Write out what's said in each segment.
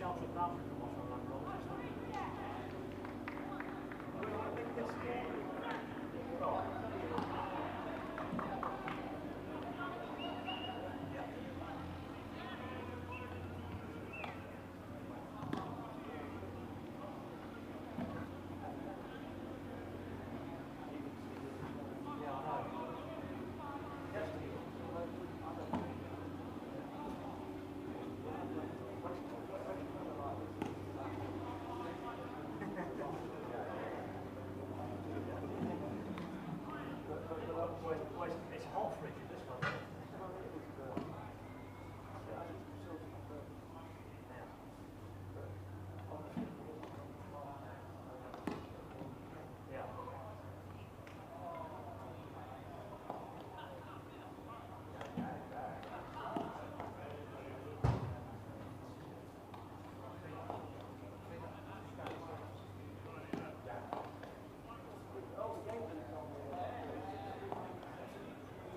shelter of that would come off on that road. It's half rigid, this one. Yeah.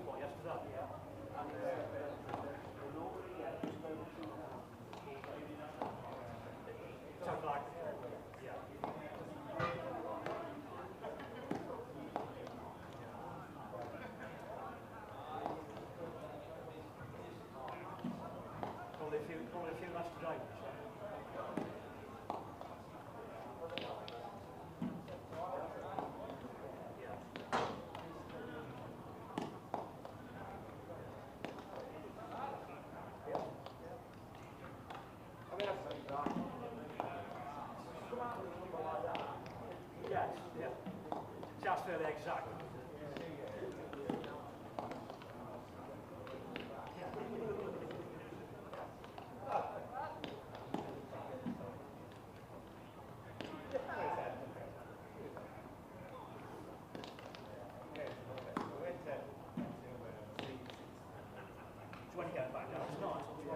What, yesterday? Sounds like, yeah. Probably a few less today, would you say? Yes, yeah. Sounds fairly exact. So when you get back down, it's nice. Yeah.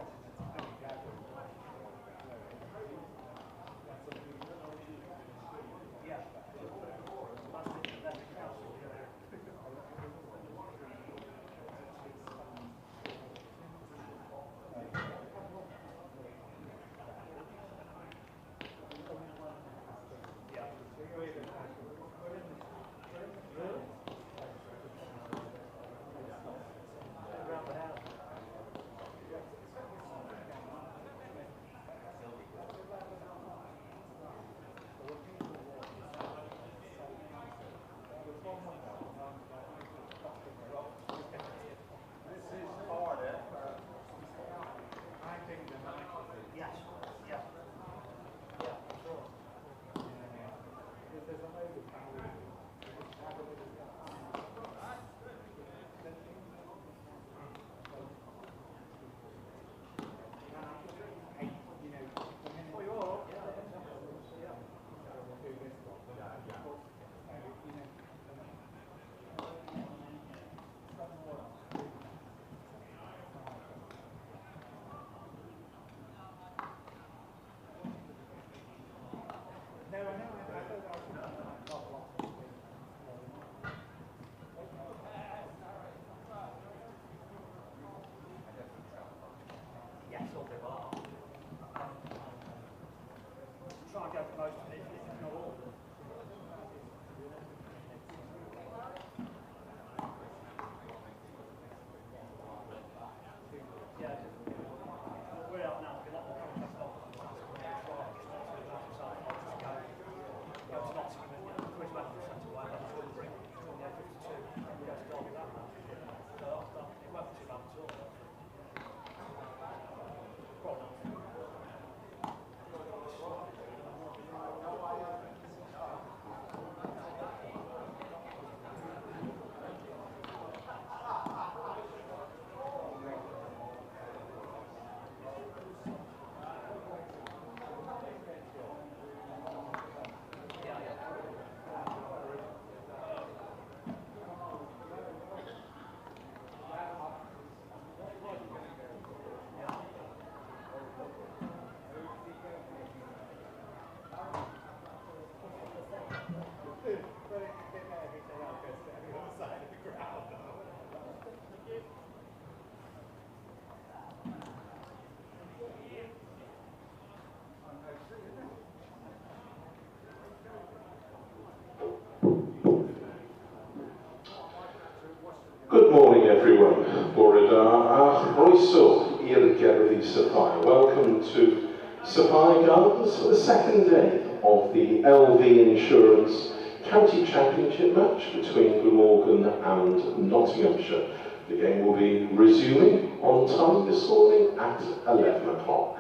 Croeso i'r Gerddi Sapphire. Welcome to Sapphire Gardens for the second day of the LV Insurance County Championship match between Glamorgan and Nottinghamshire. The game will be resuming on time this morning at 11 o'clock.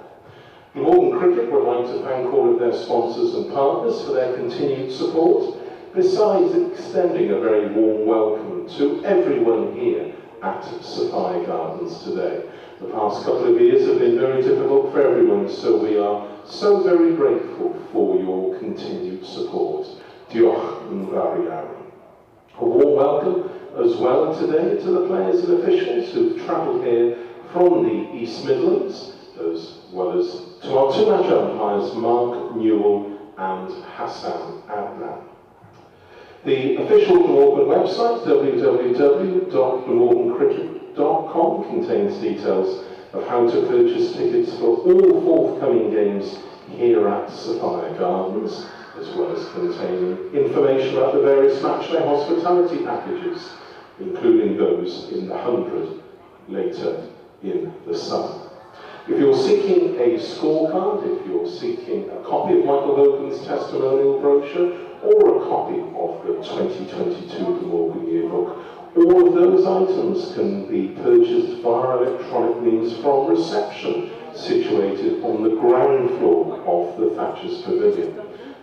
Glamorgan Cricket would like to thank all of their sponsors and partners for their continued support, besides extending a very warm welcome to everyone here at Sapphire Gardens today. The past couple of years have been very difficult for everyone, so we are so very grateful for your continued support. Diolch yn fawr iawn. A warm welcome as well today to the players and officials who've travelled here from the East Midlands, as well as to our two match umpires, Mark Newell and Hassan Adnan. The official Glamorgan website, www.glamorgancricket.com, contains details of how to purchase tickets for all forthcoming games here at Sapphire Gardens, as well as containing information about the various matchday hospitality packages, including those in the 100 later in the summer. If you're seeking a scorecard, if you're seeking a copy of Michael Hogan's testimonial brochure, or a copy of the 2022 Glamorgan yearbook, all of those items can be purchased via electronic means from reception, situated on the ground floor of the Thatcher's Pavilion.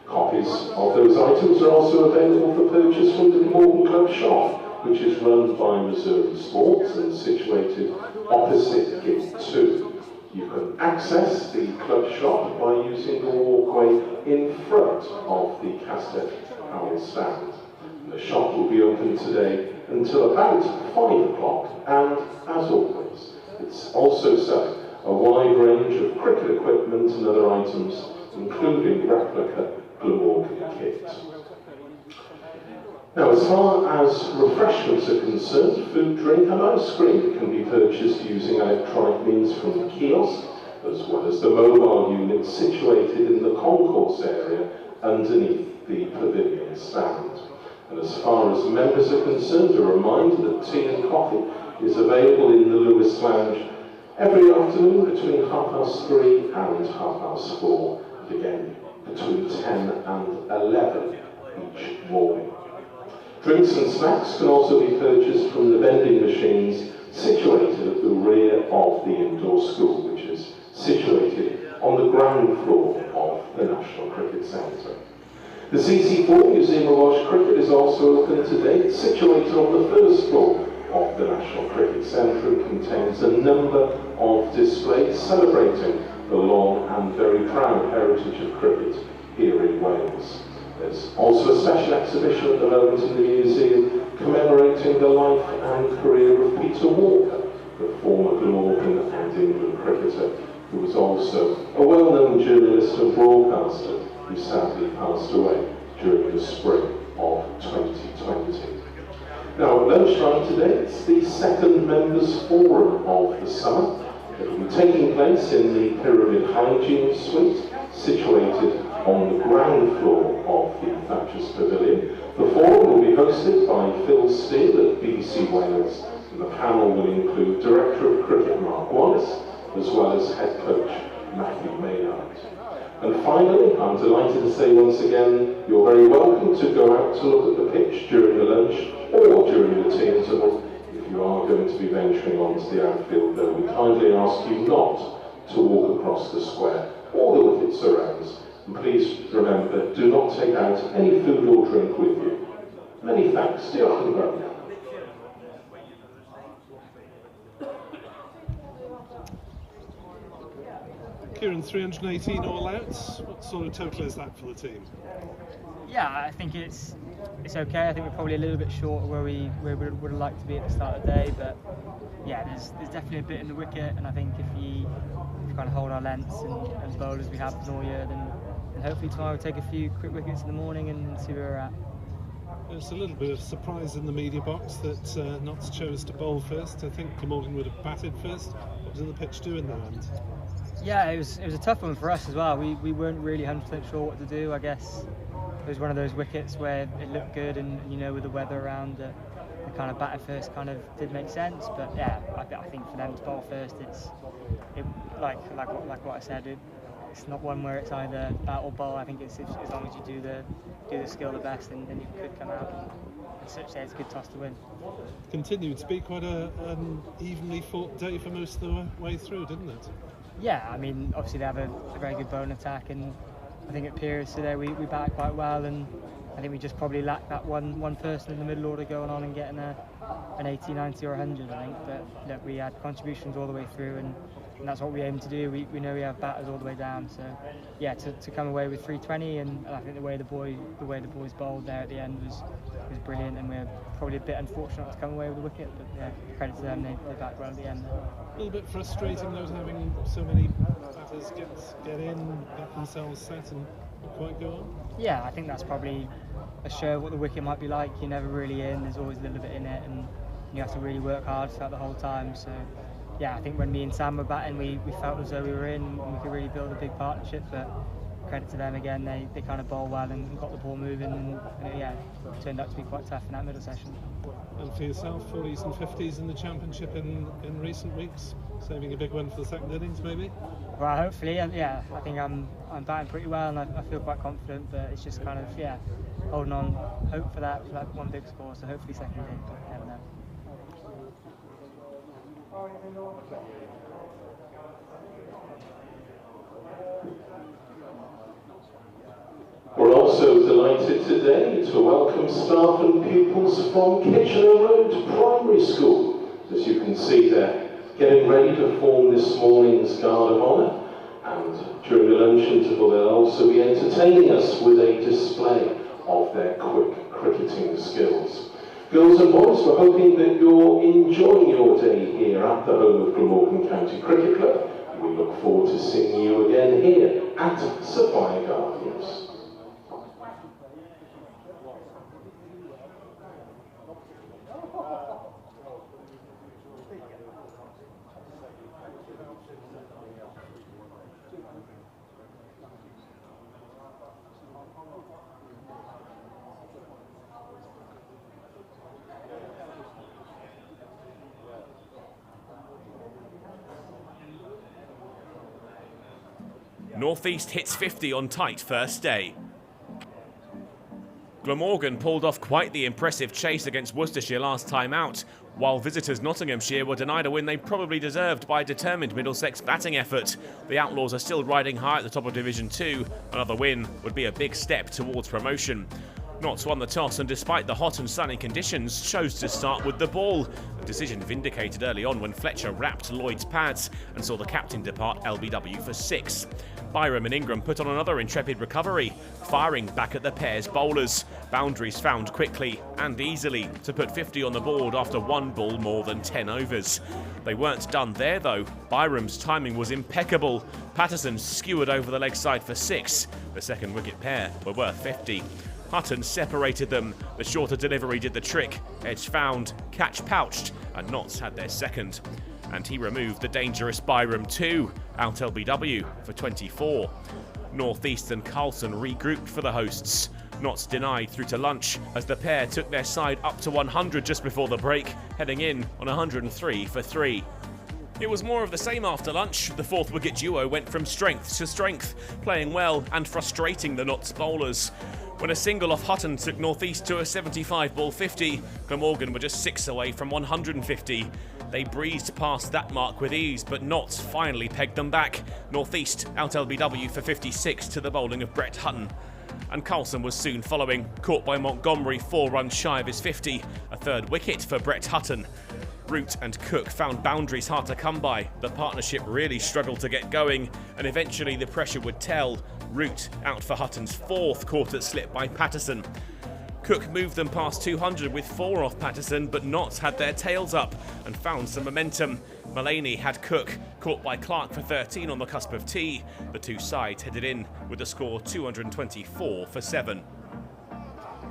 Copies of those items are also available for purchase from the Glamorgan Club shop, which is run by Missouri Sports and situated opposite Gate 2. You can access the club shop by using the walkway in front of the Castet Owl stand. The shop will be open today until about 5 o'clock, and as always, it's also selling a wide range of cricket equipment and other items, including replica Glamorgan kit. Now, as far as refreshments are concerned, food, drink and ice cream can be purchased using electronic means from the kiosk, as well as the mobile unit situated in the concourse area underneath the pavilion stand. And as far as members are concerned, a reminder that tea and coffee is available in the Lewis Lounge every afternoon between 3:30 and 4:30, and again between 10 and 11 each morning. Drinks and snacks can also be purchased from the vending machines situated at the rear of the indoor school, which is situated on the ground floor of the National Cricket Centre. The CC4 Museum of Welsh Cricket is also open today. It's situated on the first floor of the National Cricket Centre and contains a number of displays celebrating the long and very proud heritage of cricket here in Wales. There's also a special exhibition at the moment in the museum commemorating the life and career of Peter Walker, the former Glamorgan and England cricketer, who was also a well-known journalist and broadcaster who sadly passed away during the spring of 2020. Now, at lunchtime today, it's the second members' forum of the summer. It will be taking place in the Pyramid Hygiene Suite, situated on the ground floor of the Thatcher's Pavilion. The forum will be hosted by Phil Steele at BBC Wales, and the panel will include Director of Cricket Mark Wallace, as well as Head Coach Matthew Maynard. And finally, I'm delighted to say once again, you're very welcome to go out to look at the pitch during the lunch or during the tea interval. If you are going to be venturing onto the outfield, though, we kindly ask you not to walk across the square or the wicket surrounds. And please remember, do not take out any food or drink with you. Many thanks. Diolch yn fawr. Kieran, 318 all outs. What sort of total is that for the team? Yeah, I think it's okay. I think we're probably a little bit short of where we would have liked to be at the start of the day, but yeah, there's definitely a bit in the wicket, and I think if we kind of hold our lengths and bowl as we have all year, then hopefully tomorrow we'll take a few quick wickets in the morning and see where we're at. There's a little bit of surprise in the media box that Notts chose to bowl first. I think Glamorgan would have batted first. What did the pitch do in the end? Yeah, it was a tough one for us as well. We weren't really 100% sure what to do. I guess it was one of those wickets where it looked good, and with the weather around, the kind of batter first kind of did make sense. But yeah, I think for them to bowl first, like what I said, it's not one where it's either bat or bowl. I think it's as long as you do the skill the best, then you could come out and such say it's a good toss to win. Continued to be quite an evenly fought day for most of the way through, didn't it? Yeah, I mean, obviously they have a very good bowling attack, and I think at periods today we batted quite well, and I think we just probably lacked that one person in the middle order going on and getting an 80, 90 or 100, I think. But look, we had contributions all the way through, and that's what we aim to do. We know we have batters all the way down, so yeah, to come away with 320, and I think the way the boys bowled there at the end was brilliant, and we're probably a bit unfortunate to come away with a wicket, but yeah, credit to them, they batted well at the end. A little bit frustrating though, having so many batters get in, get themselves set and not quite go on. Yeah, I think that's probably a show of what the wicket might be like. You're never really in, there's always a little bit in it, and you have to really work hard throughout the whole time. So yeah, I think when me and Sam were batting, we felt as though we were in and we could really build a big partnership, but credit to them again, they kind of bowled well and got the ball moving, and yeah, it turned out to be quite tough in that middle session. And for yourself, 40s and 50s in the championship in recent weeks, saving a big one for the second innings maybe? Well, hopefully, yeah, I think I'm batting pretty well, and I feel quite confident, but it's just kind of, yeah, holding on, hope for that one big score, so hopefully second inning, but never know. We're also delighted today to welcome staff and pupils from Kitchener Road Primary School. As you can see, they're getting ready to form this morning's Guard of Honour, and during the lunch interval they'll also be entertaining us with a display of their quick cricketing skills. Girls and boys, we're hoping that you're enjoying your day here at the home of Glamorgan County Cricket Club, and we look forward to seeing you again here at Sophia Gardens. North East hits 50 on tight first day. Glamorgan pulled off quite the impressive chase against Worcestershire last time out, while visitors Nottinghamshire were denied a win they probably deserved by a determined Middlesex batting effort. The Outlaws are still riding high at the top of Division 2. Another win would be a big step towards promotion. Notts won the toss and despite the hot and sunny conditions chose to start with the ball. A decision vindicated early on when Fletcher wrapped Lloyd's pads and saw the captain depart LBW for 6. Byram and Ingram put on another intrepid recovery, firing back at the pair's bowlers. Boundaries found quickly and easily to put 50 on the board after one ball more than 10 overs. They weren't done there though. Byram's timing was impeccable. Patterson skewered over the leg side for 6. The second wicket pair were worth 50. Hutton separated them. The shorter delivery did the trick. Edge found, catch pouched, and Notts had their second. And he removed the dangerous Byram too, out LBW for 24. North East and Carlson regrouped for the hosts. Notts denied through to lunch as the pair took their side up to 100 just before the break, heading in on 103 for 3. It was more of the same after lunch. The fourth wicket duo went from strength to strength, playing well and frustrating the Notts bowlers. When a single off Hutton took North East to a 75 ball 50, Glamorgan were just 6 away from 150. They breezed past that mark with ease, but Notts finally pegged them back. North East out LBW for 56 to the bowling of Brett Hutton. And Carlson was soon following, caught by Montgomery 4 runs shy of his 50, a third wicket for Brett Hutton. Root and Cook found boundaries hard to come by. The partnership really struggled to get going, and eventually the pressure would tell. Root out for Hutton's 4th caught at slip by Patterson. Cook moved them past 200 with 4 off Patterson, but Notts had their tails up and found some momentum. Mullaney had Cook, caught by Clark for 13 on the cusp of tea. The two sides headed in with a score 224 for 7.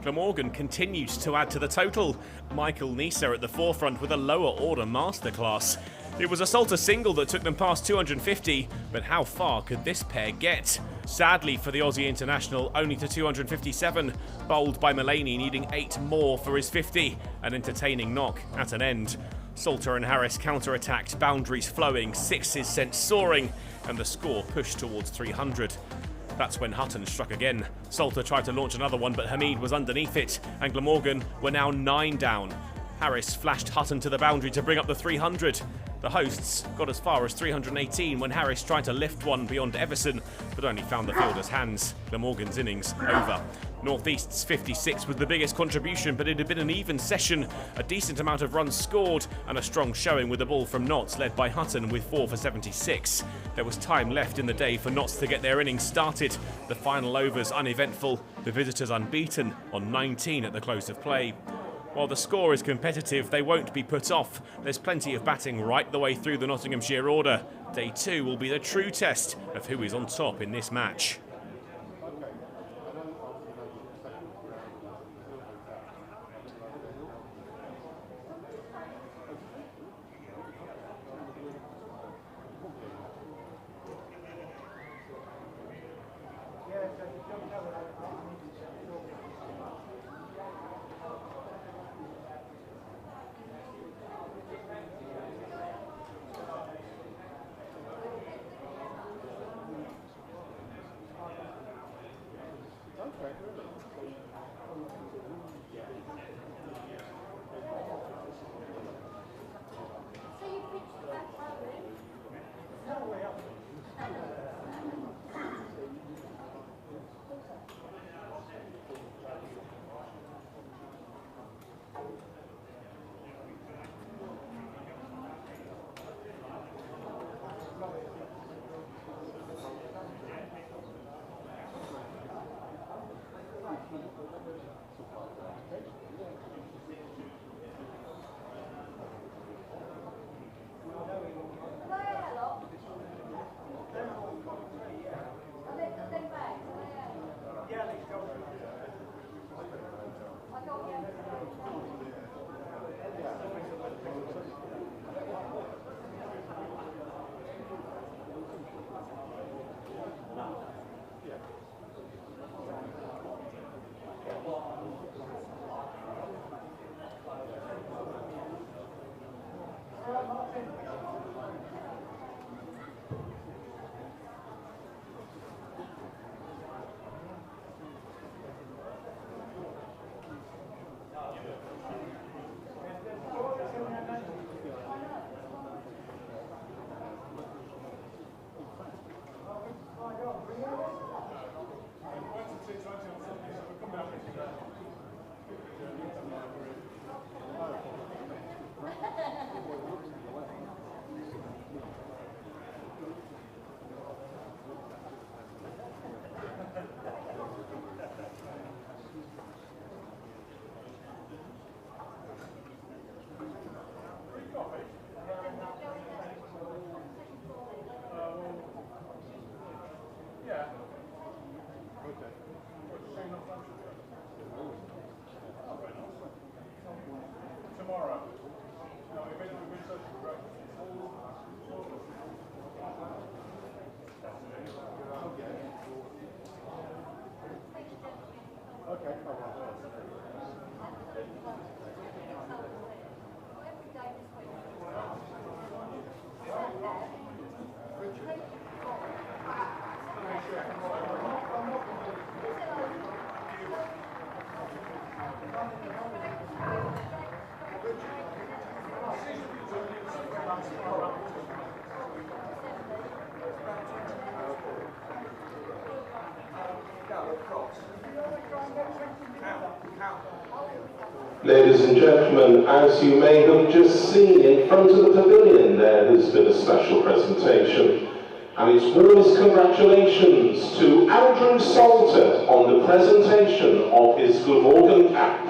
Glamorgan continues to add to the total. Michael Nisa at the forefront with a lower order masterclass. It was a Salter single that took them past 250, but how far could this pair get? Sadly for the Aussie international, only to 257, bowled by Mullaney needing 8 more for his 50, an entertaining knock at an end. Salter and Harris counter-attacked, boundaries flowing, sixes sent soaring, and the score pushed towards 300. That's when Hutton struck again. Salter tried to launch another one, but Hamid was underneath it, and Glamorgan were now 9 down. Harris flashed Hutton to the boundary to bring up the 300. The hosts got as far as 318 when Harris tried to lift one beyond Everson, but only found the fielder's hands. Glamorgan's innings over. North East's 56 was the biggest contribution, but it had been an even session. A decent amount of runs scored and a strong showing with the ball from Notts, led by Hutton with 4 for 76. There was time left in the day for Notts to get their innings started. The final overs uneventful, the visitors unbeaten on 19 at the close of play. While the score is competitive, they won't be put off. There's plenty of batting right the way through the Nottinghamshire order. Day 2 will be the true test of who is on top in this match. Ladies and gentlemen, as you may have just seen in front of the pavilion, there has been a special presentation. And its warmest congratulations to Andrew Salter on the presentation of his Glamorgan cap.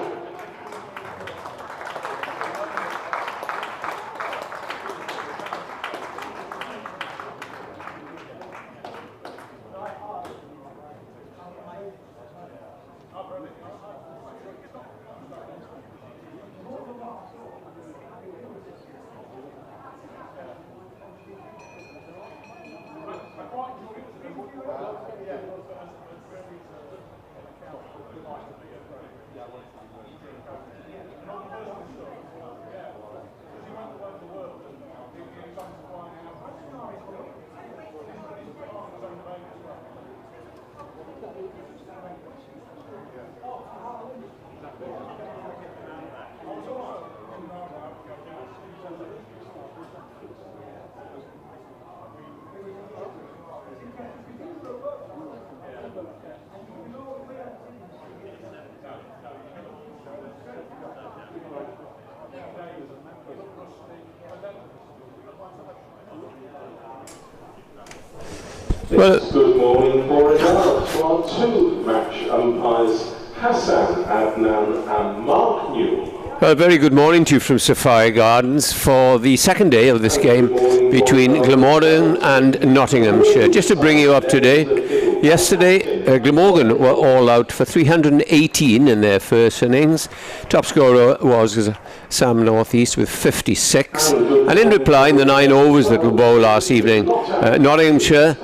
Well, good morning, Beauregard, to our two match umpires, Hassan Adnan and Mark Newell. Well, very good morning to you from Sapphire Gardens for the second day of this game between Glamorgan and Nottinghamshire. Just to bring you up to date, yesterday Glamorgan were all out for 318 in their first innings. Top scorer was Sam North East with 56. And in reply, in the 9 overs that were bowled last evening, Nottinghamshire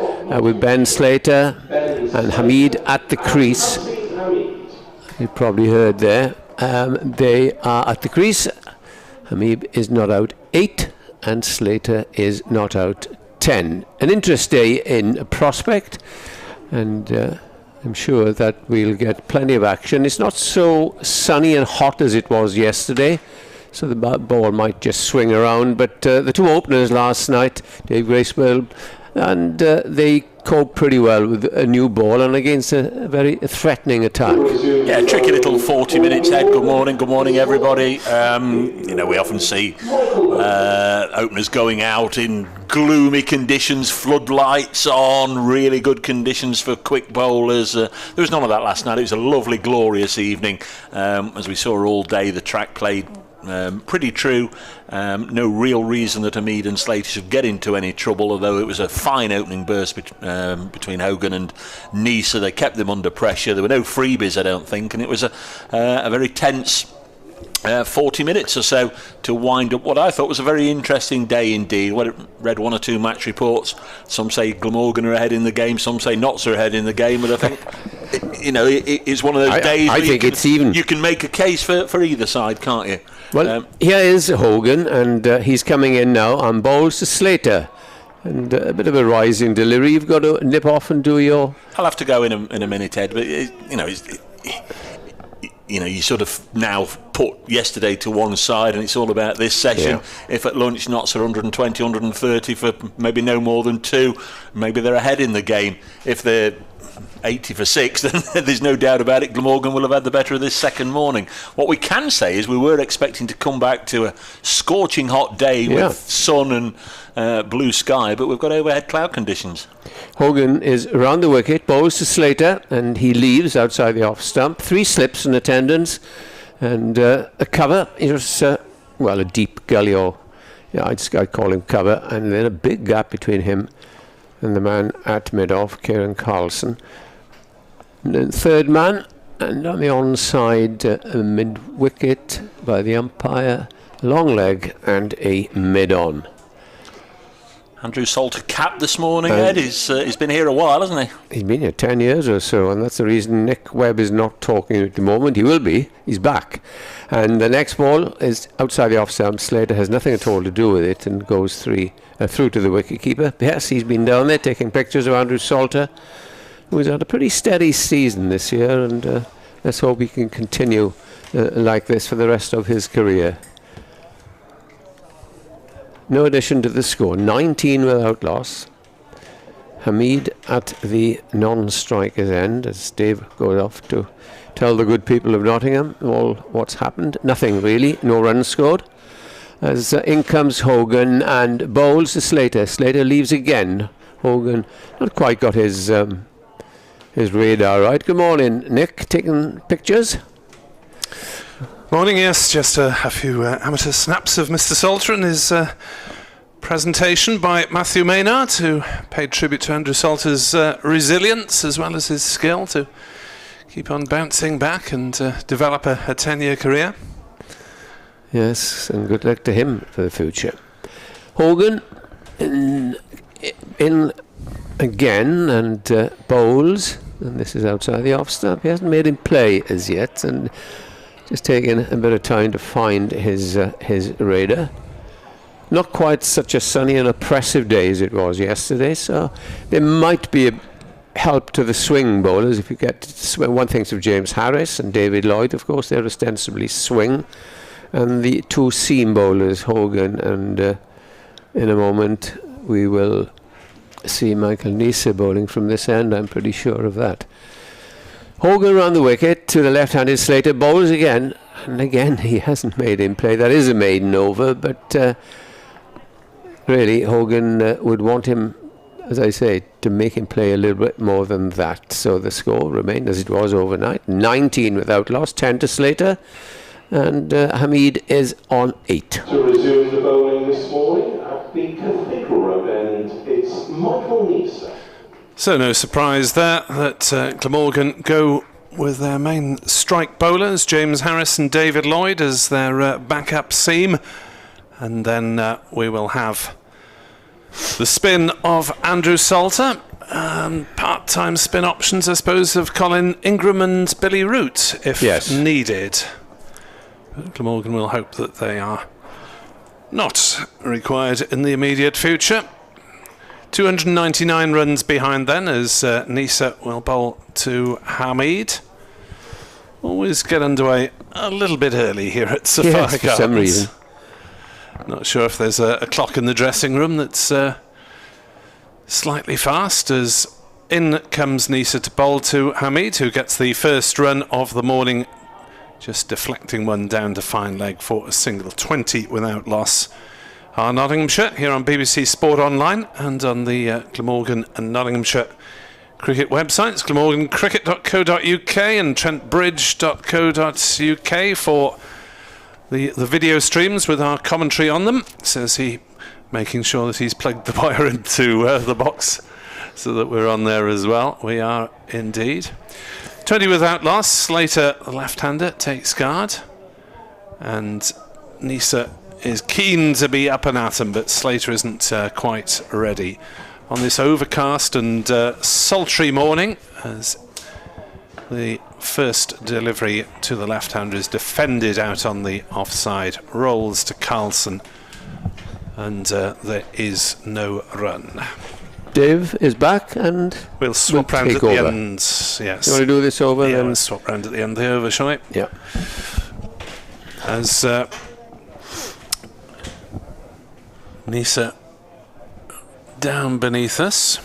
with Ben Slater and Hamid at the crease. You probably heard there. They are at the crease. Hamid is not out 8 and Slater is not out 10. An interest day in prospect, and I'm sure that we'll get plenty of action. It's not so sunny and hot as it was yesterday, so the ball might just swing around, but the two openers last night, Dave Gracewell, and they coped pretty well with a new ball and against a very threatening attack. Yeah, tricky little 40 minutes, Ed. Good morning everybody. We often see openers going out in gloomy conditions, floodlights on, really good conditions for quick bowlers. There was none of that last night. It was a lovely, glorious evening. As we saw all day, the track played pretty true. No real reason that Hamid and Slater should get into any trouble, although it was a fine opening burst between Hogan and Nisa. They kept them under pressure. There were no freebies, I don't think, and it was a very tense 40 minutes or so to wind up what I thought was a very interesting day indeed. I read one or two match reports. Some say Glamorgan are ahead in the game, some say Notts are ahead in the game, but I think it's one of those days I think it's even. You can make a case for either side, can't you? Well, here is Hogan, and he's coming in now on bowls to Slater. And a bit of a rising delivery. You've got to nip off and do your... I'll have to go in a minute, Ed, but you sort of now put yesterday to one side and it's all about this session. Yeah. If at lunch Notts are 120, 130 for maybe no more than 2, maybe they're ahead in the game. If they're 80 for 6, then there's no doubt about it, Glamorgan will have had the better of this second morning. What we can say is we were expecting to come back to a scorching hot day with sun and blue sky, but we've got overhead cloud conditions. Hogan is around the wicket, bowls to Slater, and he leaves outside the off stump. 3 slips in attendance, and a cover. It was, a deep gully, or I'd call him cover, and then a big gap between him and the man at mid-off, Kieran Carlson. And then third man, and on the onside, mid-wicket by the umpire, long leg and a mid-on. Andrew Salter capped this morning, Ed. He's been here a while, hasn't he? He's been here 10 years or so, and that's the reason Nick Webb is not talking at the moment. He will be. He's back. And the next ball is outside the off-stump. Slater has nothing at all to do with it and goes through to the wicket-keeper. Yes, he's been down there taking pictures of Andrew Salter, who's had a pretty steady season this year, and let's hope he can continue like this for the rest of his career. No addition to the score. 19 without loss. Hamid at the non-striker's end as Dave goes off to tell the good people of Nottingham all what's happened. Nothing really. No runs scored. As in comes Hogan and bowls to Slater. Slater leaves again. Hogan not quite got his radar right. Good morning, Nick. Taking pictures? Morning, yes. Just a few amateur snaps of Mr. Salter and his presentation by Matthew Maynard, who paid tribute to Andrew Salter's resilience as well as his skill to keep on bouncing back and develop a 10-year career. Yes, and good luck to him for the future. Hogan in again and bowls, and this is outside the off stump. He hasn't made him play as yet, and just taking a bit of time to find his radar. Not quite such a sunny and oppressive day as it was yesterday, so there might be a help to the swing bowlers if you get to swing. One thinks of James Harris and David Lloyd, of course, they're ostensibly swing. And the 2 seam bowlers, Hogan, and in a moment we will see Michael Nisa bowling from this end, I'm pretty sure of that. Hogan around the wicket to the left-handed Slater, bowls again, and again he hasn't made him play. That is a maiden over, but really Hogan would want him as I say, to make him play a little bit more than that. So the score remained as it was overnight, 19 without loss, 10 to Slater, and Hamid is on 8. To resume the bowling this morning at the Cathedral Road end, it's Michael Neeser. So no surprise there that Glamorgan go with their main strike bowlers, James Harris and David Lloyd, as their backup seam. And then we will have the spin of Andrew Salter, part-time spin options, I suppose, of Colin Ingram and Billy Root, if needed. But Glamorgan will hope that they are not required in the immediate future. 299 runs behind then, as Neeser will bowl to Hamid. Always get underway a little bit early here at Sapphire Gardens. For some reason. Not sure if there's a clock in the dressing room that's slightly fast, as in comes Neeser to bowl to Hamid, who gets the first run of the morning, just deflecting one down to fine leg for a single. 20 without loss. Our Nottinghamshire here on BBC Sport Online and on the Glamorgan and Nottinghamshire cricket websites, glamorgancricket.co.uk and trentbridge.co.uk for the video streams with our commentary on them, says he, making sure that he's plugged the wire into the box so that we're on there as well. We are indeed. 20 without loss. Slater, the left-hander, takes guard, and Neeser is keen to be up and at him, but Slater isn't quite ready on this overcast and sultry morning, as the first delivery to the left-hander is defended out on the offside, rolls to Carlson, and there is no run. Dave is back, and we'll swap round at the end. Yes. You want to do this over? Yeah, then? we'll swap round at the end of the over, shall we? Yeah. As Neeser down beneath us,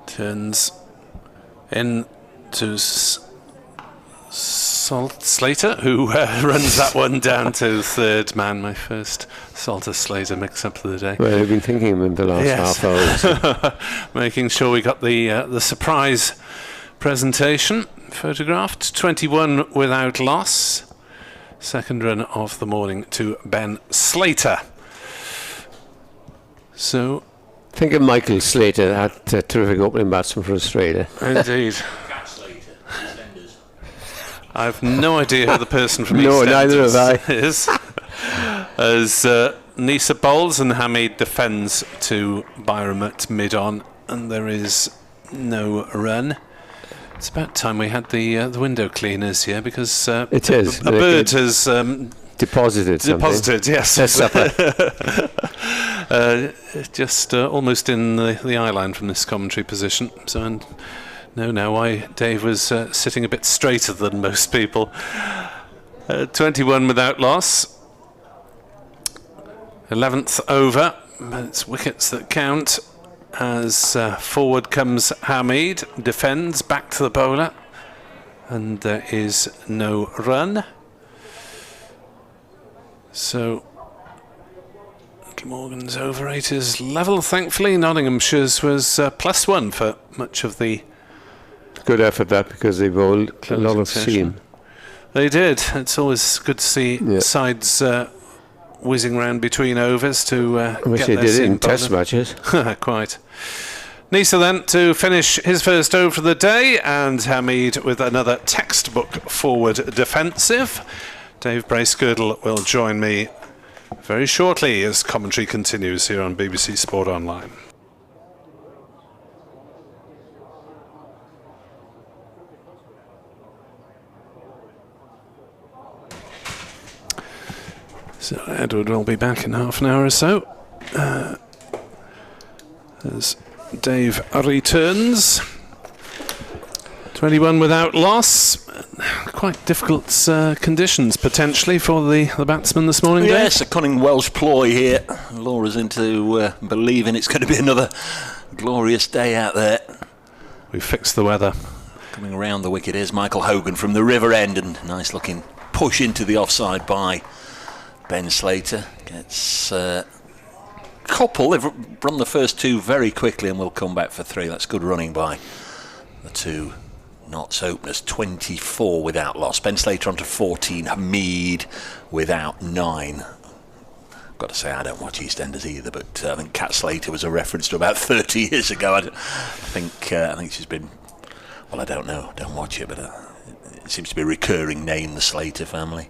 turns in to Slater, who runs that one down to third man. My first Salter-Slater mix-up of the day. Well, I've been thinking of him the last half hour. Making sure we got the surprise presentation photographed. 21 without loss. Second run of the morning to Ben Slater. So, think of Michael Slater, that terrific opening batsman for Australia. Indeed. I've no idea who the person from no, neither have I. is. As Neeser bowls and Hamid defends to Byram at mid-on, and there is no run. It's about time we had the window cleaners here, because it is. A bird has deposited something. Deposited, yes. Just almost in the eye line from this commentary position. So I know now why Dave was sitting a bit straighter than most people. 21 without loss. 11th over. It's wickets that count. As forward comes Hamid, defends, back to the bowler, and there is no run. So Glamorgan's over 8 is level, thankfully. Nottinghamshire's was +1 for much of the... Good effort that, because they bowled a lot of seam. They did. It's always good to see sides whizzing round between overs to I wish they did it in test matches. Quite. Neeser then to finish his first over of the day, and Hamid with another textbook forward defensive. Dave Bracegirdle will join me very shortly as commentary continues here on BBC Sport Online. So Edward will be back in half an hour or so. As Dave returns. 21 without loss. Quite difficult conditions potentially for the batsman this morning. Yes, Dave? A cunning Welsh ploy here. Laura's into believing it's going to be another glorious day out there. We fixed the weather. Coming around the wicket is Michael Hogan from the River End, and nice looking push into the offside by Ben Slater. Gets couple. They've run the first two very quickly and will come back for three. That's good running by the two Notts openers. 24 without loss. Ben Slater on to 14. Hamid without 9. I've got to say, I don't watch EastEnders either, but I think Cat Slater was a reference to about 30 years ago. I think she's been... Well, I don't know. Don't watch it, but it seems to be a recurring name, the Slater family.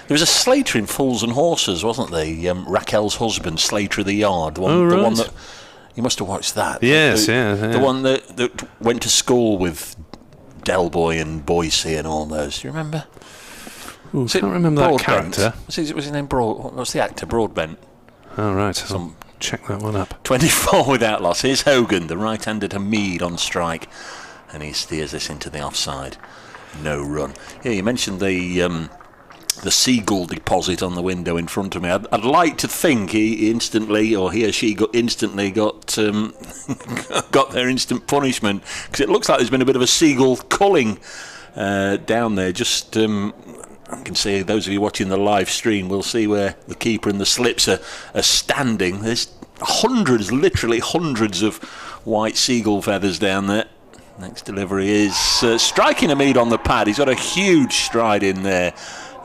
There was a Slater in Fools and Horses, wasn't there? Raquel's husband, Slater of the Yard. The one that you must have watched that. Yes, the one that went to school with Del Boy and Boise and all those. Do you remember? Ooh, I can't remember that character. Was his name what's the actor? Broadbent. Oh, right. I'll check that one up. 24 without loss. Here's Hogan, the right-handed Hamid on strike, and he steers this into the offside. No run. Yeah, you mentioned the seagull deposit on the window in front of me. I'd like to think he or she instantly got their instant punishment, because it looks like there's been a bit of a seagull culling down there. Just I can see, those of you watching the live stream will see where the keeper and the slips are standing. There's literally hundreds of white seagull feathers down there. Next delivery is striking Hamid on the pad. He's got a huge stride in there.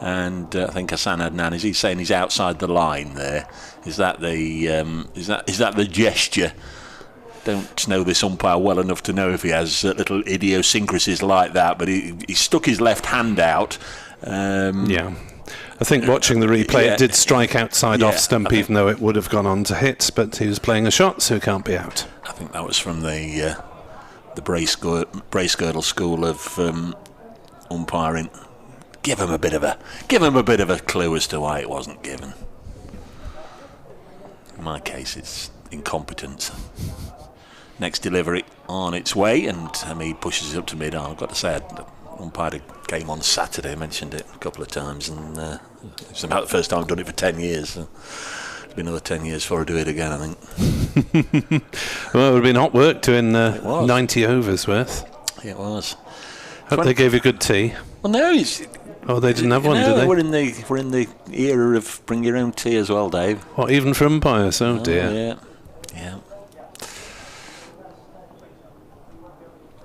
And I think Hassan Adnan, is he saying he's outside the line there? Is that the gesture? Don't know this umpire well enough to know if he has little idiosyncrasies like that, but he stuck his left hand out. Yeah. I think watching the replay, it did strike outside off stump, even though it would have gone on to hit, but he was playing a shot, so he can't be out. I think that was from the brace girdle school of umpiring. Give him a bit of a clue as to why it wasn't given. In my case, it's incompetence. Next delivery on its way, and Hamid pushes it up to mid-arm. I've got to say, I umpired a game on Saturday. I mentioned it a couple of times, and it's about the first time I've done it for 10 years. So it's been another 10 years before I do it again, I think. Well, it would have been hot work doing 90 overs worth. Yeah, it was. Hope they gave you a good tea. Well, no, oh, they didn't have one, did they? We're in the era of bring your own tea as well, Dave. What, even for umpires? Oh dear. Yeah.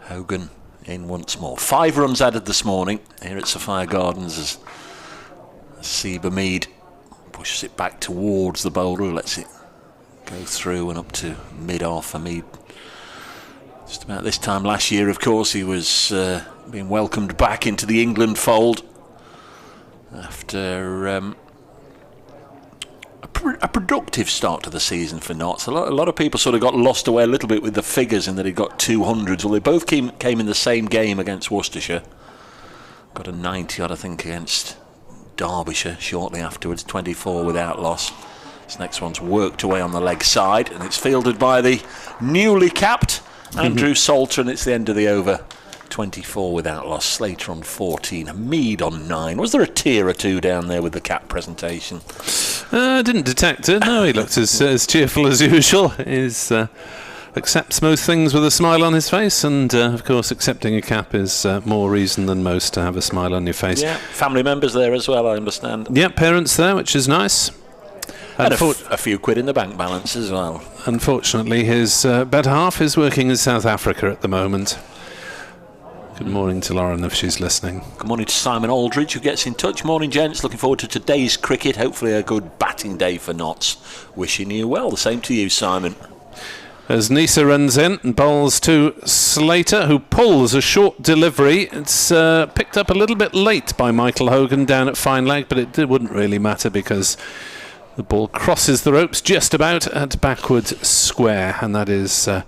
Hogan in once more. 5 runs added this morning here at Sophia Gardens as Seba Mead pushes it back towards the bowler, who lets it go through and up to mid-off. Mead, just about this time last year, of course, he was being welcomed back into the England fold after a productive start to the season for Notts. A lot of people sort of got lost away a little bit with the figures in that he got 200s. Well, they both came in the same game against Worcestershire. Got a 90-odd, I think, against Derbyshire shortly afterwards. 24 without loss. This next one's worked away on the leg side, and it's fielded by the newly capped Andrew Salter, and it's the end of the over. 24 without loss. Slater on 14. Hamid on 9. Was there a tear or two down there with the cap presentation? I didn't detect it. No, he looked as cheerful as usual. He accepts most things with a smile on his face, and of course accepting a cap is more reason than most to have a smile on your face. Yeah, family members there as well, I understand. Yeah, parents there, which is nice. And a few quid in the bank balance as well. Unfortunately, his better half is working in South Africa at the moment. Good morning to Lauren if she's listening. Good morning to Simon Aldridge, who gets in touch. Morning, gents. Looking forward to today's cricket. Hopefully a good batting day for Notts. Wishing you well. The same to you, Simon. As Nisa runs in and bowls to Slater, who pulls a short delivery. It's picked up a little bit late by Michael Hogan down at fine leg, but it wouldn't really matter because the ball crosses the ropes just about at backward square, and that is a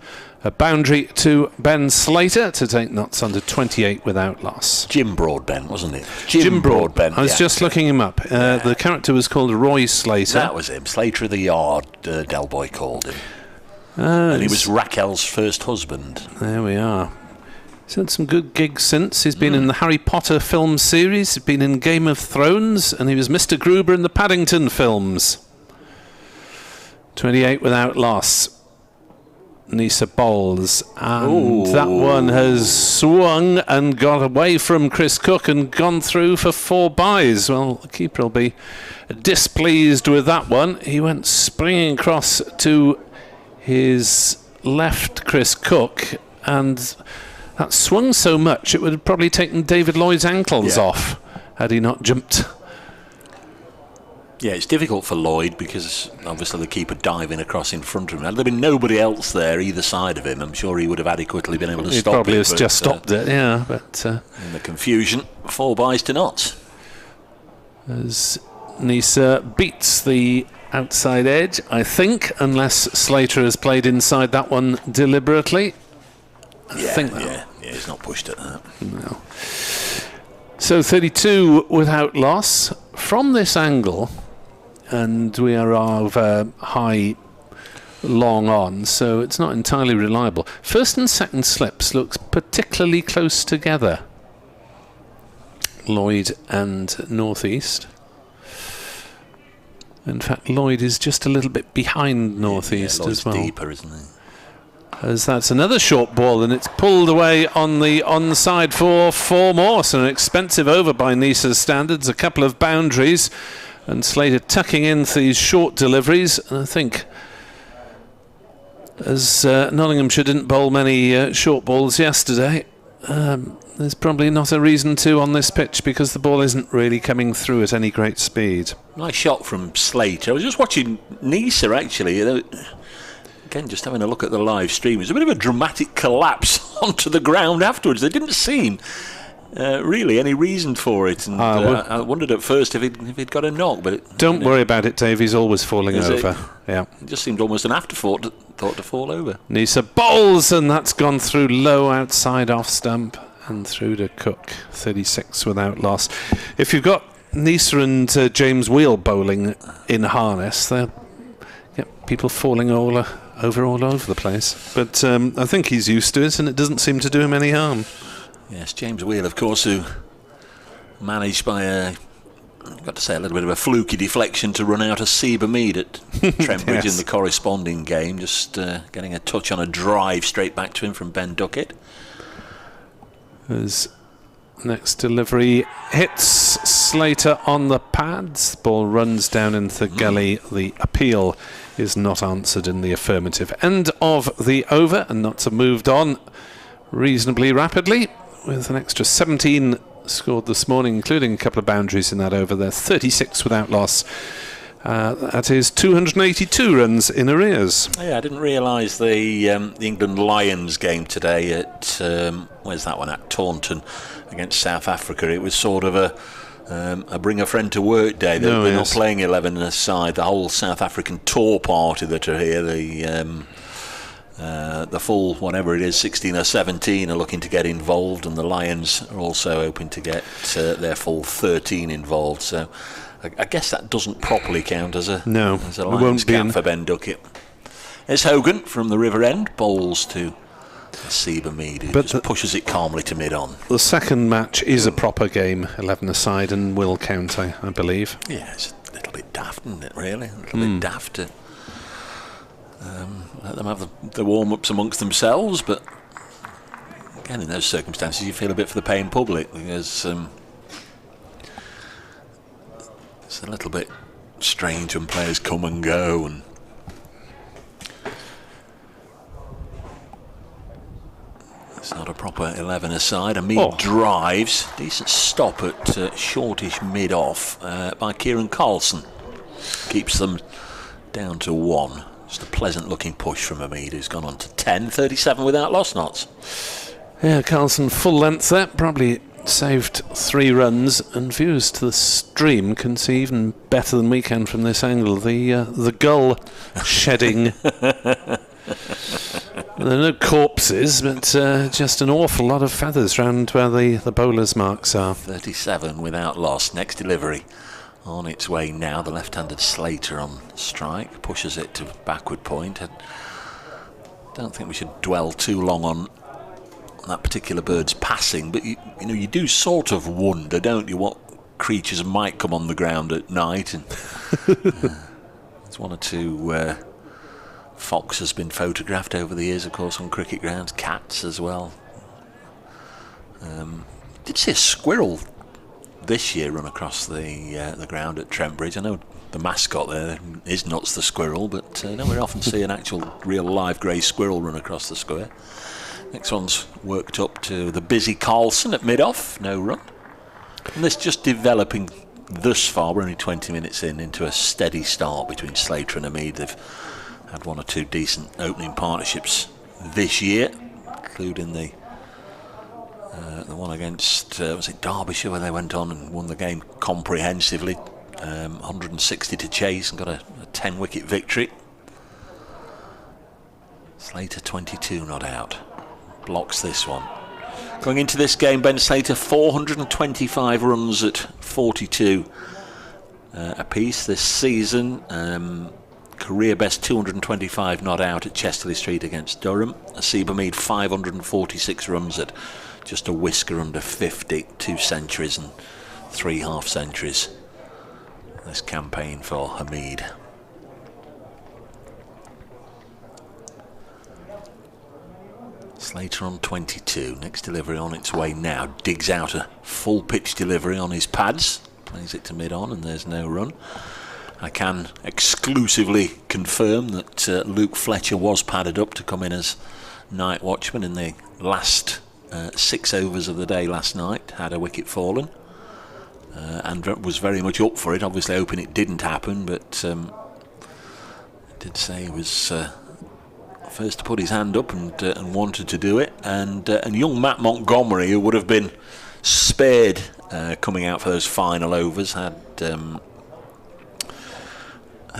boundary to Ben Slater to take Notts under 28 without loss. Jim Broadbent, wasn't it? Jim Broadbent. I was just looking him up. The character was called Roy Slater. That was him. Slater of the Yard, Del Boy called him. And he was Raquel's first husband. There we are. He's had some good gigs since. He's been in the Harry Potter film series, he's been in Game of Thrones, and he was Mr. Gruber in the Paddington films. 28 without loss. Nisa bowls, and that one has swung and got away from Chris Cook and gone through for 4 byes. Well, the keeper will be displeased with that one. He went springing across to his left, Chris Cook, and that swung so much it would have probably taken David Lloyd's ankles off had he not jumped. Yeah, it's difficult for Lloyd because obviously the keeper diving across in front of him. Had there been nobody else there either side of him, I'm sure he would have adequately been able to stop it. He probably has just stopped it, yeah. But in the confusion, 4 byes to not. As Nisa beats the outside edge, I think, unless Slater has played inside that one deliberately. I think yeah, he's not pushed at that. No. So 32 without loss. From this angle, and we are of high long on, so it's not entirely reliable. First and second slips looks particularly close together. Lloyd and Northeast. In fact, Lloyd is just a little bit behind Northeast as well. Deeper, isn't he? As that's another short ball, and it's pulled away on the onside for 4 more. So an expensive over by Nisa's standards, a couple of boundaries, and Slater tucking in these short deliveries. And I think, as Nottinghamshire didn't bowl many short balls yesterday, there's probably not a reason to on this pitch because the ball isn't really coming through at any great speed. Nice shot from Slater. I was just watching Nisa actually. Again, just having a look at the live stream, it was a bit of a dramatic collapse onto the ground afterwards. There didn't seem really any reason for it, and I wondered at first if he'd got a knock. But don't worry about it, Dave. He's always falling over. Yeah, it just seemed almost an afterthought to fall over. Nisa bowls, and that's gone through low outside off stump and through to Cook. 36 without loss. If you've got Nisa and James Wheel bowling in harness, they'll get people falling all over the place, but I think he's used to it, and it doesn't seem to do him any harm. Yes, James Wheel, of course, who managed by I've got to say a little bit of a fluky deflection to run out of Seba Mead at Trentbridge in the corresponding game, just getting a touch on a drive straight back to him from Ben Duckett. As next delivery hits Slater on the pads, ball runs down into the gully. The appeal is not answered in the affirmative. End of the over, and Notts have moved on reasonably rapidly with an extra 17 scored this morning, including a couple of boundaries in that over. They're 36 without loss. That is 282 runs in arrears. Yeah, I didn't realise the England Lions game today at where's that one, at Taunton against South Africa. It was sort of a bring a friend to work day. They're not playing 11 aside. The whole South African tour party that are here, the full whatever it is, 16 or 17 are looking to get involved, and the Lions are also hoping to get their full 13 involved. So I guess that doesn't properly count as a Lions cap for Ben Duckett. It's Hogan from the River End, bowls to Seba Mead, who just pushes it calmly to mid-on. The second match is a proper game, 11 aside, and will count, I believe. Yeah, it's a little bit daft, isn't it, really? A little bit daft to let them have the warm-ups amongst themselves, but again, in those circumstances, you feel a bit for the paying public, because it's a little bit strange when players come and go, and it's not a proper 11 aside. And Mead drives. Decent stop at shortish mid-off by Kieran Carlson. Keeps them down to 1. Just a pleasant looking push from Mead, who's gone on to 10. 37 without loss, Notts. Yeah, Carlson full length there. Probably saved 3 runs, and views to the stream can see even better than we can from this angle. The gull shedding. There are no corpses, but just an awful lot of feathers round where the bowler's marks are. 37 without loss. Next delivery on its way now. The left-handed Slater on strike. Pushes it to backward point. I don't think we should dwell too long on that particular bird's passing, but you know, you do sort of wonder, don't you, what creatures might come on the ground at night. And there's one or two Fox has been photographed over the years, of course, on cricket grounds. Cats as well. Did see a squirrel this year run across the ground at Trent Bridge. I know the mascot there is Nuts the squirrel, but I don't very often see an actual real live grey squirrel run across the square. Next one's worked up to the busy Carlson at mid-off, no run. And this just developing thus far, we're only 20 minutes in, into a steady start between Slater and Hamid. They've had one or two decent opening partnerships this year, including the one against, was it Derbyshire, where they went on and won the game comprehensively. 160 to chase and got a 10-wicket victory. Slater 22 not out. Blocks this one. Going into this game, Ben Slater 425 runs at 42 apiece this season. Career best 225 not out at Chesterley Street against Durham. Asib Hamid 546 runs at just a whisker under 50, 2 centuries and 3 half centuries this campaign for Hamid. Slater on 22, next delivery on its way now, digs out a full pitch delivery on his pads, plays it to mid on and there's no run. I can exclusively confirm that Luke Fletcher was padded up to come in as night watchman in the last 6 overs of the day last night, had a wicket fallen and was very much up for it, obviously hoping it didn't happen, but did say he was first to put his hand up and wanted to do it, and young Matt Montgomery, who would have been spared coming out for those final overs, had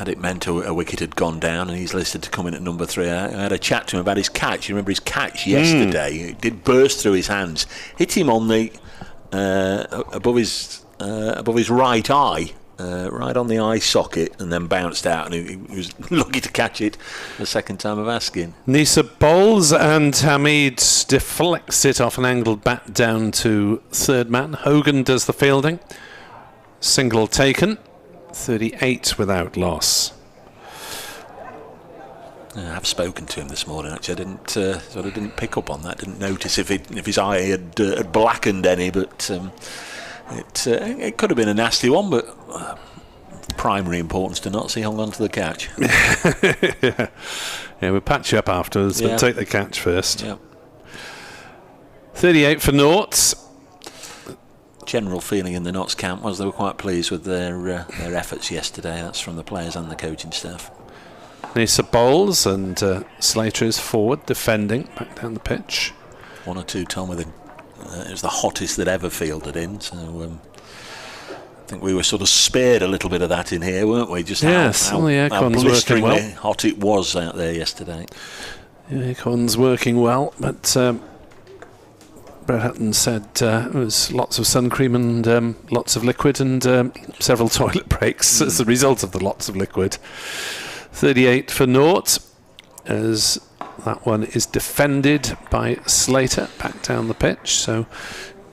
it meant a wicket had gone down, and he's listed to come in at number 3. I had a chat to him about his catch. You remember his catch yesterday? It did burst through his hands, hit him on the above his right eye, right on the eye socket, and then bounced out, and he was lucky to catch it the second time of asking. Nisa bowls and Hamid deflects it off an angled bat down to third man. Hogan does the fielding. Single taken. 38 without loss. I've spoken to him this morning. Actually, I didn't pick up on that. Didn't notice if his eye had blackened any, but it could have been a nasty one. But primary importance to Nuts, he hung on to the catch. Yeah, we'll patch you up afterwards, but take the catch first. Yeah. 38 for nought. General feeling in the Notts camp was they were quite pleased with their efforts yesterday. That's from the players and the coaching staff. Nisa bowls and Slater is forward defending back down the pitch. 1 or 2, Tom, it was the hottest they'd ever fielded in, so I think we were sort of spared a little bit of that in here, weren't we? Just how the aircon's working well. Hot it was out there yesterday. The aircon's working well, but Brett Hutton said it was lots of sun cream and lots of liquid and several toilet breaks as a result of the lots of liquid. 38 for nought, as that one is defended by Slater back down the pitch. So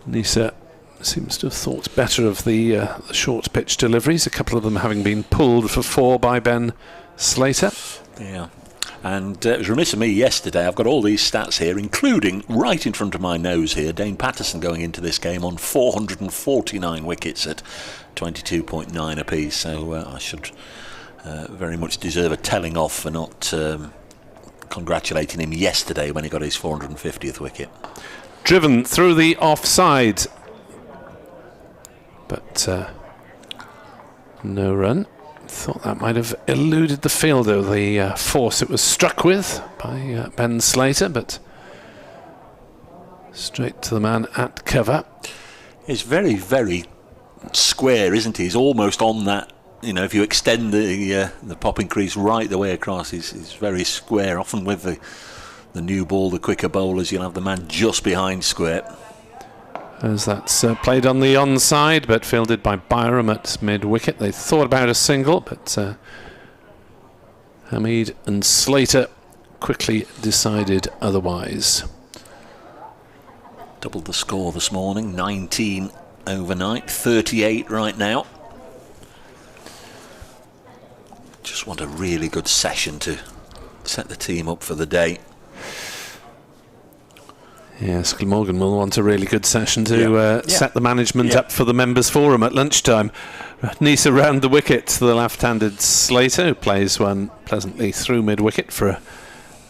Nisa seems to have thought better of the short pitch deliveries, a couple of them having been pulled for 4 by Ben Slater. Yeah. And it was remiss of me yesterday. I've got all these stats here, including right in front of my nose here, Dane Patterson going into this game on 449 wickets at 22.9 apiece. So I should very much deserve a telling off for not congratulating him yesterday when he got his 450th wicket. Driven through the offside, but no run. Thought that might have eluded the fielder, the force it was struck with by Ben Slater, but straight to the man at cover. He's very, very square, isn't he? He's almost on that, if you extend the popping crease right the way across, he's very square. Often with the new ball, the quicker bowlers, you'll have the man just behind square. As that's played on the onside, but fielded by Byram at mid-wicket. They thought about a single, but Hamid and Slater quickly decided otherwise. Doubled the score this morning, 19 overnight, 38 right now. Just want a really good session to set the team up for the day. Yes, Glamorgan will want a really good session to set the management up for the members' forum at lunchtime. Nice around the wicket to the left-handed Slater, who plays one pleasantly through mid-wicket for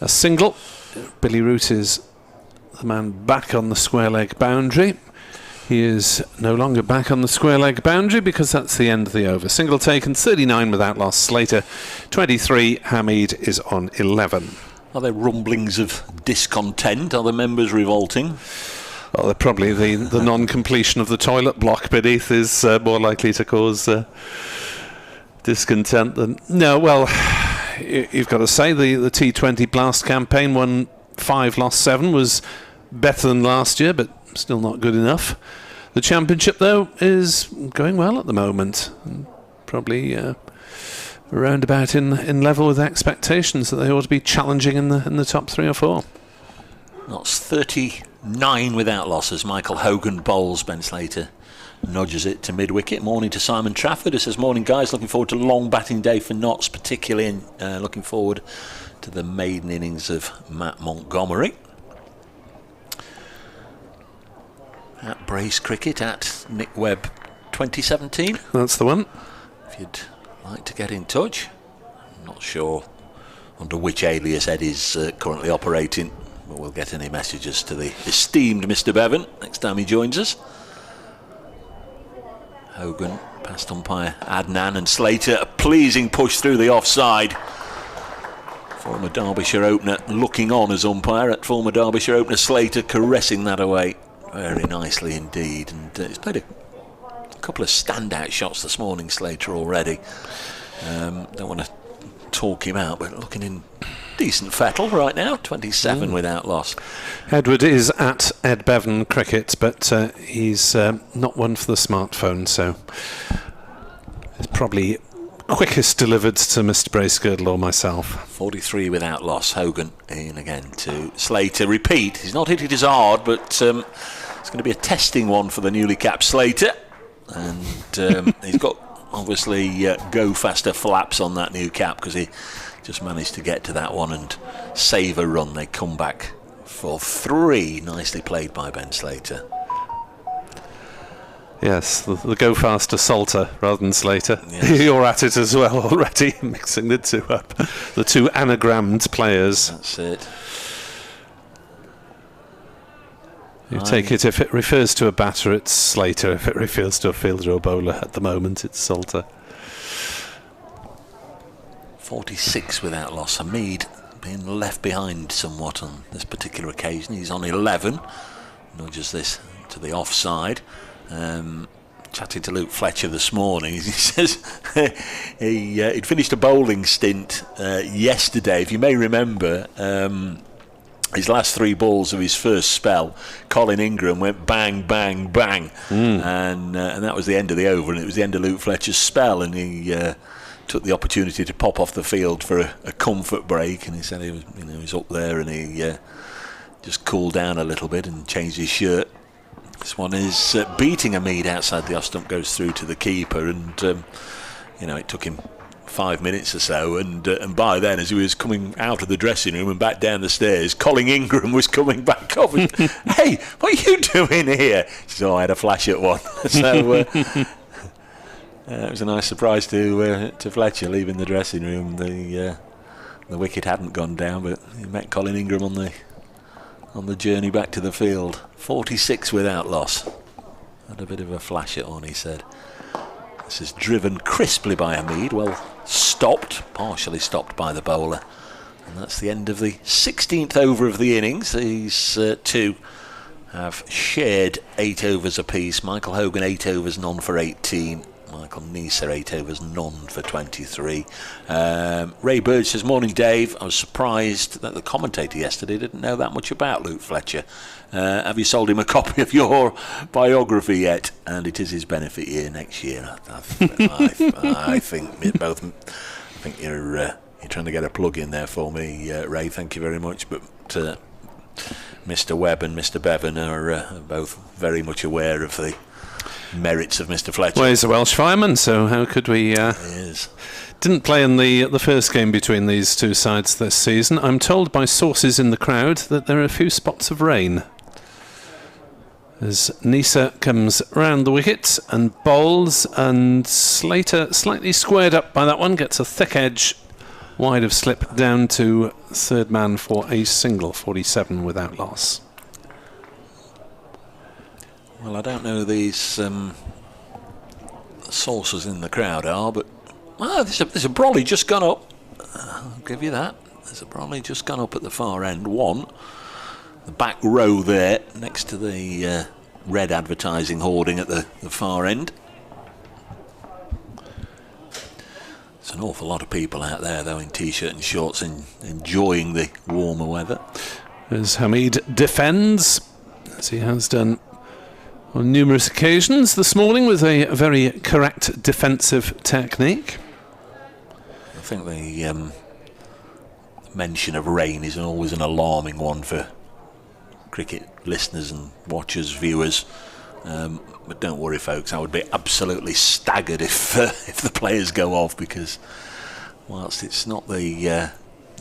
a single. Billy Root is the man back on the square leg boundary. He is no longer back on the square leg boundary because that's the end of the over. Single taken, 39 without loss. Slater 23, Hamid is on 11. Are there rumblings of discontent? Are the members revolting? Well, they're probably the non-completion of the toilet block beneath is more likely to cause discontent than... No, well, you've got to say the T20 Blast campaign, won 5, lost 7, was better than last year, but still not good enough. The Championship, though, is going well at the moment. Probably... around about in level with expectations that they ought to be challenging in the top 3 or 4. That's 39 without losses. Michael Hogan bowls. Ben Slater nudges it to mid-wicket. Morning to Simon Trafford. It says, morning guys, looking forward to a long batting day for Notts, particularly looking forward to the maiden innings of Matt Montgomery. At Brace Cricket, at Nick Webb 2017. That's the one. If you'd like to get in touch. I'm not sure under which alias Ed is currently operating, but we'll get any messages to the esteemed Mr. Bevan next time he joins us. Hogan past umpire Adnan, and Slater a pleasing push through the offside. Former Derbyshire opener looking on as umpire at former Derbyshire opener Slater caressing that away very nicely indeed, and he's played a couple of standout shots this morning, Slater, already. Don't want to talk him out, but looking in decent fettle right now. 27 without loss. Edward is at Ed Bevan Cricket, but he's not one for the smartphone, so it's probably quickest delivered to Mr. Bracegirdle or myself. 43 without loss. Hogan in again to Slater. Repeat. He's not hit it as hard, but it's going to be a testing one for the newly capped Slater. And he's got obviously go faster flaps on that new cap because he just managed to get to that one and save a run. They come back for 3. Nicely played by Ben Slater. Yes, the go faster Salter rather than Slater. Yes. You're at it as well already, mixing the two up. The two anagrammed players. That's it. You take it, if it refers to a batter, it's Slater. If it refers to a fielder or bowler, at the moment, it's Salter. 46 without loss. Hamid being left behind somewhat on this particular occasion. He's on 11. Nudges this to the offside. Chatted to Luke Fletcher this morning. He says he'd finished a bowling stint yesterday. If you may remember, his last 3 balls of his first spell, Colin Ingram went bang, bang, bang, and that was the end of the over, and it was the end of Luke Fletcher's spell, and he took the opportunity to pop off the field for a comfort break, and he said he was up there, and he just cooled down a little bit and changed his shirt. This one is beating Hamid outside the off stump, goes through to the keeper, and it took him 5 minutes or so, and by then, as he was coming out of the dressing room and back down the stairs, Colin Ingram was coming back up and, hey, what are you doing here? He said, I had a flash at one. So it was a nice surprise to Fletcher leaving the dressing room. The wicket hadn't gone down, but he met Colin Ingram on the journey back to the field. 46 without loss. Had a bit of a flash at one, he said. This is driven crisply by Hamid, well stopped, partially stopped by the bowler. And that's the end of the 16th over of the innings. These two have shared 8 overs apiece. Michael Hogan 8 overs, none for 18. Michael Neser 8 overs, none for 23. Ray Bird says, morning Dave, I was surprised that the commentator yesterday didn't know that much about Luke Fletcher. Have you sold him a copy of your biography yet? And it is his benefit year next year. I think both. I think you're trying to get a plug in there for me, Ray. Thank you very much. But Mr. Webb and Mr. Bevan are both very much aware of the merits of Mr. Fletcher. Well, he's a Welsh fireman, so how could we... He is. Didn't play in the first game between these two sides this season. I'm told by sources in the crowd that there are a few spots of rain. As Nisa comes round the wicket and bowls, and Slater slightly squared up by that one, gets a thick edge wide of slip down to third man for a single, 47 without loss. Well, I don't know who these sources in the crowd are, but there's a brolly just gone up. I'll give you that. There's a brolly just gone up at the far end. One, the back row there, next to the red advertising hoarding at the far end. There's an awful lot of people out there, though, in t-shirt and shorts and enjoying the warmer weather. As Hamid defends, as he has done on numerous occasions this morning, with a very correct defensive technique. I think the mention of rain is always an alarming one for cricket listeners and watchers, viewers. But don't worry, folks, I would be absolutely staggered if the players go off, because whilst it's not the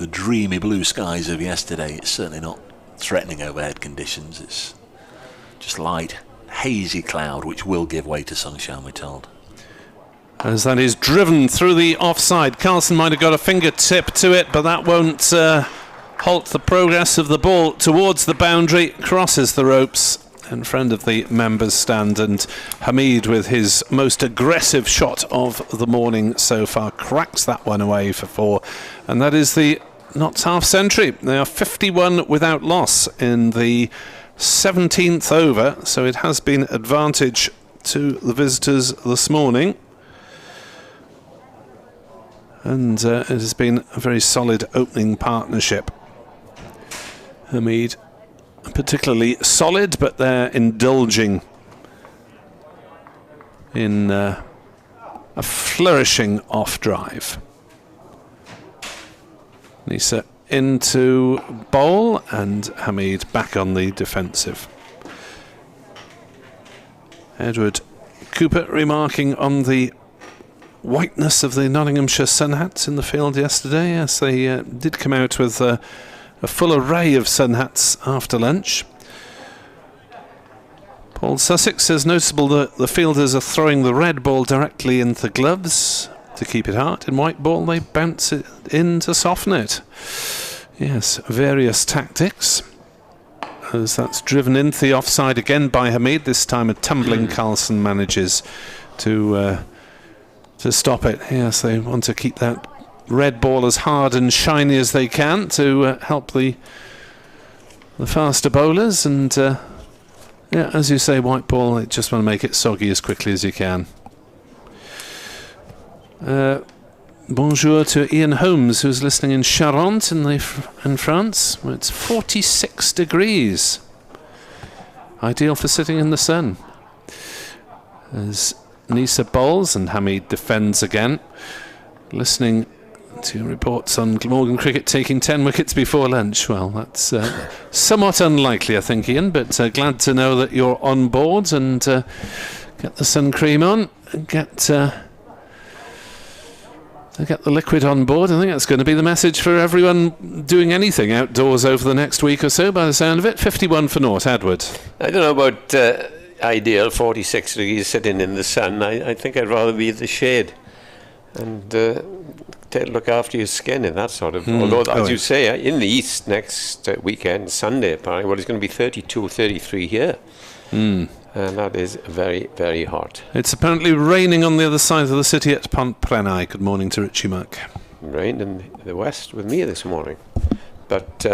dreamy blue skies of yesterday, it's certainly not threatening overhead conditions. It's just light, hazy cloud which will give way to sunshine, we're told. As that is driven through the offside. Carlson might have got a fingertip to it, but that won't halt the progress of the ball towards the boundary. Crosses the ropes in front of the members' stand, and Hamid, with his most aggressive shot of the morning so far, cracks that one away for 4, and that is the Notts half century. They are 51 without loss in the 17th over, so it has been advantage to the visitors this morning. And it has been a very solid opening partnership. Hamid particularly solid, but they're indulging in a flourishing off drive. Nisa into bowl, and Hamid back on the defensive. Edward Cooper remarking on the whiteness of the Nottinghamshire sun hats in the field yesterday. Yes, they did come out with a full array of sun hats after lunch. Paul Sussex says noticeable that the fielders are throwing the red ball directly into the gloves to keep it hard. In white ball they bounce it in to soften it. Yes, various tactics. As that's driven into the offside again by Hamid. This time a tumbling Carlson manages to stop it. Yes, they want to keep that red ball as hard and shiny as they can to help the faster bowlers, and yeah, as you say, white ball, they just want to make it soggy as quickly as you can. Bonjour to Ian Holmes, who's listening in Charente in France, where it's 46 degrees. Ideal for sitting in the sun. As Nisa bowls and Hamid defends again. Listening to reports on Glamorgan cricket taking 10 wickets before lunch. Well, that's somewhat unlikely, I think, Ian, but glad to know that you're on board, and get the sun cream on, and get the liquid on board. I think that's going to be the message for everyone doing anything outdoors over the next week or so, by the sound of it. 51 for naught, Edward. I don't know about ideal 46 degrees sitting in the sun. I think I'd rather be in the shade and look after your skin and that sort of. Although, as you say, in the east next weekend, Sunday, apparently, well, it's going to be 32, 33 here. And that is very, very hot. It's apparently raining on the other side of the city at Pont Prenai. Good morning to Richie Muck. Rained in the west with me this morning, but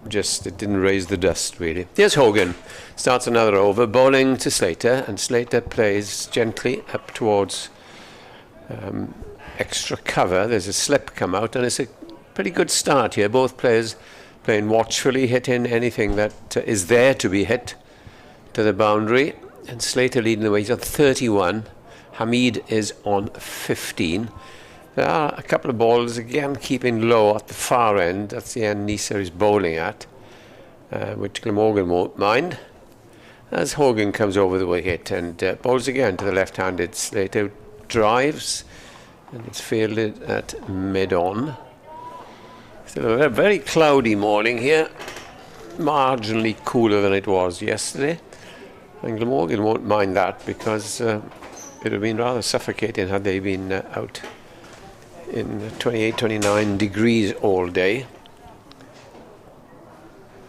just it didn't raise the dust really. Here's Hogan, starts another over, bowling to Slater, and Slater plays gently up towards extra cover. There's a slip come out, and it's a pretty good start here. Both players playing watchfully, hitting anything that is there to be hit to the boundary, and Slater leading the way. He's on 31. Hamid is on 15. There are a couple of balls again keeping low at the far end. That's the end Nisa is bowling at, which Glamorgan won't mind. as Hogan comes over the wicket and bowls again to the left-handed Slater, drives, and it's fielded at mid-on. Still a very cloudy morning here, marginally cooler than it was yesterday, and Glamorgan won't mind that because it would have been rather suffocating had they been out in 28, 29 degrees all day.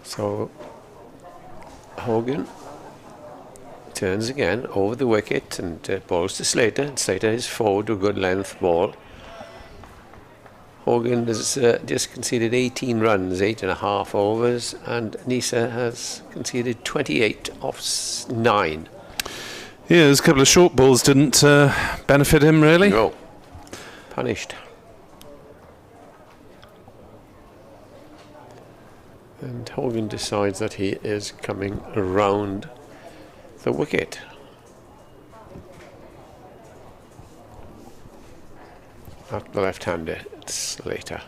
So Hogan turns again over the wicket and bowls to Slater, and Slater is forward to a good length ball. Hogan has just conceded 18 runs, 8.5 overs, and Nisa has conceded 28 off 9. Yeah, there's a couple of short balls didn't benefit him really. No, punished. And Hogan decides that he is coming around the wicket. At the left-hander, Slater.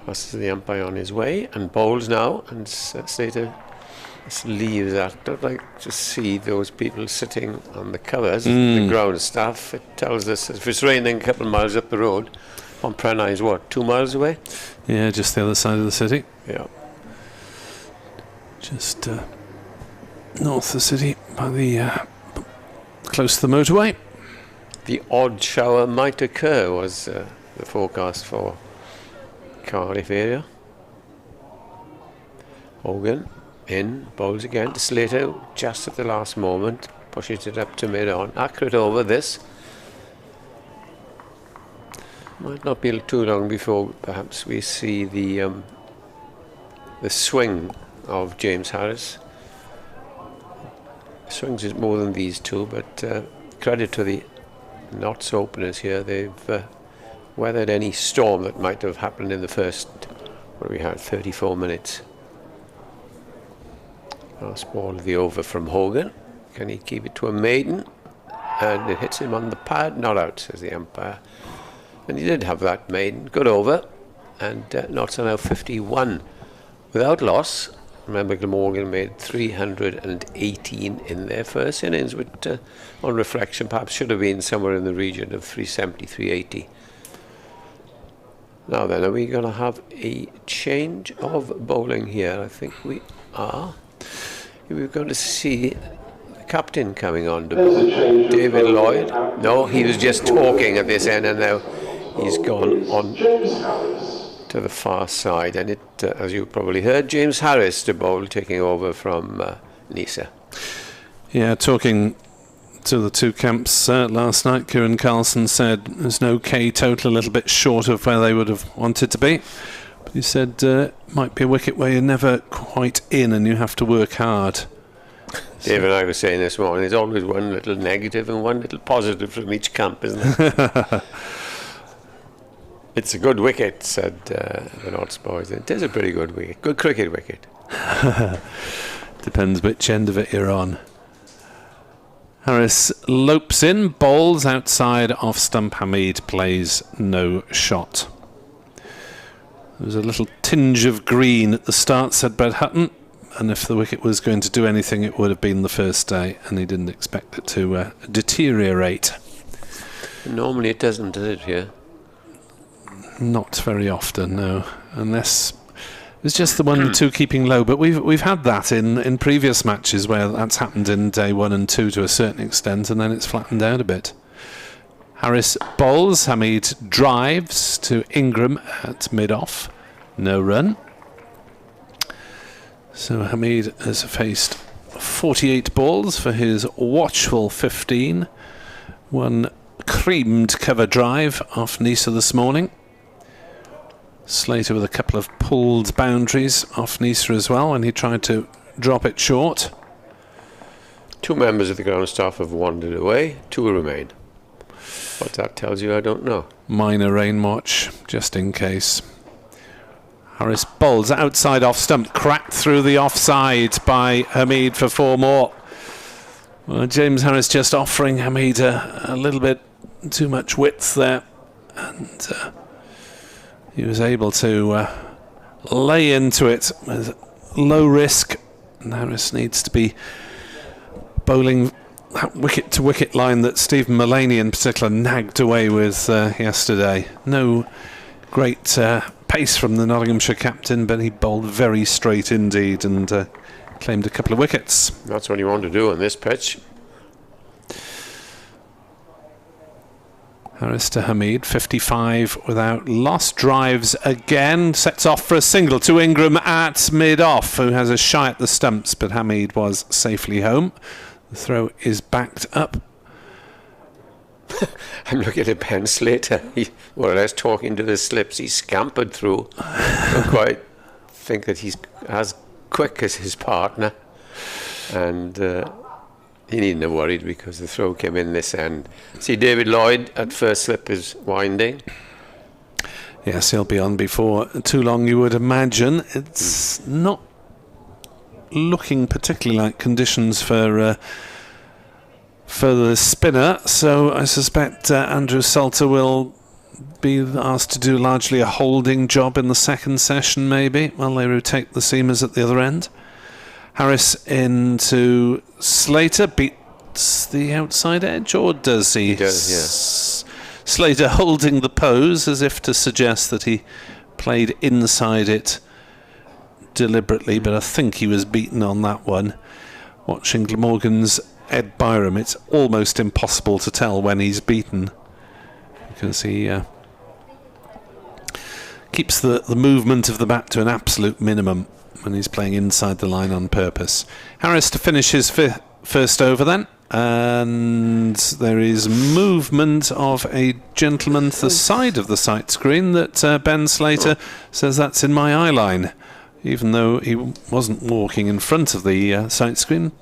Passes the umpire on his way and bowls now, and Slater just leaves that. Don't like to see those people sitting on the covers, the ground staff. It tells us if it's raining a couple of miles up the road, Pontprenna is what, 2 miles away? Yeah, just the other side of the city. Yeah. Just north of the city, by the close to the motorway. The odd shower might occur was the forecast for Cardiff area. Hogan in, bowls again to Slater just at the last moment, pushes it up to mid-on. Accurate over this. Might not be too long before perhaps we see the swing of James Harris. Swings is more than these two, but credit to the Notts openers here. They've weathered any storm that might have happened in the first, what we had, 34 minutes. Last ball of the over from Hogan. Can he keep it to a maiden? And it hits him on the pad. Not out, says the umpire. And he did have that maiden. Good over. And Notts are now 51 without loss. Remember, Glamorgan made 318 in their first innings, which on reflection perhaps should have been somewhere in the region of 370, 380. Now then, are we going to have a change of bowling here? I think we are. We're going to see the captain coming on to bowl, David Lloyd. No, he was just talking at this end, and now he's gone on to the far side, and it, as you probably heard, James Harris to bowl, taking over from Nisa. Yeah, talking to the two camps last night, Kieran Carlson said there's an okay total, a little bit short of where they would have wanted to be. But he said might be a wicket where you're never quite in and you have to work hard. Dave and I were saying this morning, there's always one little negative and one little positive from each camp, isn't there? It's a good wicket, said the Notts boys. It is a pretty good wicket. Good cricket wicket. Depends which end of it you're on. Harris lopes in, bowls outside off stump. Hamid plays no shot. There was a little tinge of green at the start, said Brett Hutton, and if the wicket was going to do anything, it would have been the first day, and he didn't expect it to deteriorate. Normally it doesn't, does it, here? Not very often, no. Unless it's just the 1 and 2 keeping low. But we've had that in previous matches where that's happened in day 1 and 2 to a certain extent, and then it's flattened out a bit. Harris bowls. Hamid drives to Ingram at mid-off. No run. So Hamid has faced 48 balls for his watchful 15. One creamed cover drive off Nisa this morning. Slater with a couple of pulled boundaries off Nisa as well when he tried to drop it short. 2 members of the ground staff have wandered away. 2 remain. What that tells you, I don't know. Minor rain watch, just in case. Harris bowls outside off stump, cracked through the offside by Hamid for 4 more. Well, James Harris just offering Hamid a little bit too much width there, and he was able to lay into it with low risk And Harris needs to be bowling that wicket-to-wicket line that Stephen Mullaney in particular nagged away with yesterday. No great pace from the Nottinghamshire captain, but he bowled very straight indeed and claimed a couple of wickets. That's what you want to do on this pitch. Harris to Hamid, 55 without lost. Drives again, sets off for a single to Ingram at mid-off, who has a shy at the stumps, but Hamid was safely home. The throw is backed up. I'm looking at Ben Slater. He more or less talking to the slips. He scampered through. I don't quite think that he's as quick as his partner. And he needn't have worried because the throw came in this end. See, David Lloyd at first slip is winding. Yes, he'll be on before too long, you would imagine. It's not looking particularly like conditions for the spinner, so I suspect Andrew Salter will be asked to do largely a holding job in the second session, maybe, while they rotate the seamers at the other end. Harris into Slater, beats the outside edge, or does he? He does, yes. Slater holding the pose as if to suggest that he played inside it deliberately, but I think he was beaten on that one. Watching Glamorgan's Ed Byram, it's almost impossible to tell when he's beaten because he keeps the movement of the bat to an absolute minimum when he's playing inside the line on purpose. Harris to finish his first over then, and there is movement of a gentleman to the side of the sight screen that Ben Slater says that's in my eye line, even though he wasn't walking in front of the sight screen.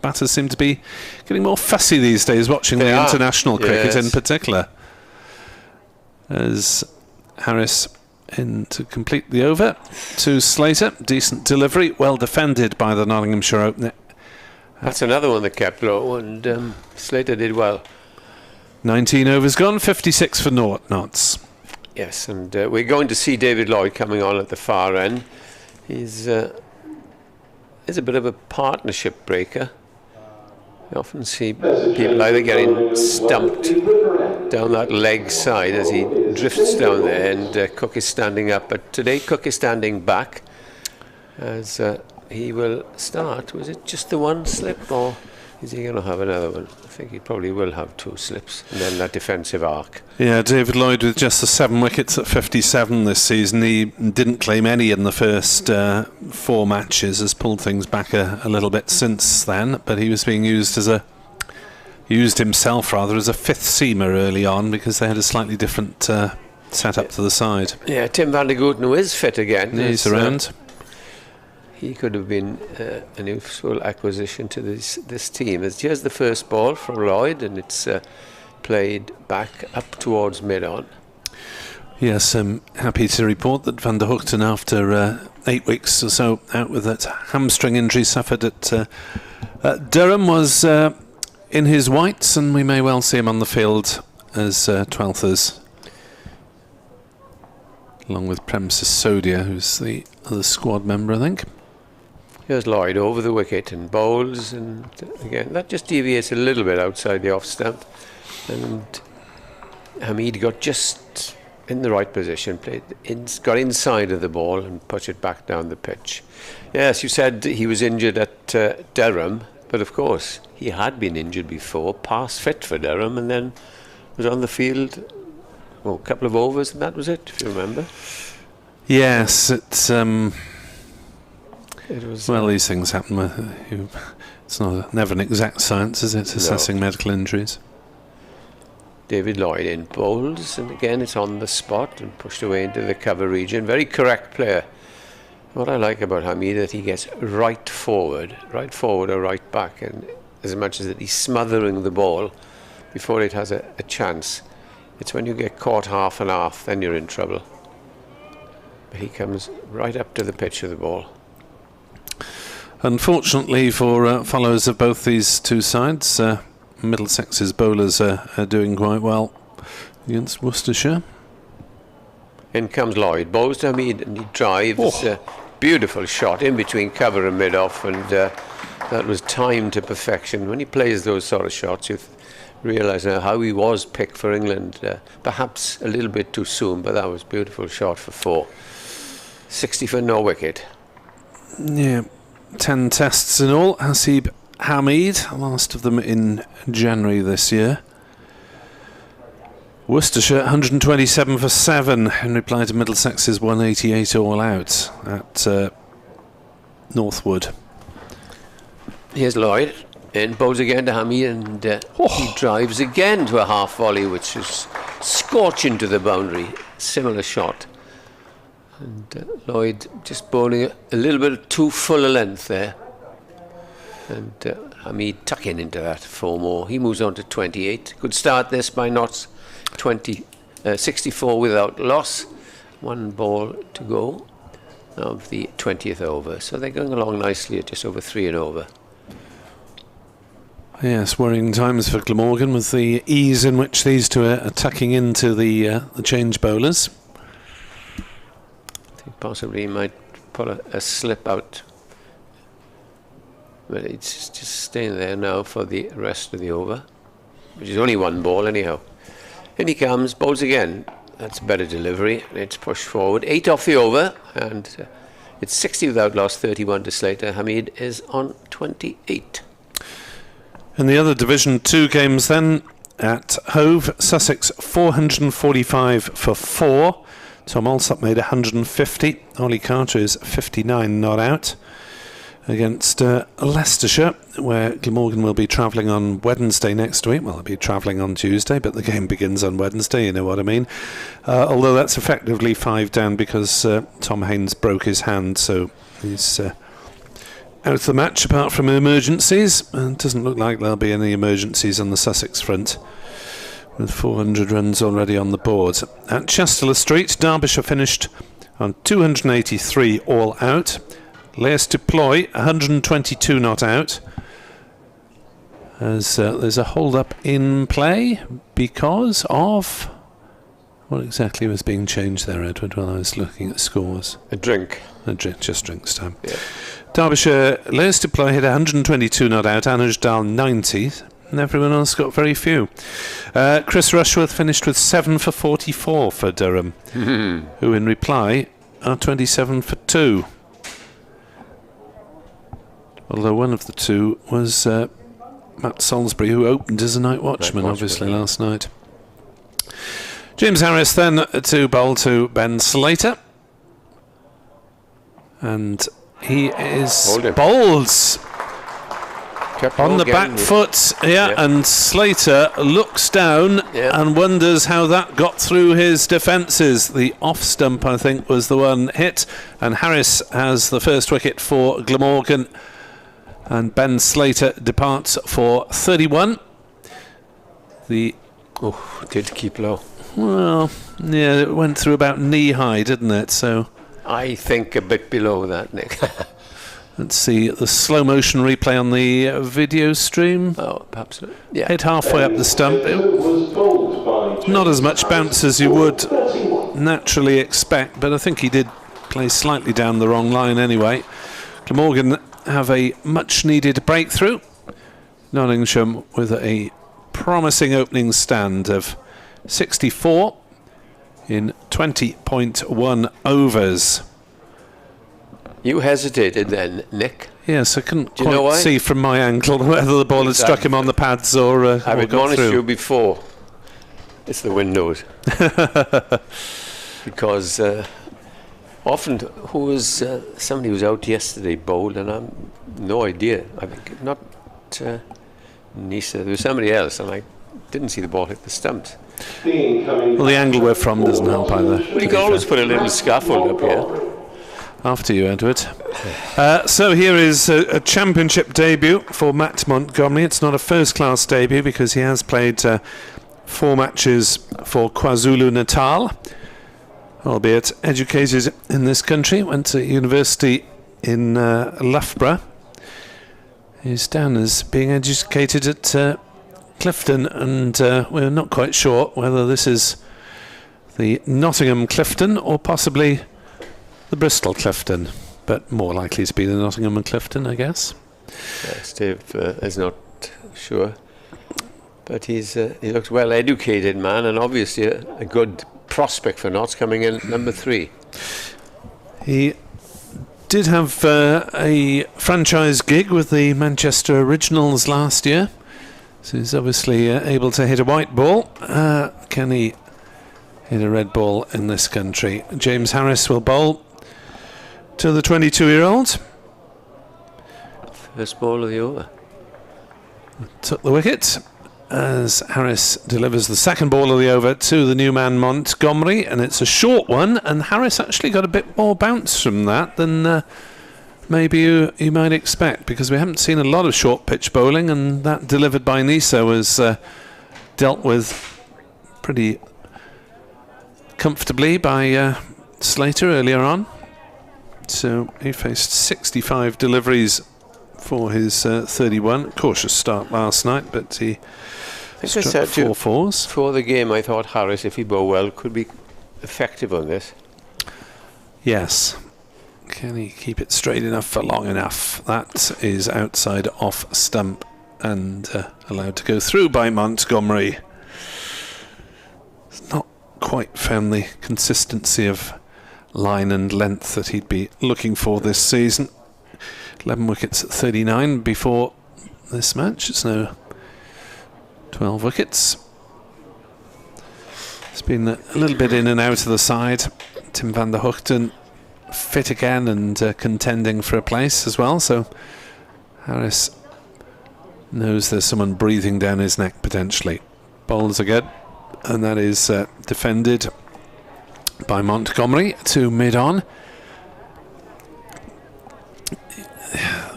Batters seem to be getting more fussy these days, watching the international cricket in particular. As Harris in to complete the over to Slater. Decent delivery, well defended by the Nottinghamshire opener. That's another one that kept low, and Slater did well. 19 overs gone, 56 for naught knots. Yes, and we're going to see David Lloyd coming on at the far end. He's a bit of a partnership breaker. You often see people either getting stumped down that leg side as he drifts down there, and Cook is standing up. But today Cook is standing back as he will start. Was it just the one slip, or is he going to have another one? I think he probably will have two slips, and then that defensive arc. Yeah, David Lloyd with just the 7 wickets at 57 this season. He didn't claim any in the first 4 matches, has pulled things back a little bit since then, but he was being used himself as a fifth seamer early on because they had a slightly different setup to the side. Yeah, Tim van der Gooten, who is fit again. He's around. He could have been an useful acquisition to this team. Here's the first ball from Lloyd, and it's played back up towards mid-on. Yes, I'm happy to report that Van der Hoogten, after 8 weeks or so out with that hamstring injury suffered at Durham, was in his whites, and we may well see him on the field as 12thers, along with Prem Sisodia, who's the other squad member, I think. Here's Lloyd over the wicket and bowls, and again that just deviates a little bit outside the off stump, and Hamid got just in the right position, got inside of the ball and pushed it back down the pitch. Yes, you said he was injured at Durham, but of course he had been injured before, past fit for Durham, and then was on the field a couple of overs, and that was it, if you remember. Yes, it's it was, well, these things happen. It's never an exact science, is it, assessing medical injuries? David Lloyd in bowls, and again it's on the spot and pushed away into the cover region. Very correct player. What I like about Hamid is that he gets right forward or right back, and as much as that he's smothering the ball before it has a chance. It's when you get caught half and half, then you're in trouble. But he comes right up to the pitch of the ball. Unfortunately for followers of both these two sides, Middlesex's bowlers are doing quite well against Worcestershire. In comes Lloyd, bowls to Hamid, and he drives beautiful shot in between cover and mid-off, and that was timed to perfection. When he plays those sort of shots, you realise how he was picked for England. Perhaps a little bit too soon, but that was a beautiful shot for 4. 60 for no wicket. Yeah, 10 tests in all. Hasib Hamid, last of them in January this year. Worcestershire 127 for 7 in reply to Middlesex's 188 all out at Northwood. Here's Lloyd in, bowls again to Hamid, and he drives again to a half volley, which is scorching to the boundary. Similar shot. And Lloyd just bowling a little bit too full a length there. And Hamid tucking into that 4 more. He moves on to 28. Good start this by Notts. 64 without loss. 1 ball to go of the 20th over. So they're going along nicely at just over 3 and over. Yes, worrying times for Glamorgan with the ease in which these two are tucking into the change bowlers. I think possibly he might pull a slip out. But it's just staying there now for the rest of the over, which is only 1 ball anyhow. In he comes, bowls again. That's a better delivery. It's pushed forward. 8 off the over, and it's 60 without loss, 31 to Slater. Hamid is on 28. In the other Division 2 games then, at Hove, Sussex 445 for 4. Tom Alsop made 150. Ollie Carter is 59 not out. Against Leicestershire, where Glamorgan will be travelling on Wednesday next week. Well, they'll be travelling on Tuesday, but the game begins on Wednesday, you know what I mean. Although that's effectively 5 down because Tom Haynes broke his hand, so he's out of the match apart from emergencies. And it doesn't look like there'll be any emergencies on the Sussex front, with 400 runs already on the board. At Chester Street, Derbyshire finished on 283 all out. Laius Deploy 122 not out, as there's a hold-up in play because of what exactly was being changed there, Edward, while I was looking at scores. A drink. Just drinks time. Yeah. Derbyshire, Laius Deploy hit 122 not out, Anuj Dal 90, and everyone else got very few. Chris Rushworth finished with 7 for 44 for Durham, who in reply are 27 for 2. Although one of the two was Matt Salisbury, who opened as a night watchman, obviously, last night. James Harris then to bowl to Ben Slater. And he is bowls on the back foot, and Slater looks down and wonders how that got through his defences. The off stump, I think, was the one hit, and Harris has the first wicket for Glamorgan. And Ben Slater departs for 31. Did keep low. Well, yeah, it went through about knee high, didn't it? So I think a bit below that, Nick. Let's see the slow motion replay on the video stream. Oh, perhaps. Yeah. Hit halfway up the stump. Not as much bounce as you would naturally expect, but I think he did play slightly down the wrong line anyway. Glamorgan have a much needed breakthrough. Nottinghamshire with a promising opening stand of 64 in 20.1 overs. You hesitated then, Nick. Yes, I couldn't quite see from my angle whether the ball had struck him on the pads or I've admonished you before. It's the windows. Because often, somebody was out yesterday bowled, and I'm no idea. I think not Nisa. There was somebody else, and I didn't see the ball hit the stumps. Well, the angle we're from doesn't help either. Well, you can always put a little scaffold up here. After you, Edward. So here is a championship debut for Matt Montgomery. It's not a first-class debut because he has played 4 matches for KwaZulu-Natal, albeit educated in this country, went to university in Loughborough. He's down as being educated at Clifton, and we're not quite sure whether this is the Nottingham Clifton or possibly the Bristol Clifton. but more likely to be the Nottingham and Clifton, I guess. Steve is not sure, but he looks well educated man, and obviously a good prospect for Notts coming in number 3. He did have a franchise gig with the Manchester Originals last year, so he's obviously able to hit a white ball. Can he hit a red ball in this country? James Harris will bowl to the 22-year-old. First ball of the over. Took the wicket as Harris delivers the second ball of the over to the new man Montgomery, and it's a short one, and Harris actually got a bit more bounce from that than maybe you might expect, because we haven't seen a lot of short pitch bowling, and that delivered by Niso was dealt with pretty comfortably by Slater earlier on. So he faced 65 deliveries for his 31. Cautious start last night, but he struck 4 fours. For the game, I thought Harris, if he bowled well, could be effective on this. Yes. Can he keep it straight enough for long enough? That is outside off stump and allowed to go through by Montgomery. It's not quite found the consistency of line and length that he'd be looking for this season. 11 wickets at 39 before this match. It's now 12 wickets. It's been a little bit in and out of the side. Tim van der Hoogten fit again and contending for a place as well, so Harris knows there's someone breathing down his neck potentially. Bowls again, and that is defended by Montgomery to mid-on.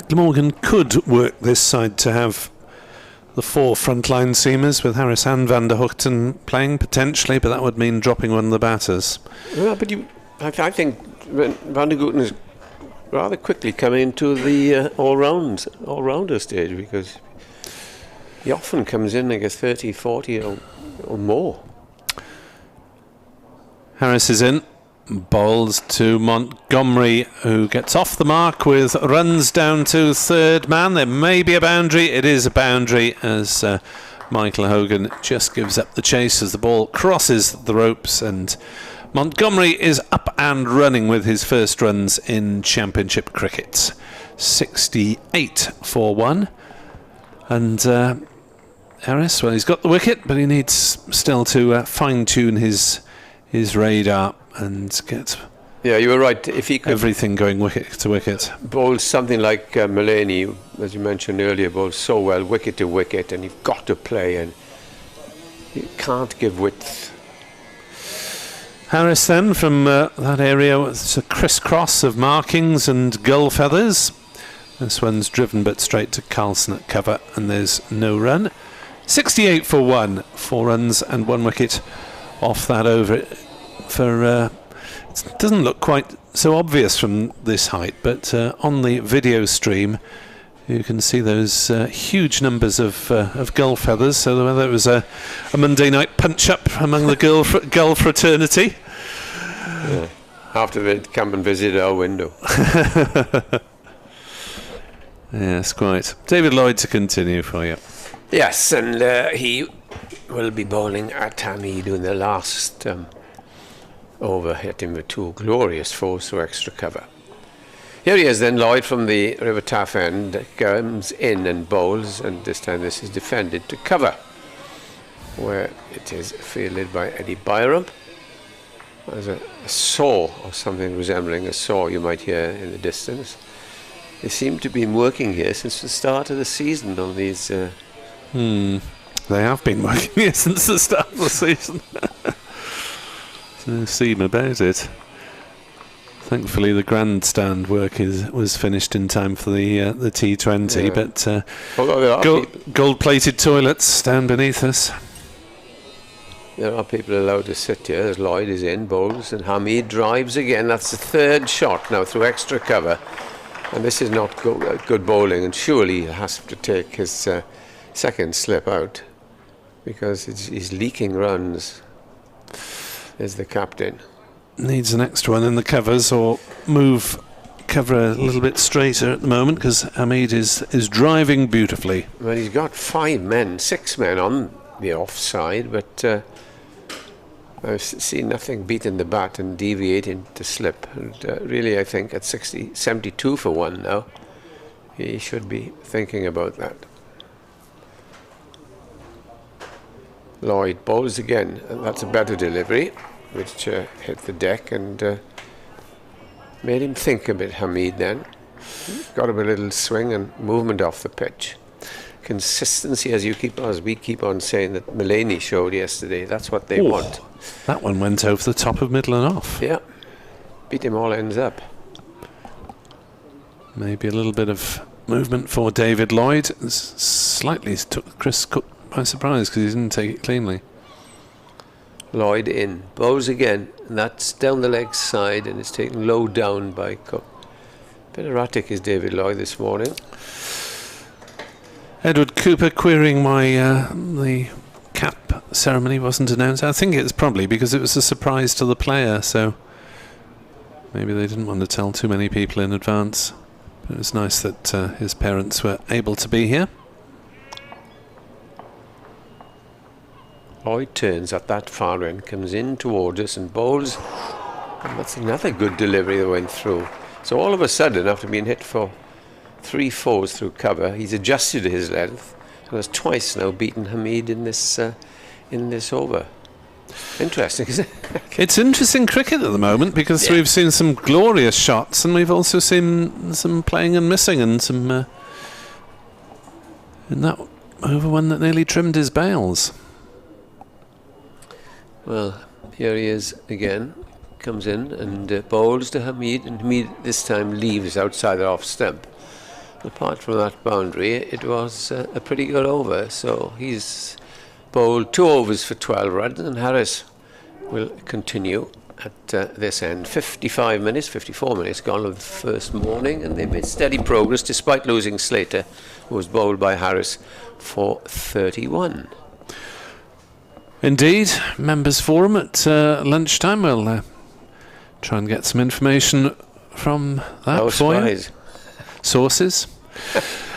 Glamorgan could work this side to have the 4 frontline seamers with Harris and van der Hoogten playing potentially, but that would mean dropping one of the batters. Yeah, but I think van der Hoogten is rather quickly coming into the all-rounder stage, because he often comes in, I guess, 30, 40 or more. Harris is in, bowls to Montgomery, who gets off the mark with runs down to third man. There may be a boundary. It is a boundary, as Michael Hogan just gives up the chase as the ball crosses the ropes, and Montgomery is up and running with his first runs in Championship cricket. 68 for 1. And Harris, well, he's got the wicket, but he needs still to fine-tune his radar and get you were right. If he could everything going wicket to wicket. Bowl something like Mulaney, as you mentioned earlier, bowls so well wicket to wicket, and you've got to play, and you can't give width. Harris then from that area, it's a crisscross of markings and gull feathers. This one's driven but straight to Carlson at cover, and there's no run. 68 for 1, 4 runs and 1 wicket off that over. It doesn't look quite so obvious from this height, but on the video stream you can see those huge numbers of gull feathers. So whether it was a Monday night punch-up among the gull fraternity. Yeah. After they'd come and visit our window. Yes, quite. David Lloyd to continue for you. Yes, and he will be bowling at Hamid in the last over, hitting with 2 glorious 4s to extra cover. Here he is then, Lloyd from the River Taff end, comes in and bowls, and this time this is defended to cover, where it is fielded by Eddie Byram. There's a saw, or something resembling a saw you might hear in the distance. They seem to be working here since the start of the season on these... They have been working here since the start of the season. No seam about it. Thankfully the grandstand work was finished in time for the T20, but gold-plated toilets down beneath us. There are people allowed to sit here as Lloyd is in, bowls, and Hamid drives again. That's the 3rd shot now through extra cover, and this is not good bowling, and surely he has to take his second slip out, because he's leaking runs. There's the captain. Needs the next one in the covers, or move cover a little bit straighter at the moment because Hamid is driving beautifully. Well, he's got 6 men on the offside, but I've seen nothing beating the bat and deviating to slip. And really, I think at 72 for 1 now, he should be thinking about that. Lloyd bowls again, and that's a better delivery, which hit the deck and made him think a bit, Hamid, then. Got him a little swing and movement off the pitch. Consistency, as we keep on saying that Mulaney showed yesterday, that's what they want. That one went over the top of middle and off. Yeah. Beat him all ends up. Maybe a little bit of movement for David Lloyd. Slightly took Chris Cook by surprise because he didn't take it cleanly. Lloyd in, bowls again, and that's down the leg side, and it's taken low down by Cook. Bit erratic is David Lloyd this morning. Edward Cooper querying why the cap ceremony wasn't announced. I think it's probably because it was a surprise to the player, so maybe they didn't want to tell too many people in advance. But it was nice that his parents were able to be here. Lloyd turns at that far end, comes in towards us and bowls, and that's another good delivery that went through. So all of a sudden, after being hit for 3 fours through cover, he's adjusted his length and has twice now beaten Hamid in this over. Interesting, isn't it? It's interesting cricket at the moment because we've seen some glorious shots and we've also seen some playing and missing and some in that over one that nearly trimmed his bails. Well, here he is again. Comes in and bowls to Hamid, and Hamid this time leaves outside the off stump. Apart from that boundary, it was a pretty good over. So he's bowled 2 overs for 12 runs, and Harris will continue at this end. 54 minutes gone of the first morning, and they've made steady progress despite losing Slater, who was bowled by Harris for 31. Indeed, members forum at lunchtime. We'll try and get some information from that for you. Sources.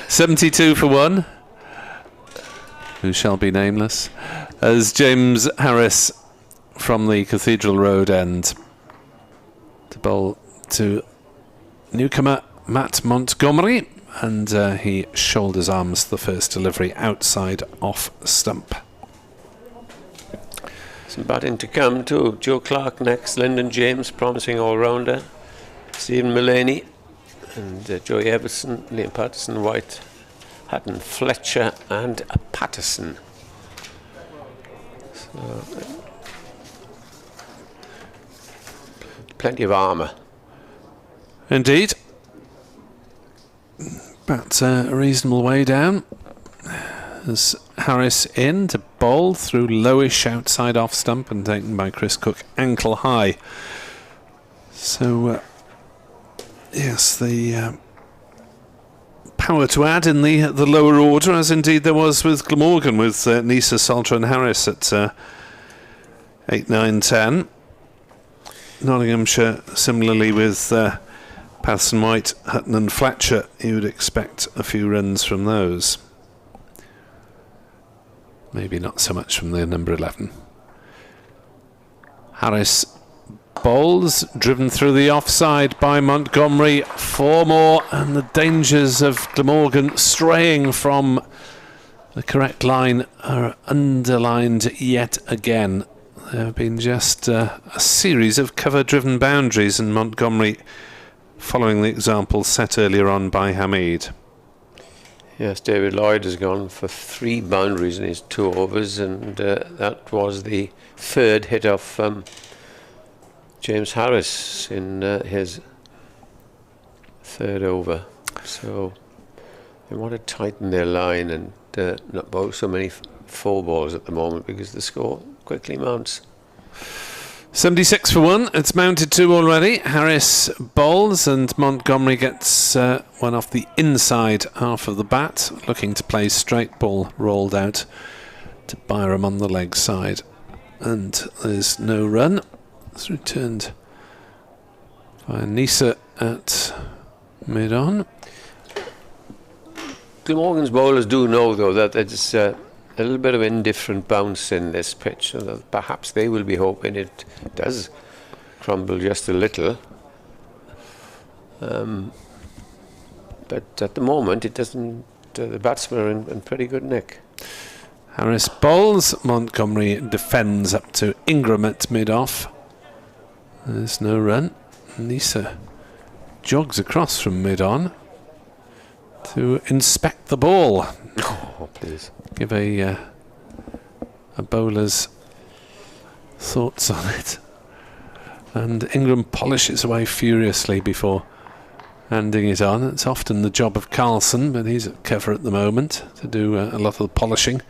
72 for 1. Who shall be nameless. As James Harris from the Cathedral Road end to bowl to newcomer Matt Montgomery, and he shoulders arms the first delivery outside off stump. Some batting to come too. Joe Clark next, Lyndon James, promising all-rounder, Stephen Mulaney, and Joey Everson, Liam Patterson, White, Hatton, Fletcher and Patterson. So, plenty of armour. Indeed. But a reasonable way down. As Harris in to bowl through lowish outside off stump and taken by Chris Cook ankle high. So yes, the power to add in the lower order, as indeed there was with Glamorgan, with Nisa, Salter and Harris at 8, 9, 10. Nottinghamshire similarly with Patterson, White, Hutton and Fletcher. You would expect a few runs from those. Maybe not so much from the number 11. Harris bowls, driven through the offside by Montgomery. 4 more, and the dangers of Glamorgan straying from the correct line are underlined yet again. There have been just a series of cover-driven boundaries, and Montgomery following the example set earlier on by Hamid. Yes, David Lloyd has gone for 3 boundaries in his 2 overs, and that was the 3rd hit off James Harris in his 3rd over. So they want to tighten their line and not bowl so many 4 balls at the moment, because the score quickly mounts. 76 for 1. It's mounted 2 already. Harris bowls and Montgomery gets one off the inside half of the bat, looking to play straight. Ball rolled out to Byram on the leg side, and there's no run. It's returned by Nisa at mid-on. Glamorgan's bowlers do know, though, that there's a little bit of indifferent bounce in this pitch, so that perhaps they will be hoping it does crumble just a little. But at the moment, it doesn't. The batsmen are in pretty good nick. Harris bowls. Montgomery defends up to Ingram at mid-off. There's no run. Nisa jogs across from mid-on to inspect the ball. Oh, please. Give a bowler's thoughts on it. And Ingram polishes away furiously before handing it on. It's often the job of Carlson, but he's at cover at the moment to do a lot of the polishing.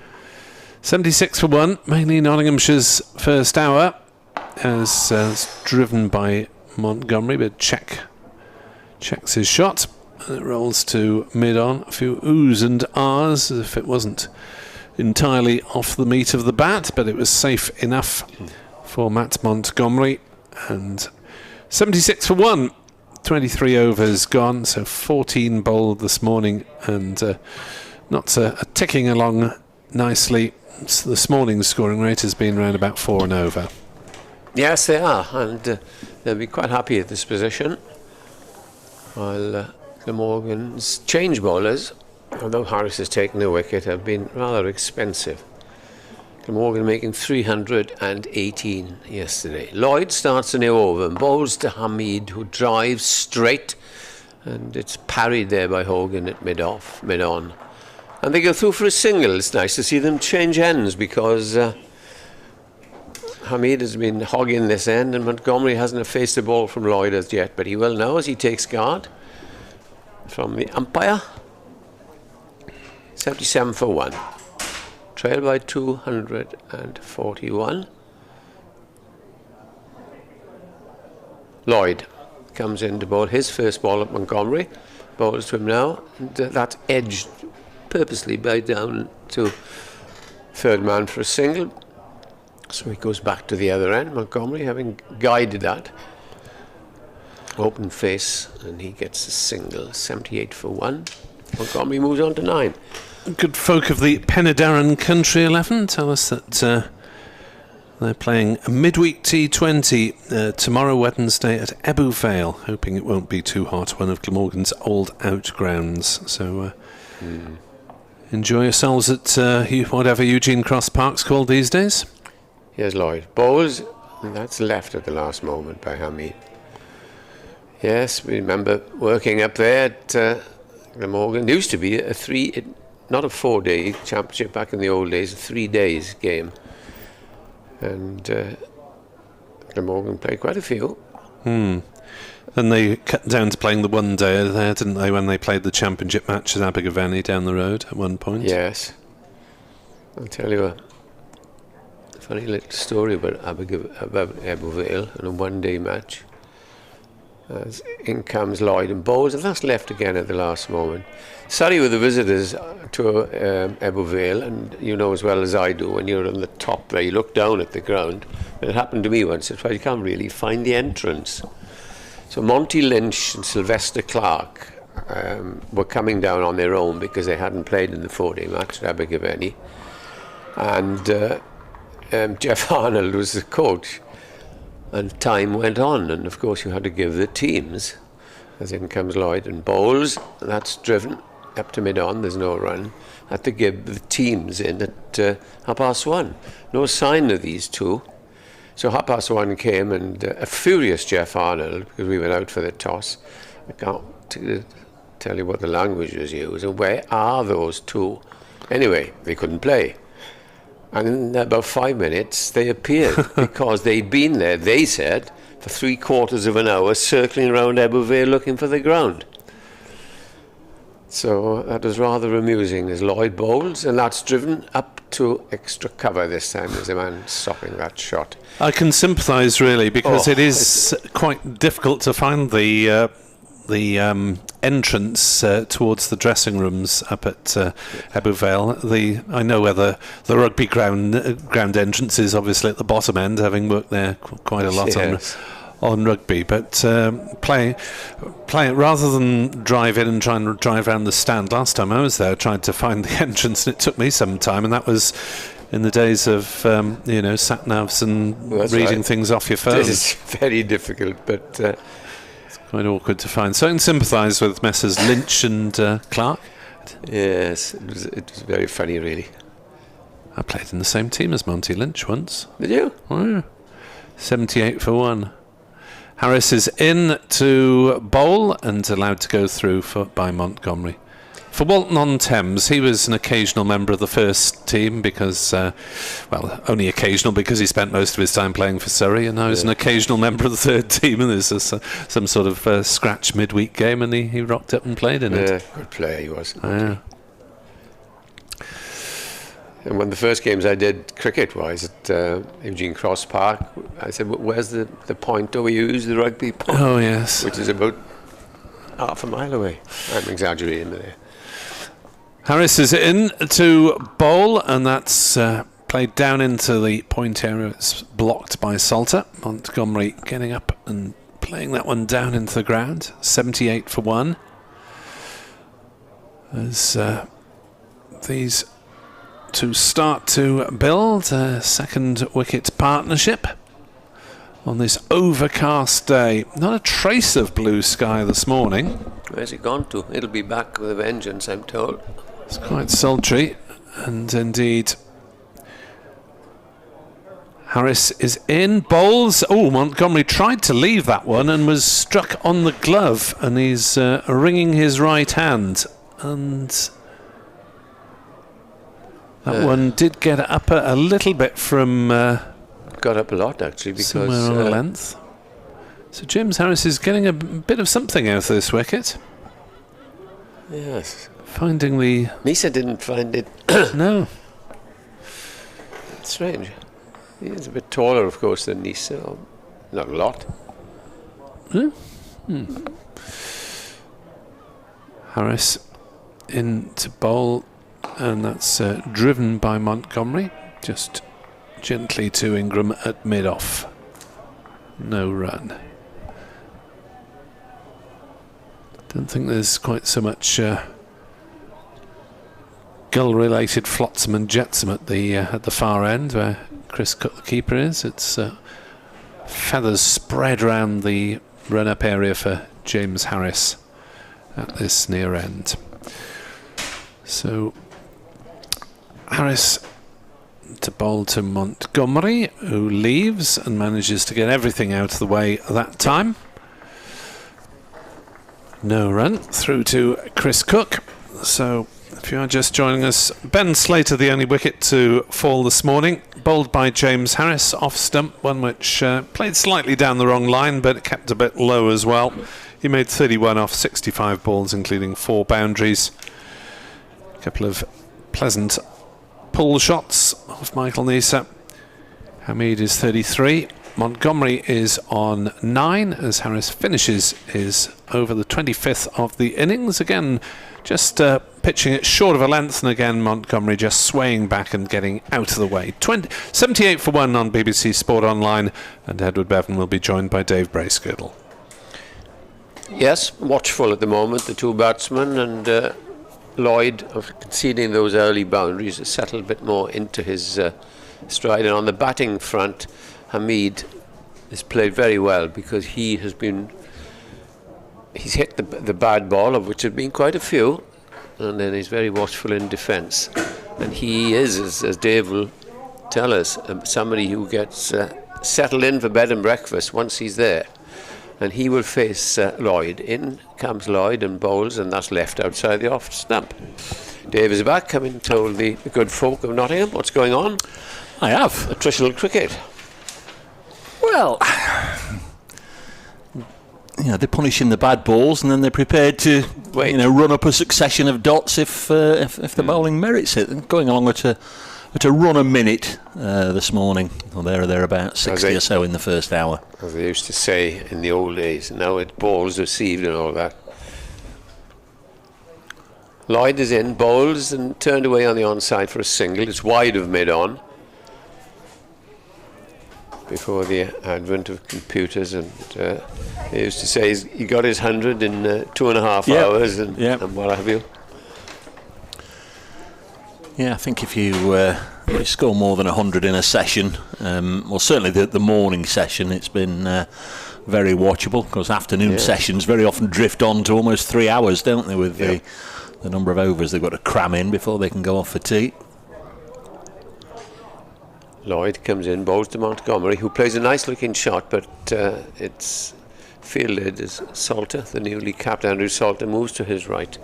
76 for 1, mainly Nottinghamshire's first hour, as driven by Montgomery, but checks his shot. And it rolls to mid-on. A few oohs and ahs, as if it wasn't entirely off the meat of the bat, but it was safe enough for Matt Montgomery. And 76 for 1, 23 overs gone, so 14 bowled this morning, and not ticking along nicely. So this morning's scoring rate has been around about 4 and over. Yes, they are, and they'll be quite happy at this position. While Glamorgan's change bowlers, although Harris has taken the wicket, have been rather expensive. Glamorgan making 318 yesterday. Lloyd starts a new over and bowls to Hamid, who drives straight, and it's parried there by Hogan at mid-on. And they go through for a single. It's nice to see them change ends, because Hamid has been hogging this end and Montgomery hasn't faced the ball from Lloyd as yet, but he will now as he takes guard from the umpire. 77 for 1. Trail by 241. Lloyd comes in to bowl his first ball at Montgomery. Bowls to him now. And, that's edged purposely by down to third man for a single. So he goes back to the other end. Montgomery having guided that. Open face, and he gets a single. 78 for 1. Montgomery moves on to 9. Good folk of the Penydarren Country 11 tell us that they're playing a midweek T20 tomorrow, Wednesday, at Ebbw Vale, hoping it won't be too hot, one of Glamorgan's old out grounds. So enjoy yourselves at whatever Eugene Cross Park's called these days. Here's Lloyd. Bowls, and that's left at the last moment by Hamid. Yes, we remember working up there at Glamorgan. It used to be not a 4-day championship back in the old days, a 3 days game. And Glamorgan played quite a few. And they cut down to playing the 1 day there, didn't they, when they played the championship match at Abergavenny down the road at one point? Yes. I'll tell you a funny little story about Ebbw Vale and a 1 day match. As in comes Lloyd and bowls, and that's left again at the last moment. Sorry with the visitors to Ebbw Vale, and you know as well as I do, when you're on the top there, you look down at the ground. But it happened to me once, so you can't really find the entrance. So Monty Lynch and Sylvester Clark were coming down on their own because they hadn't played in the 4-day match at Abergavenny. And Jeff Arnold was the coach. And time went on, and of course you had to give the teams. As in comes Lloyd and bowls, and that's driven up to mid-on, there's no run. Had to give the teams in at 1:30. No sign of these two. So 1:30 came, and a furious Jeff Arnold, because we went out for the toss. I can't tell you what the language was used, and where are those two? Anyway, they couldn't play. And in about 5 minutes, they appeared because they'd been there, they said, for 3/4 of an hour, circling around Ebbw Vale looking for the ground. So that was rather amusing as Lloyd bowls, and that's driven up to extra cover this time. There's a man stopping that shot. I can sympathise really, because it is quite difficult to find the entrance towards the dressing rooms up at Ebbw Vale. I know where the rugby ground entrance is, obviously at the bottom end, having worked there quite a lot on rugby, but play it rather than drive in and try and drive around the stand. Last time I was there, I tried to find the entrance, and it took me some time, and that was in the days of sat navs and reading things off your phone. It is very difficult, but it's quite awkward to find. So I can sympathise with Messrs Lynch and Clark. Yes, it was very funny, really. I played in the same team as Monty Lynch once. Did you? Oh, yeah. 78 for 1. Harris is in to bowl and allowed to go through by Montgomery. For Walton-on-Thames, he was an occasional member of the first team because, only occasional because he spent most of his time playing for Surrey, and I was an occasional member of the third team, and there's some sort of scratch midweek game, and he rocked up and played in it. Yeah, good player he was. Yeah. And one of the first games I did cricket-wise at Eugene Cross Park, I said, where's the point we use, the rugby point? Oh, yes. Which is about half a mile away. I'm exaggerating there. Harris is in to bowl, and that's played down into the point area. It's blocked by Salter. Montgomery getting up and playing that one down into the ground. 78 for 1. As these to start to build a second wicket partnership on this overcast day. Not a trace of blue sky this morning. Where's it gone to? It'll be back with a vengeance, I'm told. It's quite sultry, and indeed Harris is in, bowls. Oh, Montgomery tried to leave that one and was struck on the glove, and he's wringing his right hand, and that one did get up a little bit from... got up a lot, actually, because... somewhere on the length. So James Harris is getting a bit of something out of this wicket. Yes. Finding the... Misa didn't find it. No. It's strange. He is a bit taller, of course, than Nisa. Not a lot. Harris in to bowl, and that's driven by Montgomery, just gently to Ingram at mid-off. No run. Don't think there's quite so much gull-related flotsam and jetsam at the far end where Chris Cook, the keeper, is. It's feathers spread around the run-up area for James Harris at this near end. So Harris to bowl to Montgomery, who leaves and manages to get everything out of the way that time. No run through to Chris Cook. So if you are just joining us, Ben Slater, the only wicket to fall this morning, bowled by James Harris off stump, one which played slightly down the wrong line, but it kept a bit low as well. He made 31 off 65 balls, including 4 boundaries. A couple of pleasant pull shots of Michael Nisa. Hamid is 33. Montgomery is on 9 as Harris finishes his over the 25th of the innings. Again, just pitching it short of a length, and again Montgomery just swaying back and getting out of the way. 78 for 1 on BBC Sport Online, and Edward Bevan will be joined by Dave Bracegirdle. Yes, watchful at the moment, the two batsmen, and Lloyd, of conceding those early boundaries, has settled a bit more into his stride. And on the batting front, Hamid has played very well because he's hit the bad ball, of which have been quite a few, and then he's very watchful in defence. And he is, as Dave will tell us, somebody who gets settled in for bed and breakfast once he's there. And he will face Lloyd. In comes Lloyd and bowls, and that's left outside the off stump. Dave is back, having told the good folk of Nottingham what's going on. I have. Attritional cricket. Well, they're punishing the bad balls, and then they're prepared to run up a succession of dots if the bowling merits it. Going along at a run a minute this morning, or thereabouts, 60 or so in the first hour. As they used to say in the old days, now it's balls received and all that. Lloyd is in, bowls and turned away on the onside for a single. It's wide of mid-on. before the advent of computers, and he used to say he got his 100 in 2.5 hours and what have you. Yeah, I think if you score more than 100 in a session, well, certainly the morning session, it's been very watchable, because afternoon sessions very often drift on to almost 3 hours, don't they, with the number of overs they've got to cram in before they can go off for tea. Lloyd comes in, bowls to Montgomery, who plays a nice looking shot, but it's fielded as Salter, the newly capped Andrew Salter, moves to his right,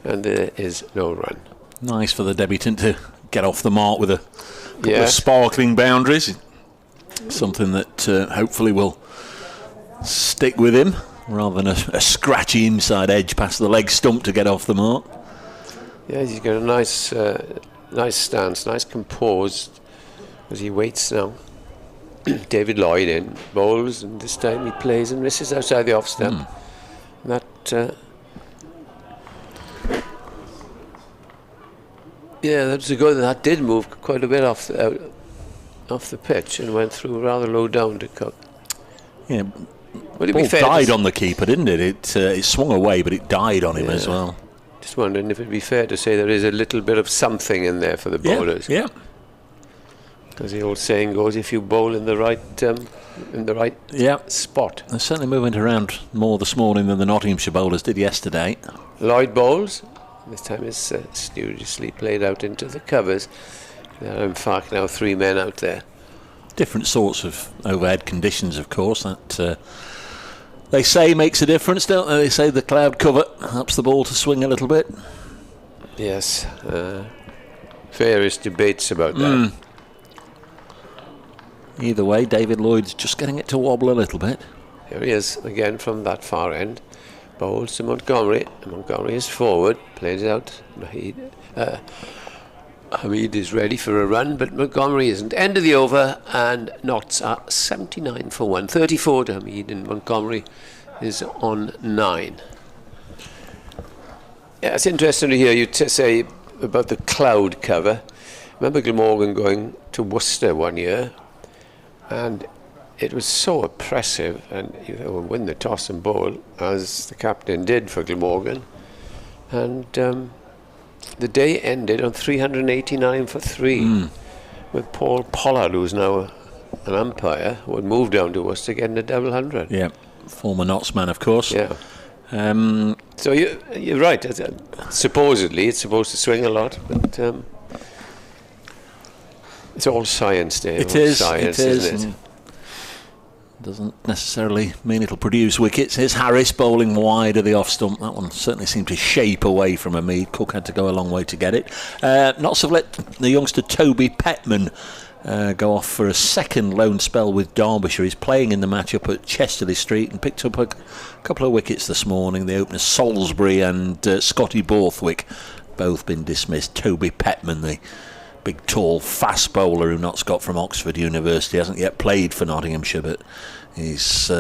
and there is no run. Nice for the debutant to get off the mark with a couple of sparkling boundaries. Something that hopefully will stick with him, rather than a scratchy inside edge past the leg stump to get off the mark. Yeah, he's got a nice stance, nice composed, as he waits now. David Lloyd in, bowls, and this time he plays and misses outside the off stump. That's a good. That did move quite a bit off the pitch and went through rather low down to Cook. Yeah, the ball died on the keeper, didn't it? It swung away, but it died on him as well. Just wondering if it'd be fair to say there is a little bit of something in there for the bowlers. Yeah. As the old saying goes, if you bowl in the right spot. They're certainly moving around more this morning than the Nottinghamshire bowlers did yesterday. Lloyd bowls. This time is studiously played out into the covers. There are in fact now 3 men out there. Different sorts of overhead conditions, of course. That they say makes a difference, don't they? They say the cloud cover helps the ball to swing a little bit. Yes. Various debates about that. Either way, David Lloyd's just getting it to wobble a little bit. Here he is again from that far end. Bowls to Montgomery. Montgomery is forward. Plays it out. Hamid is ready for a run, but Montgomery isn't. End of the over, and knots are 79 for 1. 34 to Hamid, and Montgomery is on 9. Yeah, it's interesting to hear you say about the cloud cover. Remember Glamorgan going to Worcester one year, and it was so oppressive, and you know, win the toss and bowl, as the captain did for Glamorgan. And the day ended on 389 for 3, with Paul Pollard, who's now an umpire, who had moved down to Worcester, getting a double 100. Yeah, former Notts man, of course. Yeah. So you're right. Supposedly it's supposed to swing a lot, but it's all science, Dave. It is. Science, it is. isn't it? Doesn't necessarily mean it'll produce wickets. Here's Harris bowling wide of the off stump. That one certainly seemed to shape away from Hamid. Cook had to go a long way to get it. Notts have let the youngster Toby Petman go off for a second loan spell with Derbyshire. He's playing in the match up at Chesterley Street and picked up a couple of wickets this morning. The openers Salisbury and Scotty Borthwick both been dismissed. Toby Petman, the big, tall, fast bowler who Notts got from Oxford University, hasn't yet played for Nottinghamshire, but he's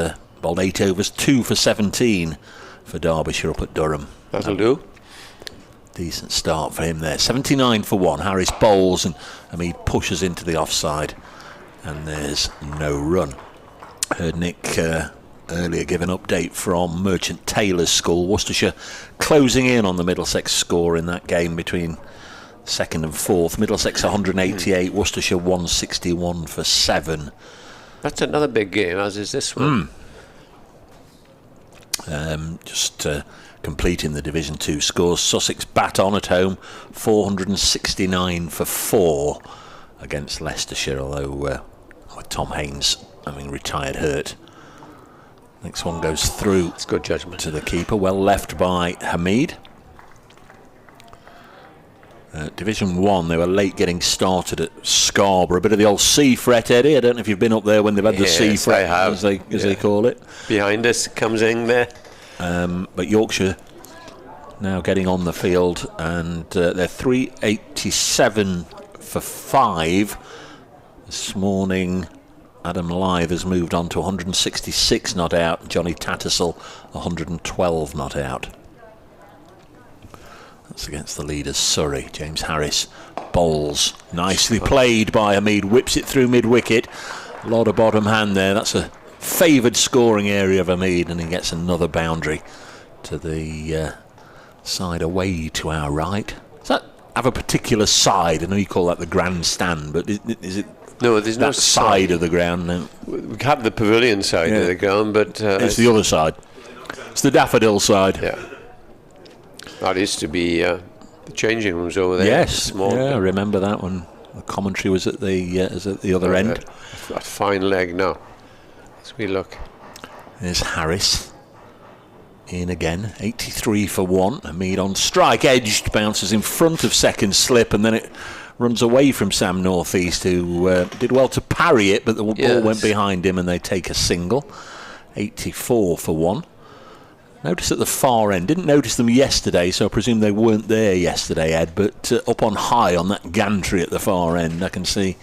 bowled 8 overs, 2 for 17 for Derbyshire up at Durham. That'll do. Decent start for him there. 79 for 1. Harris bowls and Hamid pushes into the offside, and there's no run. Heard Nick earlier give an update from Merchant Taylor's school. Worcestershire closing in on the Middlesex score in that game between second and fourth. Middlesex 188, Worcestershire 161 for 7. That's another big game, as is this one. Just completing the Division 2 scores. Sussex bat on at home, 469 for 4 against Leicestershire, although with Tom Haynes having retired hurt. Next one goes through. It's good judgment to the keeper. Well left by Hamid. Division 1, they were late getting started at Scarborough. A bit of the old sea fret, Eddie. I don't know if you've been up there when they've had the sea fret, as they call it. Behind us comes in there. But Yorkshire now getting on the field, and they're 387 for 5. This morning, Adam Lythe has moved on to 166 not out. Johnny Tattersall, 112 not out. That's against the leaders, Surrey. James Harris bowls. Nicely played by Hamid. Whips it through mid-wicket. A lot of bottom hand there. That's a favoured scoring area of Hamid, and he gets another boundary to the side away to our right. Does that have a particular side? I know you call that the grandstand, but is it? No, there's no side of the ground now. We have the pavilion side of the ground, but it's the other side. It's the daffodil side. Yeah, that is to be the changing rooms over there. Yes, I remember that one. The commentary was at the other end. That fine leg now. As we look, there's Harris in again, 83 for 1. Hamid on strike, edged, bounces in front of second slip, and then it runs away from Sam Northeast, who did well to parry it, but the ball went behind him and they take a single. 84 for 1. Notice at the far end, didn't notice them yesterday, so I presume they weren't there yesterday, Ed, but up on high on that gantry at the far end, I can see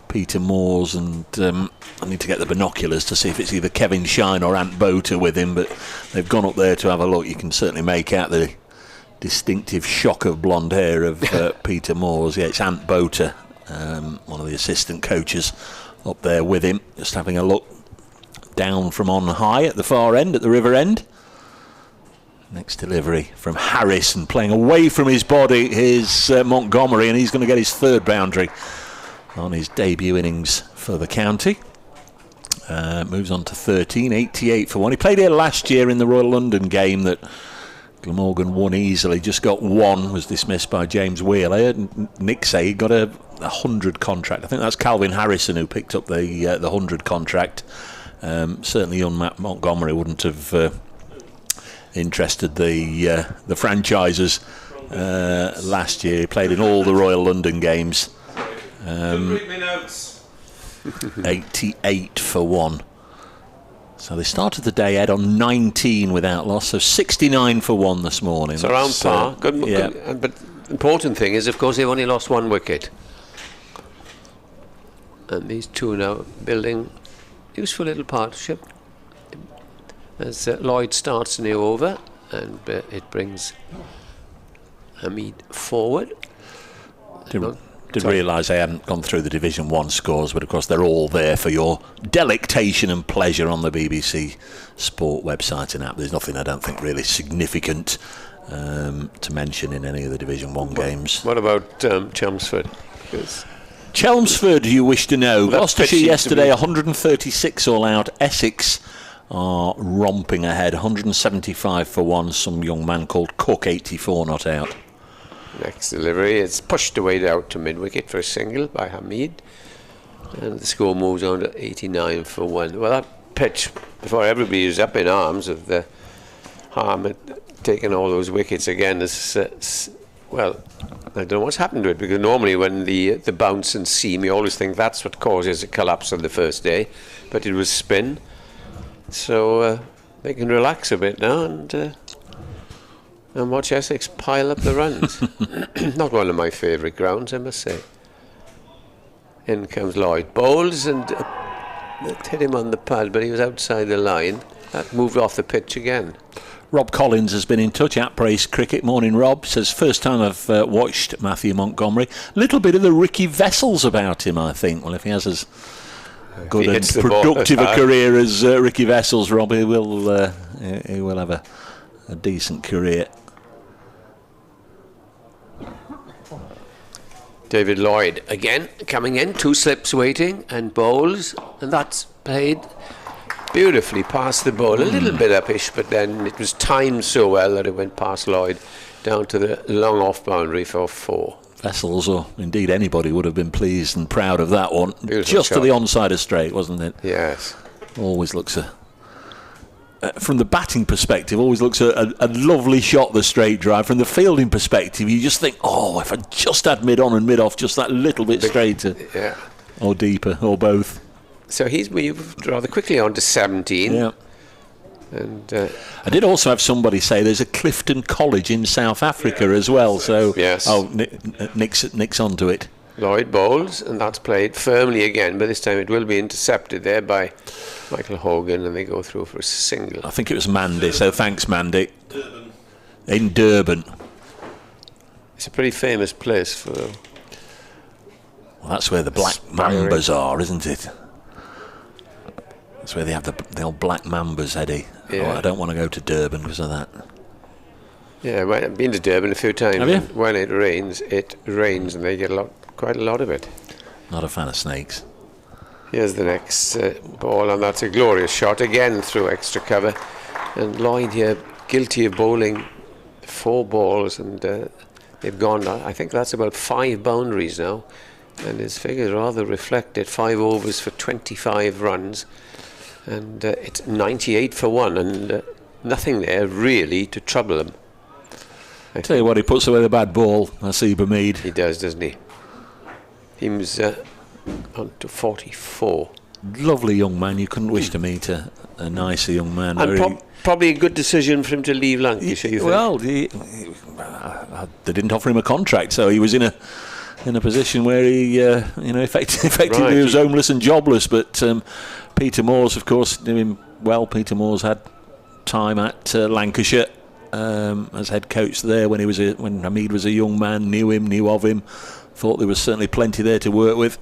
Peter Moores, and I need to get the binoculars to see if it's either Kevin Shine or Ant Boter with him, but they've gone up there to have a look. You can certainly make out the distinctive shock of blonde hair of Peter Moores. Yeah, it's Ant Boter, one of the assistant coaches up there with him, just having a look down from on high at the far end, at the river end. Next delivery from Harris, and playing away from his body is Montgomery, and he's going to get his third boundary on his debut innings for the county. Moves on to 13, 88 for 1. He played here last year in the Royal London game that Glamorgan won easily. Just got one, was dismissed by James Wheeler. I heard Nick say he got a 100 contract. I think that's Calvin Harrison who picked up the 100 contract. Certainly young Matt Montgomery wouldn't have interested the franchises last year. He played in all the Royal London games. 88 for 1. So they started the day, Ed, on 19 without loss, so 69 for 1 this morning. It's around par. Good, but the important thing is, of course, they've only lost one wicket. And these two now building useful little partnership. As Lloyd starts the new over, and it brings Hamid forward. Did realise I hadn't gone through the Division 1 scores, but of course they're all there for your delectation and pleasure on the BBC Sport website and app. There's nothing, I don't think, really significant to mention in any of the Division 1 games. What about Chelmsford? Chelmsford, you wish to know. Gloucestershire yesterday, 136 all out. Essex are romping ahead, 175 for 1. Some young man called Cook, 84 not out. Next delivery, it's pushed away out to mid-wicket for a single by Hamid, and the score moves on to 89 for 1. Well, that pitch, before everybody was up in arms of the harm at taking all those wickets again, is well, I don't know what's happened to it, because normally when the bounce and seam, you always think that's what causes a collapse on the first day, but it was spin, so they can relax a bit now and watch Essex pile up the runs. Not one of my favourite grounds, I must say. In comes Lloyd. Bowls, and that hit him on the pad, but he was outside the line. That moved off the pitch again. Rob Collins has been in touch at Brace Cricket. Morning, Rob. Says, first time I've watched Matthew Montgomery. Little bit of the Ricky Vessels about him, I think. Well, if he has as good and productive a career as Ricky Vessels, Rob, he will have a decent career. David Lloyd again coming in, 2 slips waiting, and bowls, and that's played beautifully past the ball, a little bit upish, but then it was timed so well that it went past Lloyd down to the long off boundary for 4. Vessels, or indeed anybody, would have been pleased and proud of that one. Beautiful just shot. To the onside of straight, wasn't it? Yes. Always looks from the batting perspective, always looks a lovely shot, the straight drive. From the fielding perspective, you just think, oh, if I just had mid on and mid off just that little bit straighter, or deeper, or both. So he's moved rather quickly on to 17. Yeah. And I did also have somebody say there's a Clifton College in South Africa as well. So yes. Nick's onto it. Lloyd bowls, and that's played firmly again, but this time it will be intercepted there by Michael Hogan, and they go through for a single. I think it was Mandy, so thanks, Mandy. In Durban. It's a pretty famous place for... Well, that's where the Black Mambas are, isn't it? That's where they have the old black mambas, Eddie. Yeah. Oh, I don't want to go to Durban because of that. Yeah, well, I've been to Durban a few times. Have you? When it rains, and they get quite a lot of it. Not a fan of snakes. Here's the next ball, and that's a glorious shot again through extra cover. And Lloyd here, guilty of bowling 4 balls, and they've gone. I think that's about 5 boundaries now, and his figures rather reflect it. 5 overs for 25 runs, and it's 98 for 1, and nothing there really to trouble him. I tell you what, he puts away the bad ball, Nasib Hamid. He does, doesn't he? He was on to 44. Lovely young man. You couldn't wish to meet a nicer young man. And probably a good decision for him to leave Lancashire. Well, they didn't offer him a contract, so he was in a position where he, effectively Right. he was homeless and jobless. But Peter Moores, of course, knew him well. Peter Moores had time at Lancashire as head coach there when Hamid was a young man. Knew of him. Thought there was certainly plenty there to work with.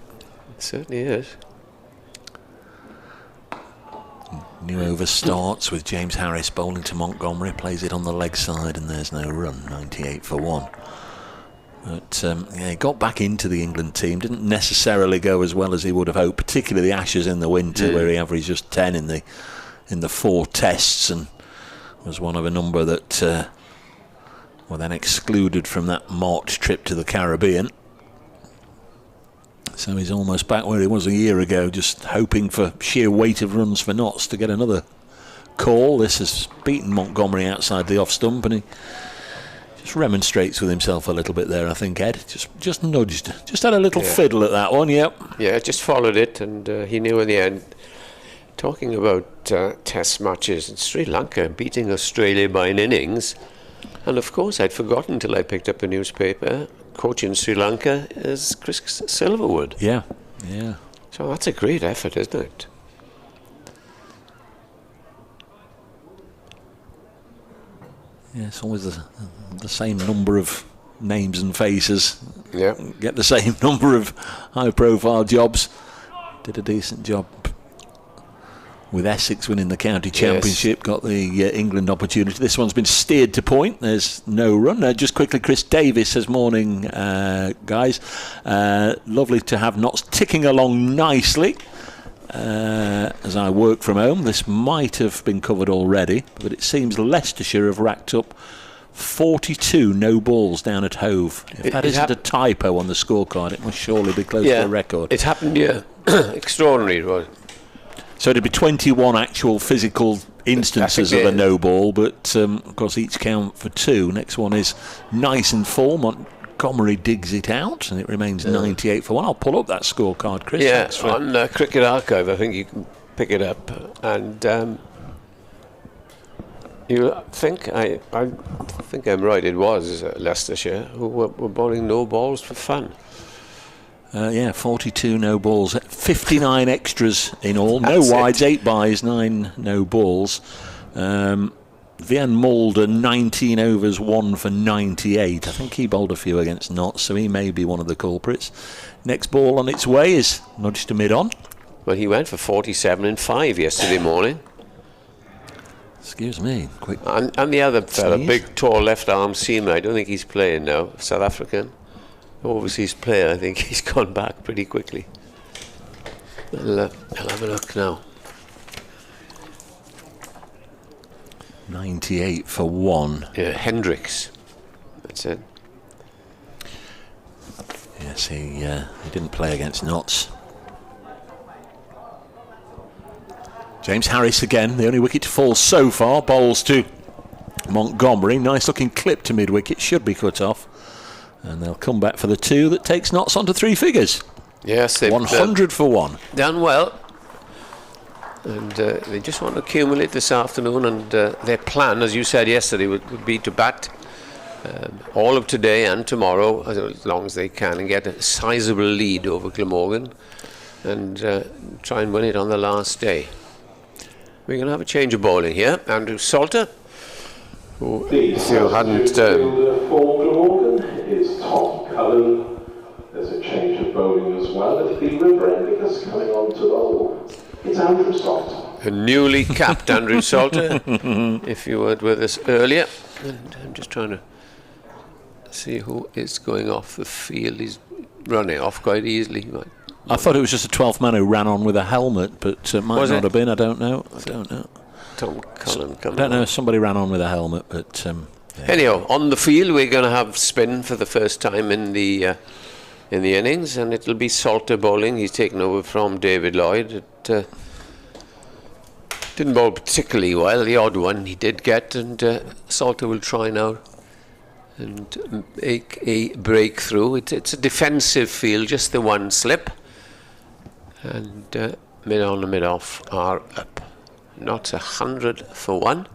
It certainly is. New over starts with James Harris bowling to Montgomery, plays it on the leg side, and there's no run. 98 for 1. But he got back into the England team. Didn't necessarily go as well as he would have hoped, particularly the Ashes in the winter, where he averaged just 10 in the 4 tests, and was one of a number that were then excluded from that March trip to the Caribbean. So he's almost back where he was a year ago, just hoping for sheer weight of runs for Notts to get another call. This has beaten Montgomery outside the off stump, and he just remonstrates with himself a little bit there, I think, Ed. Just nudged. Just had a little fiddle at that one, yep. Yeah, just followed it, and he knew in the end. Talking about test matches, in Sri Lanka beating Australia by an innings, and of course I'd forgotten until I picked up a newspaper, coach in Sri Lanka is Chris Silverwood. Yeah. So that's a great effort, isn't it? Yeah, it's always the same number of names and faces. Yeah. Get the same number of high-profile jobs. Did a decent job with Essex winning the county championship. Got the England opportunity. This one's been steered to point. There's no run. Just quickly, Chris Davis says, morning, guys. Lovely to have Notts ticking along nicely as I work from home. This might have been covered already, but it seems Leicestershire have racked up 42 no balls down at Hove. If that isn't a typo on the scorecard, it must surely be close to a record. It happened, yeah. Extraordinary, right? So it'd be 21 actual physical instances of a no ball, but of course each count for 2. Next one is nice and full. Montgomery digs it out, and it remains 98 for 1. I'll pull up that scorecard, Chris. Yeah, on Cricket Archive, I think you can pick it up. And you think I think I'm right. It was Leicestershire who were bowling no balls for fun. 42 no balls, 59 extras in all. No wides, 8 byes, 9 no balls. Vian Mulder, 19 overs, 1 for 98. I think he bowled a few against Notts, so he may be one of the culprits. Next ball on its way is nudged to mid-on. Well, he went for 47 and 5 yesterday morning. Excuse me. Quick. And the other fella, big, tall left-arm seamer, I don't think he's playing now, South African. Overseas player, I think he's gone back pretty quickly. I'll have a look now. 98 for 1. Yeah, Hendricks. That's it. Yes, he didn't play against Notts. James Harris again, the only wicket to fall so far, bowls to Montgomery. Nice looking clip to mid-wicket, should be cut off. And they'll come back for the 2 that takes Notts onto 3 figures. Yes, they've 100 for 1. Done well. And they just want to accumulate this afternoon, and their plan, as you said yesterday, would be to bat all of today and tomorrow as long as they can, and get a sizable lead over Glamorgan, and try and win it on the last day. We're going to have a change of bowling here. Andrew Salter, who, if you hadn't... is Tom Cullen. There's a change of bowling as well. It'll be River Endicus coming on to bowl. It's Andrew Salter. A newly capped Andrew Salter, if you weren't with us earlier. And I'm just trying to see who is going off the field. He's running off quite easily. I thought it was just a 12th man who ran on with a helmet, but it might not have been. I don't know. Tom Cullen I don't know if somebody ran on with a helmet, but... Anyhow, on the field we're going to have spin for the first time in the innings, and it'll be Salter bowling. He's taken over from David Lloyd. It didn't bowl particularly well. The odd one he did get, and Salter will try now and make a breakthrough. It's a defensive field, just the one slip, and mid on and mid off are up. Not 100 for one.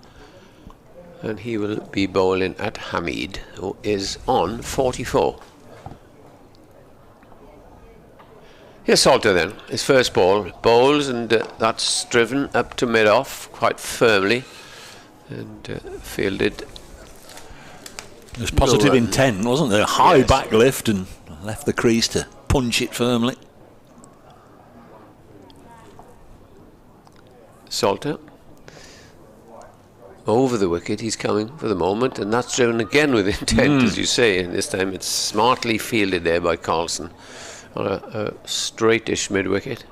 And he will be bowling at Hamid, who is on 44. Here's Salter then, his first ball. Bowls, and that's driven up to mid-off quite firmly. And fielded. There's positive intent, wasn't there? High back lift and left the crease to punch it firmly. Salter. Over the wicket, he's coming for the moment, and that's driven again with intent, as you say, and this time it's smartly fielded there by Carlson on a straightish mid-wicket.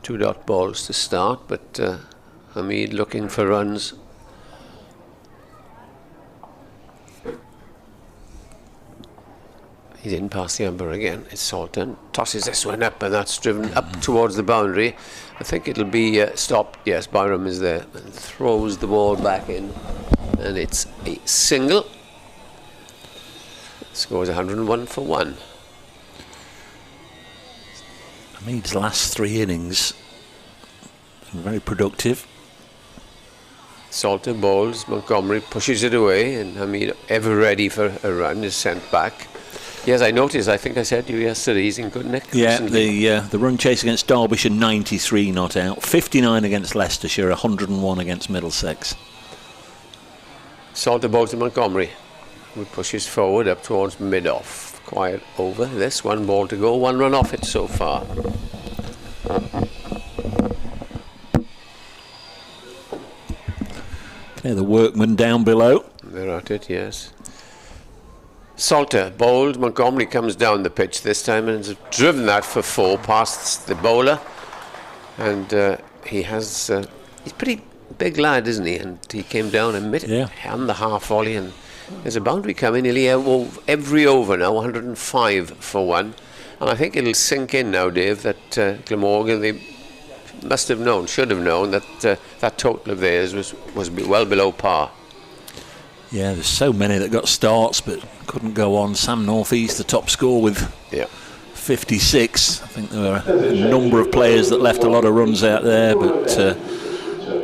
2-dot balls to start, but Hamid looking for runs. He's in past the umpire again. It's Salter, tosses this one up, and that's driven up towards the boundary. I think it'll be stopped. Yes, Byram is there and throws the ball back in, and it's a single. Scores 101 for one. Hamid's last 3 innings been very productive. Salter bowls, Montgomery pushes it away, and Hamid, ever ready for a run, is sent back. Yes, I noticed. I think I said to you yesterday, he's in good nick. Yeah, the run chase against Derbyshire, 93 not out, 59 against Leicestershire, 101 against Middlesex. Salter bowls to Montgomery, who pushes forward up towards mid-off. Quiet over. This 1 ball to go, 1 run off it so far. Okay, the workmen down below. They're at it, yes. Salter bowled. Montgomery comes down the pitch this time and has driven that for 4 past the bowler. And he has... he's a pretty big lad, isn't he? And he came down and mid on the half volley, and there's a boundary coming nearly every over now, 105 for one. And I think it'll sink in now, Dave, that Glamorgan, they must have known, should have known, that that total of theirs was well below par. Yeah, there's so many that got starts but couldn't go on. Sam Northeast, the top score with 56. I think there were a number of players that left a lot of runs out there, but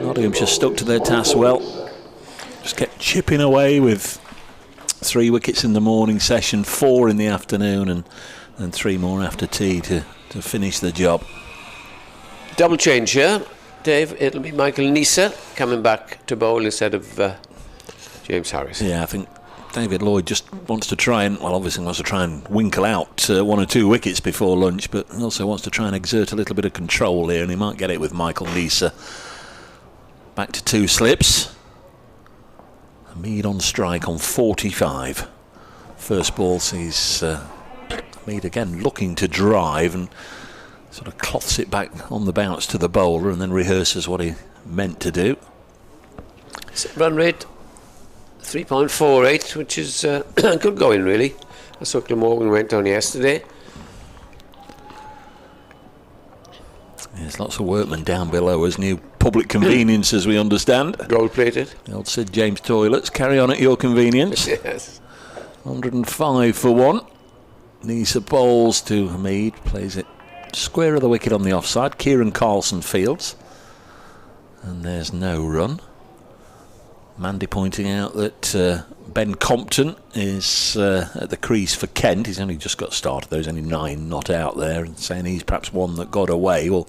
Nottinghamshire stuck to their task well. Just kept chipping away with 3 wickets in the morning session, 4 in the afternoon, and 3 more after tea to finish the job. Double change here, Dave. It'll be Michael Nisa coming back to bowl instead of James Harris. Yeah, I think David Lloyd just wants to try and, well, obviously wants to try and winkle out 1 or 2 wickets before lunch, but also wants to try and exert a little bit of control here, and he might get it with Michael Nisa. Back to 2 slips. Hamid on strike on 45. First ball sees Hamid again looking to drive and sort of cloths it back on the bounce to the bowler and then rehearses what he meant to do. Run rate 3.48, which is good going, really. That's what Glamorgan went on yesterday. There's lots of workmen down below as new public convenience, as we understand. Gold plated. The old Sid James toilets. Carry on at your convenience. Yes. 105 for one. Nisa bowls to Hamid, plays it square of the wicket on the offside. Kieran Carlson fields, and there's no run. Mandy pointing out that Ben Compton is at the crease for Kent. He's only just got started. There's only 9 not out there, and saying he's perhaps one that got away. Well,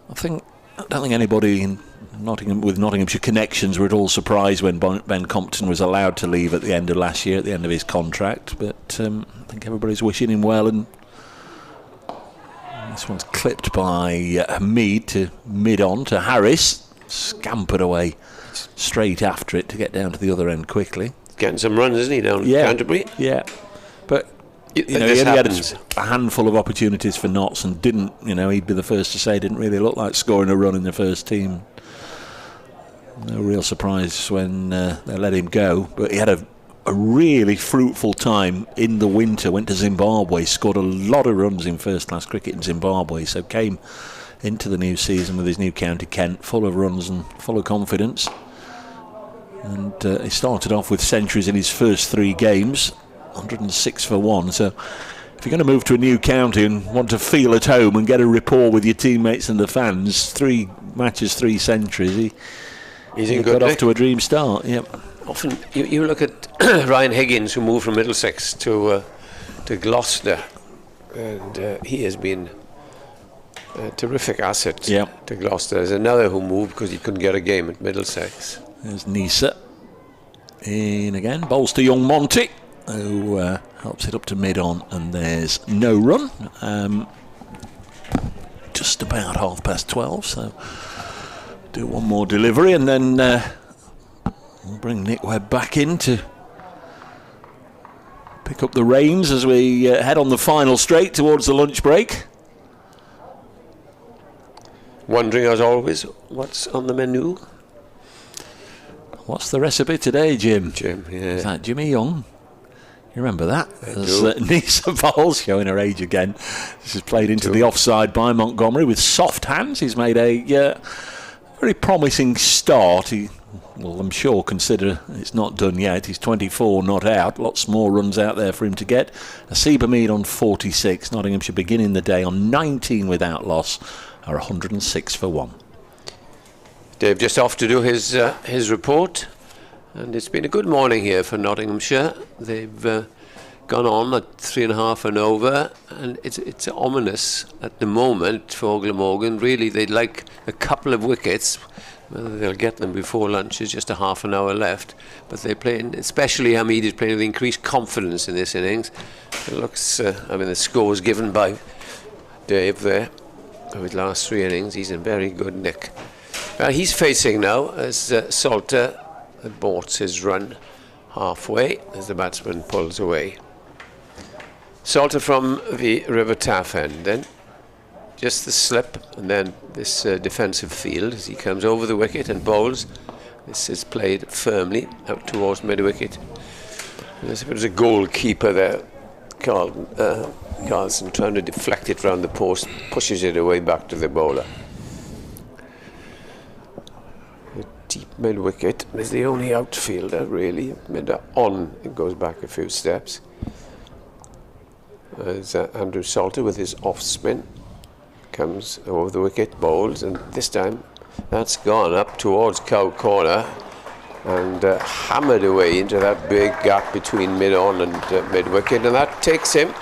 I don't think anybody in Nottingham with Nottinghamshire connections were at all surprised when Ben Compton was allowed to leave at the end of last year, at the end of his contract. But I think everybody's wishing him well, and This one's clipped by Mead to mid-on to Harris. Scampered away straight after it to get down to the other end quickly. Getting some runs, isn't he, down Canterbury? Yeah. But, you know, he only had a handful of opportunities for Notts and didn't, you know, he'd be the first to say, didn't really look like scoring a run in the first team. No real surprise when they let him go. But he had a really fruitful time in the winter, went to Zimbabwe, scored a lot of runs in first-class cricket in Zimbabwe, so came into the new season with his new county Kent, full of runs and full of confidence. And he started off with centuries in his first 3 games, 106 for 1. So if you're going to move to a new county and want to feel at home and get a rapport with your teammates and the fans, 3 matches, 3 centuries, he got off to a dream start. Yep. Often you look at Ryan Higgins, who moved from Middlesex to Gloucester, and he has been a terrific asset to Gloucester. There's another who moved because he couldn't get a game at Middlesex. There's Nisa in again, bowls to young Monty, who helps it up to mid-on, and there's no run. Just about 12:30, so do one more delivery and then we'll bring Nick Webb back in to pick up the reins as we head on the final straight towards the lunch break. Wondering, as always, what's on the menu? What's the recipe today, Jim? Jim, yeah. Is that Jimmy Young? You remember that? There's Nisa Bowles showing her age again. This is played into the offside by Montgomery with soft hands. He's made a very promising start. He will, I'm sure, consider it's not done yet. He's 24 not out. Lots more runs out there for him to get. Asiba Mead on 46. Nottinghamshire beginning the day on 19 without loss, are 106 for 1. Dave just off to do his report, and it's been a good morning here for Nottinghamshire. They've gone on at 3.5 and over, and it's ominous at the moment for Glamorgan. Really, they'd like a couple of wickets. Whether they'll get them before lunch is just a half an hour left, but they're playing, especially Hamid is playing with increased confidence in this innings. It looks, the scores given by Dave there of his last 3 innings, he's in very good nick. He's facing now as Salter aborts his run halfway as the batsman pulls away. Salter from the River Taff end then. Just the slip and then this defensive field as he comes over the wicket and bowls. This is played firmly out towards mid-wicket. As if it was a goalkeeper there, Carlson trying to deflect it round the post, pushes it away back to the bowler. The deep mid-wicket is the only outfielder really. Mid-on, it goes back a few steps. As Andrew Salter with his off-spin comes over the wicket, bowls, and this time that's gone up towards Cow Corner and hammered away into that big gap between mid-on and mid-wicket, and that takes him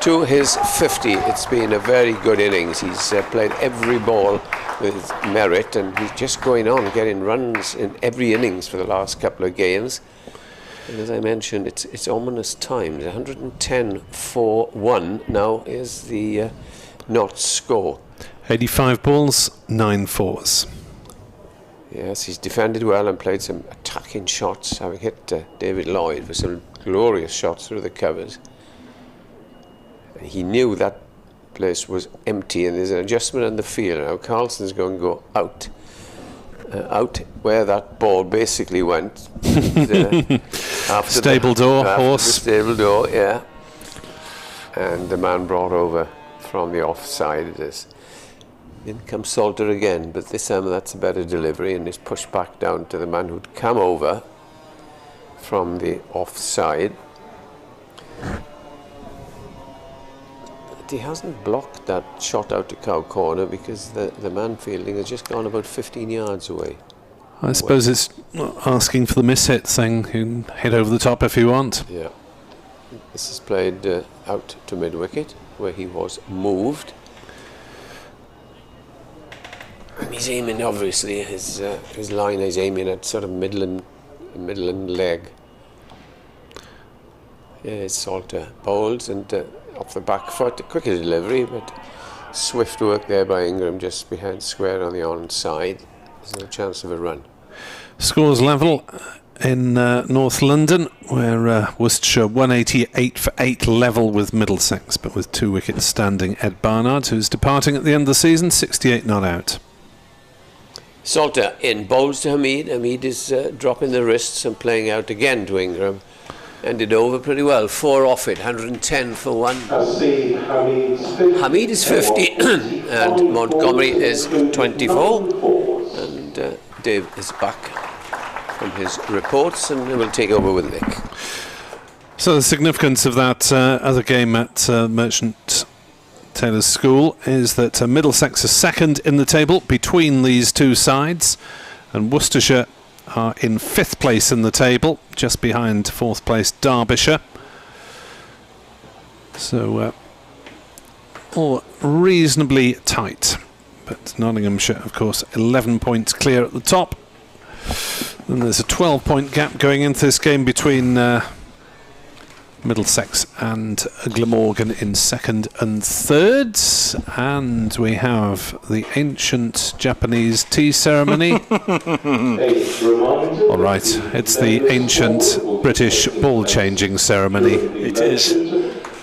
to his 50. It's been a very good innings. He's played every ball with merit, and he's just going on getting runs in every innings for the last couple of games. And as I mentioned, it's ominous times. 110 for 1 now is the Notts score. 85 balls, 9 fours. Yes, he's defended well and played some attacking shots, having hit David Lloyd for some glorious shots through the covers. He knew that place was empty, and there's an adjustment in the field. Now Carlson's going to go out where that ball basically went. After stable door, horse. The stable door, yeah. And the man brought over from the offside. In comes Salter again, but this time that's a better delivery, and it's pushed back down to the man who'd come over from the offside. But he hasn't blocked that shot out to Cow Corner because the man fielding has just gone about 15 yards away. I suppose it's asking for the miss-hit thing. You can hit over the top if you want. Yeah. This is played out to mid-wicket, where he was moved. And he's aiming, obviously, his line is aiming at sort of Midland leg. Here's Salter bowls and off the back foot, a quicker delivery, but Swift work there by Ingram, just behind square on the onside. There's no chance of a run. Scores level in North London, where Worcestershire 188 for 8 level with Middlesex, but with 2 wickets standing. Ed Barnard, who's departing at the end of the season, 68 not out. Salter in, bowls to Hamid. Hamid is dropping the wrists and playing out again to Ingram. Ended over pretty well. 4 off it, 110 for 1. Hamid is 50 and Montgomery is 24. And Dave is back from his reports and will take over with Nick. So the significance of that other game at Merchant Taylor's School is that Middlesex are second in the table between these two sides, and Worcestershire are in 5th place in the table, just behind 4th place Derbyshire. So all reasonably tight, but Nottinghamshire, of course, 11 points clear at the top. Then there's a 12-point gap going into this game between Middlesex and Glamorgan in 2nd and 3rd, and we have the ancient Japanese tea ceremony. All right, it's the ancient British ball changing ceremony. It is.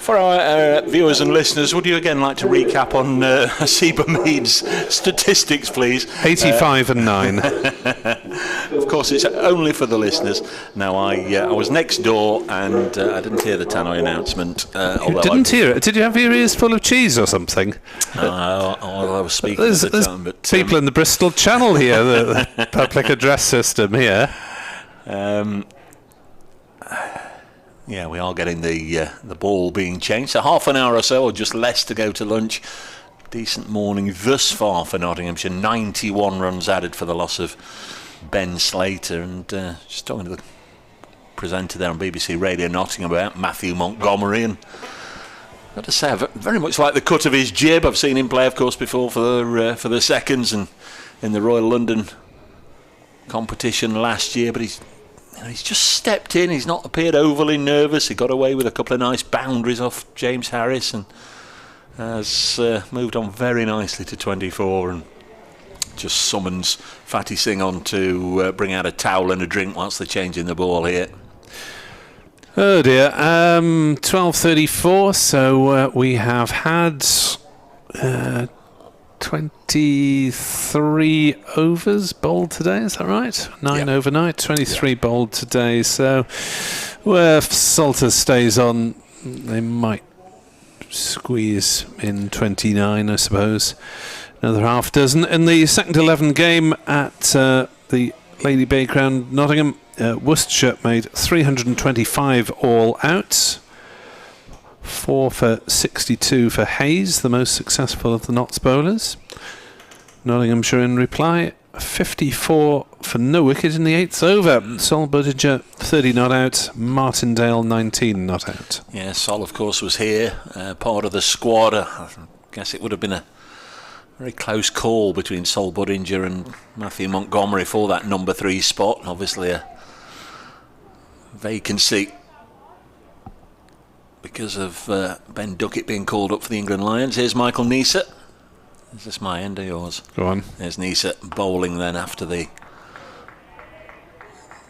For our viewers and listeners, would you again like to recap on Asiba Mead's statistics, please? 85 and 9. Of course, it's only for the listeners. Now, I was next door and I didn't hear the Tannoy announcement. You didn't hear it? Did you have your ears full of cheese or something? I was speaking there's, at the time. But, people in the Bristol Channel here, the public address system here. Yeah, we are getting the ball being changed. So half an hour or so, or just less to go to lunch. Decent morning thus far for Nottinghamshire. 91 runs added for the loss of Ben Slater. And just talking to the presenter there on BBC Radio Nottingham about Matthew Montgomery. And I've got to say, I very much like the cut of his jib. I've seen him play, of course, before for the seconds and in the Royal London competition last year. But he's just stepped in. He's not appeared overly nervous. He got away with a couple of nice boundaries off James Harris and has moved on very nicely to 24 and just summons Fatty Singh on to bring out a towel and a drink whilst they're changing the ball here. Oh dear. 12:34. So we have had 23 overs bowled today, is that right? 9 overnight, 23 bowled today. So, well, if Salter stays on, they might squeeze in 29, I suppose. Another half dozen. In the second 11 game at the Lady Bay Ground, Nottingham, Worcestershire made 325 all out. 4 for 62 for Hayes, the most successful of the Notts bowlers. Nottinghamshire in reply, 54 for no wicket in the 8th over. Sol Buttiger 30 not out, Martindale 19 not out. Yeah, Sol of course was here, part of the squad. I guess it would have been a very close call between Sol Buttiger and Matthew Montgomery for that number 3 spot. Obviously a vacancy because of Ben Duckett being called up for the England Lions. Here's Michael Neser. Is this my end or yours? Go on. There's Neser bowling then after the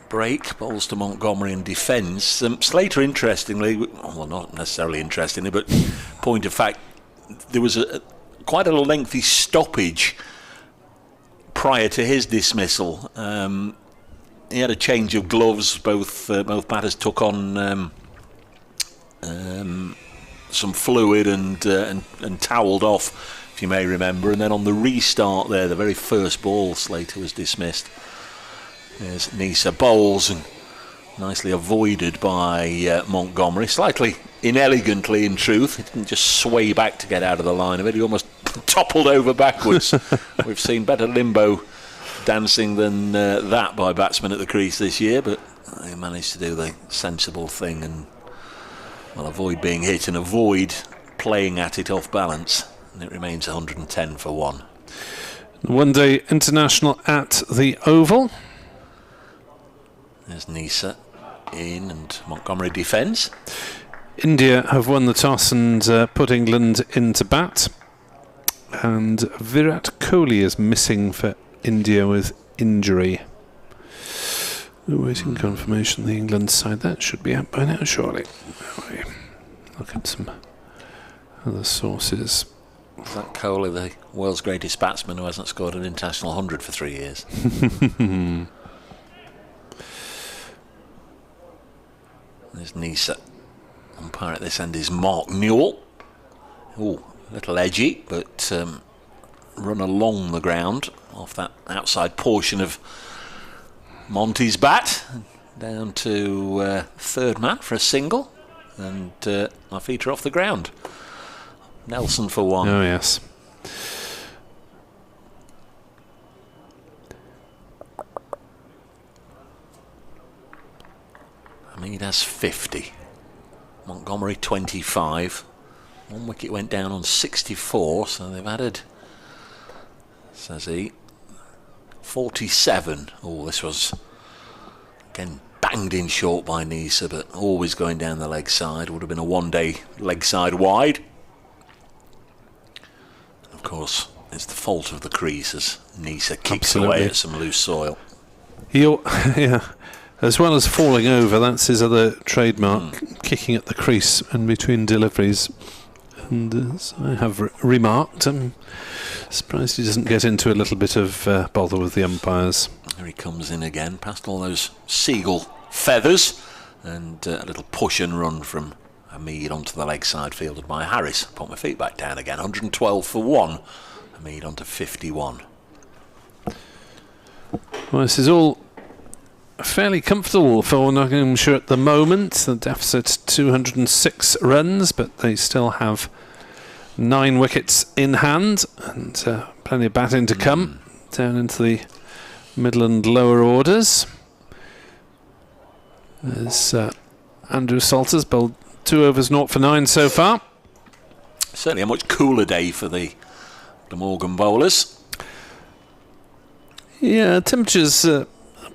break. Bowls to Montgomery in defence. Slater, interestingly, well, not necessarily interestingly, but point of fact, there was quite a lengthy stoppage prior to his dismissal. He had a change of gloves. Both batters took on some fluid and towelled off, if you may remember, and then on the restart there, the very first ball, Slater was dismissed. There's Neser bowls and nicely avoided by Montgomery, slightly inelegantly in truth. He didn't just sway back to get out of the line of it, he almost toppled over backwards. We've seen better limbo dancing than that by batsmen at the crease this year, but he managed to do the sensible thing and avoid being hit and avoid playing at it off balance, and it remains 110 for 1. One day international at the Oval. There's Neser in and Montgomery defence. India have won the toss and put England into bat. and Virat Kohli is missing for India with injury. Awaiting confirmation the England side. That should be out by now, surely. Look at some other sources. Is that Kohli, the world's greatest batsman who hasn't scored an international 100 for 3 years? There's Nisa. Umpire at this end is Mark Newell. Oh, a little edgy, but run along the ground off that outside portion of Monty's bat. Down to third man for a single. And our feet are off the ground. Nelson for one. Oh, yes. Hamid has 50. Montgomery 25. One wicket went down on 64, so they've added, says he, 47. Oh, this was again banged in short by Nisa, but always going down the leg side. Would have been a one-day leg side wide. Of course, it's the fault of the crease as Nisa kicks away at some loose soil. Yeah, as well as falling over, that's his other trademark, kicking at the crease in between deliveries. And as I have remarked, I'm surprised he doesn't get into a little bit of bother with the umpires. There he comes in again, past all those seagull feathers, and a little push and run from Hamid onto the leg side, fielded by Harris. Put my feet back down again, 112 for one. Hamid onto 51. Well, this is all fairly comfortable for Nottinghamshire at the moment. The deficit 206 runs, but they still have 9 wickets in hand, and plenty of batting to come down into the middle and lower orders. There's Andrew Salters bowled 2 overs, 0 for 9 so far. Certainly a much cooler day for the Glamorgan bowlers. Yeah, temperatures up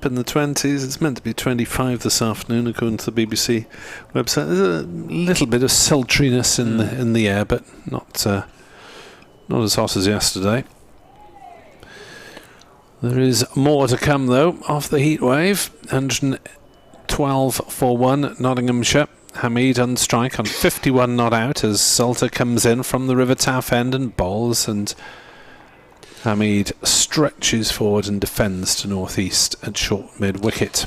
in the 20s. It's meant to be 25 this afternoon, according to the BBC website. There's a little bit of sultriness in the air, but not as hot as yesterday. There is more to come, though, off the heat wave. 112 for 1, Nottinghamshire. Hamid on strike on 51 not out as Salter comes in from the River Taff end and bowls, and Hamid stretches forward and defends to northeast at short mid-wicket.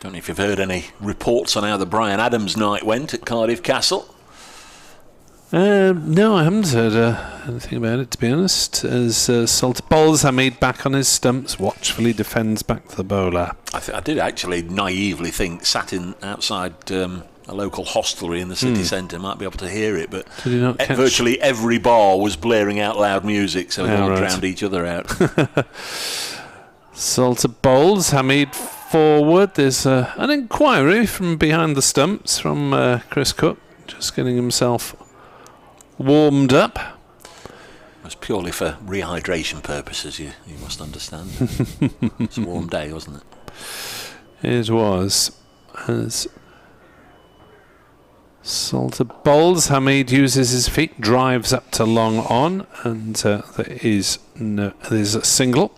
Don't know if you've heard any reports on how the Brian Adams night went at Cardiff Castle. No, I haven't heard anything about it, to be honest. As Salter bowls, Hamid back on his stumps, watchfully defends back to the bowler. I did actually naively think, sat in outside a local hostelry in the city centre, might be able to hear it, but did he not catch? Virtually every bar was blaring out loud music, so they all drowned each other out. Salter bowls, Hamid forward. There's an inquiry from behind the stumps from Chris Cook, just getting himself warmed up. It was purely for rehydration purposes, you must understand. It's a warm day, wasn't it? It was. As Salter bowls, Hamid uses his feet, drives up to long on, and there's a single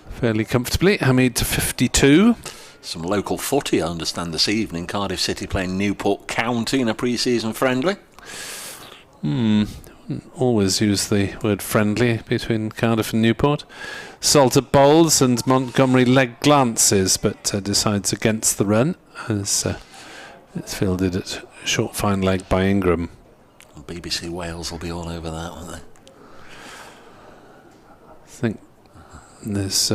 fairly comfortably. Hamid to 52. Some local footy, I understand, this evening. Cardiff City playing Newport County in a pre-season friendly. Always use the word friendly between Cardiff and Newport. Salter bowls and Montgomery leg glances, but decides against the run as it's fielded at short fine leg by Ingram. BBC Wales will be all over that, won't they? I think there's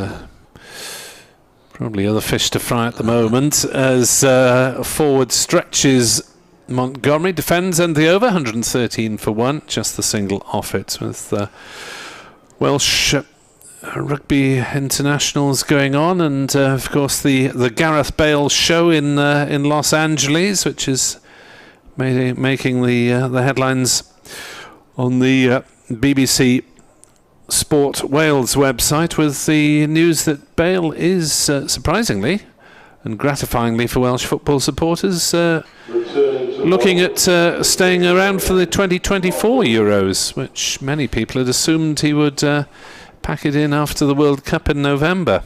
probably other fish to fry at the moment as forward stretches Montgomery, defends and the over, 113 for 1, just the single off it, with Welsh rugby internationals going on, and of course the Gareth Bale show in Los Angeles, which is making the headlines on the BBC Sport Wales website, with the news that Bale is surprisingly and gratifyingly for Welsh football supporters returning looking at staying around for the 2024 Euros, which many people had assumed he would pack it in after the World Cup in November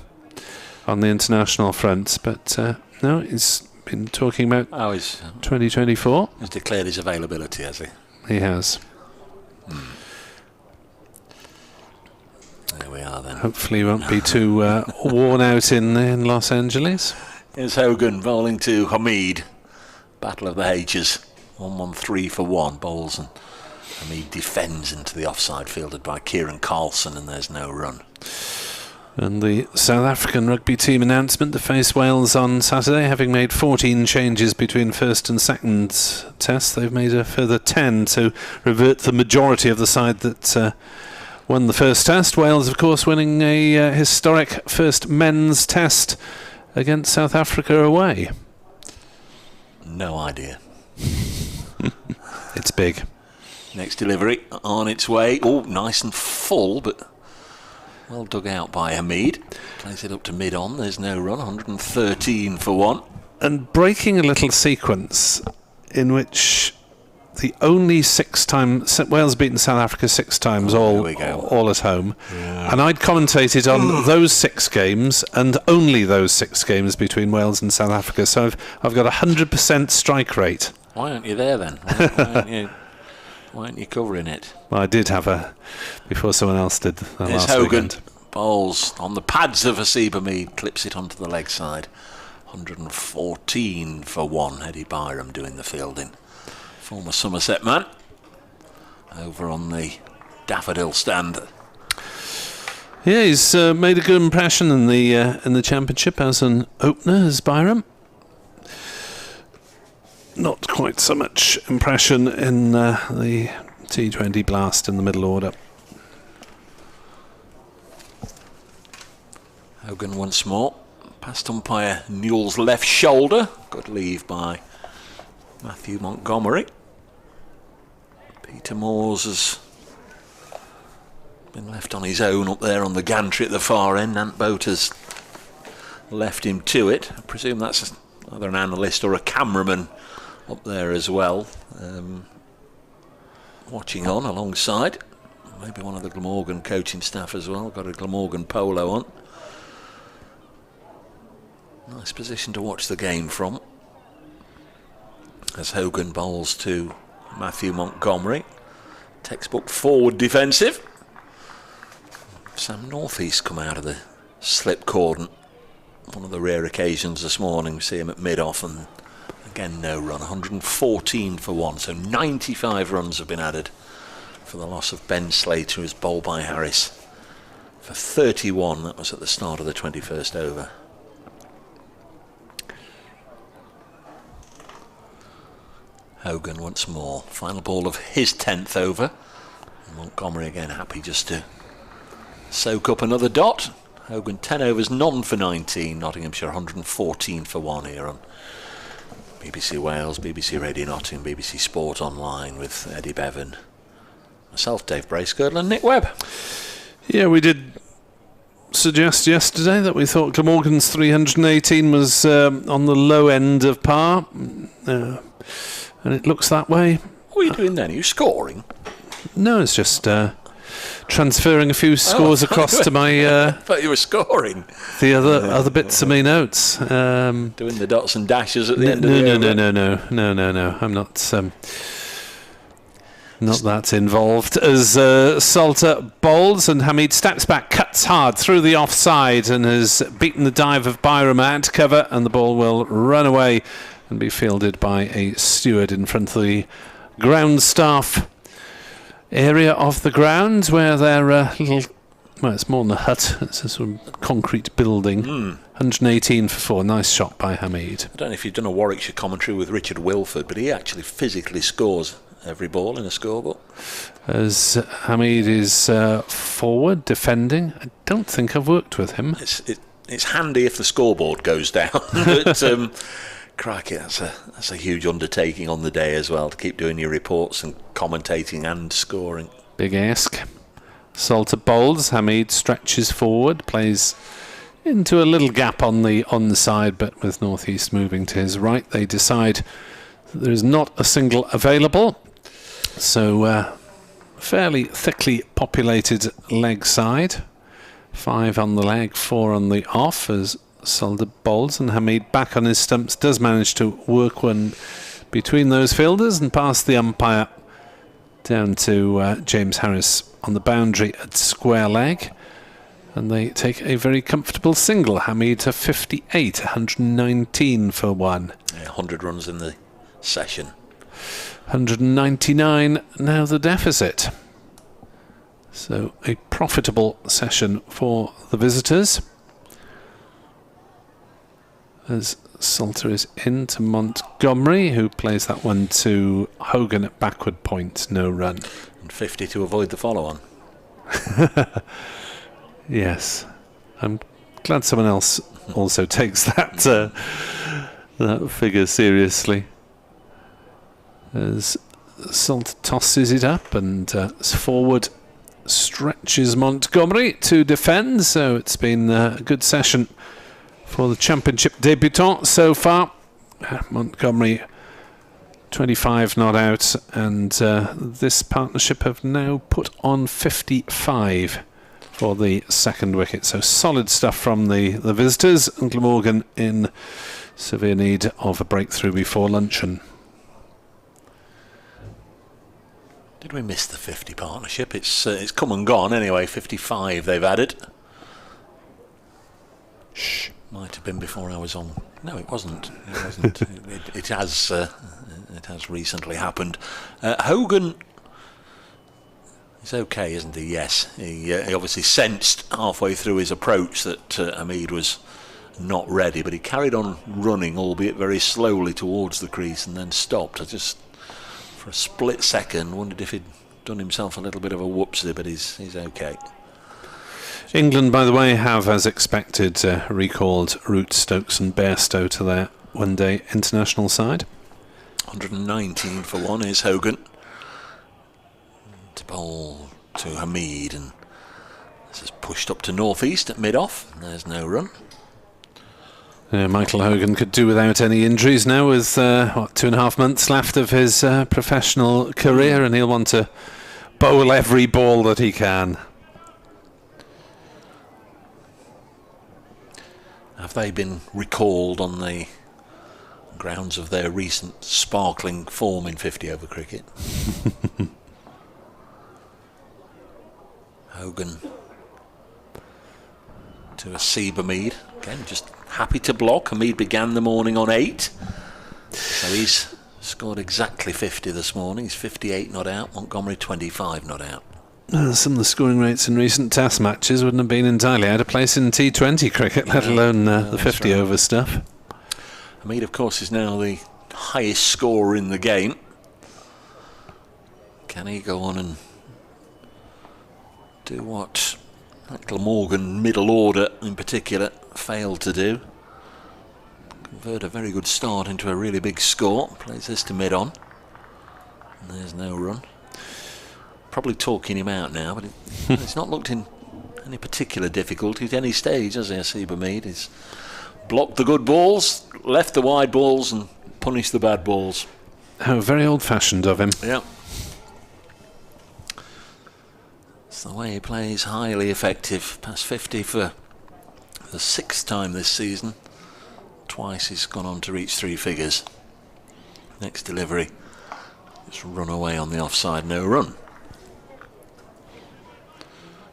on the international front. But no, he's been talking about 2024. He's declared his availability, has he? He has. There we are then. Hopefully he won't be too worn out in Los Angeles. Here's Hogan bowling to Hamid. Battle of the H's. 1-1-3 for 1. Bowls and Hamid defends into the offside, fielded by Kieran Carlson, and there's no run. And the South African rugby team announcement to face Wales on Saturday, having made 14 changes between first and second test, they've made a further 10 to revert the majority of the side that won the first test. Wales, of course, winning a historic first men's test against South Africa away. No idea. It's big. Next delivery on its way. Oh, nice and full, but well dug out by Hamid. Plays it up to mid-on. There's no run. 113 for 1. And breaking a little sequence in which the only 6 times Wales beaten South Africa 6 times, all at home, and I'd commentated on those 6 games and only those 6 games between Wales and South Africa. So I've got 100% strike rate. Why aren't you there then? Why aren't you covering it? Well, I did have before someone else did. There's Hogan. Bowls on the pads of Asib Hamid, clips it onto the leg side. 114 for 1. Eddie Byram doing the fielding. Former Somerset man. Over on the daffodil stand. Yeah, he's made a good impression in the championship as an opener, as Byram. Not quite so much impression in the T20 blast in the middle order. Hogan once more. Past umpire Newell's left shoulder. Good leave by Matthew Montgomery. Peter Moores has been left on his own up there on the gantry at the far end. Nant Boat has left him to it. I presume that's either an analyst or a cameraman up there as well, watching on alongside. Maybe one of the Glamorgan coaching staff as well. Got a Glamorgan polo on. Nice position to watch the game from. As Hogan bowls to Matthew Montgomery. Textbook forward defensive. Sam Northeast come out of the slip cordon. One of the rare occasions this morning, we see him at mid-off, and again no run. 114 for 1, so 95 runs have been added for the loss of Ben Slater, who was bowled by Harris for 31. That was at the start of the 21st over. Hogan once more. Final ball of his 10th over. Montgomery again happy just to soak up another dot. Hogan 10 overs, none for 19. Nottinghamshire 114 for 1 here on BBC Wales, BBC Radio Nottingham, BBC Sport Online with Eddie Bevan. Myself, Dave Bracegirdle, and Nick Webb. Yeah, we did suggest yesterday that we thought Glamorgan's 318 was on the low end of par. And it looks that way. What are you doing then? Are you scoring? No, it's just transferring a few scores across to my... I thought you were scoring. The other bits of my notes. Doing the dots and dashes at the end of the over. No. I'm not that involved. As Salter bowls and Hamid steps back, cuts hard through the offside and has beaten the dive of Byram at cover, and the ball will run away and be fielded by a steward in front of the ground staff area of the ground, where they're little... Well, it's more than a hut. It's a sort of concrete building. 118 for 4. Nice shot by Hamid. I don't know if you've done a Warwickshire commentary with Richard Wilford, but he actually physically scores every ball in a scorebook. As Hamid is forward, defending. I don't think I've worked with him. It's handy if the scoreboard goes down. But, crikey, that's a huge undertaking on the day as well, to keep doing your reports and commentating and scoring. Big ask. Salter bowls. Hamid stretches forward, plays into a little gap on the side, but with Northeast moving to his right, they decide There is not a single available, so fairly thickly populated leg side. 5 on the leg, 4 on the off as Solder bowls, and Hamid back on his stumps does manage to work one between those fielders and pass the umpire down to James Harris on the boundary at square leg, and they take a very comfortable single. Hamid to 58, 119 for 1. Yeah, 100 runs in the session. 199 now the deficit. So a profitable session for the visitors. As Salter is in to Montgomery, who plays that one to Hogan at backward point, no run. And 50 to avoid the follow-on. Yes. I'm glad someone else also takes that figure seriously. As Salter tosses it up and forward stretches Montgomery to defend, so it's been a good session for the championship debutant so far. Montgomery 25 not out, and this partnership have now put on 55 for the second wicket, so solid stuff from the visitors, and Glamorgan in severe need of a breakthrough before luncheon. Did we miss the 50 partnership? It's come and gone anyway. 55 they've added. Shh. Might have been before I was on. No, it wasn't. It wasn't. it has recently happened. Hogan is okay, isn't he? Yes. He obviously sensed halfway through his approach that Hamid was not ready, but he carried on running, albeit very slowly, towards the crease and then stopped. I just, for a split second, wondered if he'd done himself a little bit of a whoopsie, but he's okay. England, by the way, have, as expected, recalled Root, Stokes and Bairstow to their one-day international side. 119 for 1 is Hogan. To bowl to Hamid, and this is pushed up to north-east at mid-off. There's no run. Michael Hogan could do without any injuries now, with 2.5 months left of his professional career, and he'll want to bowl every ball that he can. Have they been recalled on the grounds of their recent sparkling form in 50-over cricket? Hogan to Asib Hamid. Again, just happy to block. Hamid began the morning on 8. So he's scored exactly 50 this morning. He's 58 not out. Montgomery 25 not out. Some of the scoring rates in recent Test matches wouldn't have been entirely out of place in T20 cricket, let alone the 50-over stuff. Hamid, of course, is now the highest scorer in the game. Can he go on and do what Glamorgan middle order in particular failed to do? Convert a very good start into a really big score. Plays this to mid-on. And there's no run. Probably talking him out now, but it's not looked in any particular difficulty at any stage, has he? Asib Hamid. He's blocked the good balls, left the wide balls, and punished the bad balls. How very old-fashioned of him. Yeah. It's the way he plays, highly effective. Past 50 for the 6th time this season. Twice he's gone on to reach 3 figures. Next delivery, just run away on the offside, no run.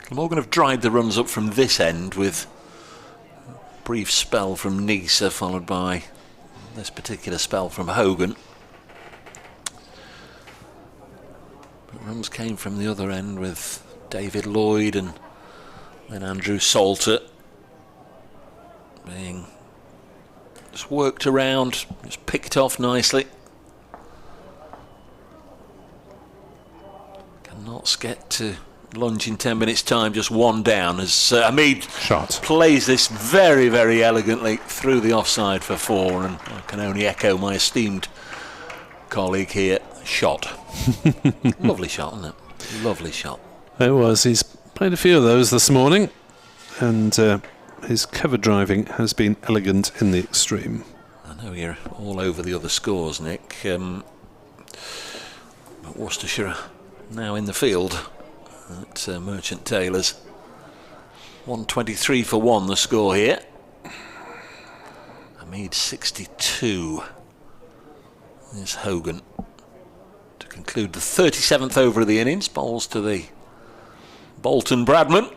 Glamorgan have dried the runs up from this end with a brief spell from Nisa, followed by this particular spell from Hogan. But runs came from the other end with David Lloyd and then Andrew Salter being just worked around, just picked off nicely. Cannot get to lunch in 10 minutes time, just one down as Hamid plays this very, very elegantly through the offside for 4, and I can only echo my esteemed colleague here, shot. Lovely shot, isn't it? Lovely shot. It was. He's played a few of those this morning, and his cover driving has been elegant in the extreme. And I know you're all over the other scores, Nick. But Worcestershire are now in the field at Merchant Taylor's. 123 for 1 the score here. Amassed 62. There's Hogan to conclude the 37th over of the innings. Bowls to the Bolton Bradman.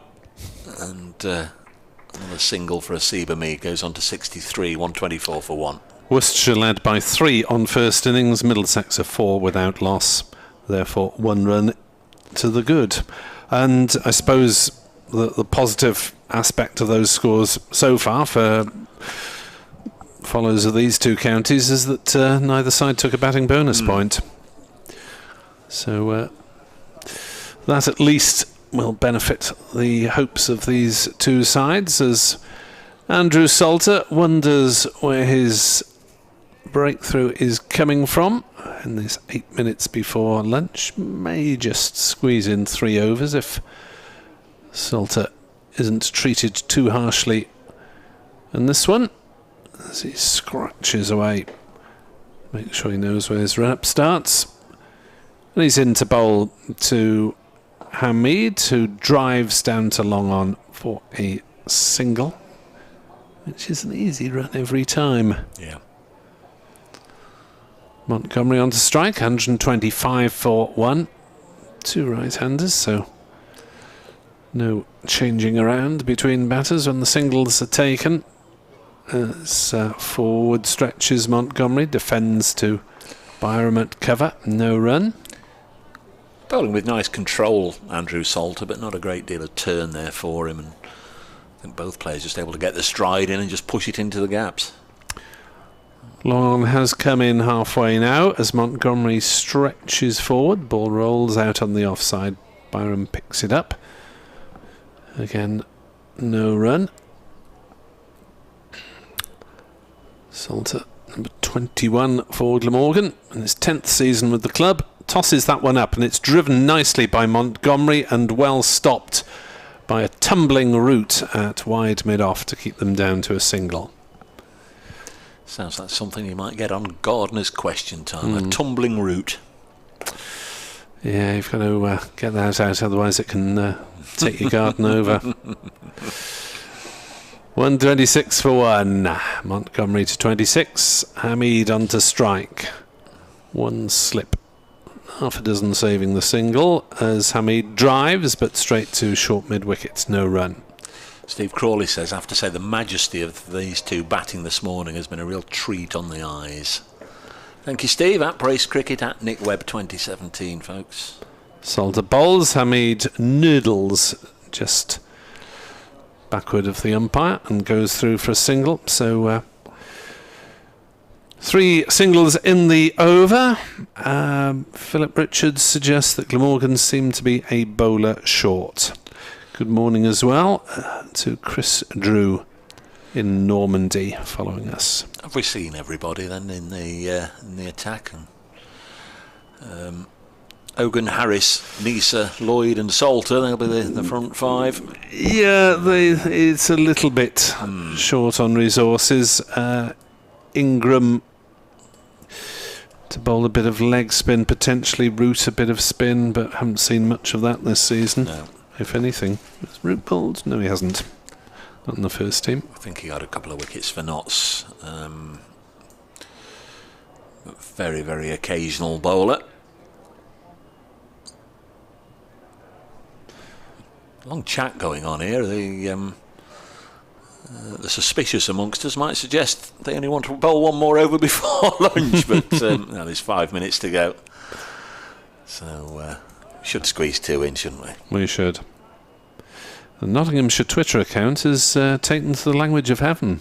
And another single for Asiba Mead goes on to 63, 124 for 1. Worcestershire led by 3 on first innings. Middlesex are 4 without loss. Therefore, 1 run to the good. And I suppose the positive aspect of those scores so far for followers of these two counties is that neither side took a batting bonus point. So that at least will benefit the hopes of these two sides, as Andrew Salter wonders where his breakthrough is coming from in this 8 minutes before lunch. May just squeeze in 3 overs if Salter isn't treated too harshly in this one, as he scratches away. Make sure he knows where his run-up starts. And he's in to bowl to Hamid, who drives down to long on for a single, which is an easy run every time. Yeah. Montgomery on to strike, 125 for 1. 2 right-handers, so no changing around between batters when the singles are taken. As forward stretches Montgomery, defends to Byram at cover, no run. Bowling with nice control, Andrew Salter, but not a great deal of turn there for him. And I think both players just able to get the stride in and just push it into the gaps. Long has come in halfway now as Montgomery stretches forward. Ball rolls out on the offside. Byram picks it up. Again, no run. Salter, number 21 for Glamorgan, in his 10th season with the club, tosses that one up, and it's driven nicely by Montgomery and well stopped by a tumbling root at wide mid-off to keep them down to a single. Sounds like something you might get on Gardener's Question Time, a tumbling root. Yeah, you've got to get that out, otherwise it can take your garden over. 126 for 1. Montgomery to 26. Hamid on to strike. 1 slip. Half a dozen saving the single as Hamid drives, but straight to short mid-wicket. No run. Steve Crawley says, I have to say the majesty of these two batting this morning has been a real treat on the eyes. Thank you, Steve. At Brace Cricket, at Nick Webb 2017, folks. Salter bowls. Hamid noodles just backward of the umpire and goes through for a single. So 3 singles in the over. Philip Richards suggests that Glamorgan seem to be a bowler short. Good morning as well to Chris Drew in Normandy following us. Have we seen everybody then in the attack? And, Hogan, Harris, Nisa, Lloyd and Salter, they'll be the front 5. Yeah, it's a little bit short on resources. Ingram to bowl a bit of leg spin, potentially Root a bit of spin, but haven't seen much of that this season. No. If anything. Has Root bowled? No, he hasn't. Not in the first team. I think he had a couple of wickets for Notts. Very, very occasional bowler. Long chat going on here. The suspicious amongst us might suggest they only want to bowl one more over before lunch, but no, there's 5 minutes to go. So we should squeeze 2 in, shouldn't we? We should. The Nottinghamshire Twitter account is taken to the language of heaven.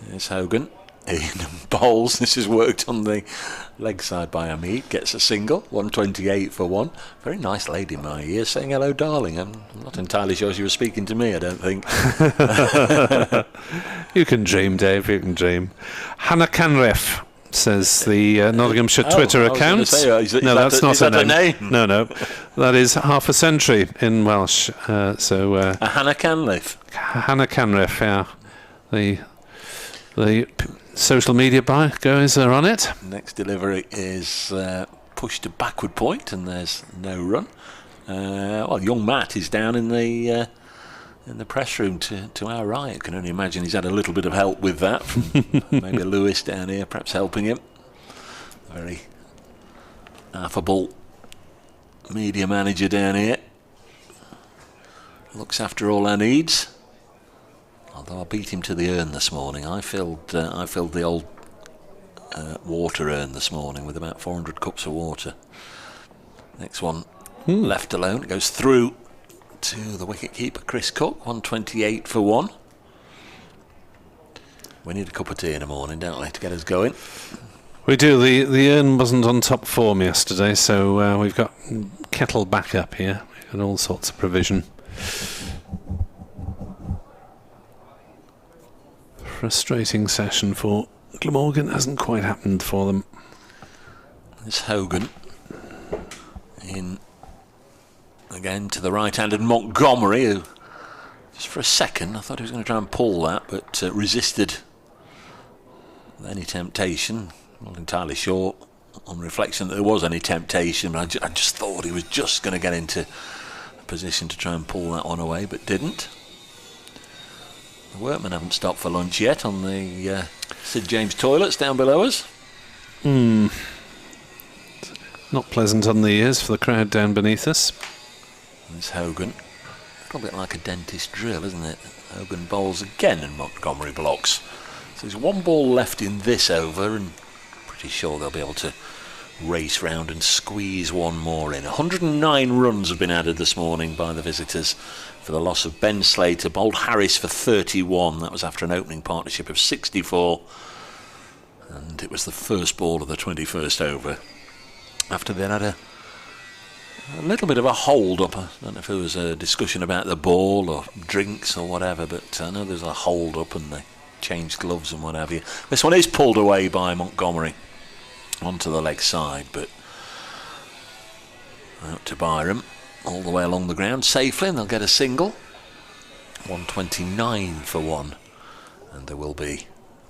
There's Hogan. In bowls. This has worked on the leg side by Hamid. Gets a single. 128 for 1. Very nice lady in my ear saying hello, darling. I'm not entirely sure she was speaking to me, I don't think. You can dream, Dave. You can dream. Hannah Canriff says the Nottinghamshire Twitter account. No, that's not her name. No. That is half a century in Welsh. A Hannah Canriff. Hannah Canriff, yeah. The social media guys are on it. Next delivery is pushed to backward point, and there's no run. Well, young Matt is down in the press room to our right. I can only imagine he's had a little bit of help with that. Maybe Lewis down here, perhaps helping him. Very affable media manager down here. Looks after all our needs. Although I beat him to the urn this morning. I filled the old water urn this morning with about 400 cups of water. Next one left alone. It goes through to the wicket-keeper, Chris Cook. 128 for 1. We need a cup of tea in the morning, don't we, to get us going? We do. The urn wasn't on top form yesterday, so we've got kettle backup here. We've got all sorts of provision. Frustrating session for Glamorgan. Hasn't quite happened for them. It's Hogan in again to the right-handed Montgomery, who just for a second I thought he was going to try and pull that, but resisted any temptation. I'm not entirely sure on reflection that there was any temptation, but I just thought he was just going to get into a position to try and pull that one away, but didn't. The workmen haven't stopped for lunch yet on the Sid James toilets down below us. Not pleasant on the ears for the crowd down beneath us. There's Hogan. A little bit like a dentist drill, isn't it? Hogan bowls again and Montgomery blocks. So there's one ball left in this over, and pretty sure they'll be able to race round and squeeze one more in. 109 runs have been added this morning by the visitors for the loss of Ben Slater. Bowled Harris for 31. That was after an opening partnership of 64. And it was the first ball of the 21st over. After they had a little bit of a hold-up. I don't know if it was a discussion about the ball or drinks or whatever, but I know there's a hold-up and they changed gloves and what have you. This one is pulled away by Montgomery onto the leg side, but out to Byram all the way along the ground safely, and they'll get a single. 129 for 1, and there will be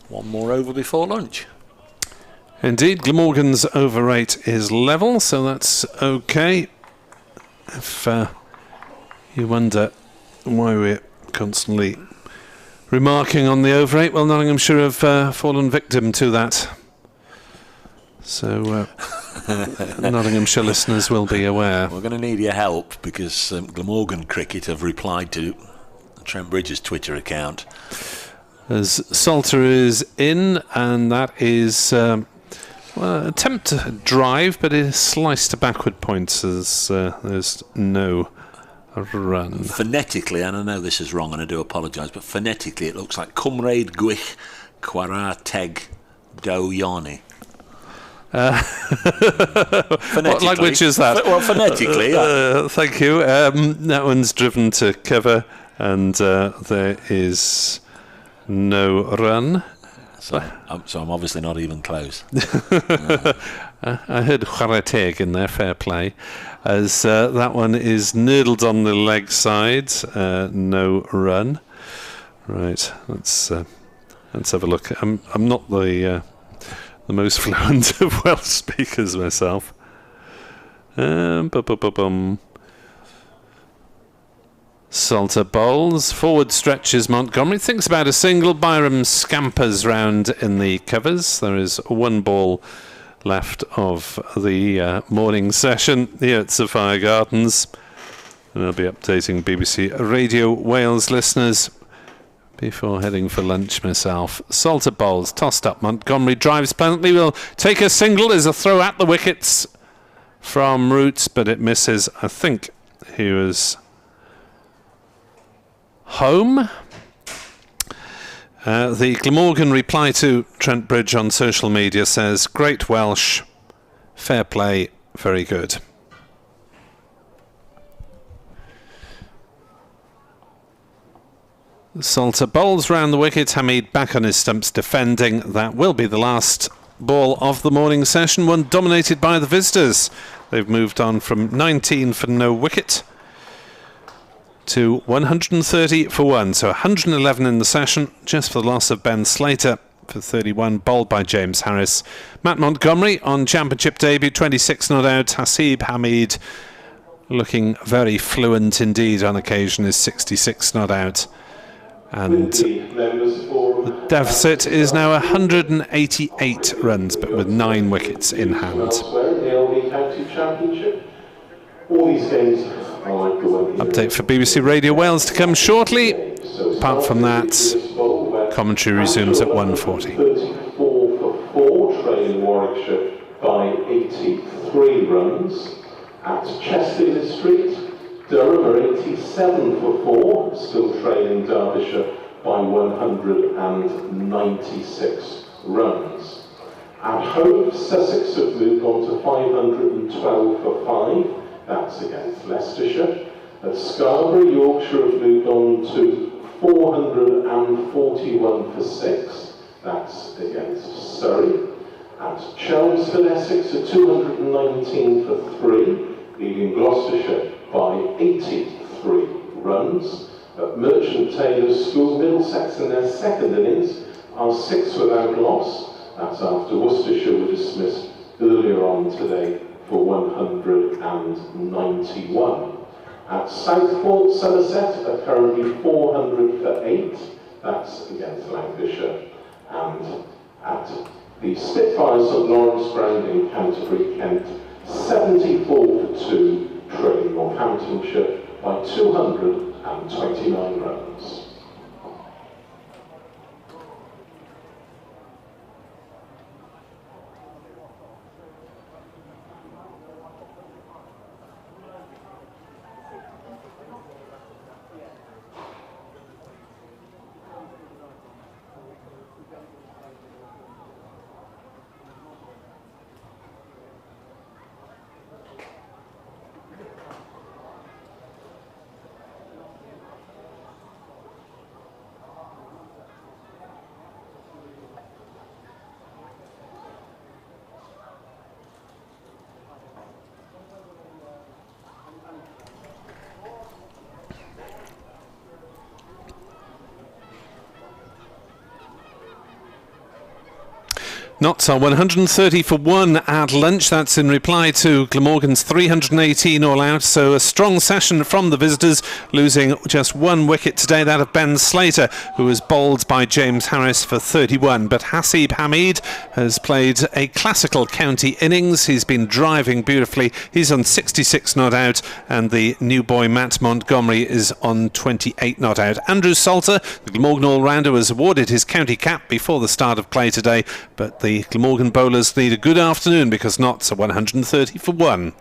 one more over before lunch. Indeed, Glamorgan's over rate is level, so that's okay. If you wonder why we're constantly remarking on the over rate, well, Nottinghamshire have fallen victim to that. So Nottinghamshire listeners will be aware. We're going to need your help because Glamorgan Cricket have replied to Trent Bridges' Twitter account. As Salter is in, and that is attempt to drive, but it is sliced to backward points as there's no run. Phonetically, and I know this is wrong and I do apologise, but phonetically it looks like Cymraeg Gwych Chwarae Teg Do Ioni. What language is that? Well, phonetically. Thank you. That one's driven to cover, and there is no run. So I'm obviously not even close. I heard chwarae teg in there, fair play, as that one is noodled on the leg side, no run. Right, let's have a look. I'm not the most fluent of Welsh speakers myself. Salter bowls, forward stretches Montgomery, thinks about a single. Byram scampers round in the covers. There is one ball left of the morning session here at Sapphire Gardens, and I'll be updating BBC Radio Wales listeners before heading for lunch myself. Salter bowls, tossed up. Montgomery drives pleasantly, will take a single. There's a throw at the wickets from Roots, but it misses. I think he was home. The Glamorgan reply to Trent Bridge on social media says, "Great Welsh, fair play, very good." Salter bowls round the wicket. Hamid back on his stumps defending. That will be the last ball of the morning session, one dominated by the visitors. They've moved on from 19 for no wicket to 130 for 1. So 111 in the session, just for the loss of Ben Slater for 31, bowled by James Harris. Matt Montgomery on championship debut, 26 not out. Hasib Hamid looking very fluent indeed on occasion, is 66 not out. And the deficit is now 188 runs, but with 9 wickets in hand. Update for BBC Radio Wales to come shortly. Apart from that, commentary resumes at 1:40. 34 for 4, trailing Warwickshire by 83 runs. At Chester Street, Durham are 87 for 4, still trailing Derbyshire by 196 runs. At home, Sussex have moved on to 512 for 5, that's against Leicestershire. At Scarborough, Yorkshire have moved on to 441 for 6, that's against Surrey. At Chelmsford, Essex are 219 for 3, leading Gloucestershire by 83 runs. At Merchant Taylor's School, Middlesex in their second innings are 6 without loss. That's after Worcestershire were dismissed earlier on today for 191. At Southport, Somerset are currently 400 for 8. That's against Lancashire. And at the Spitfires at Lawrence Ground in Canterbury, Kent, 74 for 2, trailing Northamptonshire by 229 runs. Notts are 130 for 1 at lunch. That's in reply to Glamorgan's 318 all out. So a strong session from the visitors, losing just 1 wicket today, that of Ben Slater, who was bowled by James Harris for 31. But Hasib Hamid has played a classical county innings. He's been driving beautifully. He's on 66 not out, and the new boy Matt Montgomery is on 28 not out. Andrew Salter, the Glamorgan all-rounder, was awarded his county cap before the start of play today, but the Glamorgan bowlers need a good afternoon because Notts are 130 for 1.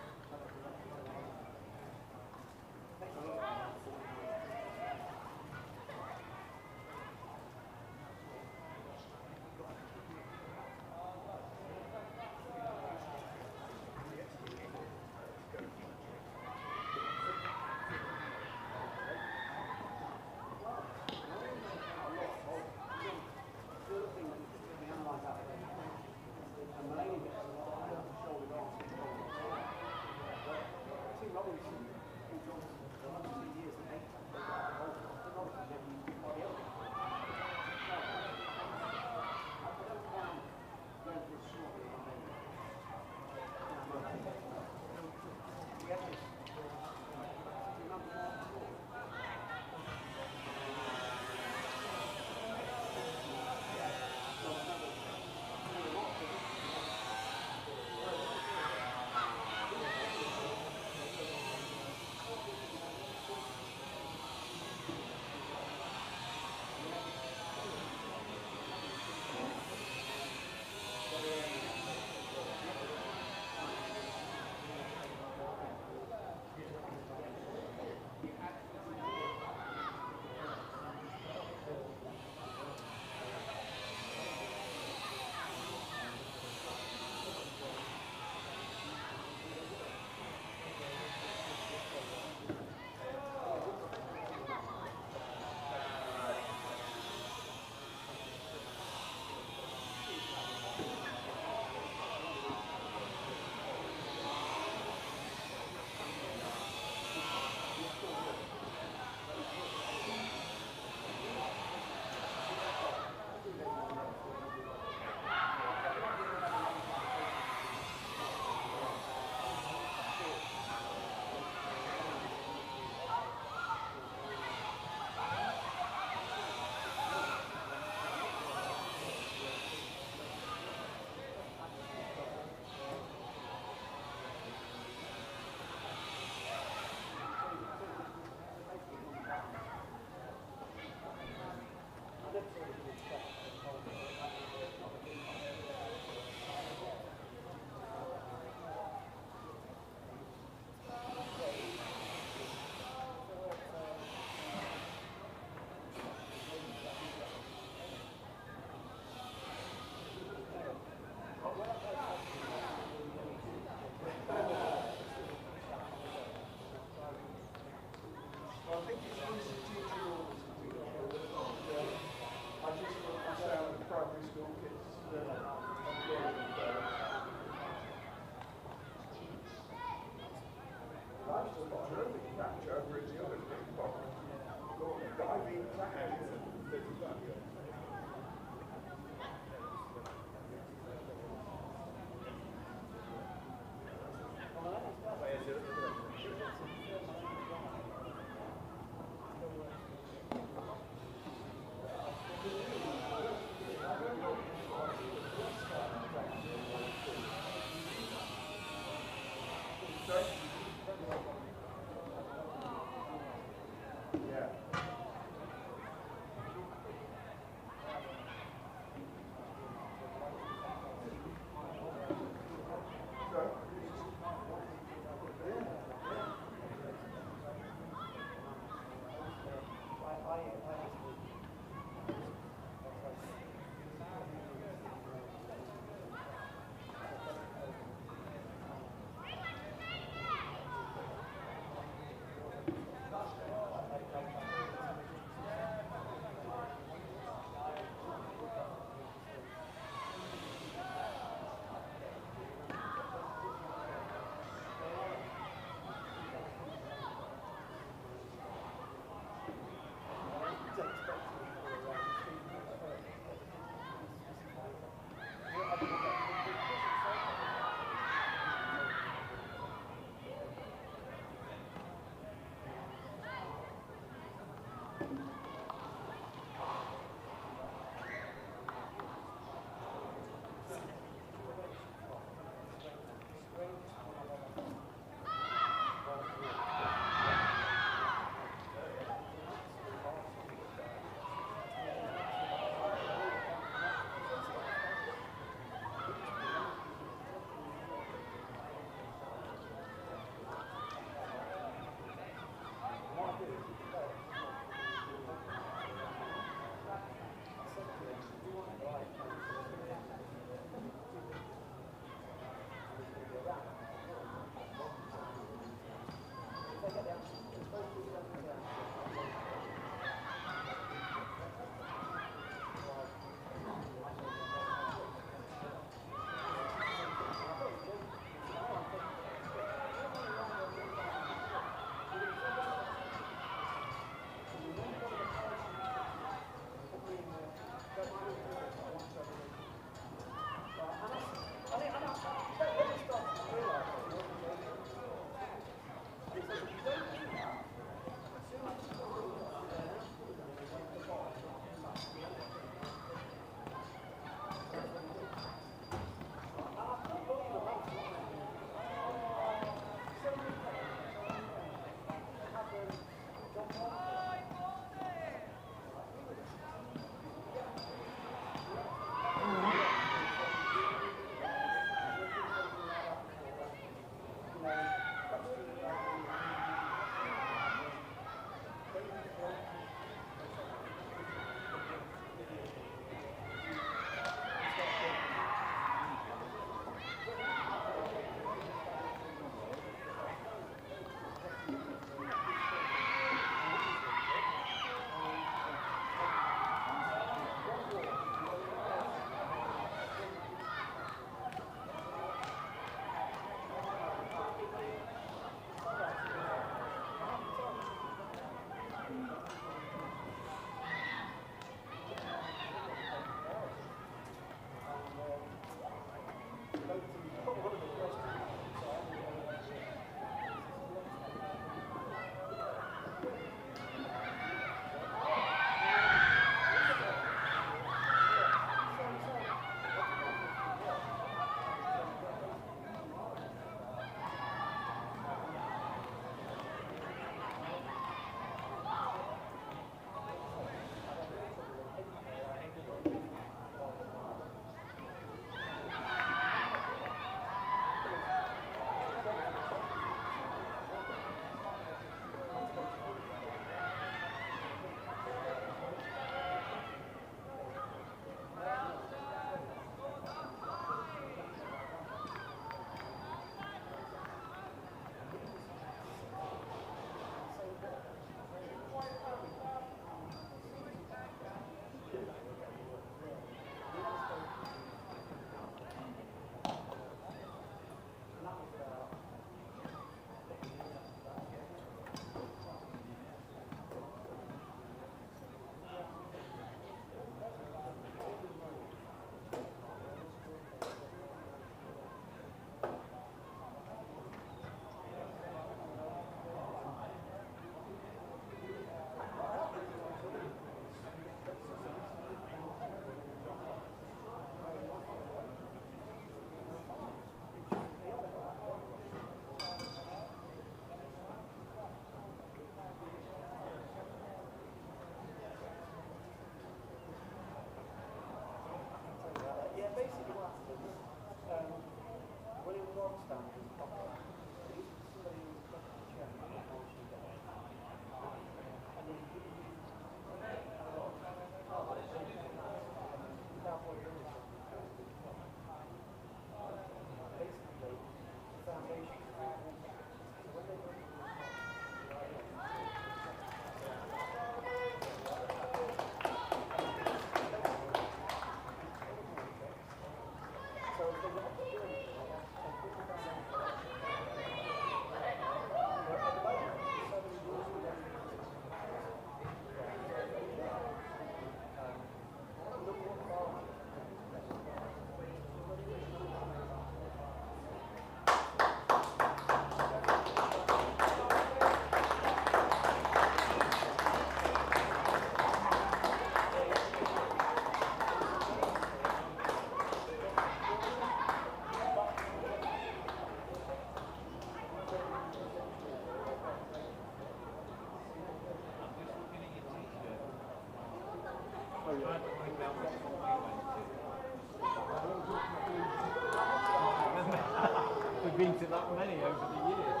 that many over the years.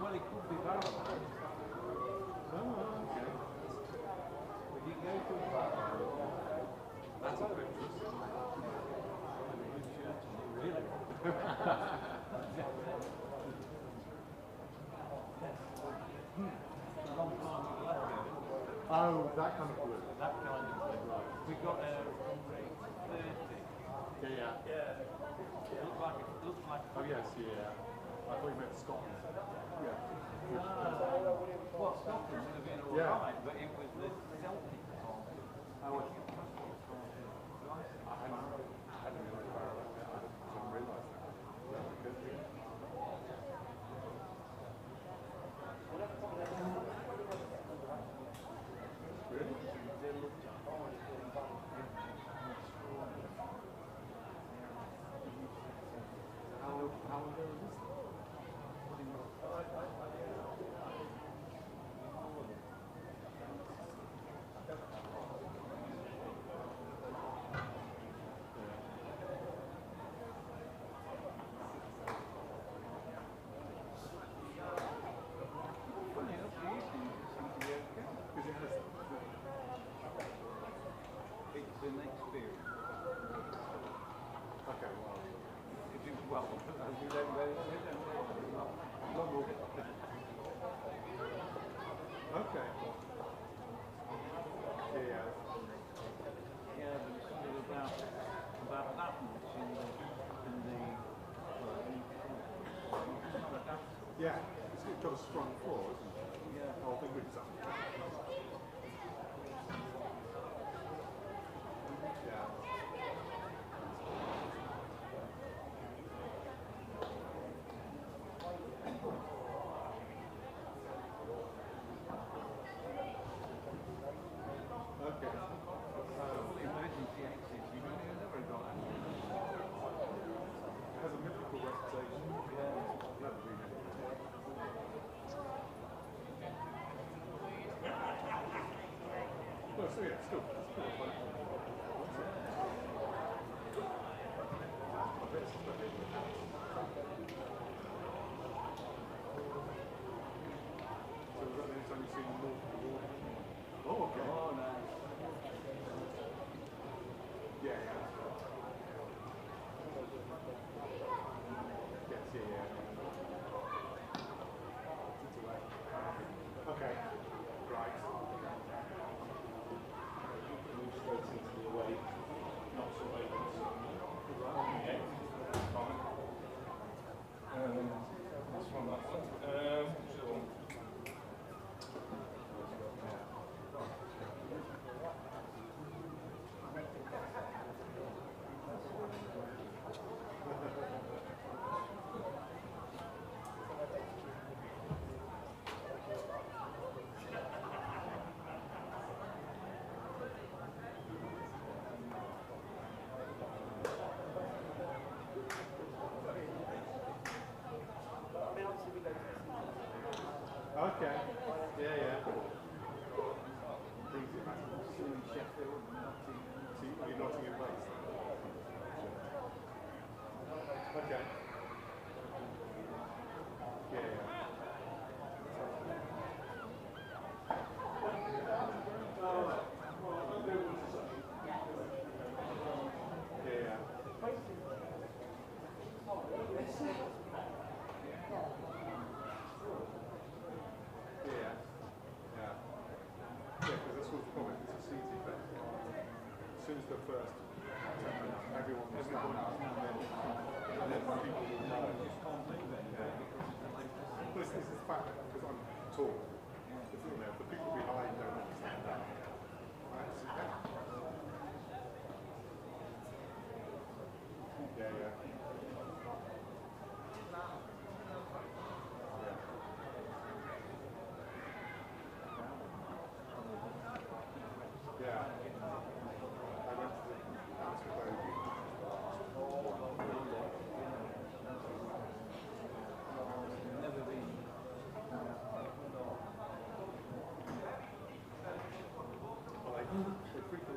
Well, it could be that. Oh, okay. If you go to a bar, that's a breakfast. Really? Oh, that kind of blue. That kind of blue, right. We got a 30. Yeah. It looked like. Oh yes, yeah. I thought you meant Scotland. Yeah. Well, Scotland would have been alright, but it was the Celtic song. I hadn't really realised that. I didn't realise that. Really? How long ago was this? It's an experience. Okay, well, if you, well, we don't really okay. Yeah. Yeah, but it's something about that much in the yeah, it's got a strong floor, isn't it? Yeah. I'll think it's up. Yeah. Okay. Emergency exit. You never got that. It has a mythical reputation. Never been in. Well, so yeah, still fun. So does that mean it's only seen north of the water? Oh, okay. Oh, no. Yeah. Yes, yeah. Okay. Right. Move straight into the away, not so late. Okay. This one, that one. Okay. Yeah. Sheffield, Nottingham based. Okay. Yeah. Yeah, because that's what's the problem. It's a seeds effect. As soon as the first everyone and then people will know. This is the fact that because I'm tall, the people behind don't understand that. Right? Yeah. Yeah. I went to the never been. Well, they frequently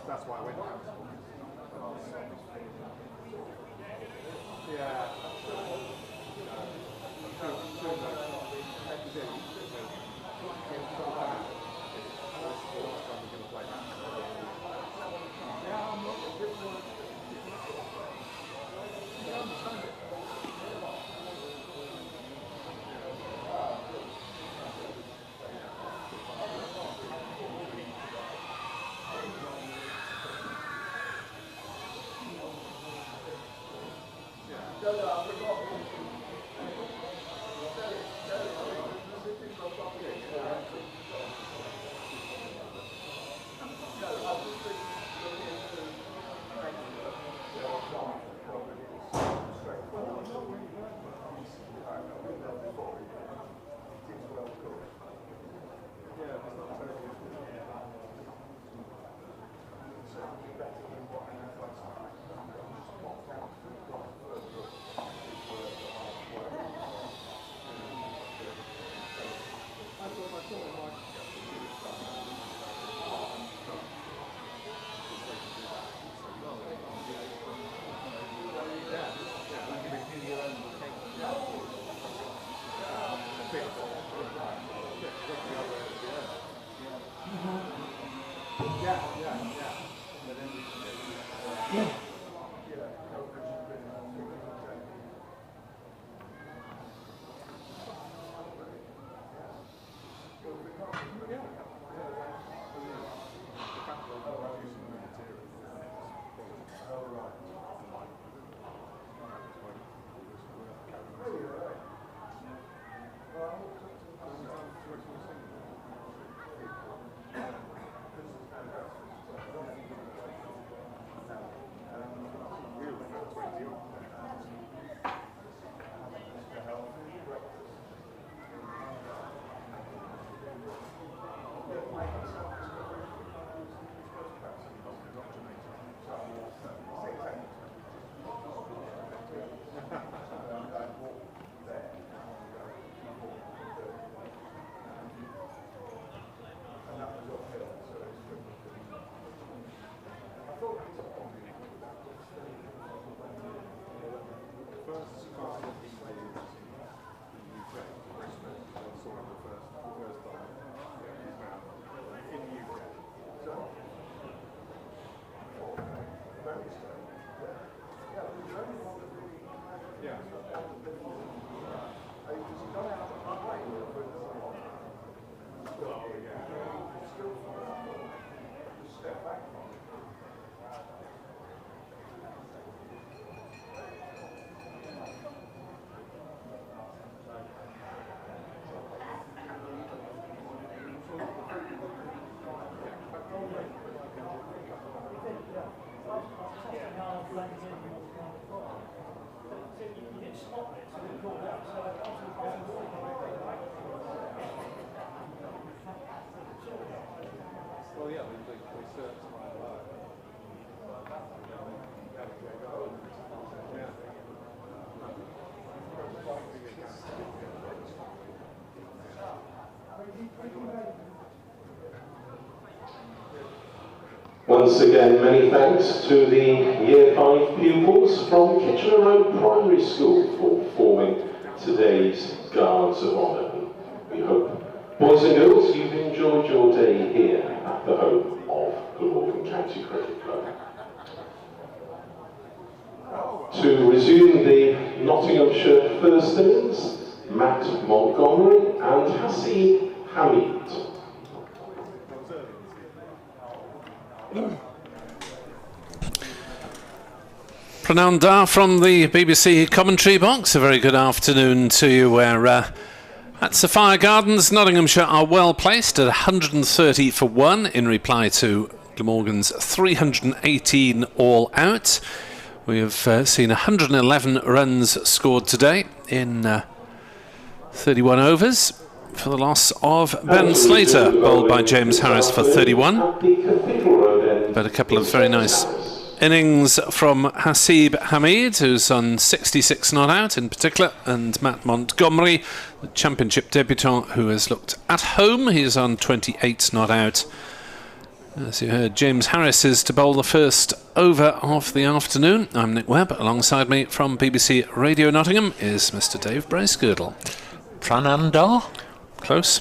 That's why I went down. Yeah. Well, yeah, we searched quite a lot. Once again, many thanks to the Year 5 pupils from Kitchener Road Primary School for forming today's Guards of Honour. We hope, boys and girls, you've enjoyed your day here at the home of Glamorgan County Cricket Club. To resume the Nottinghamshire first innings, Matt Montgomery and Hassi Hamid. Prananda from the BBC commentary box. A very good afternoon to you. Where at Sapphire Gardens, Nottinghamshire are well placed at 130 for 1 in reply to Glamorgan's 318 all out. We have seen 111 runs scored today in 31 overs for the loss of Ben Slater, bowled by James Harris for 31. But a couple of very nice innings from Hasib Hamid, who's on 66 not out in particular, and Matt Montgomery, the championship debutant, who has looked at home. He's on 28 not out. As you heard, James Harris is to bowl the first over of the afternoon. I'm Nick Webb. Alongside me from BBC Radio Nottingham is Mr. Dave Bracegirdle. Prananda? Close.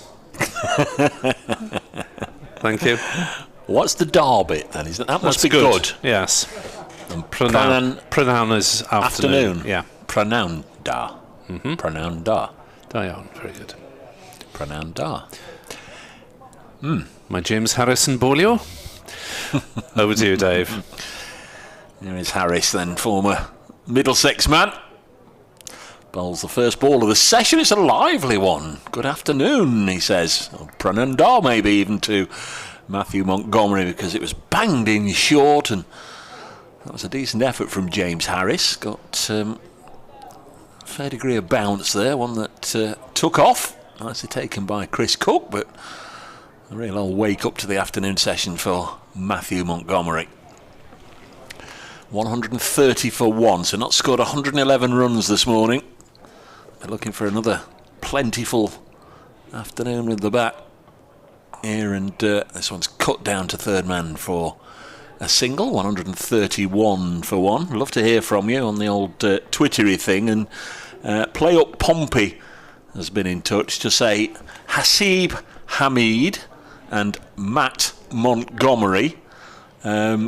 Thank you. What's the dar bit then? That must be good. Yes. And pronoun is afternoon. Yeah. Prananda. Prananda. Dayan, very good. Prananda. My James Harrison Bolio. Over to you, Dave. There is Harris then, former Middlesex man. Bowls the first ball of the session. It's a lively one. Good afternoon, he says. Or Prananda, maybe even to Matthew Montgomery, because it was banged in short, and that was a decent effort from James Harris. Got a fair degree of bounce there, one that took off, nicely taken by Chris Cook, but a real old wake up to the afternoon session for Matthew Montgomery. 130 for 1, so not scored 111 runs this morning. They're looking for another plentiful afternoon with the bat here, and this one's cut down to third man for a single. 131 for 1. Love to hear from you on the old Twittery thing, and Play Up Pompey has been in touch to say Hasib Hamid and Matt Montgomery,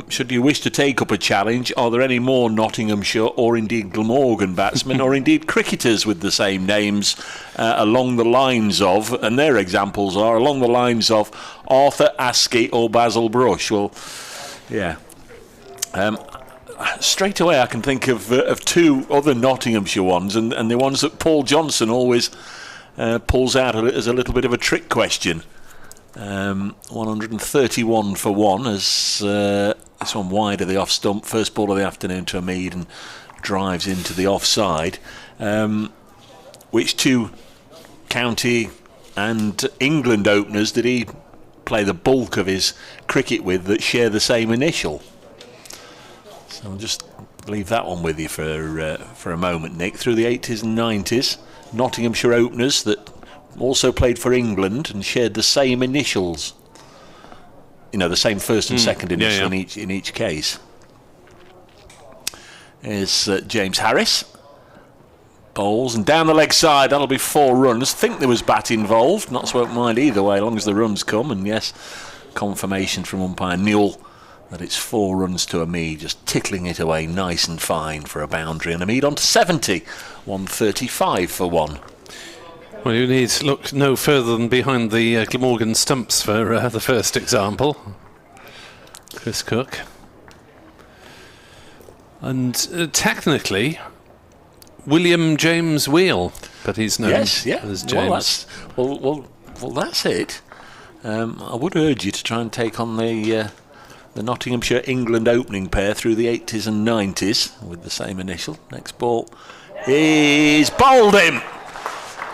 should you wish to take up a challenge, are there any more Nottinghamshire or indeed Glamorgan batsmen or indeed cricketers with the same names along the lines of, and their examples are along the lines of Arthur Askey or Basil Brush? Well, yeah. Straight away I can think of two other Nottinghamshire ones, and the ones that Paul Johnson always pulls out as a little bit of a trick question. 131 for 1 as this one wide of the off stump, first ball of the afternoon to Hamid, and drives into the offside. Which two county and England openers did he play the bulk of his cricket with that share the same initial? So I'll just leave that one with you for a moment, Nick. Through the 80s and 90s, Nottinghamshire openers that also played for England and shared the same initials. You know, the same first and second initial in each case. Here's James Harris. Bowls and down the leg side. That'll be 4 runs. Think there was bat involved. Not so I won't mind either way, as long as the runs come. And yes, confirmation from umpire Newell that it's 4 runs to Hamid, just tickling it away nice and fine for a boundary. And Hamid on to 70. 135 for 1. Well, you need to look no further than behind the Glamorgan stumps for the first example. Chris Cook. And technically, William James Wheel, but he's known as James. Well, that's it. I would urge you to try and take on the Nottinghamshire England opening pair through the 80s and 90s with the same initial. Next ball is bowled him.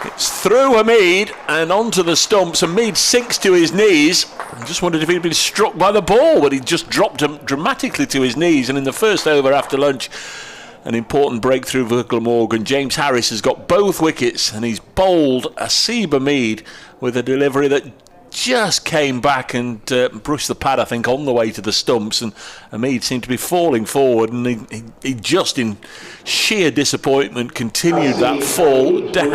It's through Hamid and onto the stumps. Hamid sinks to his knees. I just wondered if he'd been struck by the ball, but he just dropped him dramatically to his knees. And in the first over after lunch, an important breakthrough for Glamorgan. James Harris has got both wickets, and he's bowled Hasib Hamid with a delivery that just came back and brushed the pad, I think, on the way to the stumps, and Hamid seemed to be falling forward, and he just in sheer disappointment continued that fall down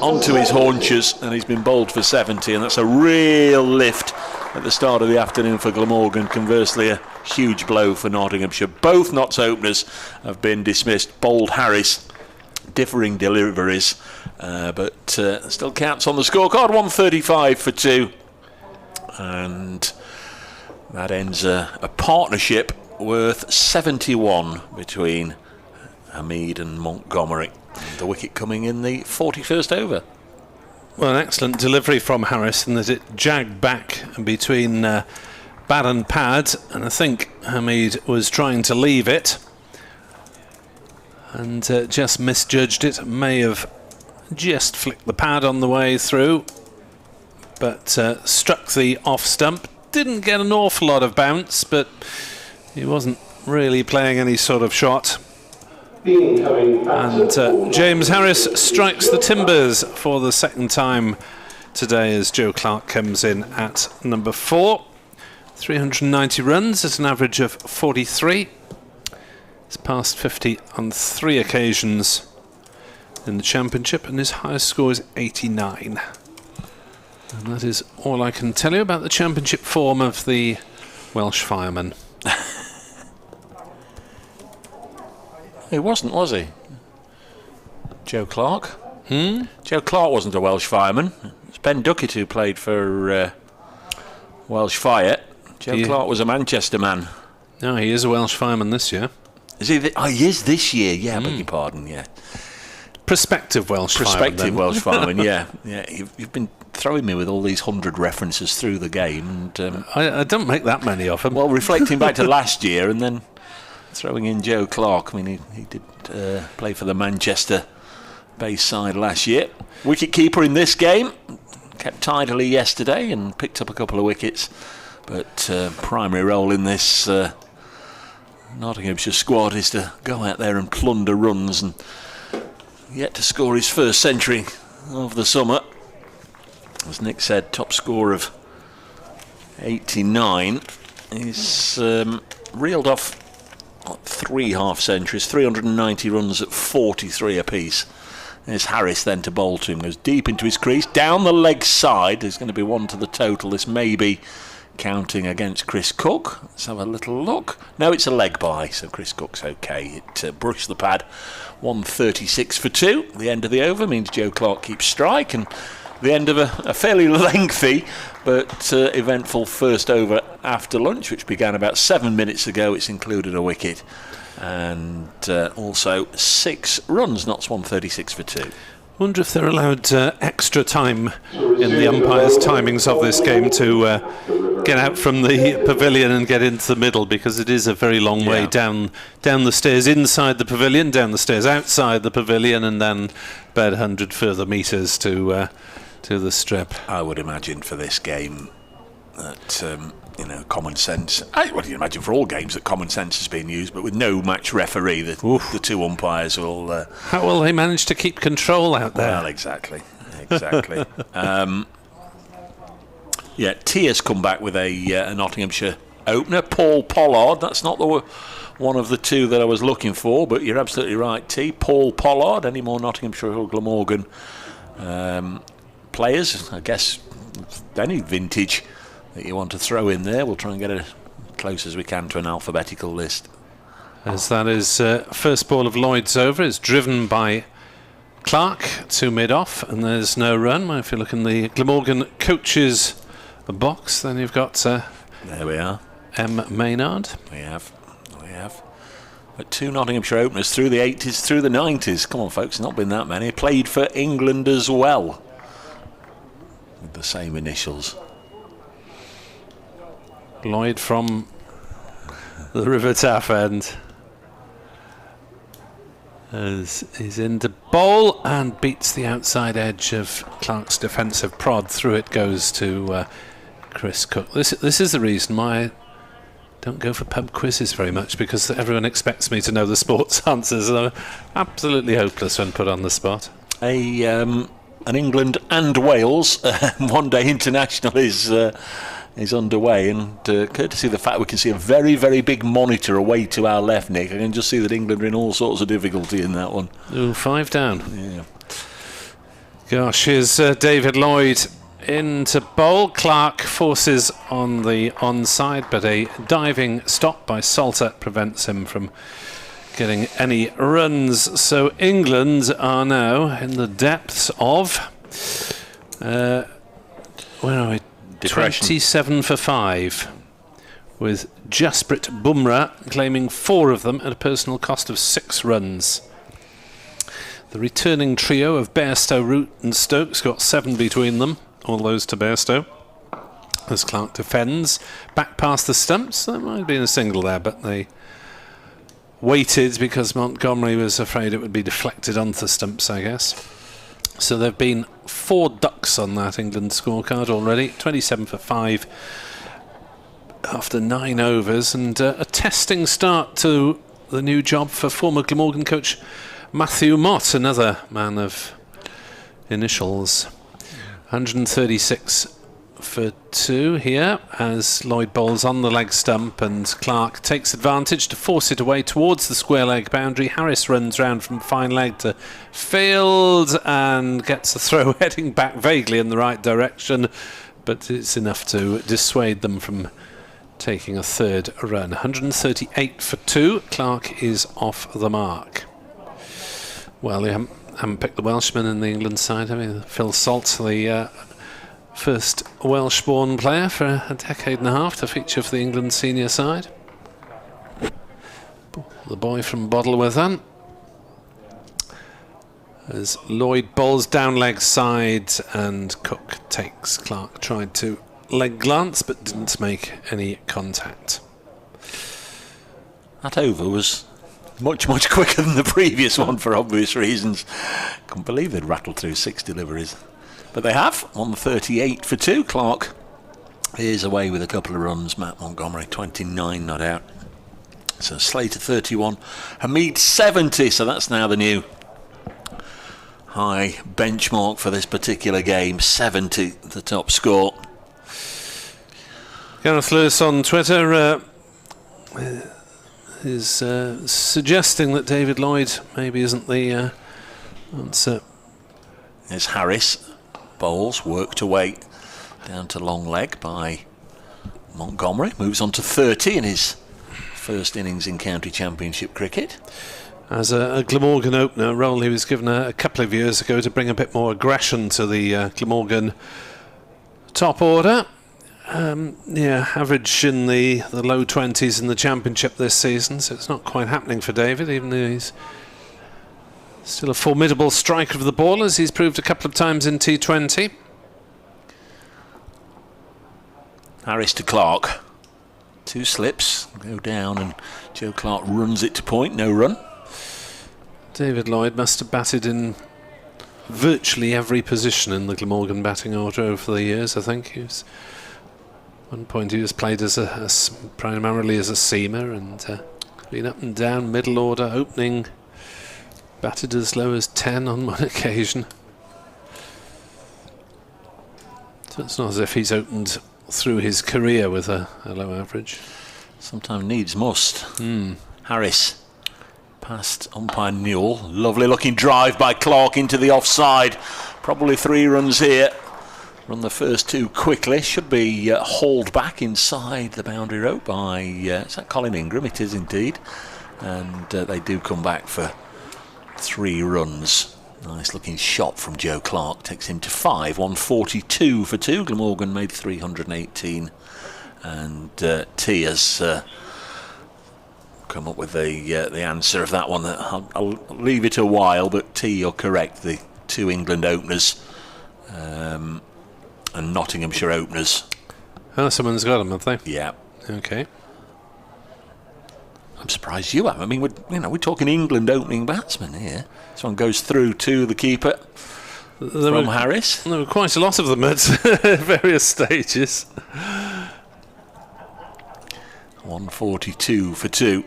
onto his haunches, and he's been bowled for 70, and that's a real lift at the start of the afternoon for Glamorgan. Conversely, a huge blow for Nottinghamshire. Both Notts openers have been dismissed. Bowled Harris, differing deliveries, but still counts on the scorecard. 135 for 2, and that ends a partnership worth 71 between Hamid and Montgomery. The wicket coming in the 41st over. Well, an excellent delivery from Harris in that it jagged back between bat and pad, and I think Hamid was trying to leave it and just misjudged it. May have just flicked the pad on the way through, but struck the off stump. Didn't get an awful lot of bounce, but he wasn't really playing any sort of shot. And James Harris strikes the timbers for the second time today as Joe Clark comes in at number 4. 390 runs at an average of 43. He's passed 50 on 3 occasions in the championship, and his highest score is 89. And that is all I can tell you about the championship form of the Welsh fireman. He wasn't, was he? Joe Clark? Joe Clark wasn't a Welsh fireman. It's Ben Duckett who played for Welsh Fire. Joe Clark was a Manchester man. No, he is a Welsh fireman this year. Is he? He is this year. Yeah, I beg your pardon. Yeah. Prospective Welsh fireman. Prospective Welsh fireman. Yeah, yeah. You've been throwing me with all these 100 references through the game, and I don't make that many of them. Well, reflecting back to last year, and then throwing in Joe Clark. I mean, he did play for the Manchester base side last year. Wicket keeper in this game, kept tidily yesterday and picked up a couple of wickets, but primary role in this Nottinghamshire squad is to go out there and plunder runs, and yet to score his first century of the summer. As Nick said, top score of 89. He's reeled off 3 half-centuries, 390 runs at 43 apiece. There's Harris then to bowl to him, goes deep into his crease, down the leg side. There's going to be 1 to the total. This may be counting against Chris Cook. Let's have a little look. No, it's a leg by, so Chris Cook's okay. It brushed the pad. 136 for 2. The end of the over means Joe Clark keeps strike, and the end of a fairly lengthy but eventful first over after lunch, which began about 7 minutes ago. It's included a wicket and also 6 runs, knots 136 for 2. Wonder if they're allowed extra time in the umpires' timings of this game to get out from the pavilion and get into the middle, because it is a very long way down the stairs inside the pavilion, down the stairs outside the pavilion, and then about 100 further metres to the strip. I would imagine for this game that common sense. What do you imagine for all games that common sense is being used, but with no match referee, the 2 umpires will. How will they manage to keep control out there? Well, exactly. T has come back with a Nottinghamshire opener, Paul Pollard. That's not one of the 2 that I was looking for, but you're absolutely right, T. Paul Pollard. Any more Nottinghamshire or Glamorgan players? I guess any vintage that you want to throw in there, we'll try and get as close as we can to an alphabetical list. As that is first ball of Lloyd's over, is driven by Clark to mid-off, and there's no run. If you look in the Glamorgan coaches box, then you've got there we are, M. Maynard. We have but 2 Nottinghamshire openers through the 80s, through the 90s. Come on folks, not been that many. Played for England as well with the same initials. Lloyd from the River Taff end as he's in to bowl and beats the outside edge of Clark's defensive prod. Through it goes to Chris Cook. This is the reason why I don't go for pub quizzes very much, because everyone expects me to know the sports answers, and I'm absolutely hopeless when put on the spot. An England and Wales one-day international is underway, and courtesy of the fact we can see a very, very big monitor away to our left, Nick, I can just see that England are in all sorts of difficulty in that one. Ooh, 5 down. Yeah. Gosh, here's David Lloyd in to bowl. Clark forces on the onside, but a diving stop by Salter prevents him from getting any runs. So England are now in the depths of where are we? Depression. 27 for 5, with Jasprit Bumrah claiming 4 of them at a personal cost of 6 runs. The returning trio of Bairstow, Root and Stokes got 7 between them, all those to Bairstow. As Clark defends, back past the stumps. That might have been a single there, but they waited because Montgomery was afraid it would be deflected onto the stumps, I guess. So there have been 4 ducks on that England scorecard already. 27 for 5 after 9 overs, and a testing start to the new job for former Glamorgan coach Matthew Mott, another man of initials. 136 for 2 here as Lloyd bowls on the leg stump, and Clark takes advantage to force it away towards the square leg boundary. Harris runs round from fine leg to field and gets a throw heading back vaguely in the right direction, but it's enough to dissuade them from taking a 3rd run. 138 for 2. Clark is off the mark. Well, you haven't picked the Welshman in the England side, have you? Phil Salt, the first Welsh-born player for a decade and a half to feature for the England senior side. The boy from Bottleworth. As Lloyd bowls down leg side and Cook takes. Clark tried to leg glance but didn't make any contact. That over was much quicker than the previous one for obvious reasons. Couldn't believe they'd rattled through 6 deliveries. But they have, on 38 for 2. Clark is away with a couple of runs. Matt Montgomery, 29 not out. So Slater 31, Hamid 70. So that's now the new high benchmark for this particular game. 70, the top score. Gareth Lewis on Twitter is suggesting that David Lloyd maybe isn't the answer. There's Harris. Bowls worked away down to long leg by Montgomery. Moves on to 30 in his first innings in county championship cricket. As a Glamorgan opener, role he was given a couple of years ago to bring a bit more aggression to the Glamorgan top order. Average in the low 20s in the championship this season, so it's not quite happening for David, even though he's still a formidable striker of the ball, as he's proved a couple of times in T20. Harris to Clark. 2 slips, go down, and Joe Clark runs it to point, no run. David Lloyd must have batted in virtually every position in the Glamorgan batting order over the years, I think. At one point he was played as primarily as a seamer, and been up and down, middle order, opening, batted as low as 10 on one occasion. So it's not as if he's opened through his career with a low average. Sometimes needs must. Harris past umpire Newell. Lovely looking drive by Clark into the offside. Probably 3 runs here. Run the first 2 quickly. Should be hauled back inside the boundary rope by is that Colin Ingram? It is indeed. And they do come back for 3 runs. Nice looking shot from Joe Clark. Takes him to 5. 142 for 2. Glamorgan made 318. And T has come up with the answer of that one. I'll leave it a while, but T, you're correct. The 2 England openers and Nottinghamshire openers. Oh, someone's got them, have they? Yeah. Okay. I'm surprised you have. I mean, we're talking England opening batsmen here. This one goes through to the keeper from Harris. There were quite a lot of them at various stages. 142 for 2.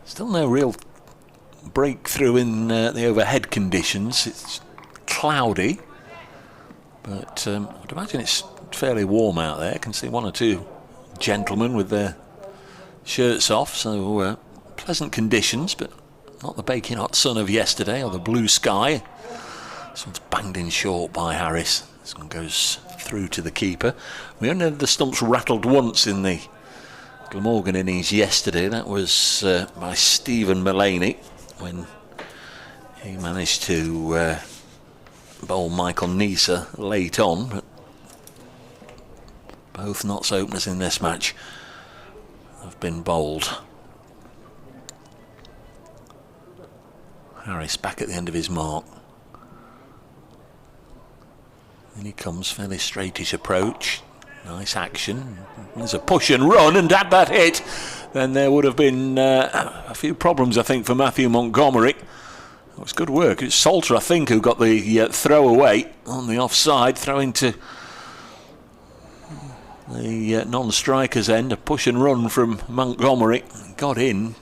Still no real breakthrough in the overhead conditions. It's cloudy, but I'd imagine it's fairly warm out there. I can see 1 or 2 gentlemen with their shirts off, so pleasant conditions, but not the baking hot sun of yesterday or the blue sky. This one's banged in short by Harris. This one goes through to the keeper. We only had the stumps rattled once in the Glamorgan innings yesterday. That was by Stephen Mullaney when he managed to bowl Michael Neser late on, but both Notts openers in this match have been bowled. Harris back at the end of his mark. And he comes, fairly straightish approach. Nice action. There's a push and run, and had that hit, then there would have been a few problems, I think, for Matthew Montgomery. It was good work. It's Salter, I think, who got the throw away on the offside, throwing to the non-striker's end. A push and run from Montgomery. Got in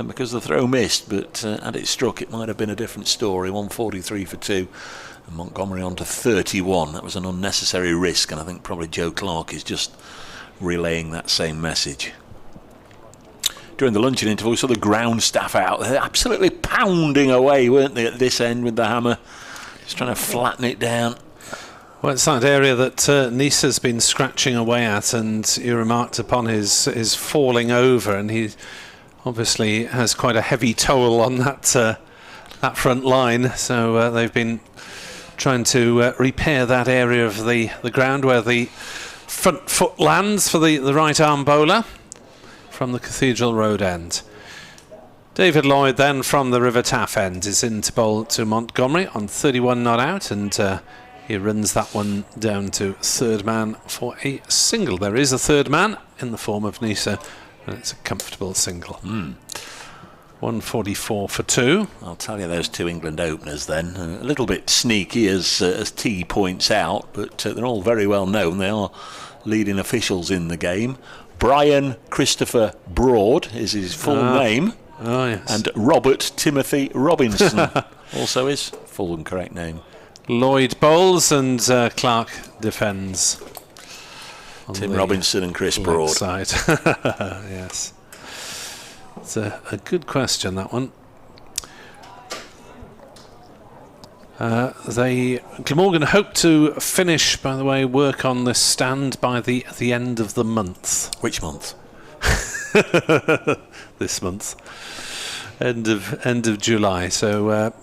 because the throw missed, but had it struck, it might have been a different story. 143 for 2. And Montgomery on to 31. That was an unnecessary risk, and I think probably Joe Clark is just relaying that same message. During the luncheon interval, we saw the ground staff out. They're absolutely pounding away, weren't they, at this end with the hammer? Just trying to flatten it down. Well, it's that area that Neser's been scratching away at, and you remarked upon his falling over, and he obviously has quite a heavy toll on that front line. So they've been trying to repair that area of the ground where the front foot lands for the right arm bowler from the Cathedral Road end. David Lloyd then from the River Taff end is in to bowl to Montgomery on 31 not out, and he runs that one down to third man for a single. There is a third man in the form of Neser, and it's a comfortable single. 144 for 2. I'll tell you those two England openers then. A little bit sneaky, as T points out, but they're all very well known. They are leading officials in the game. Brian Christopher Broad is his full name. Oh, yes. And Robert Timothy Robinson also his full and correct name. Lloyd bowls and Clark defends. Tim Robinson and Chris Broad. Side. Yes. It's a good question, that one. Glamorgan hope to finish, by the way, work on this stand by the end of the month. Which month? This month. End of July. So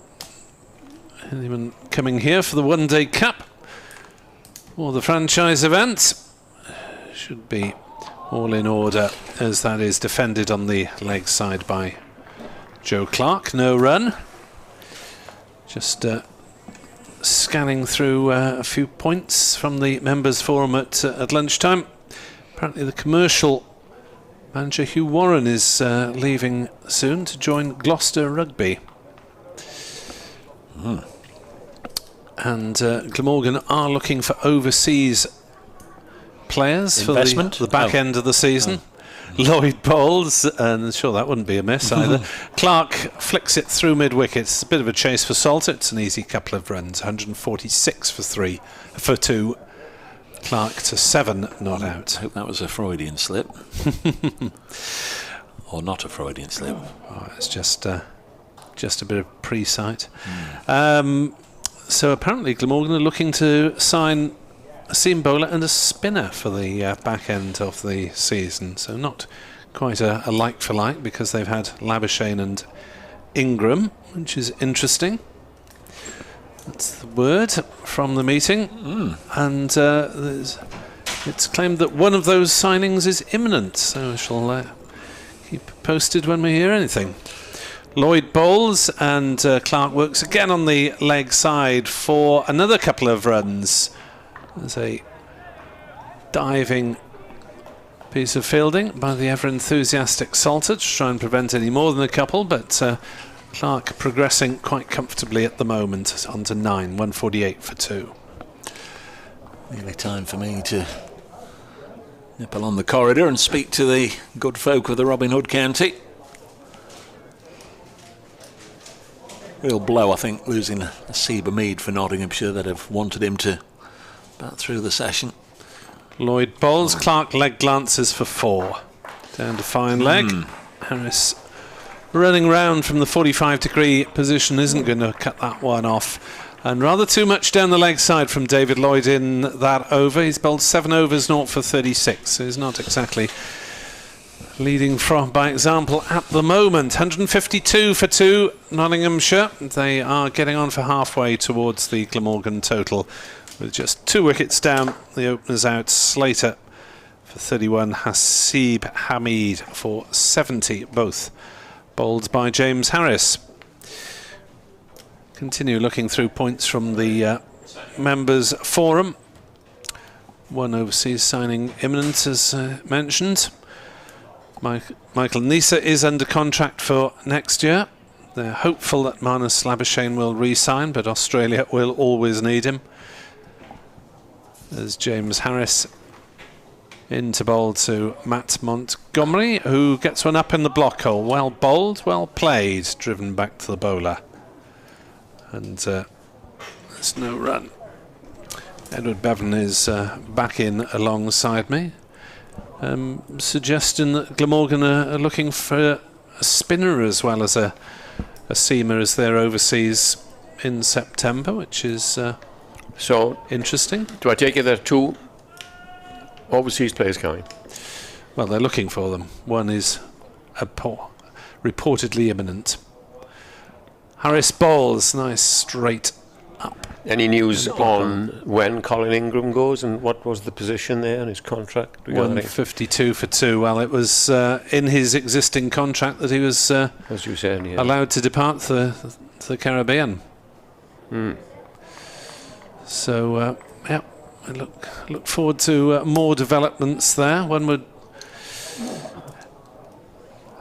anyone coming here for the One Day Cup or the franchise event should be all in order, as that is defended on the leg side by Joe Clark. No run. Just scanning through a few points from the members forum at lunchtime. Apparently the commercial manager Hugh Warren is leaving soon to join Gloucester Rugby. And Glamorgan are looking for overseas players investment for the back end of the season. Lloyd bowls, and sure that wouldn't be a miss either. Clark flicks it through mid-wicket. It's a bit of a chase for Salter. It's an easy couple of runs. 146 for 2. Clark to 7 not out. I hope that was a Freudian slip. Or not a Freudian slip. Oh, it's just a bit of pre-sight. So apparently Glamorgan are looking to sign a seam bowler and a spinner for the back end of the season. So not quite a like for like, because they've had Labuschagne and Ingram, which is interesting. That's the word from the meeting. And it's claimed that one of those signings is imminent, so I shall keep posted when we hear anything. Lloyd bowls, and Clark works again on the leg side for another couple of runs. There's a diving piece of fielding by the ever-enthusiastic Salter to try and prevent any more than a couple, but Clark progressing quite comfortably at the moment, on to 9, 148 for 2. Nearly time for me to nip along the corridor and speak to the good folk of the Robin Hood County. Real blow, I think, losing a Seba Mead for Nottinghamshire that have wanted him to bat through the session. Lloyd bowls, Clark leg glances for 4. Down to fine leg. Harris running round from the 45-degree position isn't going to cut that one off. And rather too much down the leg side from David Lloyd in that over. He's bowled 7 overs, 0 for 36. So he's not exactly leading by example at the moment. 152 for 2, Nottinghamshire. They are getting on for halfway towards the Glamorgan total with just 2 wickets down. The openers out, Slater for 31, Hasib Hamid for 70, both bowled by James Harris. Continue looking through points from the members forum. One overseas signing imminent, as mentioned. Michael Nisa is under contract for next year. They're hopeful that Marnus Labuschagne will re-sign, but Australia will always need him. There's James Harris in to bowl to Matt Montgomery, who gets one up in the block hole. Well bowled, well played, driven back to the bowler. And there's no run. Edward Bevan is back in alongside me. Suggesting that Glamorgan are looking for a spinner as well as a seamer as they're overseas in September, which is so interesting. Do I take it there are 2 overseas players coming? Well, they're looking for them. One is reportedly imminent. Harris bowls, nice straight up. Any news on when Colin Ingram goes and what was the position there in his contract? 152 for 2. Well, it was in his existing contract that he was as you said, yeah, allowed to depart the Caribbean. So, yeah, I look forward to more developments there. One would,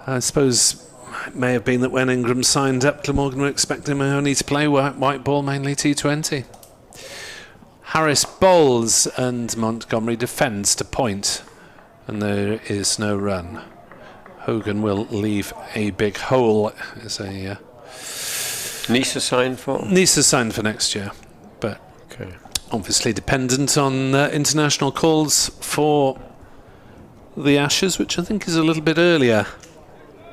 I suppose, it may have been that when Ingram signed up, Glamorgan were expecting him only to play white ball, mainly T20. Harris bowls and Montgomery defends to point, and there is no run. Hogan will leave a big hole. Is a Nisa signed for? Nisa signed for next year, but okay, obviously dependent on international calls for the Ashes, which I think is a little bit earlier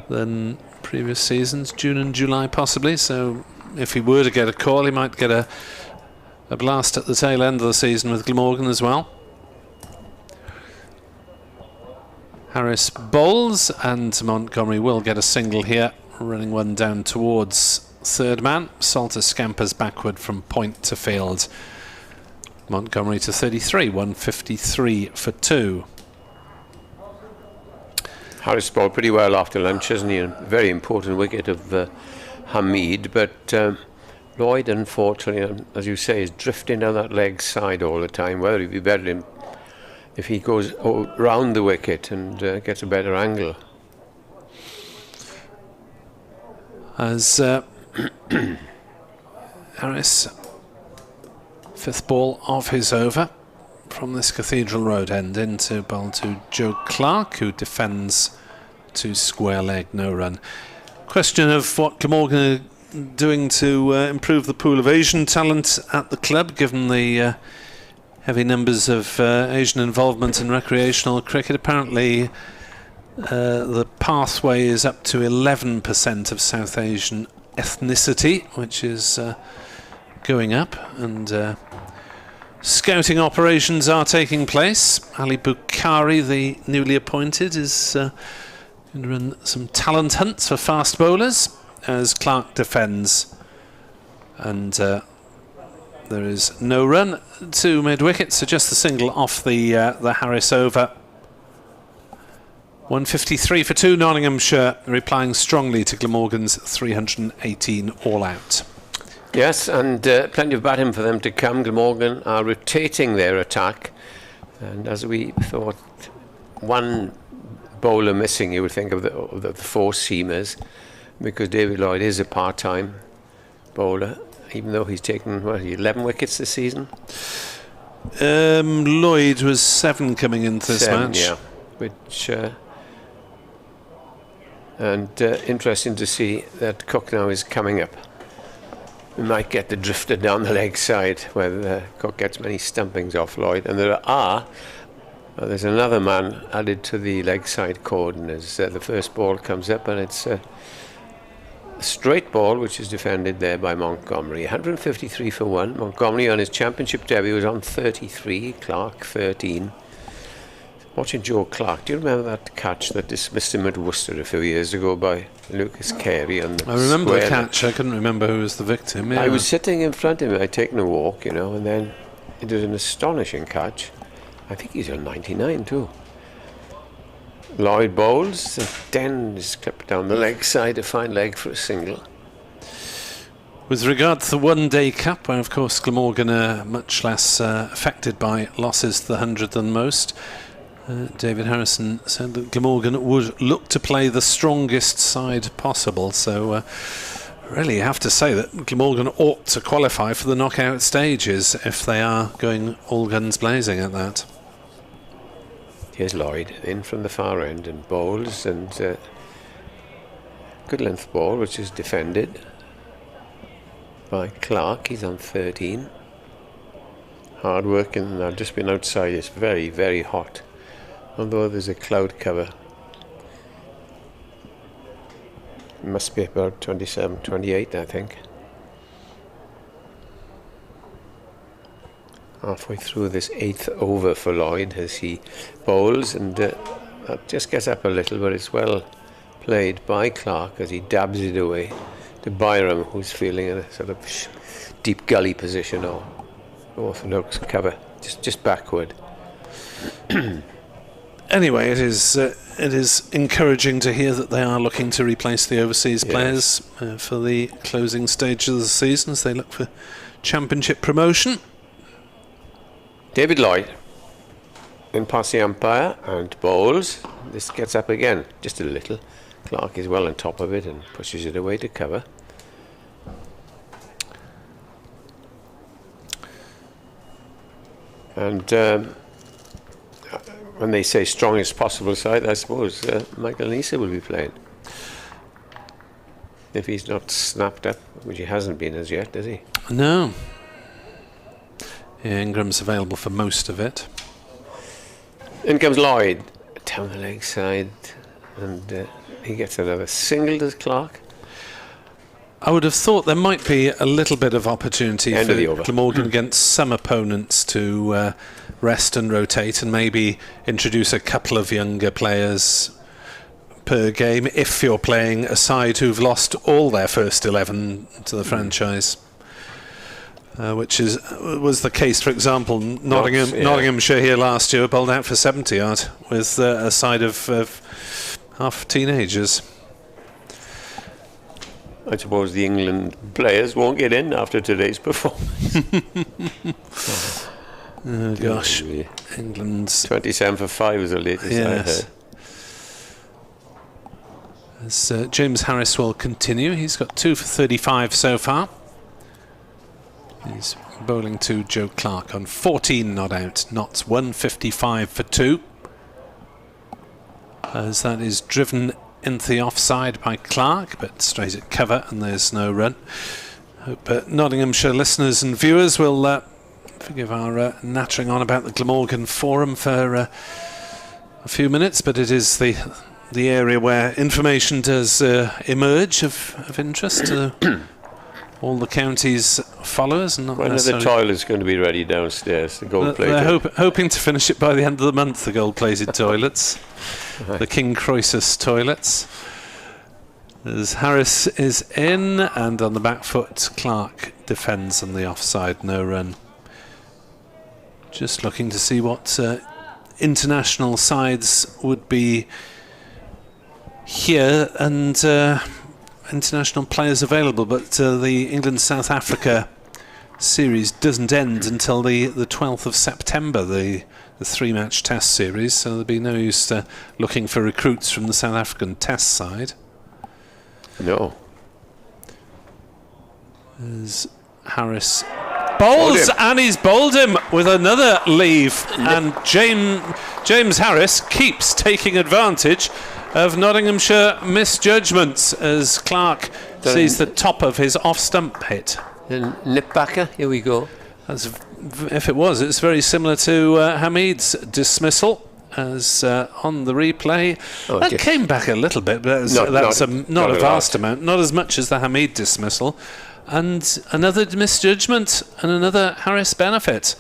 than previous seasons, June and July possibly. So if he were to get a call, he might get a blast at the tail end of the season with Glamorgan as well. Harris bowls and Montgomery will get a single here, running one down towards third man. Salter scampers backward from point to field. Montgomery to 33, 153 for 2. Harris bowled pretty well after lunch, isn't he? A very important wicket of Hamid, but Lloyd, unfortunately, as you say, is drifting down that leg side all the time. Whether he'd be better if he goes round the wicket and gets a better angle. As Harris, 5th ball of his over from this Cathedral Road end, into bowl to Joe Clark, who defends to square leg, no run. Question of what Glamorgan are doing to improve the pool of Asian talent at the club, given the heavy numbers of Asian involvement in recreational cricket. Apparently the pathway is up to 11% of South Asian ethnicity, which is going up, and scouting operations are taking place. Ali Bukhari, the newly appointed, is going to run some talent hunts for fast bowlers as Clark defends, and there is no run to mid-wicket, so just the single off the Harris over. 153 for 2, Nottinghamshire replying strongly to Glamorgan's 318 all-out. Yes, and plenty of batting for them to come. Glamorgan are rotating their attack, and as we thought, one bowler missing, you would think of the 4 seamers, because David Lloyd is a part-time bowler, even though he's taken 11 wickets this season. Lloyd was 7 coming into this match. Yeah, which and interesting to see that Cook now is coming up. We might get the drifter down the leg side, where Cook gets many stumpings off Lloyd, and there's another man added to the leg side cordon as the first ball comes up, and it's a straight ball which is defended there by Montgomery. 153 for 1. Montgomery on his championship debut was on 33, Clark 13. Watching Joe Clark, do you remember that catch that dismissed him at Worcester a few years ago by Lucas Carey on the I remember the square? catch. I couldn't remember who was the victim. Yeah. I was sitting in front of him. I'd taken a walk, you know, and then it was an astonishing catch. I think he's on 99 too. Lloyd bowls, and then is clipped down the leg side, a fine leg for a single. With regard to the one-day cup, where of course Glamorgan are much less affected by losses to the 100 than most, David Harrison said that Glamorgan would look to play the strongest side possible. So really you have to say that Glamorgan ought to qualify for the knockout stages if they are going all guns blazing at that. Here's Lloyd in from the far end and bowls, and good length ball which is defended by Clark. He's on 13. Hard working. I've just been outside. It's very, very hot, although there's a cloud cover. It must be about 27, 28, I think. Halfway through this 8th over for Lloyd as he bowls, and that just gets up a little, but it's well played by Clark as he dabs it away to Byram, who's feeling in a sort of deep gully position or orthodox cover, just backward. Anyway, it is encouraging to hear that they are looking to replace the overseas players for the closing stage of the season as they look for championship promotion. David Lloyd in past the umpire and bowls. This gets up again, just a little. Clark is well on top of it and pushes it away to cover. And when they say strongest possible side, I suppose Michael Nisa will be playing. If he's not snapped up, which he hasn't been as yet, has he? No. Yeah, Ingram's available for most of it. In comes Lloyd, down the leg side, and he gets another single, does Clark? I would have thought there might be a little bit of opportunity End for of the over. Glamorgan against some opponents to rest and rotate and maybe introduce a couple of younger players per game if you're playing a side who've lost all their first 11 to the franchise. Which was the case, for example, Nottinghamshire here last year bowled out for 70 odd with a side of half teenagers. I suppose the England players won't get in after today's performance. Oh gosh, England's 27 for 5 is the latest I heard. As James Harris will continue, he's got 2 for 35 so far. He's bowling to Joe Clark on 14 not out, knots 155 for 2. As that is driven into the offside by Clark, but straight at cover and there's no run. Hope Nottinghamshire listeners and viewers will forgive our nattering on about the Glamorgan Forum for a few minutes, but it is the area where information does emerge of interest to all the county's followers. And not when are the toilets going to be ready downstairs, the gold-plated? They're hoping to finish it by the end of the month, the gold-plated toilets, the King Croesus toilets. As Harris is in, and on the back foot, Clark defends on the offside, no run. Just looking to see what international sides would be here and international players available, but the England-South Africa series doesn't end until the 12th of September, the 3-match test series, so there'll be no use looking for recruits from the South African test side. No. As Harris bowls, and he's bowled him with another leave, and James Harris keeps taking advantage of Nottinghamshire misjudgments as Clark sees the top of his off-stump hit. And Nipbacker, here we go. If it was, it's very similar to Hamid's dismissal, as on the replay. That came back a little bit, but that's not a vast amount, not as much as the Hamid dismissal. And another misjudgment and another Harris benefit.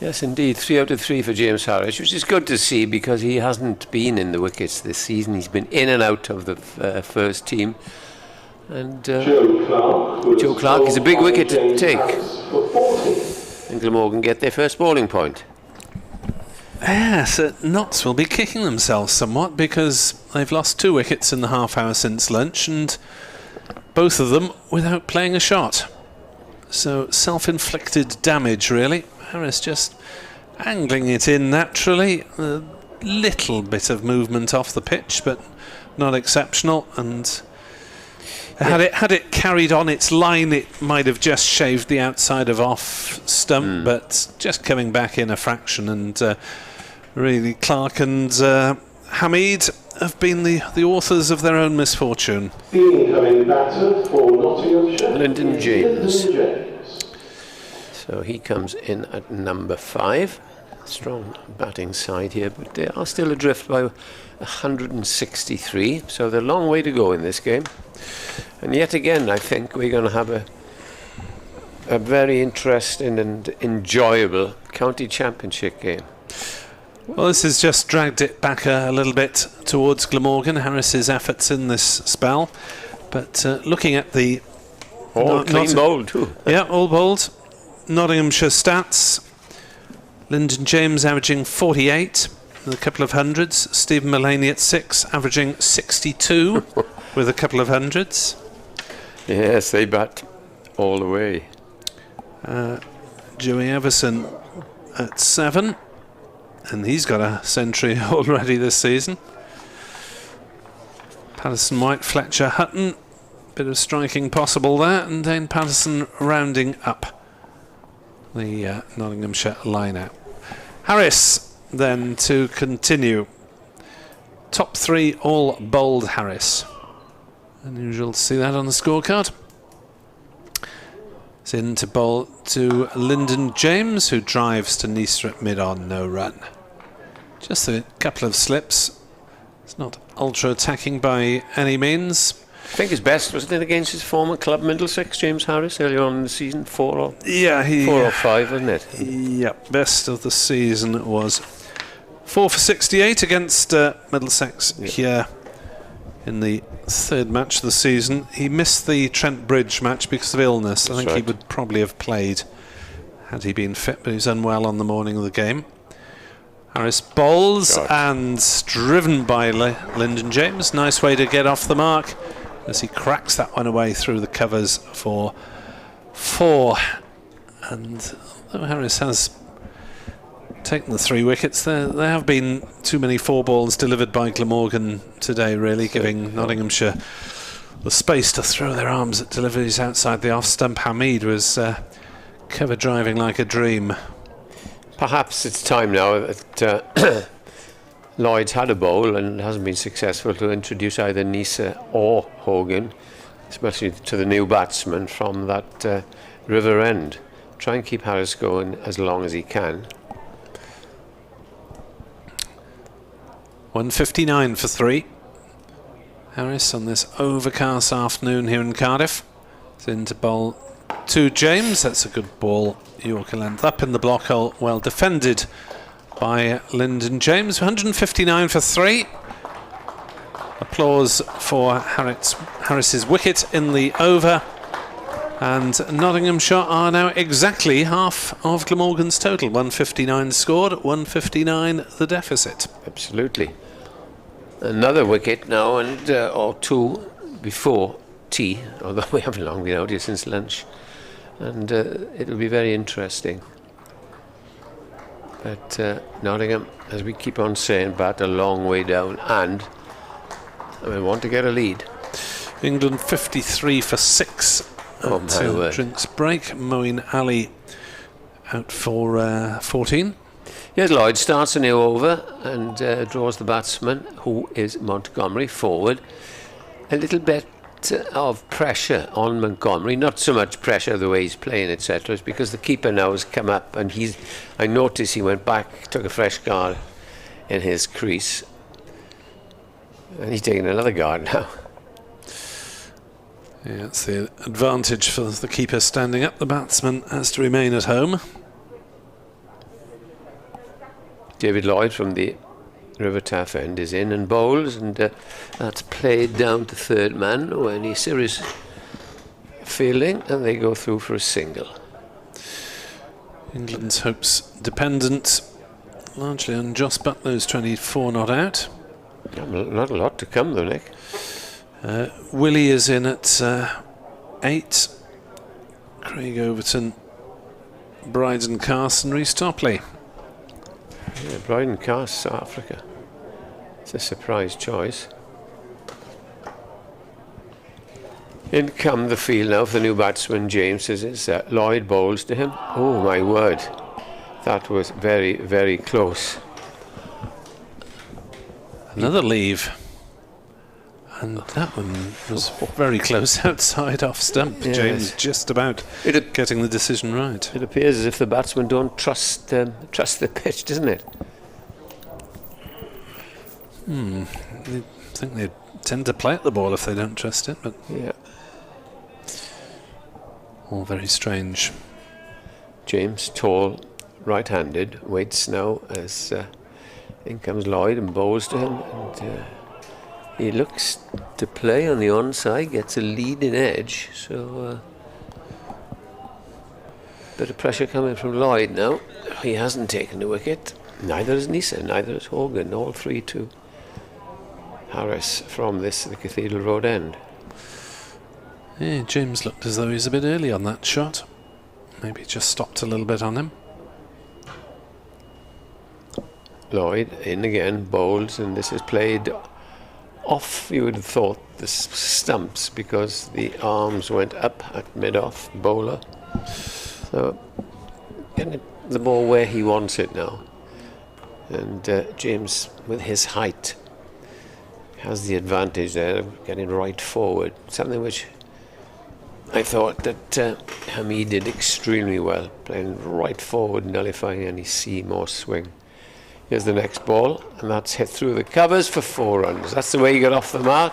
Yes, indeed. 3 out of 3 for James Harris, which is good to see because he hasn't been in the wickets this season. He's been in and out of the first team. And Joe Clark is a big wicket to take. And Glamorgan get their first bowling point. Yes, Notts will be kicking themselves somewhat because they've lost 2 wickets in the half hour since lunch, and both of them without playing a shot. So self-inflicted damage, really. Harris just angling it in naturally. A little bit of movement off the pitch, but not exceptional. And had it carried on its line, it might have just shaved the outside of off stump, but just coming back in a fraction. And really, Clark and Hamid have been the authors of their own misfortune. The incoming batter for Nottinghamshire, Lyndon James. So he comes in at number 5. Strong batting side here, but they are still adrift by 163. So they're a long way to go in this game. And yet again, I think we're going to have a very interesting and enjoyable county championship game. Well, this has just dragged it back a little bit towards Glamorgan, Harris's efforts in this spell. But looking at the... All clean bowled too. Yeah, all bowled. Nottinghamshire stats. Lyndon James averaging 48 with a couple of hundreds. Stephen Mullaney at 6, averaging 62 with a couple of hundreds. Yes, they bat all the way. Joey Everson at 7. And he's got a century already this season. Patterson, White, Fletcher, Hutton. Bit of striking possible there. And Dane Patterson rounding up the Nottinghamshire line-out. Harris then to continue. Top 3 all bowled Harris. Unusual to see that on the scorecard. It's in to bowl to Lyndon James, who drives to Nisra at mid-on, no run. Just a couple of slips. It's not ultra-attacking by any means. I think his best, wasn't it, against his former club Middlesex, James Harris, earlier on in the season? 4 or 5, wasn't it? Yep, best of the season was 4 for 68 against Middlesex here in the 3rd match of the season. He missed the Trent Bridge match because of illness. I think he would probably have played had he been fit, but he was unwell on the morning of the game. Harris bowls and driven by Lyndon James. Nice way to get off the mark as he cracks that one away through the covers for 4. And although Harris has taken the 3 wickets, there have been too many 4 balls delivered by Glamorgan today, really, giving Nottinghamshire the space to throw their arms at deliveries outside the off-stump. Hamid was cover driving like a dream. Perhaps it's time now that Lloyd's had a bowl and hasn't been successful to introduce either Nisa or Hogan, especially to the new batsman from that River End. Try and keep Harris going as long as he can. 159 for 3. Harris on this overcast afternoon here in Cardiff. It's into bowl to James. That's a good ball. Yorker length up in the block hole. Well defended by Lyndon James. 159 for 3. Applause for Harris's wicket in the over. And Nottinghamshire are now exactly half of Glamorgan's total. 159 scored, 159 the deficit. Absolutely. Another wicket now, and or 2 before tea, although we haven't long been out here since lunch. And it'll be very interesting. But Nottingham, as we keep on saying, bat a long way down, and we want to get a lead. England 53 for 6. Until drinks break. Moeen Ali out for 14. Yes, Lloyd starts a new over and draws the batsman, who is Montgomery, forward. A little bit of pressure on Montgomery, not so much pressure the way he's playing, etc. It's because the keeper now has come up, and I noticed he went back, took a fresh guard in his crease, and he's taking another guard now. Yeah, it's the advantage for the keeper standing up. The batsman has to remain at home. David Lloyd from the River Taff end is in and bowls, and that's played down to third man or any serious fielding, and they go through for a single. England's hopes dependent largely on Jos Buttler's 24 not out. Not a lot to come though, Nick. Willie is in at 8. Craig Overton, Bryden Carson, Rhys Topley. Yeah, Bryden Carson, South Africa. It's a surprise choice. In come the field now for the new batsman, James, as it's Lloyd bowls to him. Oh my word, that was very, very close. Another leave. And that one was very close outside off stump. Yes. James just about getting the decision right. It appears as if the batsmen don't trust the pitch, doesn't it? I think they tend to play at the ball if they don't trust it, but yeah, all very strange. James, tall, right-handed, waits now as in comes Lloyd and bowls to him, and he looks to play on the onside, gets a leading edge, so bit of pressure coming from Lloyd now. He hasn't taken the wicket, neither has Nisa, neither has Hogan, all three to Harris from the Cathedral Road end. Yeah, James looked as though he was a bit early on that shot. Maybe just stopped a little bit on him. Lloyd in again, bowls, and this is played off, you would have thought, the stumps, because the arms went up at mid-off, bowler. So getting the ball where he wants it now. And James, with his height, has the advantage there of getting right forward, something which I thought that Hamid did extremely well, playing right forward, nullifying any seam or swing. Here's the next ball, and that's hit through the covers for 4 runs. That's the way he got off the mark.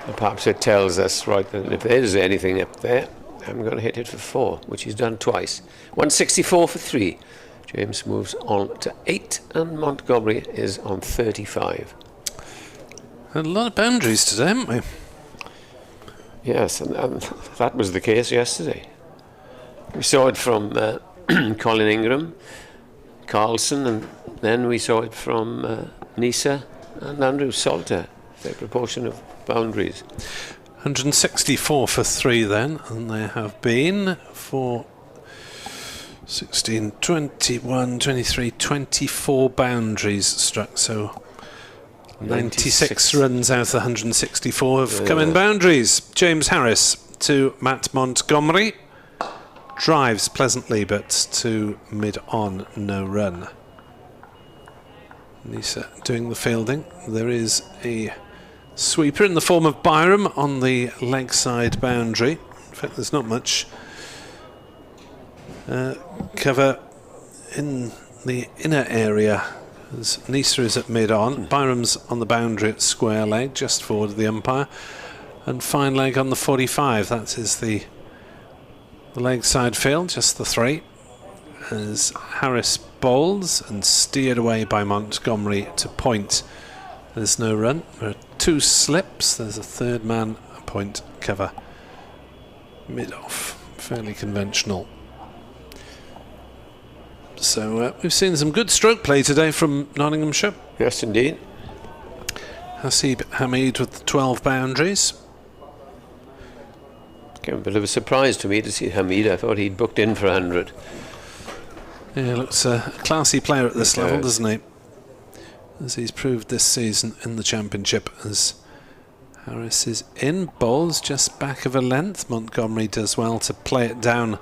And perhaps it tells us, right, that if there's anything up there, I'm going to hit it for 4, which he's done twice. 164 for 3. James moves on to 8, and Montgomery is on 35. Had a lot of boundaries today, haven't we? Yes, and that was the case yesterday. We saw it from Colin Ingram, Carlson, and then we saw it from Nisa and Andrew Salter, their proportion of boundaries. 164 for 3 then, and there have been for 16, 21, 23, 24 boundaries struck, so 96 runs out of the 164 have come in boundaries. James Harris to Matt Montgomery. Drives pleasantly, but to mid-on, no run. Nisa doing the fielding. There is a sweeper in the form of Byram on the leg side boundary. In fact, there's not much cover in the inner area, as Nisa is at mid-on. Byram's on the boundary at square leg, just forward of the umpire, and fine leg on the 45. That is the leg side field, just the 3, as Harris bowls and steered away by Montgomery to point. There's no run. There are 2 slips. There's a third man, a point cover mid-off. Fairly conventional. So we've seen some good stroke play today from Nottinghamshire. Yes, indeed. Hasib Hamid with 12 boundaries. Came a bit of a surprise to me to see Hamid. I thought he'd booked in for 100. Yeah, looks a classy player at this level, doesn't he? As he's proved this season in the Championship, as Harris is in, bowls just back of a length. Montgomery does well to play it down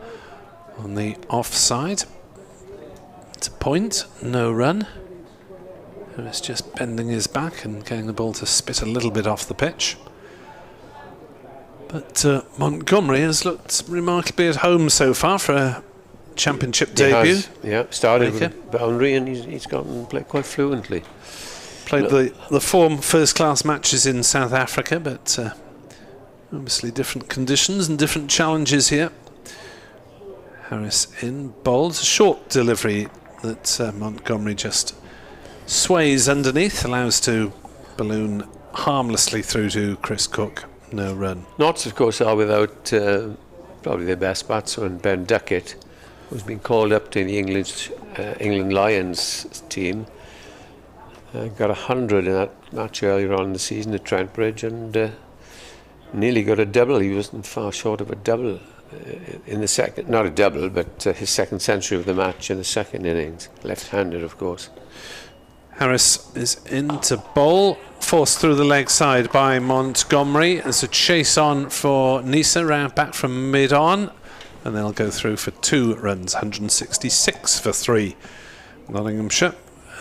on the offside. To point, no run. Harris just bending his back and getting the ball to spit a little bit off the pitch. But Montgomery has looked remarkably at home so far for a Championship debut. Yeah, started with a boundary and he's gotten and played quite fluently. Played the 4 first-class matches in South Africa, but obviously different conditions and different challenges here. Harris in, bowls a short delivery that Montgomery just sways underneath, allows to balloon harmlessly through to Chris Cook. No run. Notts, of course, are without probably their best batsman, Ben Duckett, who's been called up to the England Lions team. Got 100 in that match earlier on in the season at Trent Bridge, and nearly got a double. He wasn't far short of a double in the second, not a double, but his second century of the match in the second innings. Left-handed, of course. Harris is in to bowl, forced through the leg side by Montgomery. There's a chase on for Nisa, round back from mid-on, and they'll go through for 2 runs, 166 for 3. Nottinghamshire.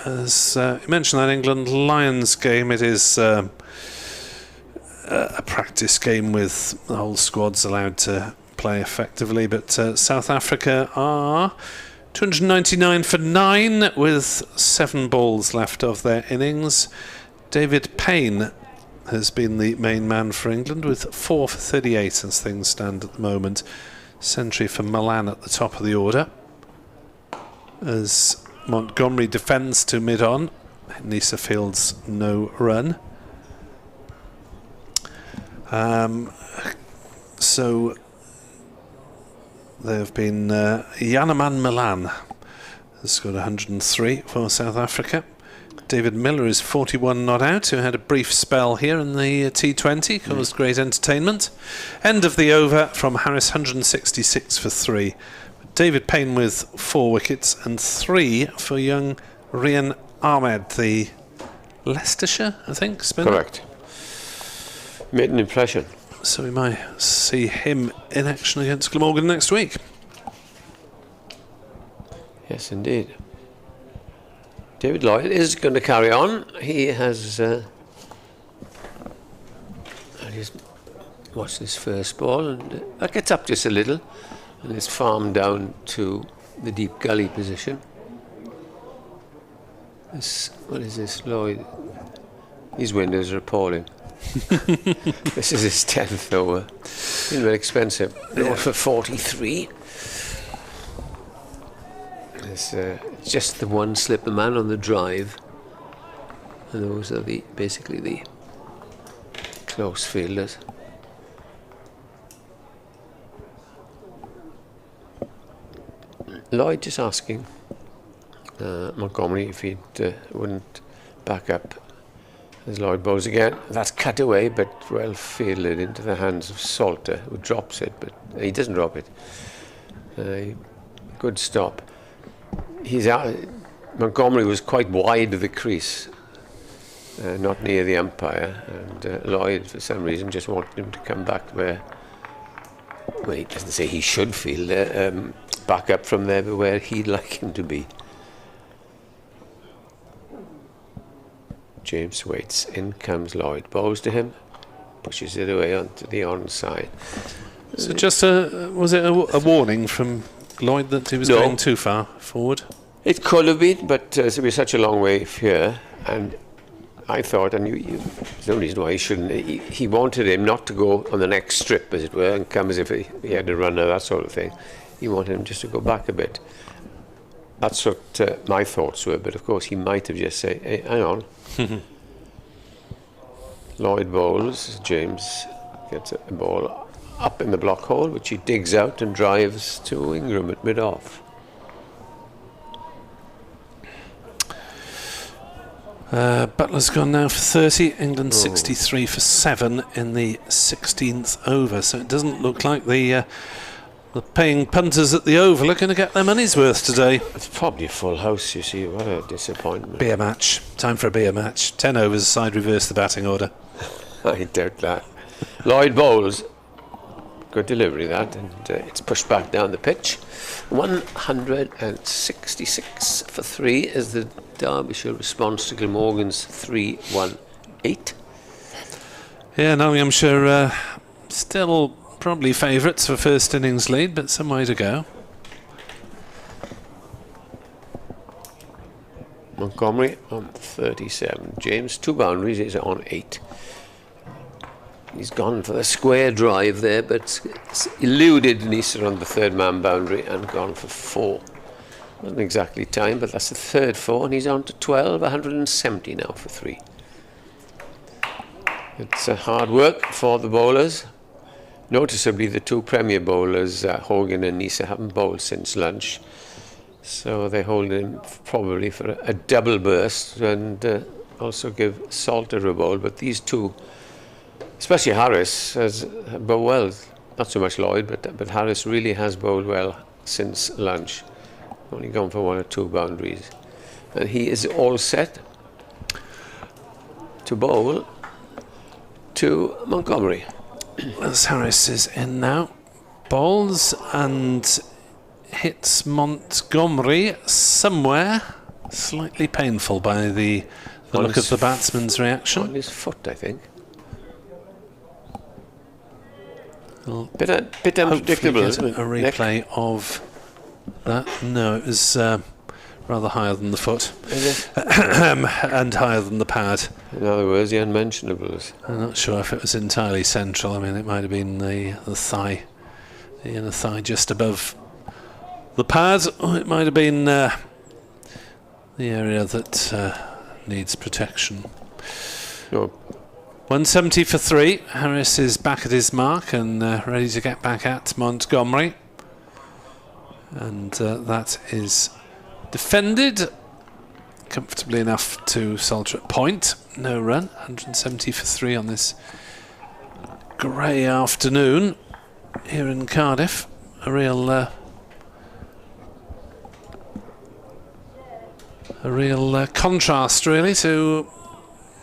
As you mentioned, that England Lions game, it is a practice game with the whole squads allowed to play effectively, but South Africa are 299 for 9 with 7 balls left of their innings. David Payne has been the main man for England with 4 for 38 as things stand at the moment. Century for Milan at the top of the order. As Montgomery defends to mid-on, Nisa fields no run. So there have been Yanaman Milan has scored 103 for South Africa. David Miller is 41 not out, who had a brief spell here in the T20, caused great entertainment. End of the over from Harris, 166 for 3. David Payne with 4 wickets and 3 for young Rian Ahmed, the Leicestershire, I think, spinner. Correct. Made an impression. So we might see him in action against Glamorgan next week. Yes, indeed. David Lloyd is going to carry on. He has watched this first ball, and that gets up just a little, and it's farmed down to the deep gully position. What is this, Lloyd? These windows are appalling. This is his 10th over. Been very expensive. Yeah. For 43. It's just the one slipper man on the drive, and those are basically the close fielders. Lloyd just asking Montgomery if he wouldn't back up as Lloyd bowls again. That's cut away, but well fielded into the hands of Salter, who drops it, but he doesn't drop it. Good stop. Montgomery was quite wide of the crease, not near the umpire, and Lloyd, for some reason, just wanted him to come back where. Well, he doesn't say he should field back up from there, but where he'd like him to be. James waits. In comes Lloyd. Bowls to him, pushes it away onto the onside. So just was it a warning from Lloyd that he was going too far forward? It could have been, but we're such a long way here, and I thought, and there's no reason why he shouldn't. He wanted him not to go on the next strip, as it were, and come as if he had a runner, that sort of thing. He wanted him just to go back a bit. That's what my thoughts were, but of course he might have just said, hey, hang on. Lloyd bowls. James gets a ball up in the block hole, which he digs out and drives to Ingram at mid-off. Butler's gone now for 30. England 63 for 7 in the 16th over. So it doesn't look like the paying punters at the Oval are going to get their money's worth today. It's probably a full house, you see. What a disappointment. Beer match. Time for a beer match. 10 overs, side reverse the batting order. I doubt that. Lloyd bowls. Good delivery, that. And it's pushed back down the pitch. 166 for 3 is the Derbyshire response to Glamorgan's 3-1-8. Yeah, Nottinghamshire still probably favourites for first innings lead, but some way to go. Montgomery on 37. James, 2 boundaries, he's on 8. He's gone for the square drive there, but eluded Nisa on the 3rd man boundary and gone for 4. Not exactly time, but that's the third 4, and he's on to 12, 170 now for 3. It's hard work for the bowlers. Noticeably, the 2 premier bowlers, Hogan and Nisa, haven't bowled since lunch. So they hold in probably for a double burst and also give Salter a bowl. But these 2, especially Harris, has bowled well. Not so much Lloyd, but Harris really has bowled well since lunch. Only gone for 1 or 2 boundaries. And he is all set to bowl to Montgomery. As Harris is in now, bowls and hits Montgomery somewhere. Slightly painful by the look of the batsman's reaction. On his foot, I think. Bit unpredictable, isn't it? A replay of that. No, it was rather higher than the foot. And higher than the pad. In other words, the unmentionables. I'm not sure if it was entirely central. I mean, it might have been the thigh, the inner thigh just above the pad, or it might have been the area that needs protection. No. 170 for 3. Harris is back at his mark and ready to get back at Montgomery. And that is defended comfortably enough to Salter at point. No run. 170 for 3 on this grey afternoon here in Cardiff. A real contrast, really, to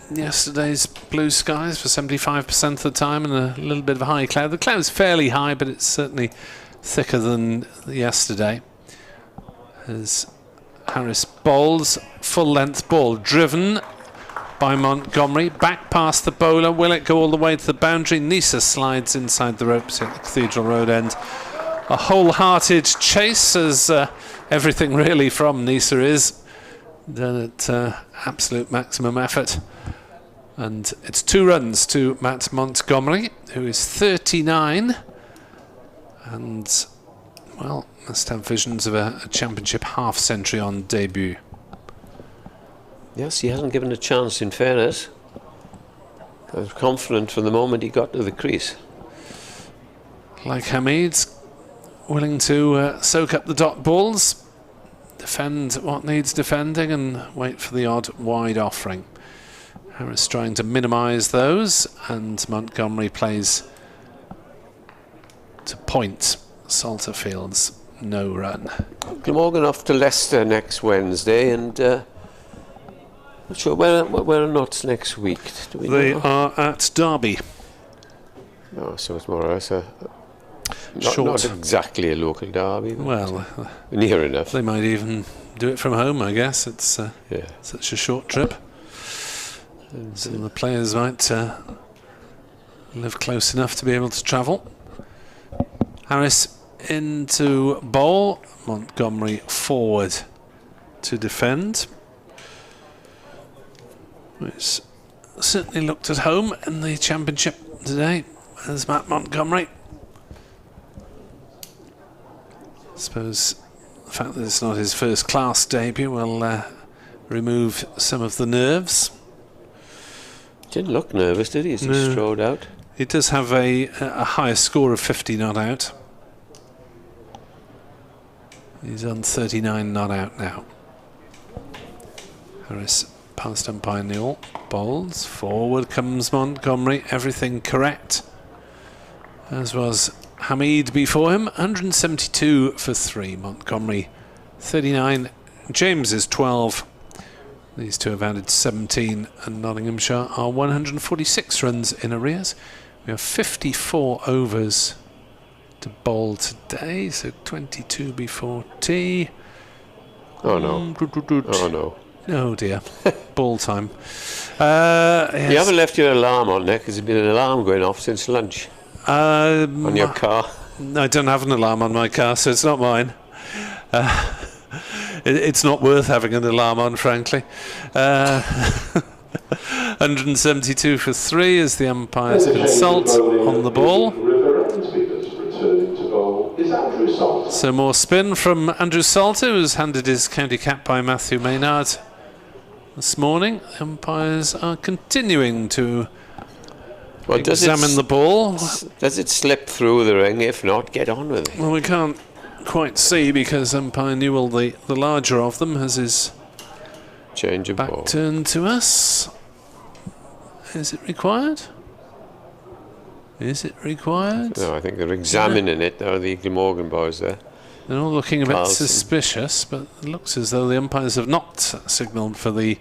yesterday's blue skies for 75% of the time and a little bit of a high cloud. The cloud's fairly high, but it's certainly thicker than yesterday. As Harris bowls, full length ball driven by Montgomery, back past the bowler. Will it go all the way to the boundary? Nisa slides inside the ropes at the Cathedral Road end. A wholehearted chase, as everything really from Nisa is done at absolute maximum effort. And it's 2 runs to Matt Montgomery, who is 39 and, well, must have visions of a championship half-century on debut. Yes, he hasn't given a chance, in fairness. I was confident from the moment he got to the crease. Like Hamid's willing to soak up the dot balls, defend what needs defending and wait for the odd wide offering. Harris trying to minimise those, and Montgomery plays to point. Salter Fields, no run. Glamorgan off to Leicester next Wednesday, and not sure where are Notts next week. Do we They know? are at Derby. Oh, so it's more or less not exactly a local derby, but Well, near enough. they might even do it from home, I guess. It's Yeah. such a short trip. Some of the players might live close enough to be able to travel. Harris into bowl, Montgomery forward to defend. It's certainly looked at home in the championship today as Matt Montgomery. I suppose the fact that it's not his first class debut will remove some of the nerves. Didn't look nervous, did he? As he strode out. He does have a higher score of 50 not out. He's on 39 not out now. Harris past umpire Newell, bowls, forward comes Montgomery, everything correct, as was Hamid before him. 172 for 3, Montgomery 39, James is 12. These two have added 17, and Nottinghamshire are 146 runs in arrears. We have 54 overs to bowl today, so 22 before tea. Oh no. Oh no. Oh dear. Ball time. Yes. You haven't left your alarm on there because there's been an alarm going off since lunch on your car. I don't have an alarm on my car, so it's not mine. It's not worth having an alarm on, frankly. 172 for 3 as the umpires consult on the ball. Returning to bowl is Andrew Salter. So more spin from Andrew Salter, who's handed his county cap by Matthew Maynard this morning. Umpires are continuing to examine the ball. Does it slip through the ring? If not, get on with it. Well, we can't quite see because umpire Newell, the larger of them, has his change of back ball turned to us. Is it required? Is it required? No, I think they're examining it. There are the Glamorgan boys there. They're all looking a bit Carlson. suspicious, but it looks as though the umpires have not signalled for the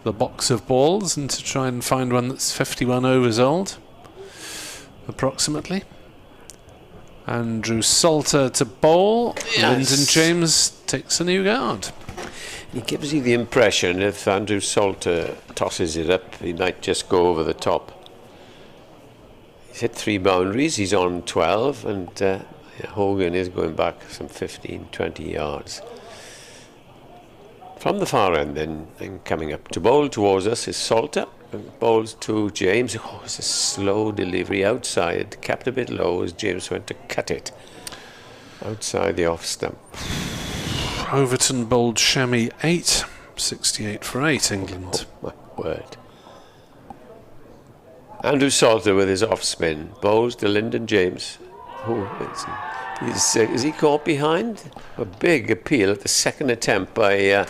box of balls and to try and find one that's 51 overs old, approximately. Andrew Salter to bowl. Yes. Lyndon James takes a new guard. It gives you the impression if Andrew Salter tosses it up, he might just go over the top. He's hit 3 boundaries, he's on 12, and Hogan is going back some 15, 20 yards. From the far end then, and coming up to bowl towards us is Salter, and bowls to James. Oh, it's a slow delivery outside, capped a bit low as James went to cut it outside the off stump. Overton bowled Shammy 8, 68 for 8, England. Oh, my word. Andrew Salter with his off spin bowls to Lyndon James. Oh, is he caught behind? A big appeal at the second attempt by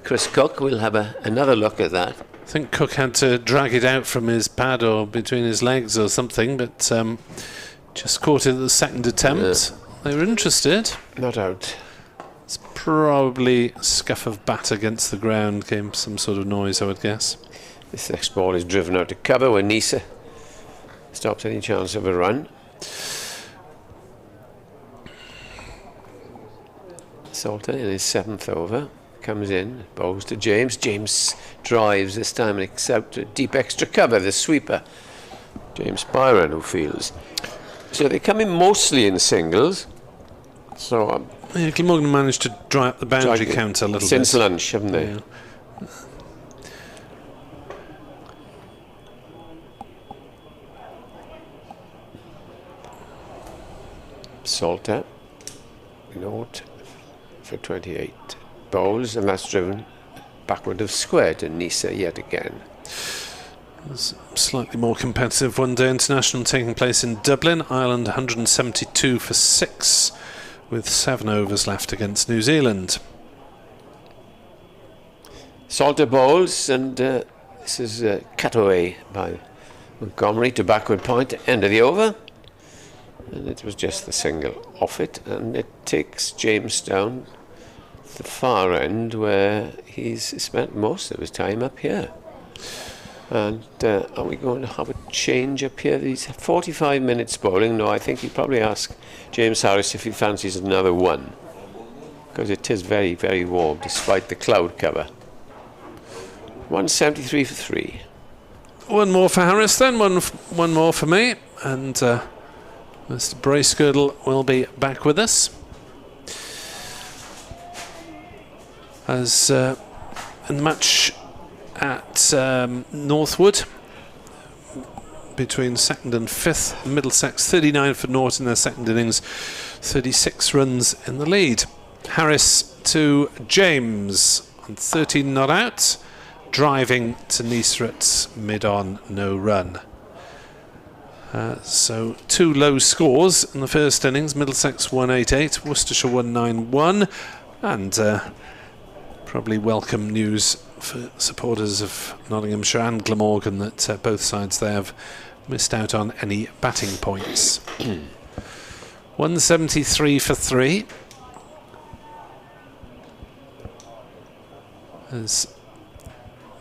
Chris Cook. We'll have another look at that. I think Cook had to drag it out from his pad or between his legs or something, but just caught it at the second attempt. They were interested. Not out. It's probably scuff of bat against the ground, came some sort of noise, I would guess. This next ball is driven out to cover when Nisa stops any chance of a run. Salter in his 7th over comes in, bowls to James. James drives this time and it's out to deep extra cover, the sweeper. James Byron who fields. So they come in mostly in singles. So Glamorgan managed to dry up the boundary count a little bit. Since lunch, haven't they? Yeah. Salter, note for 28 bowls, and that's driven backward of square to Nisa yet again. There's a slightly more competitive one-day international taking place in Dublin. Ireland 172 for 6 with 7 overs left against New Zealand. Salter bowls, and this is a cutaway by Montgomery to backward point, end of the over. And it was just the single off it, and it takes James down the far end where he's spent most of his time up here. And are we going to have a change up here? These 45 minutes bowling. No, I think he'd probably ask James Harris if he fancies another one, because it is very, very warm despite the cloud cover. 173 for 3. One more for Harris then, one more for me, and Mr. Bracegirdle will be back with us. As in the match at Northwood between 2nd and 5th, Middlesex 39 for naught in their second innings, 36 runs in the lead. Harris to James on 13 not out, driving to Nisrat mid-on, no run. So 2 low scores in the first innings. Middlesex 188, Worcestershire 191, and probably welcome news for supporters of Nottinghamshire and Glamorgan that both sides there have missed out on any batting points. 173 for 3. As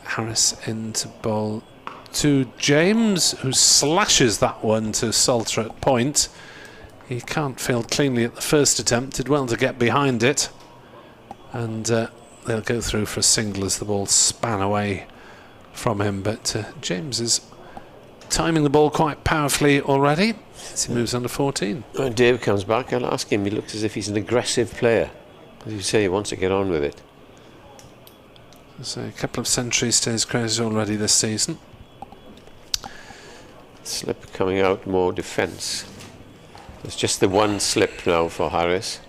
Harris into bowl to James, who slashes that one to Salter at point. He can't field cleanly at the first attempt, did well to get behind it, and they'll go through for a single as the ball span away from him, but James is timing the ball quite powerfully already as he moves under 14. When Dave comes back, I'll ask him. He looks as if he's an aggressive player. As you say, he wants to get on with it. So a couple of centuries to his credit already this season. Slip coming out, more defence. It's just the one slip now for Harris.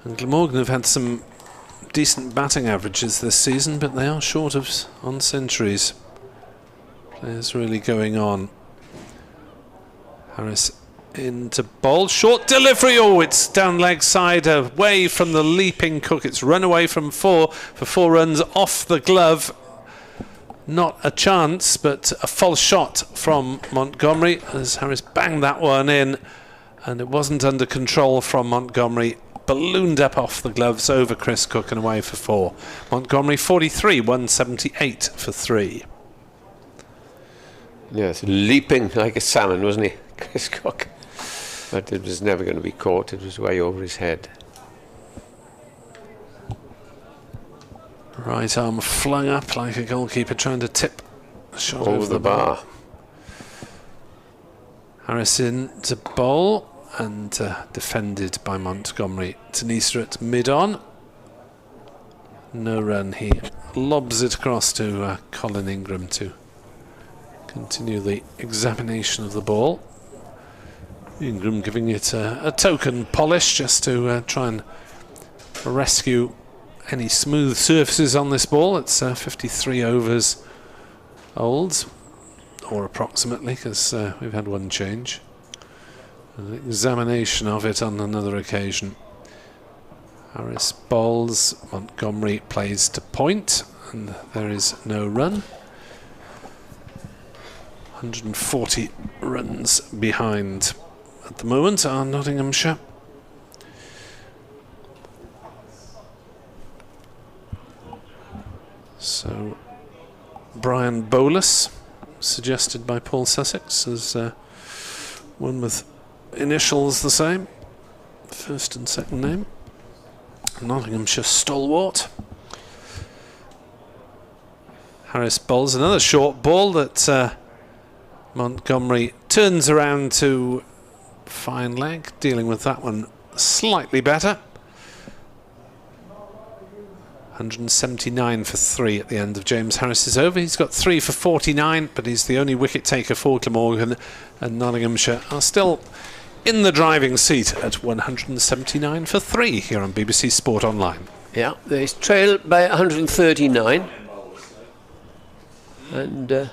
And Glamorgan have had some decent batting averages this season, but they are short of on centuries. Players really going on. Harris into bowl, short delivery. Oh, it's down leg side, away from the leaping Cook. It's run away from 4 for 4 runs off the glove. Not a chance, but a false shot from Montgomery as Harris banged that one in, and it wasn't under control from Montgomery. Ballooned up off the gloves over Chris Cook and away for 4. Montgomery 43, 178 for 3. Yes, leaping like a salmon, wasn't he, Chris Cook? But it was never going to be caught. It was way over his head. Right arm flung up like a goalkeeper trying to tip a shot over the bar. Harris in to bowl and defended by Montgomery. Tanisa at mid-on. No run. He lobs it across to Colin Ingram to continue the examination of the ball. Ingram giving it a token polish just to try and rescue any smooth surfaces on this ball. It's 53 overs old, or approximately, because we've had one change. An examination of it on another occasion. Harris bowls, Montgomery plays to point, and there is no run. 140 runs behind at the moment are Nottinghamshire. So Brian Bolus, suggested by Paul Sussex, as one with initials the same, first and second name. Nottinghamshire stalwart. Harris bowls another short ball that Montgomery turns around to fine leg, dealing with that one slightly better. 179 for 3 at the end of James Harris's over. He's got 3 for 49, but he's the only wicket taker for Glamorgan, and Nottinghamshire are still in the driving seat at 179 for 3 here on BBC Sport Online. Yeah, they trail by 139. And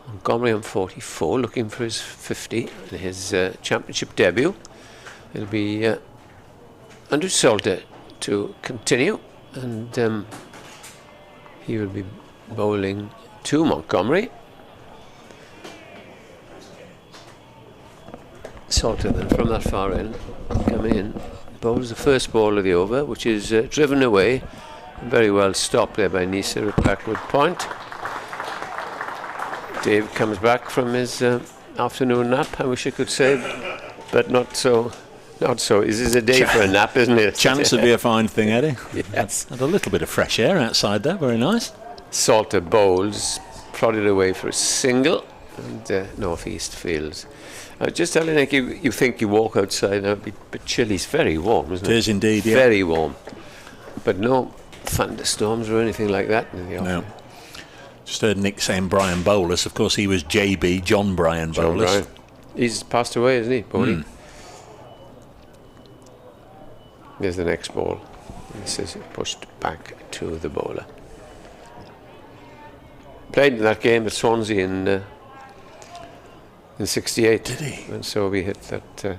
Montgomery on 44, looking for his 50 in his championship debut. It'll be Andrew Salter to continue, and he will be bowling to Montgomery. Salter then from that far end, come in, bowls the first ball of the over, which is driven away, very well stopped there by Nisa at backward point. Dave comes back from his afternoon nap, I wish I could say, but not so. Not so. This is a day for a nap, isn't it? Chance would be a fine thing, Eddie. Yes. Had a little bit of fresh air outside there. Very nice. Salter bowls, prodded away for a single, and northeast fields. Just telling Nick, you think you walk outside now, but chilly's very warm, isn't it? It is indeed, yeah. Very warm. But no thunderstorms or anything like that in the No. Just heard Nick saying Brian Bolus. Of course, he was JB, John Brian Bolus. Brian. He's passed away, isn't he, Bodie? There's the next ball. This is pushed back to the bowler. Played in that game at Swansea in 68. Did he? And so we hit that.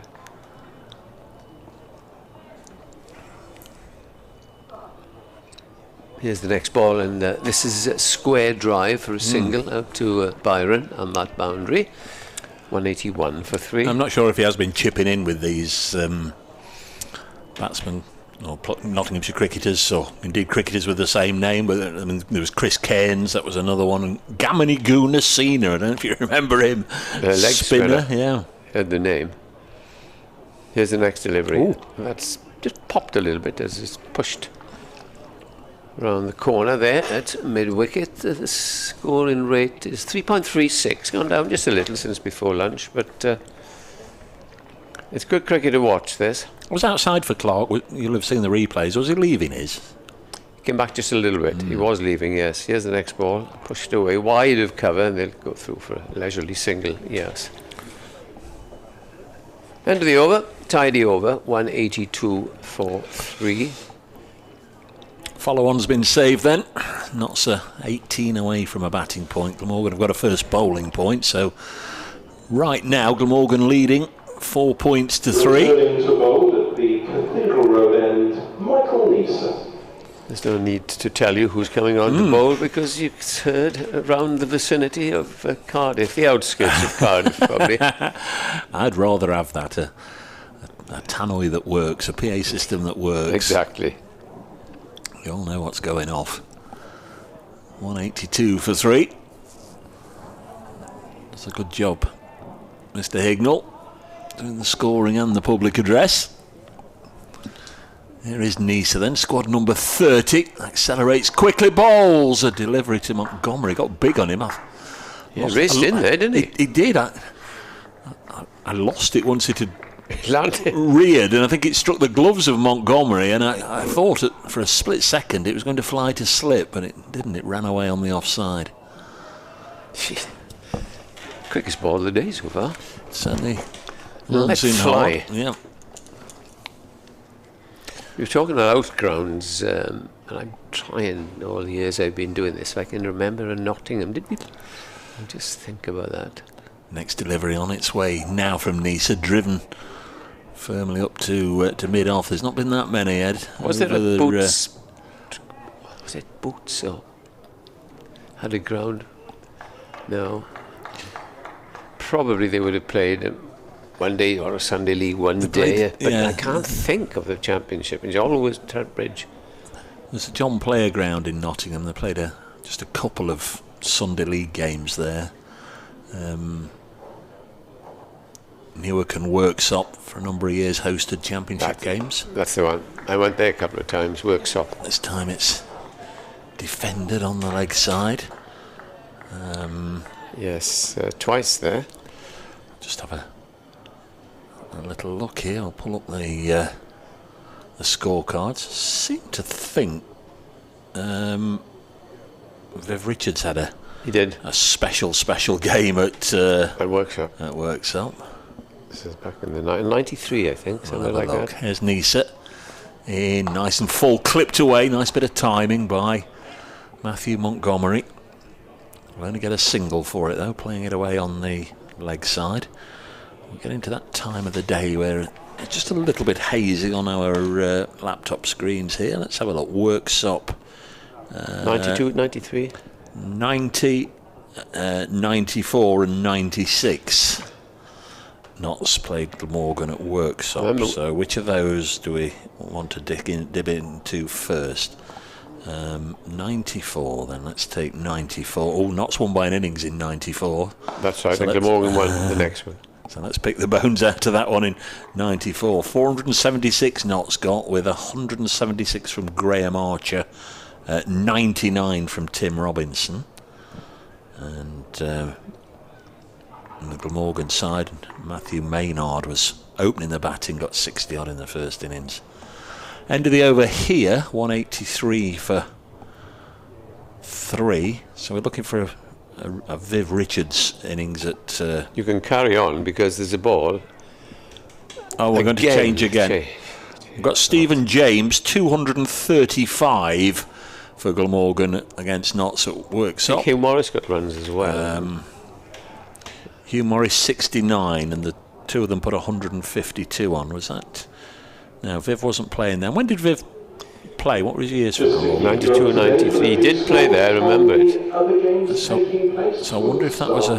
Here's the next ball, and this is a square drive for a single out to Byron on that boundary. 181 for 3. I'm not sure if he has been chipping in with these batsmen or Nottinghamshire cricketers, or indeed cricketers with the same name. But I mean, there was Chris Cairns, that was another one, and Gamini Gunasina, I don't know if you remember him. Leg spinner, yeah. Heard the name. Here's the next delivery. Ooh. That's just popped a little bit as it's pushed around the corner there at mid-wicket. The scoring rate is 3.36, gone down just a little since before lunch, but it's good cricket to watch this. I was outside for Clark. You'll have seen the replays. Was he leaving his? Came back just a little bit. He was leaving, yes. Here's the next ball. Pushed away, wide of cover, and they'll go through for a leisurely single, yes. End of the over, tidy over, 182 for 3. Follow-on's been saved then. Notts 18 away from a batting point. Glamorgan have got a first bowling point, so right now Glamorgan leading 4 points to 3. Returning to bowl at the Cathedral Road end, Michael Neeson. There's no need to tell you who's coming on to bowl because you've heard around the vicinity of Cardiff, the outskirts of Cardiff, probably. I'd rather have that, a tannoy that works, a PA system that works. Exactly. You all know what's going off. 182 for 3. That's a good job, Mr. Hignall, doing the scoring and the public address. Here is Nisa then, squad number 30. Accelerates quickly, bowls a delivery to Montgomery. Got big on him. He raced in there, didn't he? He did. I lost it once it had landed, reared, and I think it struck the gloves of Montgomery, and I thought for a split second it was going to fly to slip, but it didn't. It ran away on the offside. Quickest ball of the day so far. Certainly. Let fly. Yeah. You were talking about outgrounds, and I'm trying all the years I've been doing this, if I can remember a Nottingham. Did we? I'll just think about that. Next delivery on its way now from Nisa, driven firmly up to mid-off. There's not been that many, Ed. Was there a Boots? Was it Boots or had a ground? No. Probably they would have played one day or a Sunday League one day, but I can't think of the Championship. It's always Trentbridge. There's a John Player ground in Nottingham. They played just a couple of Sunday League games there. Newark and Worksop for a number of years hosted Championship games. That's the one. I went there a couple of times, Worksop. This time it's defended on the leg side. Yes, twice there. Just have a little look here. I'll pull up the scorecards. Seem to think Viv Richards had a special game at Worksop. At Worksop. This is back in the 93, I think, something like that. Here's Nisa in nice and full, clipped away. Nice bit of timing by Matthew Montgomery. We'll only get a single for it though, playing it away on the leg side. We get into that time of the day where it's just a little bit hazy on our laptop screens here. Let's have a look. Worksop. 92, 93? 90, 94 and 96. Notts played Glamorgan at Worksop. So which of those do we want to dip into first? 94 then, let's take 94. Oh, Notts won by an innings in 94. That's right, so Glamorgan won the next one. So let's pick the bones out of that one in 94. 476 Notts got, with 176 from Graham Archer, 99 from Tim Robinson. And on the Glamorgan side, Matthew Maynard was opening the batting, got 60 odd in the first innings. End of the over here, 183 for 3. So we're looking for a Viv Richards innings at... You can carry on because there's a ball. Oh, we're going to change again. We've got Stephen James, 235 for Glamorgan against Notts at Worksop. Hugh Morris got runs as well. Hugh Morris 69, and the two of them put 152 on. Was that? No, Viv wasn't playing then. When did Viv play? What was his years for Glamorgan? 92 and 93. He did play there, I remember it. So I wonder if that was I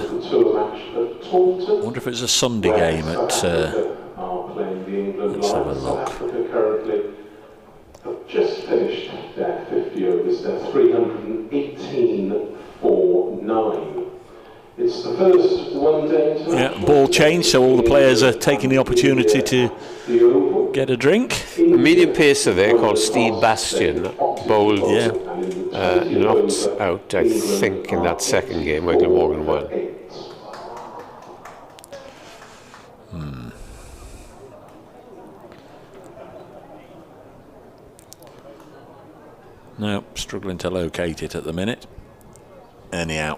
wonder if it was a Sunday game at... let's have a look. Just finished their 50 overs, they're 318 for 9. It's the first one day. Yeah, ball change, so all the players are taking the opportunity to get a drink. A medium pacer there called Steve Bastian bowled Notts out, I think, in that second game where Glamorgan won. No, struggling to locate it at the minute. Anyhow,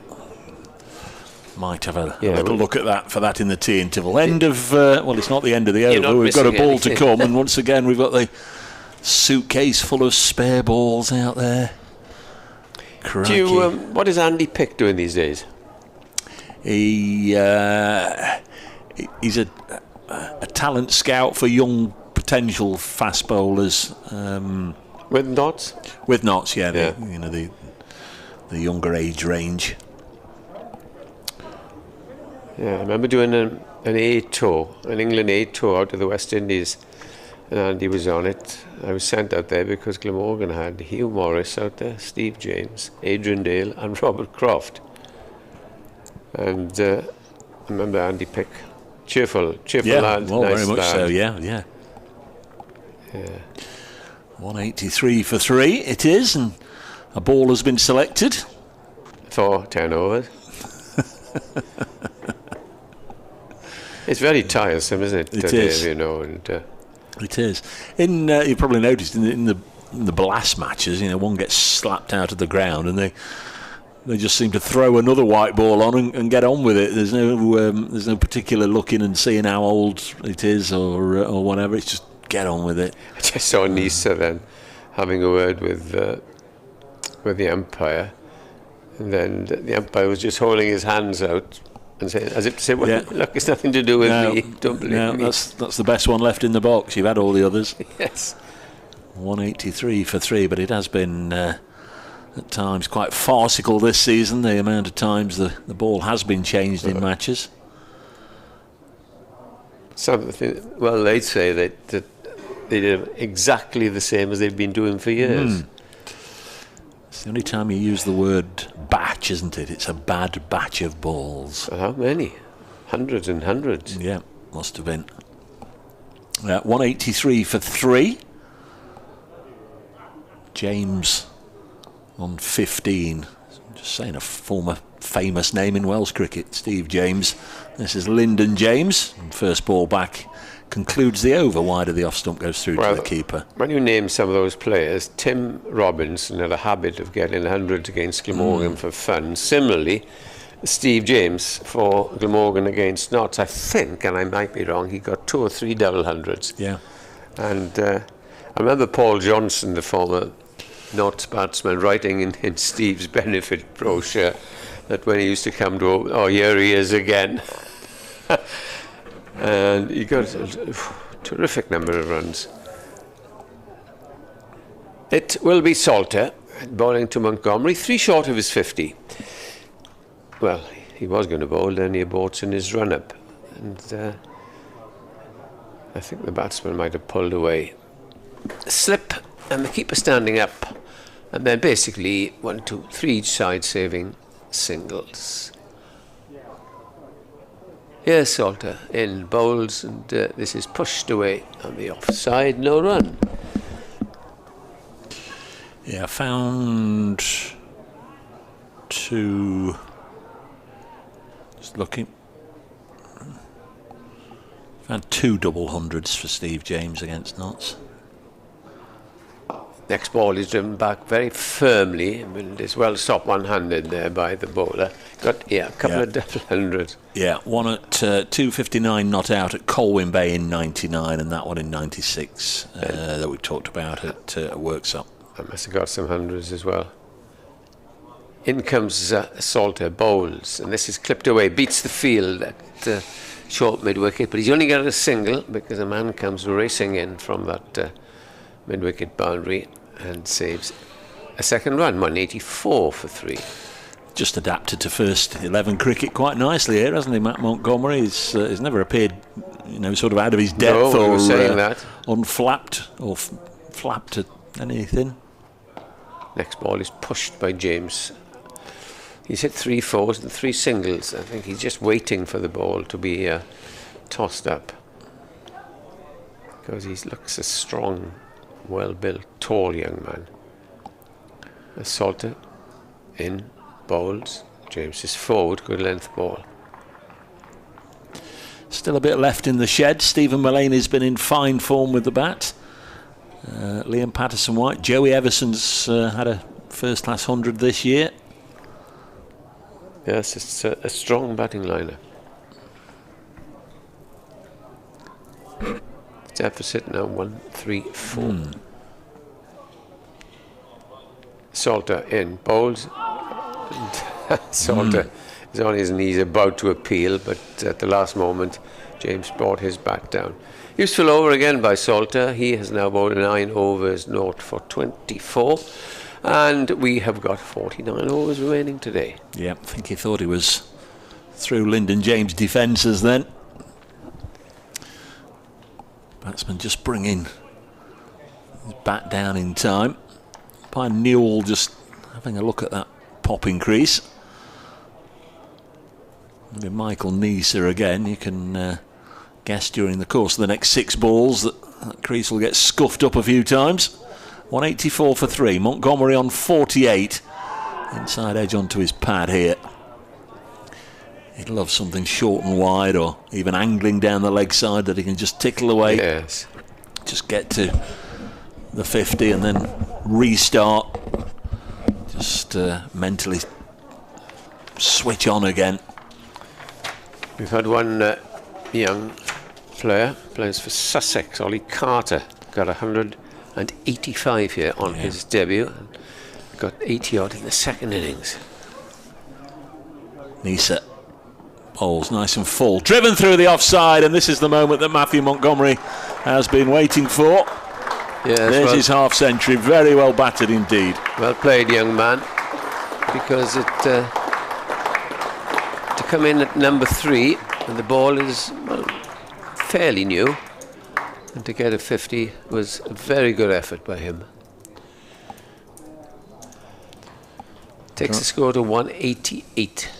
might have a little look at that for that in the tea interval. End of, well, it's not the end of the over. We've got a ball to come, and once again we've got the suitcase full of spare balls out there. Crikey. What is Andy Pick doing these days? He's a talent scout for young potential fast bowlers. With Notts? With Notts, yeah. The younger age range. Yeah, I remember doing an A tour, an England A tour out of the West Indies, and Andy was on it. I was sent out there because Glamorgan had Hugh Morris out there, Steve James, Adrian Dale, and Robert Croft. And I remember Andy Pick, cheerful lad. Well, nice very much lad. so. Yeah. 183 for 3 it is, and a ball has been selected for 10 overs. It's very tiresome, isn't it? It is. You know, and it is. You probably noticed in the blast matches, one gets slapped out of the ground, and they just seem to throw another white ball on and get on with it. There's no particular looking and seeing how old it is or whatever. It's just get on with it. I just saw Nisa then having a word with the umpire, and then the umpire was just holding his hands out and saying, as if to say, well, look, it's nothing to do with me. Don't believe me. That's the best one left in the box. You've had all the others. Yes. 183 for 3, but it has been at times quite farcical this season, the amount of times the ball has been changed in matches. Well, they'd say that they did exactly the same as they've been doing for years. It's the only time you use the word batch, isn't it? It's a bad batch of balls. How many? Hundreds and hundreds. Yeah, must have been. 183 for 3. James on 15. Just saying a former famous name in Welsh cricket, Steve James. This is Lyndon James. First ball back concludes the over. Wide of the off stump goes through to the keeper. When you name some of those players, Tim Robinson had a habit of getting 100 against Glamorgan for fun. Similarly, Steve James for Glamorgan against Notts, I think, and I might be wrong, he got 2 or 3 double hundreds. Yeah. And I remember Paul Johnson, the former Notts batsman, writing in Steve's benefit brochure that when he used to come to, here he is again. And he got a terrific number of runs. It will be Salter bowling to Montgomery, 3 short of his 50. Well, he was going to bowl, then he aborts in his run-up. And I think the batsman might have pulled away. A slip, and the keeper standing up. And then basically 1, 2, 3 each side saving singles. Here's Salter in bowls, and this is pushed away on the offside, no run. Yeah, found 2. Just looking. Found 2 double hundreds for Steve James against Notts. Next ball is driven back very firmly, and is well stopped one-handed there by the bowler. Got a couple of double hundreds. Yeah, one at 2:59 not out at Colwyn Bay in 99, and that one in 96 that we talked about at Worksop. I must have got some hundreds as well. In comes Salter, bowls, and this is clipped away, beats the field at short mid-wicket, but he's only got a single because a man comes racing in from that mid-wicket boundary and saves a second run, 184 for 3. Just adapted to first 11 cricket quite nicely here, hasn't he, Matt Montgomery? He's never appeared, sort of out of his depth or unflapped or flapped at anything. Next ball is pushed by James. He's hit 3 fours and 3 singles. I think he's just waiting for the ball to be tossed up, because he looks a strong, well-built, tall young man. Salter in, bowls. James is forward, good length ball. Still a bit left in the shed. Stephen Mullaney's been in fine form with the bat. Liam Patterson-White. Joey Everson's had a first-class 100 this year. Yes, it's a strong batting lineup. Deficit now 1-3-4. Salter in, bowls. Salter is on his knees, about to appeal, but at the last moment, James brought his bat down. Useful over again by Salter. He has now bowled 9 overs, 0 for 24. And we have got 49 overs remaining today. Yeah, I think he thought he was through Lyndon James' defences then. Batsman just bringing his bat down in time. By Newell just having a look at that popping crease. With Michael Neser again, you can guess during the course of the next 6 balls that crease will get scuffed up a few times. 184 for 3. Montgomery on 48. Inside edge onto his pad here. He'd love something short and wide, or even angling down the leg side that he can just tickle away. Yes. Just get to the 50 and then restart. Just mentally switch on again. We've had one young player, plays for Sussex, Ollie Carter, got 185 here on his debut, and got 80 odd in the second innings. Neser bowls nice and full, driven through the offside, and this is the moment that Matthew Montgomery has been waiting for. Yes, there's his half century, very well battered indeed. Well played, young man, because it to come in at number 3 and the ball is, well, fairly new, and to get a 50 was a very good effort by him. Takes the score to 188.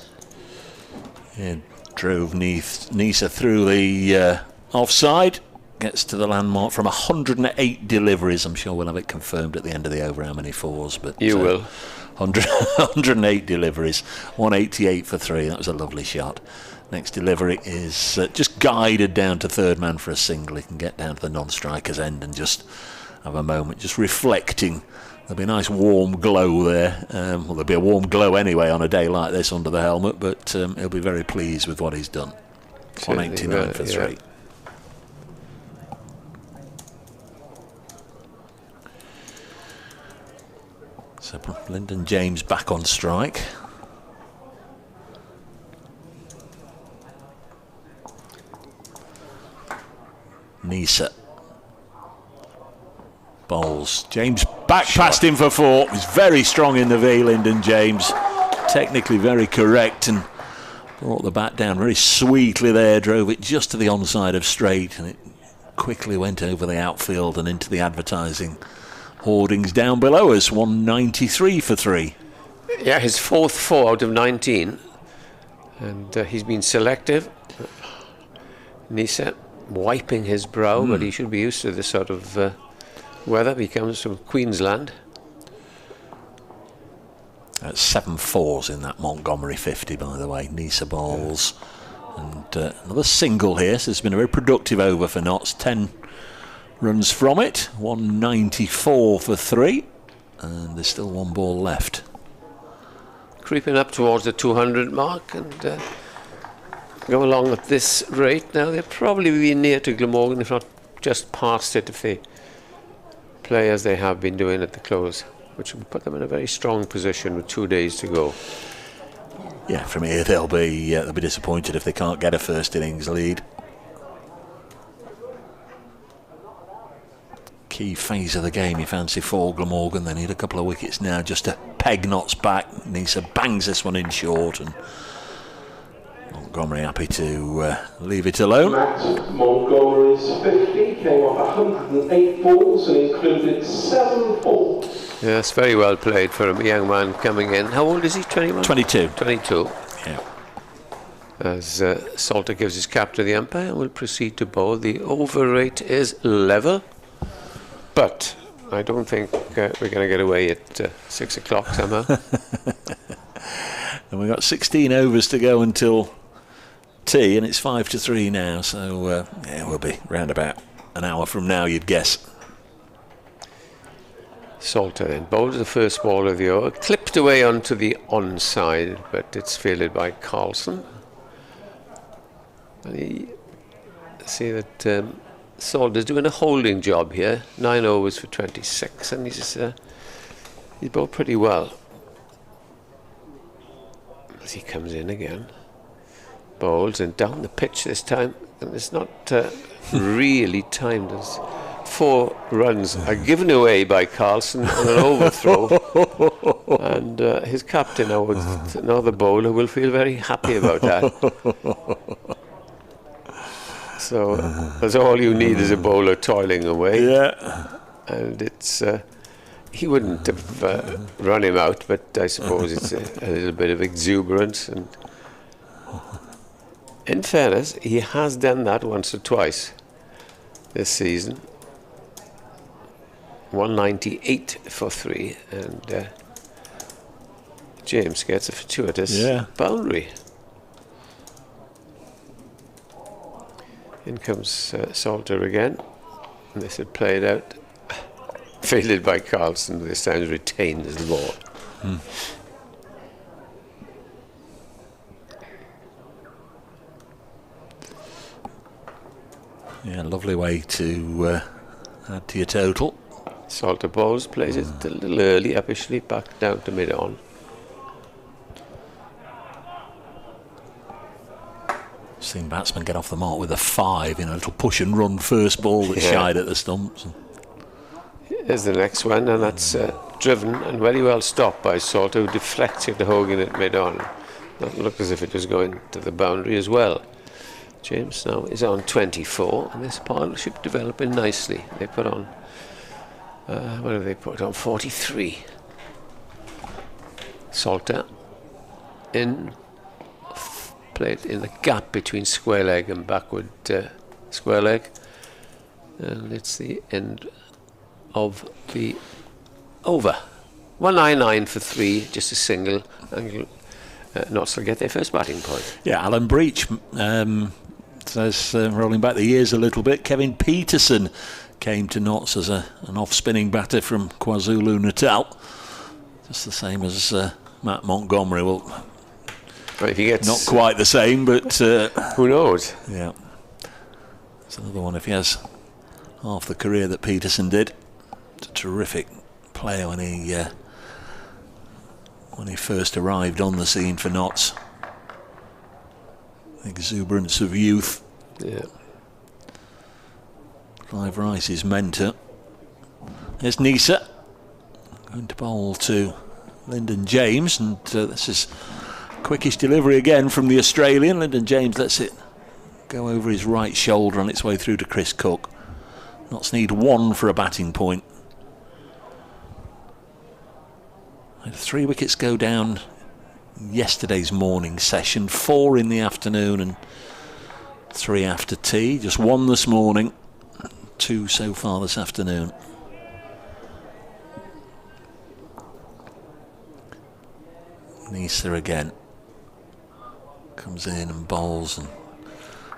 Yeah, drove Neser through the offside. Gets to the landmark from 108 deliveries. I'm sure we'll have it confirmed at the end of the over how many 4s, but you will. 108 deliveries, 188 for 3. That was a lovely shot. Next delivery is just guided down to third man for a single. He can get down to the non-striker's end and just have a moment, just reflecting. There'll be a nice warm glow there. Well, there'll be a warm glow anyway on a day like this under the helmet, but he'll be very pleased with what he's done. 189 for 3. So Lyndon James back on strike. Neser bowls. James back past him for 4. He's very strong in the V, Lyndon James. Technically very correct and brought the bat down very sweetly there. Drove it just to the onside of straight, and it quickly went over the outfield and into the advertising hoardings down below us. 193 for 3. Yeah, his 4th 4 out of 19, and he's been selective. Neser wiping his brow, but he should be used to this sort of weather. He comes from Queensland. That's 7 4s in that Montgomery 50, by the way. Neser bowls. And another single here, so it's been a very productive over for Notts. 10 runs from it. 194 for 3. And there's still 1 ball left. Creeping up towards the 200 mark, and go along at this rate. Now they'll probably be near to Glamorgan, if not just past it, if they play as they have been doing at the close, which will put them in a very strong position with 2 days to go. Yeah, from here they'll be disappointed if they can't get a first innings lead. Key phase of the game, you fancy, for Glamorgan. They need a couple of wickets now just to peg Notts back. Neser bangs this one in short, and Montgomery happy to leave it alone. Matt Montgomery's 50 came off 108 balls and included 7 4s. Yes, very well played for a young man coming in. How old is he? 21? 22. 22. Yeah. As Salter gives his cap to the umpire and will proceed to bowl. The over rate is level, but I don't think we're going to get away at 6 o'clock somehow. And we've got 16 overs to go until tea, and it's 5 to 3 now, so yeah, we'll be round about an hour from now, you'd guess. Salter then bowls the first ball of the over, clipped away onto the onside, but it's fielded by Carlson. And you see that Salter's doing a holding job here, 9 overs for 26, and he's bowled pretty well. As he comes in again, bowls and down the pitch this time, and it's not really timed. As 4 runs are given away by Carlson on an overthrow, and his captain, another bowler, will feel very happy about that. So that's all you need is a bowler toiling away. Yeah. And it's he wouldn't have run him out, but I suppose it's a little bit of exuberance. And in fairness, he has done that once or twice this season. 198 for 3, and James gets a fortuitous boundary. In comes Salter again, and this had played out, fielded by Carlson, this time retained as the ball. Yeah, lovely way to add to your total. Salter bowls, plays it a little early, upishly back down to mid-on. Seen batsmen get off the mark with a 5 in a little push and run first ball that shied at the stumps. Here's the next one, and that's driven and very well stopped by Salter, who deflects it to Hogan at mid-on. That looked as if it was going to the boundary as well. James now is on 24, and this partnership developing nicely. They put on, what have they put on? 43. Salter in, played in the gap between square leg and backward square leg, and it's the end of the over. 199 for 3, just a single, and Notts will get their first batting point. Yeah, Alan Breach says, rolling back the years a little bit, Kevin Peterson came to Notts as an off-spinning batter from KwaZulu-Natal, just the same as Matt Montgomery. Well, if he gets not quite the same, but who knows? Yeah, it's another one. If he has half the career that Peterson did, it's a terrific player when he first arrived on the scene for Notts. Exuberance of youth. Yeah. Clive Rice's mentor. There's Nisa going to bowl to Lyndon James, and this is quickish delivery again from the Australian. Lyndon James lets it go over his right shoulder on its way through to Chris Cook. Notts need 1 for a batting point. 3 wickets go down yesterday's morning session, 4 in the afternoon and 3 after tea. Just 1 this morning, 2 so far this afternoon. Nisa again comes in and bowls, and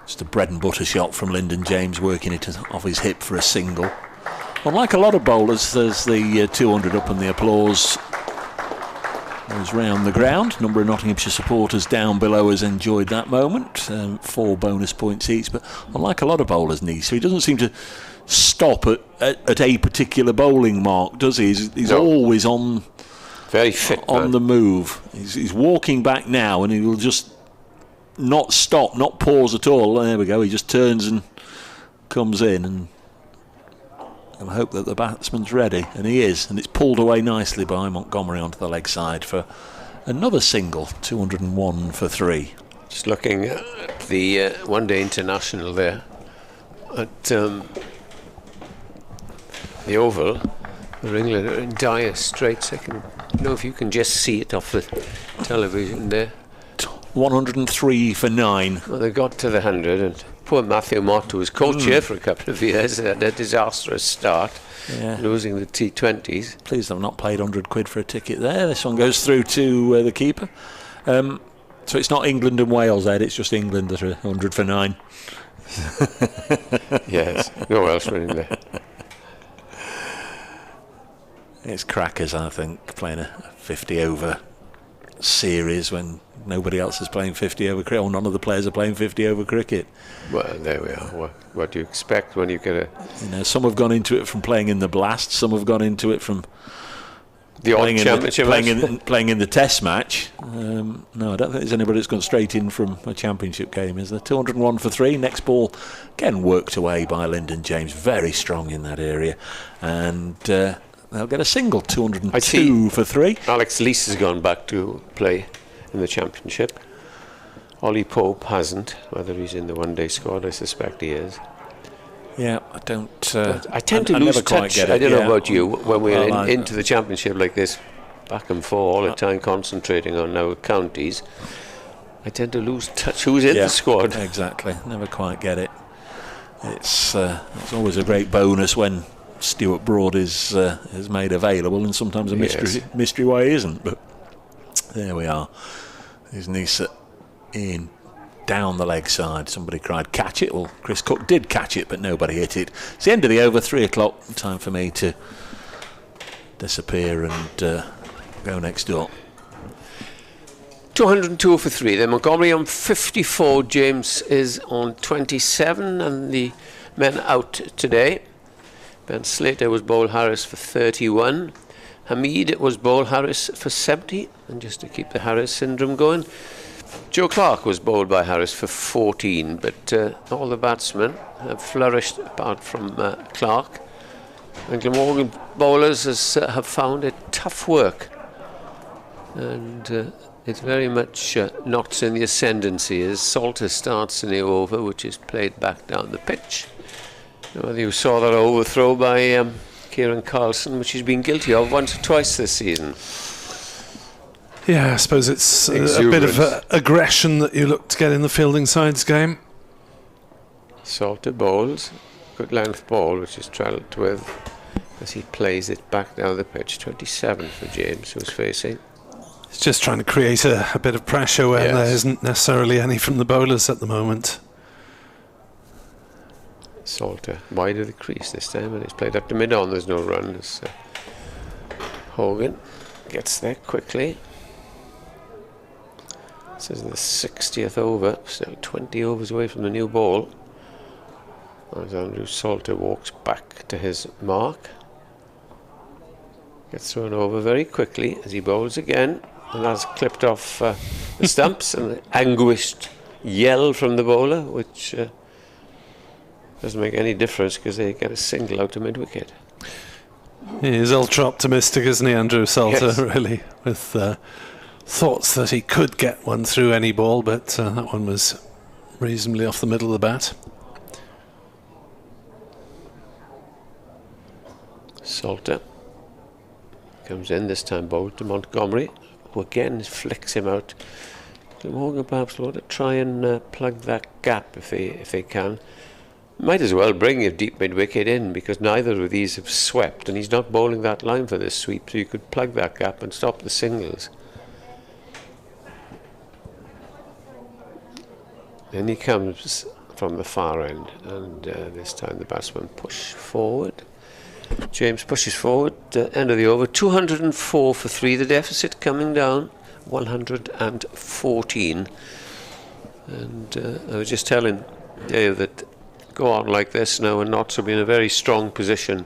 just a bread and butter shot from Lyndon James, working it off his hip for a single. Unlike a lot of bowlers, there's the 200 up and the applause goes round the ground. A number of Nottinghamshire supporters down below has enjoyed that moment. 4 bonus points each, but unlike a lot of bowlers, Nisa, he doesn't seem to stop at a particular bowling mark, does he? He's always on, very fit, on the move. He's walking back now, and he will just not stop, not pause at all. There we go. He just turns and comes in, and I hope that the batsman's ready, and he is, and it's pulled away nicely by Montgomery onto the leg side for another single. 201 for 3. Just looking at the one-day international there at the Oval, where England are in dire straits. I don't know if you can just see it off the television there. 103 for 9. Well, they got to the 100, and poor Matthew Mott, who was co-chair for a couple of years, had a disastrous start, losing the T20s. Pleased I've not paid 100 quid for a ticket there. This one goes through to the keeper. So it's not England and Wales, Ed, it's just England that are 100 for 9. Yes, no Welshman in there. It's crackers, I think, playing a 50 over series when nobody else is playing 50 over cricket, or none of the players are playing 50 over cricket. Well, there we are. What do you expect when you get a... Some have gone into it from playing in the Blast, some have gone into it from the odd championship playing in the Test match. No, I don't think there's anybody that's gone straight in from a championship game, is there? 201 for 3. Next ball, again worked away by Lyndon James, very strong in that area, and they'll get a single. 202 for 3. Alex Lees has gone back to play in the championship. Ollie Pope hasn't. Whether he's in the one-day squad, I suspect he is. Yeah, I don't. I tend to lose touch. I don't know about you. When we're into the championship like this, back and forth all the time, concentrating on our counties, I tend to lose touch. Who's in the squad? Exactly. Never quite get it. It's always a great bonus when Stuart Broad is made available, and sometimes a mystery why he isn't. But there we are. There's Nisa in. Down the leg side. Somebody cried catch it. Well, Chris Cook did catch it, but nobody hit it. It's the end of the over. 3 o'clock. Time for me to disappear and go next door. 202 for 3. Then Montgomery on 54. James is on 27, and the men out today. Ben Slater was Bowl Harris for 31. Hamid was Bowl Harris for 70, and just to keep the Harris syndrome going, Joe Clark was bowled by Harris for 14, but all the batsmen have flourished apart from Clark. And Glamorgan bowlers have found it tough work. And it's very much knots in the ascendancy as Salter starts in the over, which is played back down the pitch. Whether you saw that overthrow by Kieran Carlson, which he's been guilty of once or twice this season. Yeah, I suppose it's a bit of aggression that you look to get in the fielding side's game. Salter bowls, good length ball, which is trailed with as he plays it back down the pitch. 27 for James, who's facing. He's just trying to create a bit of pressure where there isn't necessarily any from the bowlers at the moment. Salter wide of the crease this time, and he's played up to mid-on. There's no run. Hogan gets there quickly. This is the 60th over, still 20 overs away from the new ball. As Andrew Salter walks back to his mark. Gets thrown over very quickly as he bowls again. And that's clipped off the stumps, and an anguished yell from the bowler, which doesn't make any difference because they get a single out to mid-wicket. He is ultra optimistic, isn't he, Andrew Salter, really, with thoughts that he could get one through any ball, but that one was reasonably off the middle of the bat. Salter comes in, this time bowled to Montgomery, who again flicks him out. Glamorgan perhaps ought to try and plug that gap if they can. Might as well bring your deep mid-wicket in, because neither of these have swept, and he's not bowling that line for this sweep, so you could plug that gap and stop the singles. Then he comes from the far end, and this time the batsmen push forward. James pushes forward, end of the over, 204 for 3, the deficit coming down, 114. And I was just telling Dave that go on like this now, and Notts will be in a very strong position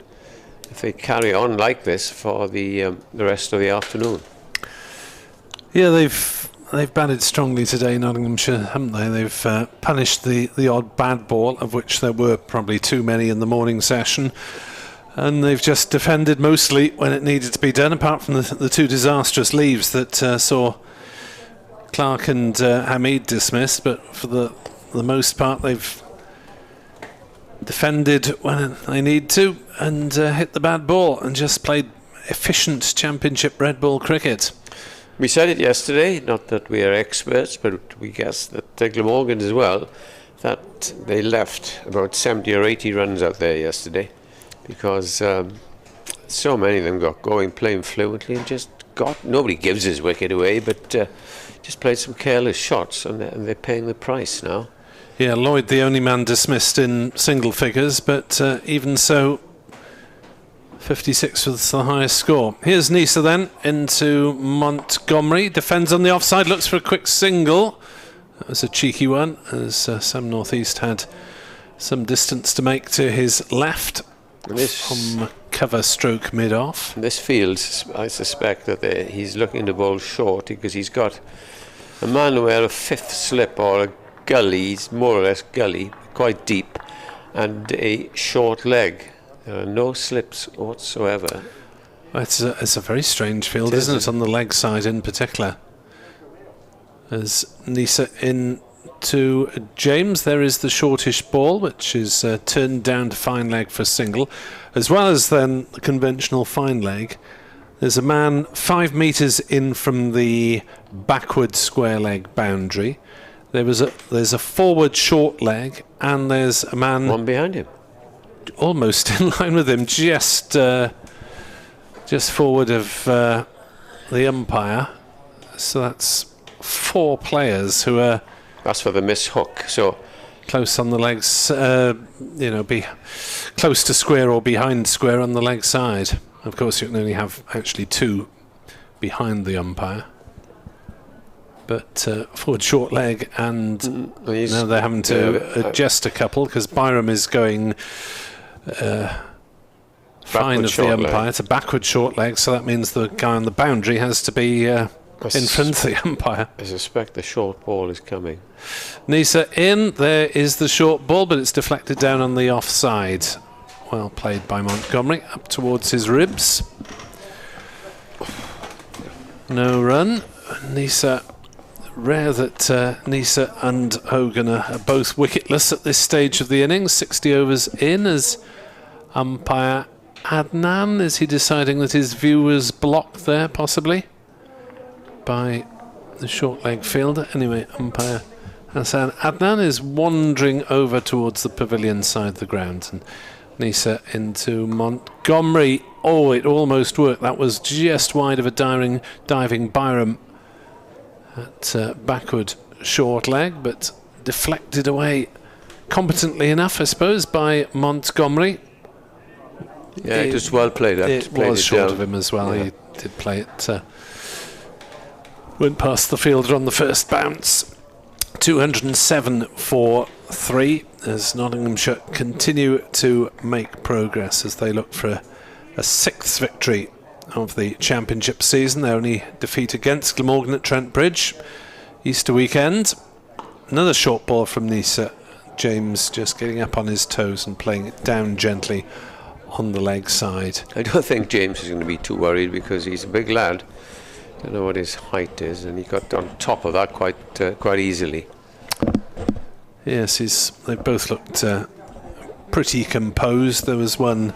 if they carry on like this for the rest of the afternoon. Yeah, they've batted strongly today, Nottinghamshire, haven't they? They've punished the odd bad ball, of which there were probably too many in the morning session, and they've just defended mostly when it needed to be done, apart from the two disastrous leaves that saw Clark and Hamid dismissed. But for the most part, they've defended when they need to and hit the bad ball and just played efficient championship red ball cricket. We said it yesterday, not that we are experts, but we guess that Glamorgan as well, that they left about 70 or 80 runs out there yesterday, because so many of them got going, playing fluently, and just nobody gives his wicket away, but just played some careless shots, and they're paying the price now. Yeah, Lloyd the only man dismissed in single figures, but even so, 56 was the highest score. Here's Nisa then into Montgomery. Defends on the offside, looks for a quick single. That was a cheeky one, as Sam North East had some distance to make to his left from cover stroke mid-off. This field, I suspect that he's looking to bowl short because he's got a man who had a fifth slip or a gully, he's more or less gully, quite deep, and a short leg. There are no slips whatsoever. It's a very strange field, isn't it, on the leg side in particular. As Nisa in to James, there is the shortish ball, which is turned down to fine leg for a single, as well as then the conventional fine leg. There's a man 5 metres in from the backward square leg boundary. There's a forward short leg, and there's a man one behind him, almost in line with him, just forward of the umpire. So that's 4 players who are. That's for the miss hook. So close on the legs, be close to square or behind square on the leg side. Of course, you can only have actually 2 behind the umpire. But forward short leg, and now they're having to adjust a couple because Byram is going fine of the umpire. It's a backward short leg, so that means the guy on the boundary has to be in front of the umpire. I suspect the short ball is coming. Nisa in, there is the short ball, but it's deflected down on the offside. Well played by Montgomery, up towards his ribs. No run. Nisa, rare that Nisa and Hogan are both wicketless at this stage of the innings. 60 overs in, as umpire Adnan, is he deciding that his view was blocked there, possibly, by the short leg fielder? Anyway, umpire Hassan Adnan is wandering over towards the pavilion side of the ground, and Nisa into Montgomery. Oh, it almost worked. That was just wide of a diving Byram at backward short leg, but deflected away competently enough, I suppose, by Montgomery. Yeah, it was well played. It was short of him as well. Yeah. He did play it. Went past the fielder on the first bounce. 207 for 3 as Nottinghamshire continue to make progress as they look for a 6th victory of the championship season. Their only defeat against Glamorgan at Trent Bridge Easter weekend. Another short ball from Nisa. James just getting up on his toes and playing it down gently on the leg side. I don't think James is going to be too worried because he's a big lad. Don't know what his height is, and he got on top of that quite easily. Yes, they both looked pretty composed. There was one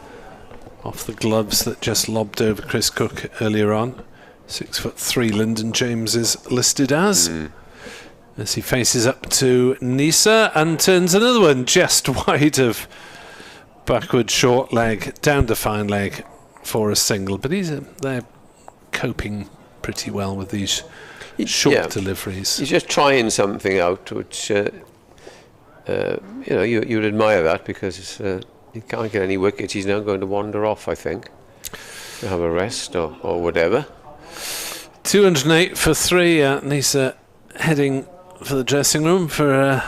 off the gloves that just lobbed over Chris Cook earlier on. 6'3" Lyndon James is listed as he faces up to Nisa and turns another one just wide of backward short leg, down to fine leg for a single. But they're coping pretty well with these short deliveries. He's just trying something out, which you'd admire that, because he can't get any wickets. He's now going to wander off, I think, to have a rest or whatever. 208 for 3. Nisa heading for the dressing room for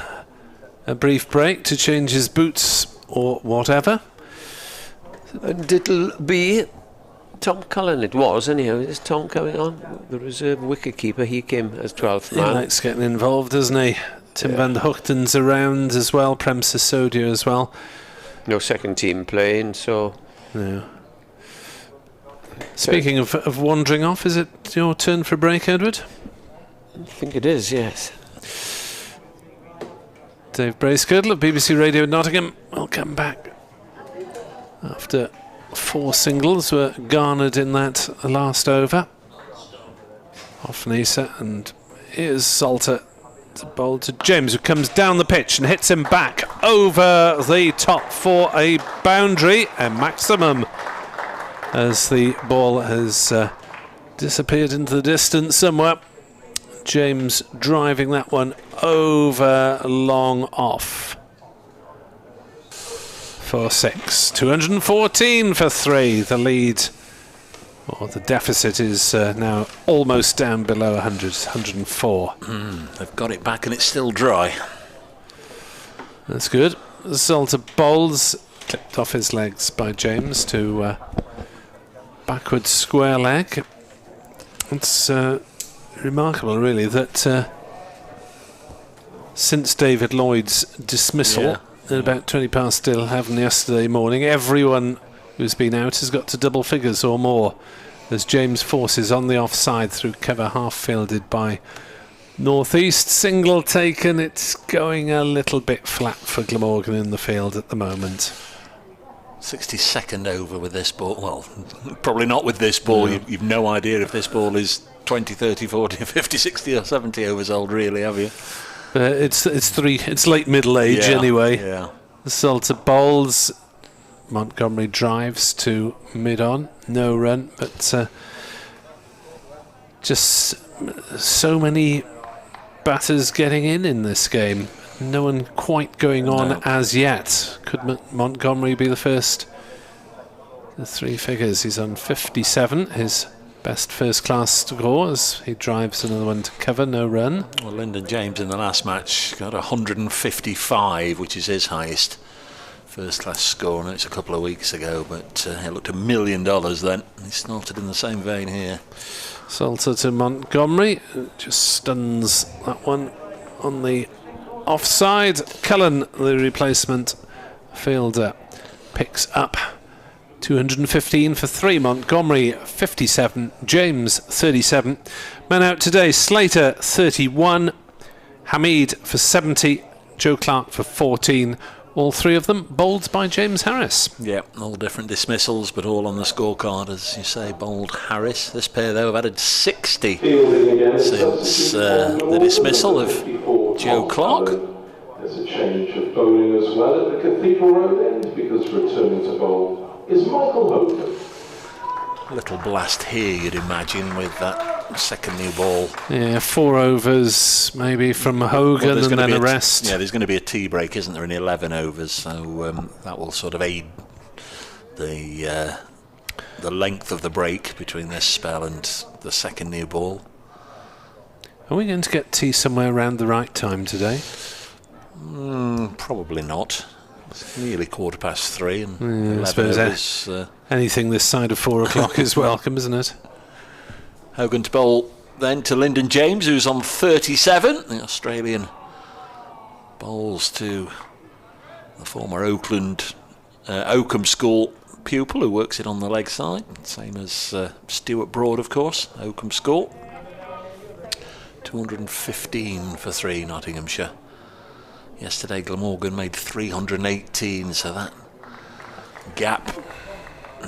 a brief break to change his boots or whatever. And it'll be Tom Cullen, it was, anyhow. Is Tom coming on? The reserve wicketkeeper, he came as 12th man. He likes getting involved, doesn't he? Tim van der Hoogten's around as well, Prem Sisodia as well. No second team playing, so... No. Speaking of wandering off, is it your turn for a break, Edward? I think it is, yes. Dave Bracegirdle of BBC Radio Nottingham will come back after 4 singles were garnered in that last over off Nisa, and here's Salter to bowl to James, who comes down the pitch and hits him back over the top for a boundary, a maximum, as the ball has disappeared into the distance somewhere. James driving that one over long off for 6. 214 for 3. The lead, or the deficit, is now almost down below 100, 104. They've got it back and it's still dry. That's good. Salter bowls, clipped off his legs by James to backward square leg. It's remarkable, really, that since David Lloyd's dismissal at about 20 past 11 yesterday morning, everyone who's been out has got to double figures or more, as James forces on the offside through cover, half fielded by Northeast. Single taken. It's going a little bit flat for Glamorgan in the field at the moment. 62nd over with this ball. Well, probably not with this ball. You've no idea if this ball is 20, 30, 40, 50, 60 or 70 overs old, really, have you? It's late middle age anyway. Yeah. Salter bowls. Montgomery drives to mid-on. No run, but just so many batters getting in this game. No one quite going on as yet. Could Montgomery be the first? The 3 figures. He's on 57, his best first-class score, as he drives another one to cover. No run. Well, Lyndon James in the last match got 155, which is his highest first-class score. I know it's a couple of weeks ago, but it looked $1 million then. He started in the same vein here. Salter to Montgomery, just stuns that one on the offside. Cullen, the replacement fielder, picks up 215 for 3. Montgomery 57, James 37. Men out today: Slater 31, Hamid for 70, Joe Clark for 14. All 3 of them bowled by James Harris. Yeah, all different dismissals, but all on the scorecard, as you say, bowled Harris. This pair, though, have added 60 since the dismissal of Joe Clark. There's a change of bowling as well at the Cathedral Road end, because returning to bowl is Michael Hogan. Little blast here, you'd imagine, with that second new ball. Yeah, 4 overs maybe from Hogan, and then a rest. Yeah, there's going to be a tea break, isn't there, in 11 overs, so that will sort of aid the length of the break between this spell and the second new ball. Are we going to get tea somewhere around the right time today? Probably not. It's nearly 3:15, and 11 I suppose overs. Anything this side of 4 o'clock is welcome, isn't it? Hogan to bowl then to Lyndon James, who's on 37. The Australian bowls to the former Oakham School pupil who works it on the leg side, same as Stuart Broad, of course. Oakham School. 215 for 3, Nottinghamshire. Yesterday Glamorgan made 318, so that gap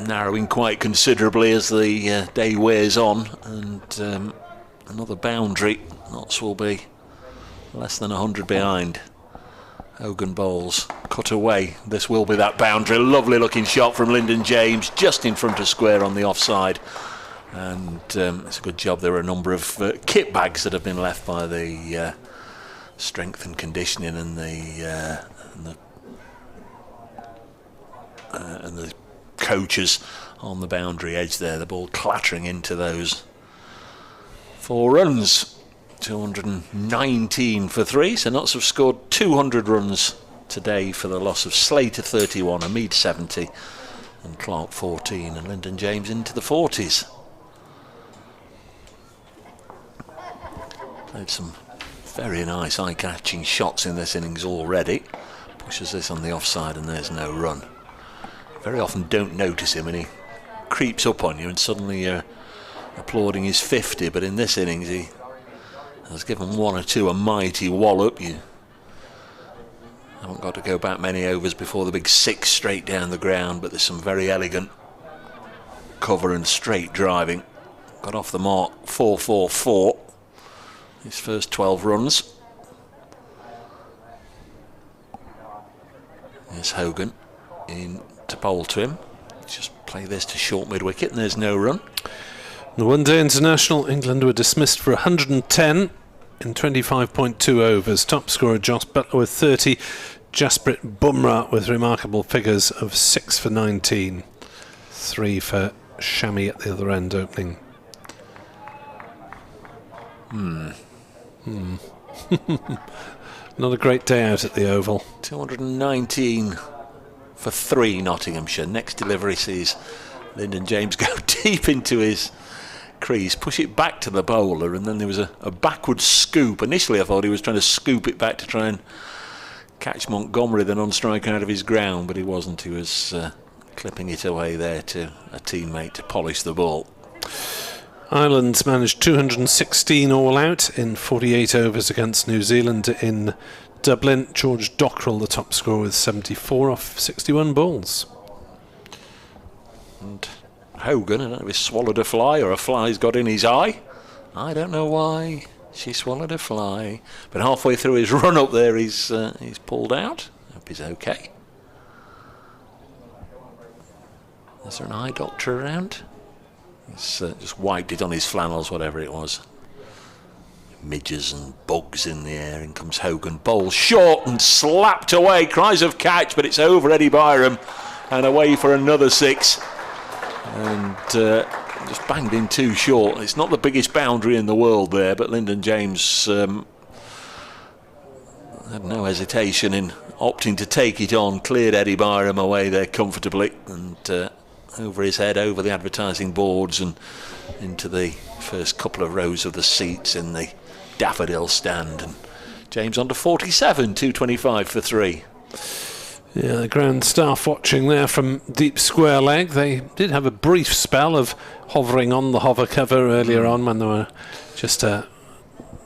narrowing quite considerably as the day wears on, and another boundary. Notts will be less than 100 behind. Hogan bowls, cut away. This will be that boundary. Lovely looking shot from Lyndon James, just in front of square on the offside, and it's a good job. There are a number of kit bags that have been left by the strength and conditioning and the coaches on the boundary edge there. The ball clattering into those 4 runs. 219 for 3, so Notts have scored 200 runs today for the loss of Slater 31, Hamid 70 and Clark 14, and Lyndon James into the 40s. Played some very nice eye-catching shots in this innings already. Pushes this on the offside and there's no run. Very often don't notice him and he creeps up on you and suddenly you're applauding his 50, but in this innings he has given 1 or 2 a mighty wallop. You haven't got to go back many overs before the big 6 straight down the ground, but there's some very elegant cover and straight driving. Got off the mark 4-4-4. His first 12 runs. There's Hogan in to bowl to him. Just play this to short mid-wicket and there's no run. The one-day international, England were dismissed for 110 in 25.2 overs. Top scorer Josh Butler with 30. Jasprit Bumrah with remarkable figures of 6 for 19. 3 for Shami at the other end opening. Not a great day out at the Oval. 219 for 3 Nottinghamshire. Next delivery sees Lyndon James go deep into his crease, push it back to the bowler, and then there was a backward scoop. Initially I thought he was trying to scoop it back to try and catch Montgomery, the non-striker, out of his ground, but he wasn't. He was clipping it away there to a teammate to polish the ball. Ireland managed 216 all out in 48 overs against New Zealand in Dublin. George Dockrell, the top scorer, with 74 off 61 balls. And Hogan, I don't know if he swallowed a fly or a fly's got in his eye. I don't know why she swallowed a fly. But halfway through his run up there, he's pulled out. Hope he's okay. Is there an eye doctor around? He's just wiped it on his flannels, whatever it was. Midges and bugs in the air. In comes Hogan. Bowls short and slapped away. Cries of catch, but it's over Eddie Byram and away for another 6. And just banged in too short. It's not the biggest boundary in the world there, but Lyndon James had no hesitation in opting to take it on. Cleared Eddie Byram away there comfortably, and over his head, over the advertising boards, and into the first couple of rows of the seats in the daffodil stand. And James on to 47, 225 for 3. Yeah, the ground staff watching there from deep square leg. They did have a brief spell of hovering on the hover cover earlier on when there were just a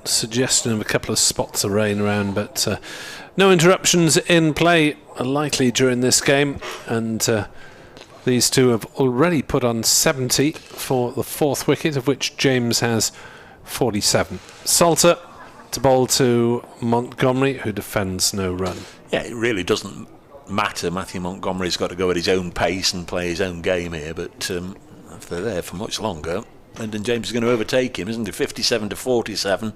suggestion of a couple of spots of rain around, but no interruptions in play likely during this game, and these two have already put on 70 for the 4th wicket, of which James has 47. Salter to bowl to Montgomery, who defends no run. Yeah, it really doesn't matter. Matthew Montgomery's got to go at his own pace and play his own game here, but if they're there for much longer, Lyndon James is going to overtake him, isn't he? 57 to 47.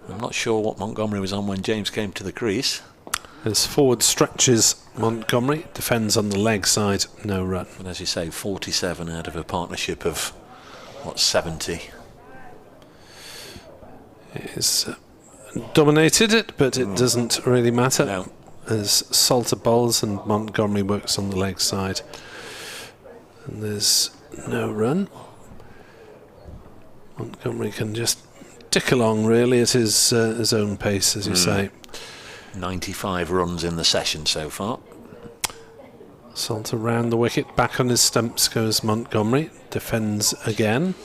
I'm not sure what Montgomery was on when James came to the crease. As forward stretches Montgomery, defends on the leg side, no run. But as you say, 47 out of a partnership of, 70? It's dominated it, but it doesn't really matter. No. As Salter bowls and Montgomery works on the leg side. And there's no run. Montgomery can just tick along really at his own pace, as you say. 95 runs in the session so far. Salter round the wicket, back on his stumps goes Montgomery, defends again.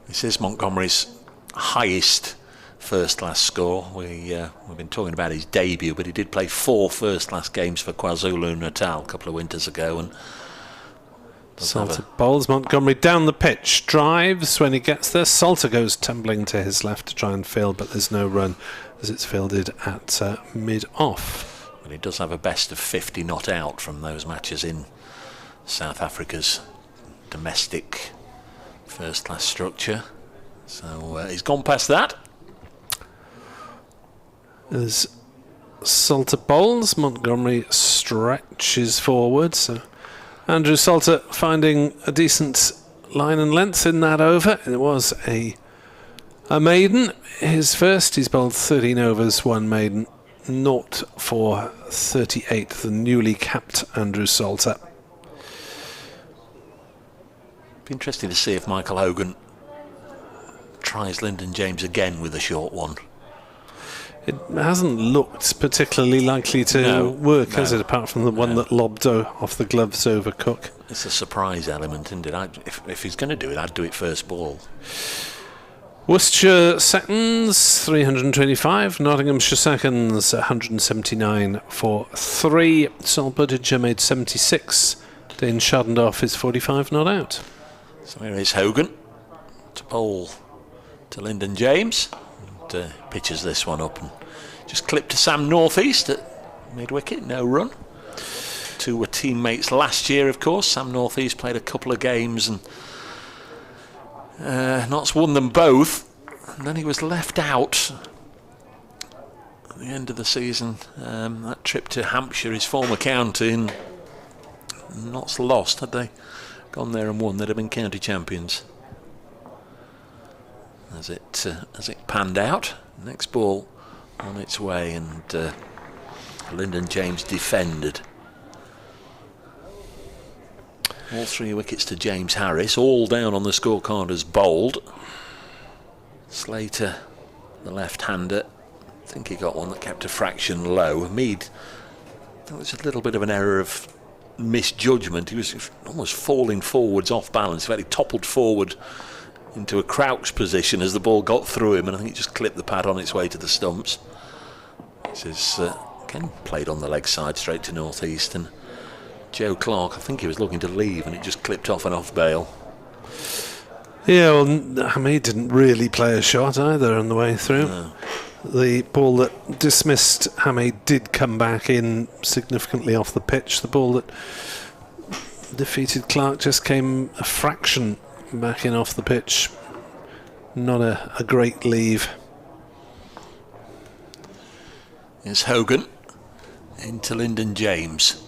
This is Montgomery's highest first-class score. We've been talking about his debut, but he did play 4 first-class games for KwaZulu-Natal a couple of winters ago. And Salter bowls Montgomery down the pitch, drives when he gets there. Salter goes tumbling to his left to try and field, but there's no run as it's fielded at mid-off. Well, he does have a best of 50 not out from those matches in South Africa's domestic first-class structure. So he's gone past that. As Salter bowls, Montgomery stretches forward. So Andrew Salter finding a decent line and length in that over. It was a maiden, his first. He's bowled 13 overs, 1 maiden, 0 for 38, the newly capped Andrew Salter. Be interesting to see if Michael Hogan tries Lyndon James again with a short one. It hasn't looked particularly likely to work, has it, apart from the one that lobbed off the gloves over Cook. It's a surprise element, isn't it? If he's going to do it, I'd do it first ball. Worcestershire seconds, 325. Nottinghamshire seconds, 179 for 3. Sol Buttiger made 76. Dane Shadendorf is 45 not out. So here is Hogan to bowl to Lyndon James. And pitches this one up and just clipped to Sam Northeast at mid-wicket, no run. 2 were teammates last year, of course. Sam Northeast played a couple of games and Notts won them both, and then he was left out at the end of the season. That trip to Hampshire, his former county, and not lost. Had they gone there and won, they'd have been county champions. As it panned out, next ball on its way, and Lyndon James defended. All 3 wickets to James Harris, all down on the scorecard as bowled. Slater, the left-hander, I think he got one that kept a fraction low. Mead, that was a little bit of an error of misjudgment. He was almost falling forwards off balance. In fact, he toppled forward into a crouch position as the ball got through him, and I think he just clipped the pad on its way to the stumps. This is Ken played on the leg side straight to North East, and Joe Clark, I think he was looking to leave, and it just clipped off and off bail. Yeah, well, Hamid didn't really play a shot either on the way through. No. The ball that dismissed Hamid did come back in significantly off the pitch. The ball that defeated Clark just came a fraction back in off the pitch. Not a great leave. Here's Hogan into Lyndon James.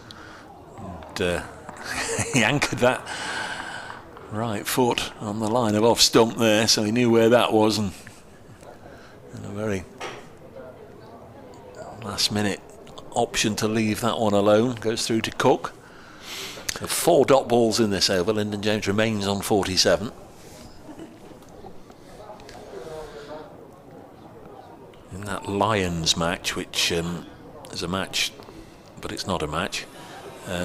And he anchored that right foot on the line of off stump there, so he knew where that was, and a very last minute option to leave that one alone. Goes through to Cook. So 4 dot balls in this over. Lyndon James remains on 47. In that Lions match, which is a match, but it's not a match,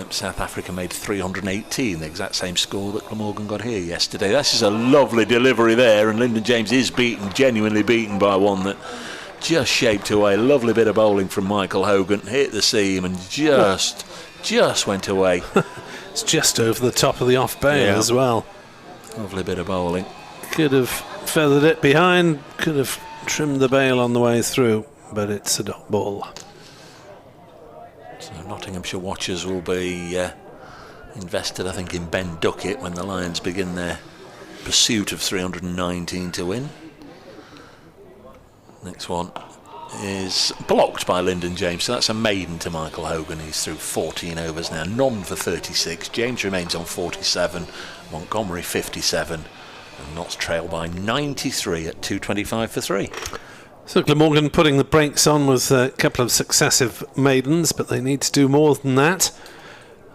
South Africa made 318, the exact same score that Glamorgan got here yesterday. This is a lovely delivery there, and Lyndon James is beaten, genuinely beaten, by one that just shaped away. Lovely bit of bowling from Michael Hogan. Hit the seam and just went away. It's just over the top of the off bail as well. Lovely bit of bowling. Could have feathered it behind, could have trimmed the bail on the way through, but it's a dot ball. So Nottinghamshire watchers will be invested, I think, in Ben Duckett when the Lions begin their pursuit of 319 to win. Next one is blocked by Lyndon James, so that's a maiden to Michael Hogan. He's through 14 overs now, none for 36. James remains on 47, Montgomery 57, and Notts trail by 93 at 225 for 3. So Glamorgan putting the brakes on with a couple of successive maidens, but they need to do more than that.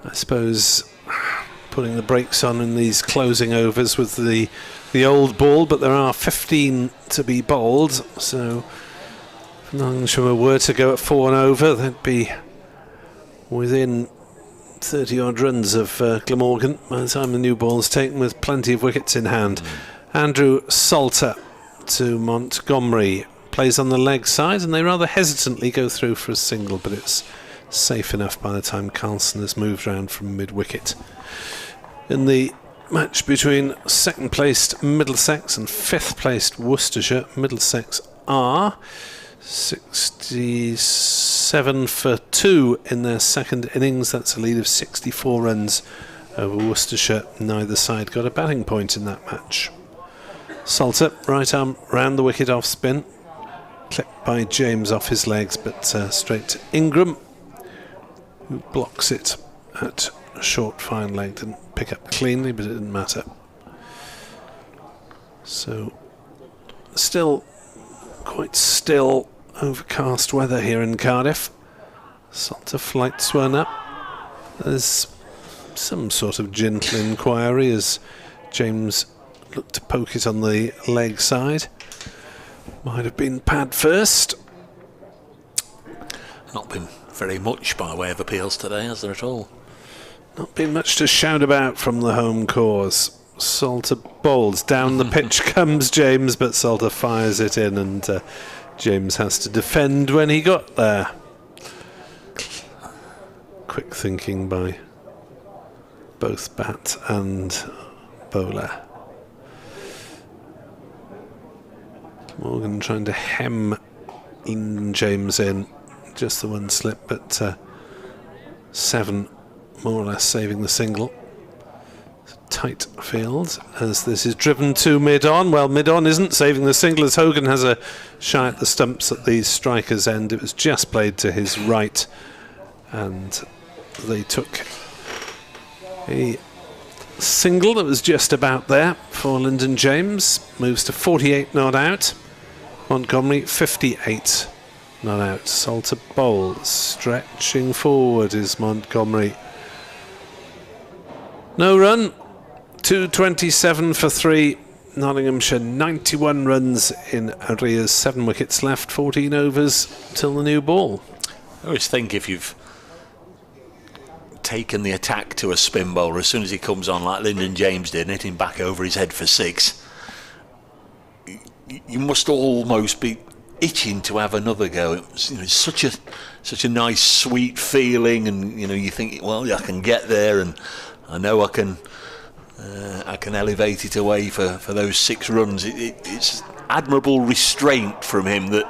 I suppose putting the brakes on in these closing overs with the old ball, but there are 15 to be bowled, so if Nottinghamshire were to go at 4 and over, they'd be within 30 odd runs of Glamorgan by the time the new ball's taken, with plenty of wickets in hand. Andrew Salter to Montgomery. Plays on the leg side, and they rather hesitantly go through for a single, but it's safe enough by the time Carlson has moved round from mid-wicket. In the match between second placed Middlesex and fifth placed Worcestershire, Middlesex are 67 for 2 in their second innings. That's a lead of 64 runs over Worcestershire. Neither side got a batting point in that match. Salter, right arm round the wicket off spin. Clipped by James off his legs, but straight to Ingram, who blocks it at a short fine leg. Didn't pick up cleanly, but it didn't matter. So still quite still, overcast weather here in Cardiff. Salter flights one up. There's some sort of gentle inquiry as James looked to poke it on the leg side. Might have been pad first. Not been very much by way of appeals today, has there at all? Not been much to shout about from the home cause. Salter bowls. Down the pitch comes James, but Salter fires it in, and James has to defend when he got there. Quick thinking by both bat and bowler. Morgan trying to hem James in. Just the one slip, but 7 more or less saving the single. tight field as this is driven to mid-on. Well, mid-on isn't saving the single as Hogan has a shy at the stumps at the striker's end. It was just played to his right, and they took a single that was just about there for Lyndon James. Moves to 48 not out. Montgomery 58 not out. Salter bowls. Stretching forward is Montgomery. No run. 227 for 3. Nottinghamshire 91 runs in arrears. 7 wickets left. 14 overs till the new ball. I always think if you've taken the attack to a spin bowler, as soon as he comes on like Lyndon James did, hitting back over his head for 6, you must almost be itching to have another go. It's such a nice, sweet feeling, and you think, well, I can get there, and I know I can elevate it away for those 6 runs. It's admirable restraint from him that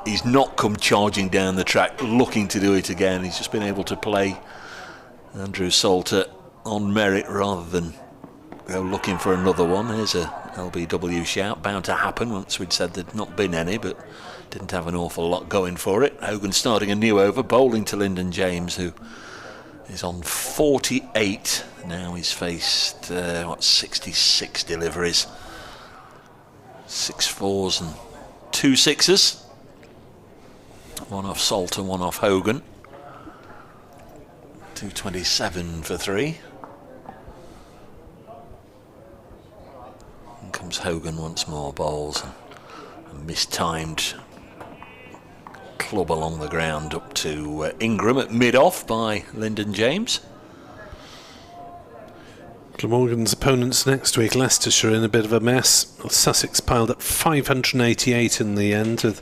he's not come charging down the track looking to do it again. He's just been able to play Andrew Salter on merit rather than go looking for another one. Here's a LBW shout, bound to happen once we'd said there'd not been any, but didn't have an awful lot going for it. Hogan starting a new over, bowling to Lyndon James, who is on 48 now. He's faced 66 deliveries, 6 4s and 2 6s, one off Salter, one off Hogan. 227 for 3. And comes Hogan once more, bowls, and a mistimed club along the ground up to Ingram at mid-off by Lyndon James. Glamorgan's opponents next week, Leicestershire, in a bit of a mess. Sussex piled up 588 in the end, with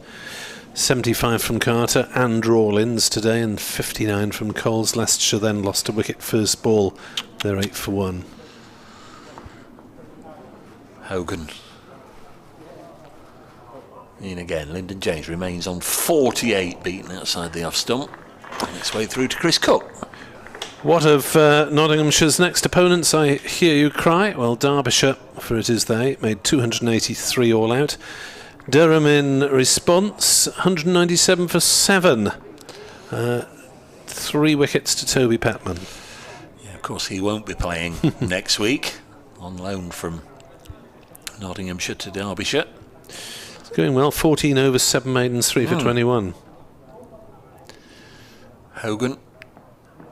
75 from Carter and Rawlins today, and 59 from Coles. Leicestershire then lost a wicket first ball. They're 8 for 1. Hogan in again. Lyndon James remains on 48, beaten outside the off stump. On its way through to Chris Cook. What of Nottinghamshire's next opponents, I hear you cry? Well, Derbyshire, for it is they, made 283 all out. Durham in response, 197 for 7. 3 wickets to Toby Petman. Yeah, of course he won't be playing next week, on loan from Nottinghamshire to Derbyshire. It's going well, 14 overs, 7 maidens, 3 for 21. Hogan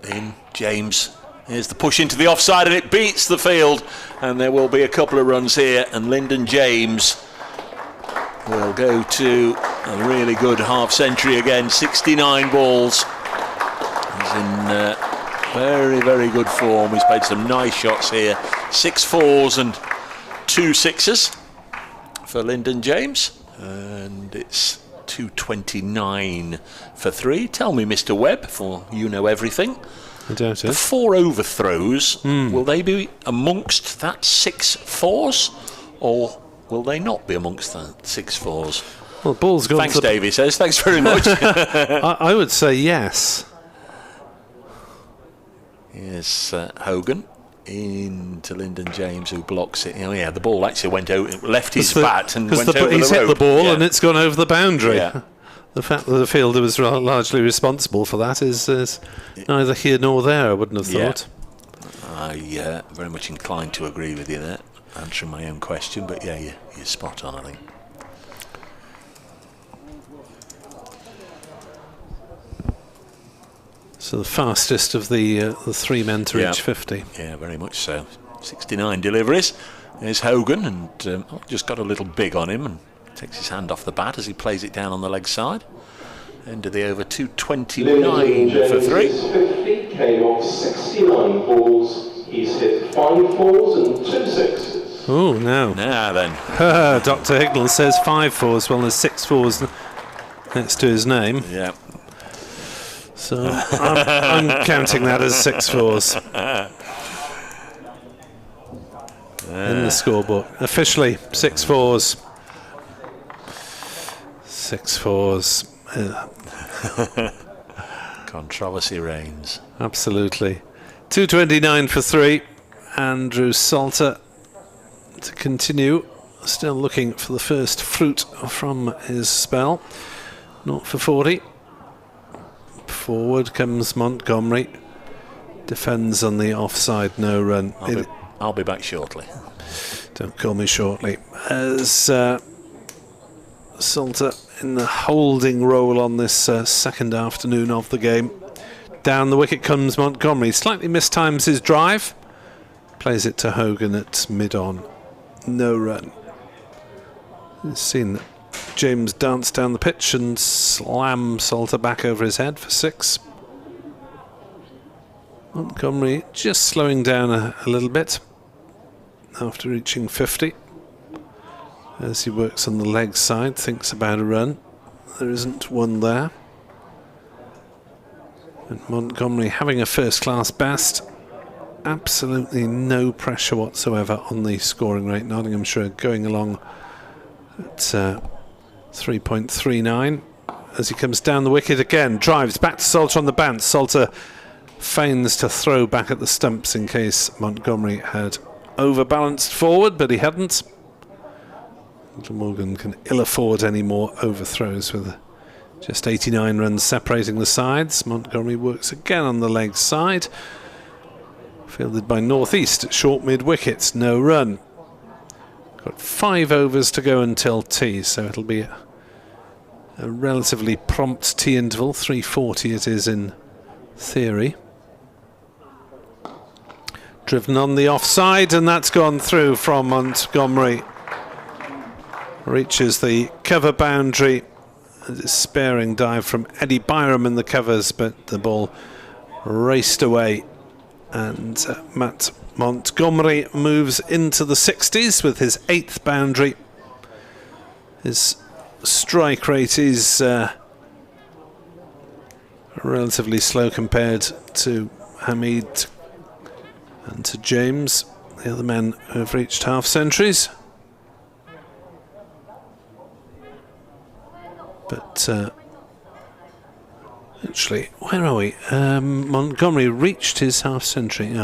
in, James. Here's the push into the offside, and it beats the field, and there will be a couple of runs here, and Lyndon James will go to a really good half century again. 69 balls. He's in very, very good form. He's played some nice shots here. 6 4s and 2 6s for Lyndon James, and it's 229 for 3. Tell me, Mr. Webb, for you know everything. I doubt it. The 4 overthrows, will they be amongst that 6 4s, or will they not be amongst the 6 4s? Well, the ball's gone. Thanks, Davey says. Thanks very much. I would say yes. Here's Hogan into Lyndon James, who blocks it. Oh yeah, the ball actually went over, left his bat and went over the road. He's hit the ball, yeah, and it's gone over the boundary. Yeah. The fact that the fielder was largely responsible for that is neither here nor there, I wouldn't have thought. I very much inclined to agree with you there, answering my own question, but yeah, you're spot on, I think. So the fastest of the 3 men to reach 50. Yeah, very much so. 69 deliveries. There's Hogan, and just got a little big on him, and takes his hand off the bat as he plays it down on the leg side. End of the over, 229 for 3. 50 came off 69 balls. He's hit 5 4s and 2 6s. Oh, no. Now then. Dr. Hignell says 5 4s. Well, there's 6 4s next to his name. Yeah. So I'm counting that as 6 4s. In the scoreboard. Officially, 6 4s. 6 4s. Controversy reigns. Absolutely. 229 for 3. Andrew Salter to continue. Still looking for the first fruit from his spell. 0 for 40. Forward comes Montgomery. Defends on the offside, no run. I'll be back shortly. Don't call me shortly. As Salter in the holding role on this second afternoon of the game. Down the wicket comes Montgomery. Slightly mistimes his drive. Plays it to Hogan at mid-on. No run. You've seen James dance down the pitch and slam Salter back over his head for 6. Montgomery just slowing down a little bit after reaching 50. As he works on the leg side, thinks about a run. There isn't one there. And Montgomery having a first-class best. Absolutely no pressure whatsoever on the scoring rate. Nottinghamshire going along at 3.39. As he comes down the wicket again, drives back to Salter on the bounce. Salter feigns to throw back at the stumps in case Montgomery had overbalanced forward, but he hadn't. Glamorgan can ill afford any more overthrows with just 89 runs separating the sides. Montgomery works again on the leg side. Fielded by North East at short mid-wickets, no run. Got 5 overs to go until tea, so it'll be a relatively prompt tea interval. 3:40 it is in theory. Driven on the offside, and that's gone through from Montgomery. Reaches the cover boundary. A despairing dive from Eddie Byram in the covers, but the ball raced away. And Matt Montgomery moves into the 60s with his 8th boundary. His strike rate is relatively slow compared to Hamid and to James, the other men who have reached half centuries. But actually, where are we? Montgomery reached his half century.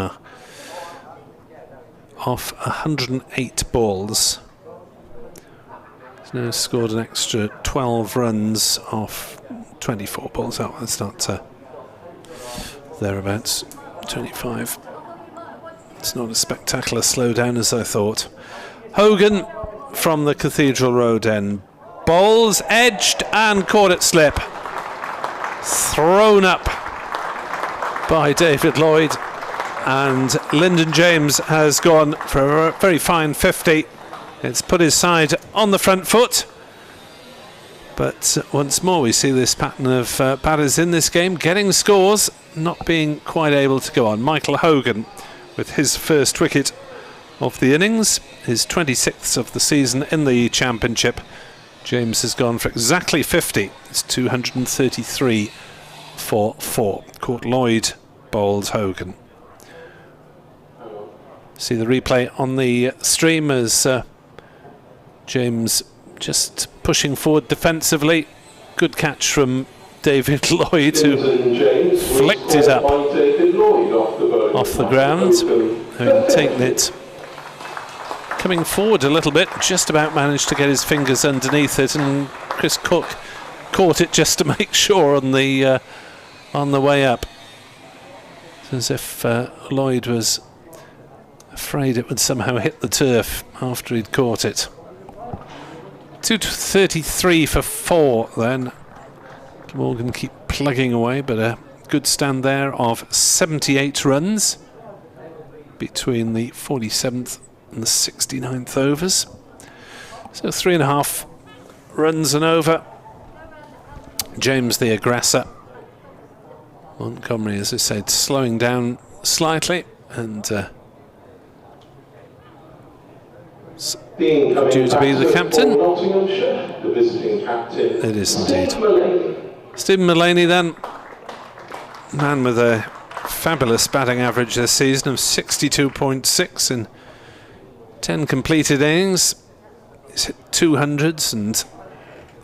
Off 108 balls. He's now scored an extra 12 runs off 24 balls. Oh, that's not thereabouts. 25. It's not a spectacular slowdown as I thought. Hogan from the Cathedral Road end. Bowls, edged and caught it slip. Thrown up by David Lloyd, and Lyndon James has gone for a very fine 50. It's put his side on the front foot, but once more we see this pattern of batters in this game getting scores, not being quite able to go on. Michael Hogan with his first wicket of the innings, his 26th of the season in the Championship. James has gone for exactly 50. It's 233 for 4. Caught Lloyd, bowled Hogan. See the replay on the stream as James just pushing forward defensively. Good catch from David Lloyd, who flicked it up off the ground, having taken it. Coming forward a little bit, just about managed to get his fingers underneath it, and Chris Cook caught it just to make sure on the way up. It's as if Lloyd was afraid it would somehow hit the turf after he'd caught it. 233 for 4 then. Glamorgan keep plugging away, but a good stand there of 78 runs between the 47th and the 69th overs. So 3.5 runs and over. James the aggressor. Montgomery, as I said, slowing down slightly, and due to be the captain. It is indeed. Stephen Mullaney then, man with a fabulous batting average this season of 62.6 in 10 completed innings. He's hit 200s and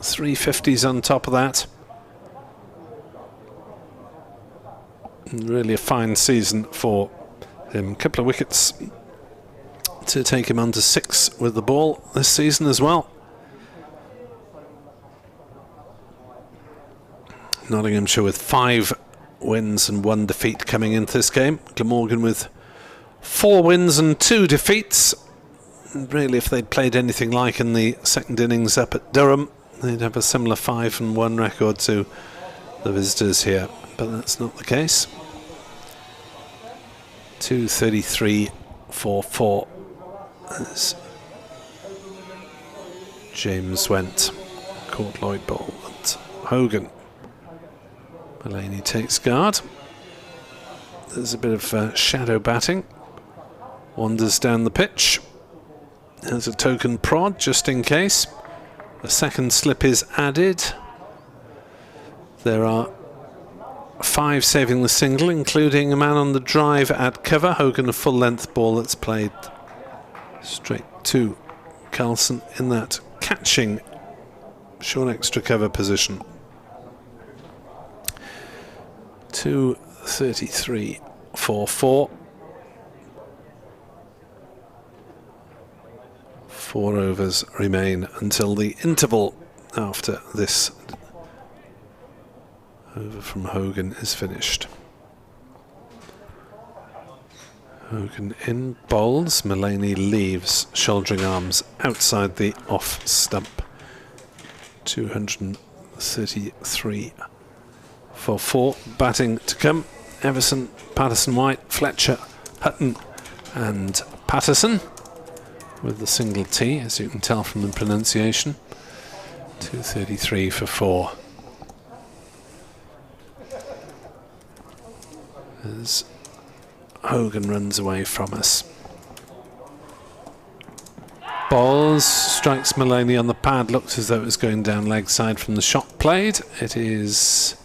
350s on top of that. And really a fine season for him a couple of wickets to take him under 6 with the ball this season as well. Nottinghamshire with 5 wins and 1 defeat coming into this game. Glamorgan with 4 wins and 2 defeats. And really, if they'd played anything like in the second innings up at Durham, they'd have a similar 5-1 record to the visitors here, but that's not the case. 233 for 4 as James went. Caught Lloyd ball and Hogan. Mullaney takes guard. There's a bit of shadow batting. Wanders down the pitch. There's a token prod just in case. A second slip is added. There are 5 saving the single, including a man on the drive at cover. Hogan, a full length ball that's played straight to Carlson in that catching short extra cover position. 233 for 4. 4 overs remain until the interval after this over from Hogan is finished. Hogan in, bowls. Mullaney leaves, shouldering arms outside the off stump. 233 for 4. Batting to come. Everson, Patterson, White, Fletcher, Hutton and Patterson, with the single T, as you can tell from the pronunciation. 233 for 4. As Hogan runs away from us. Balls, strikes Mullaney on the pad, looks as though it was going down leg side from the shot played. It is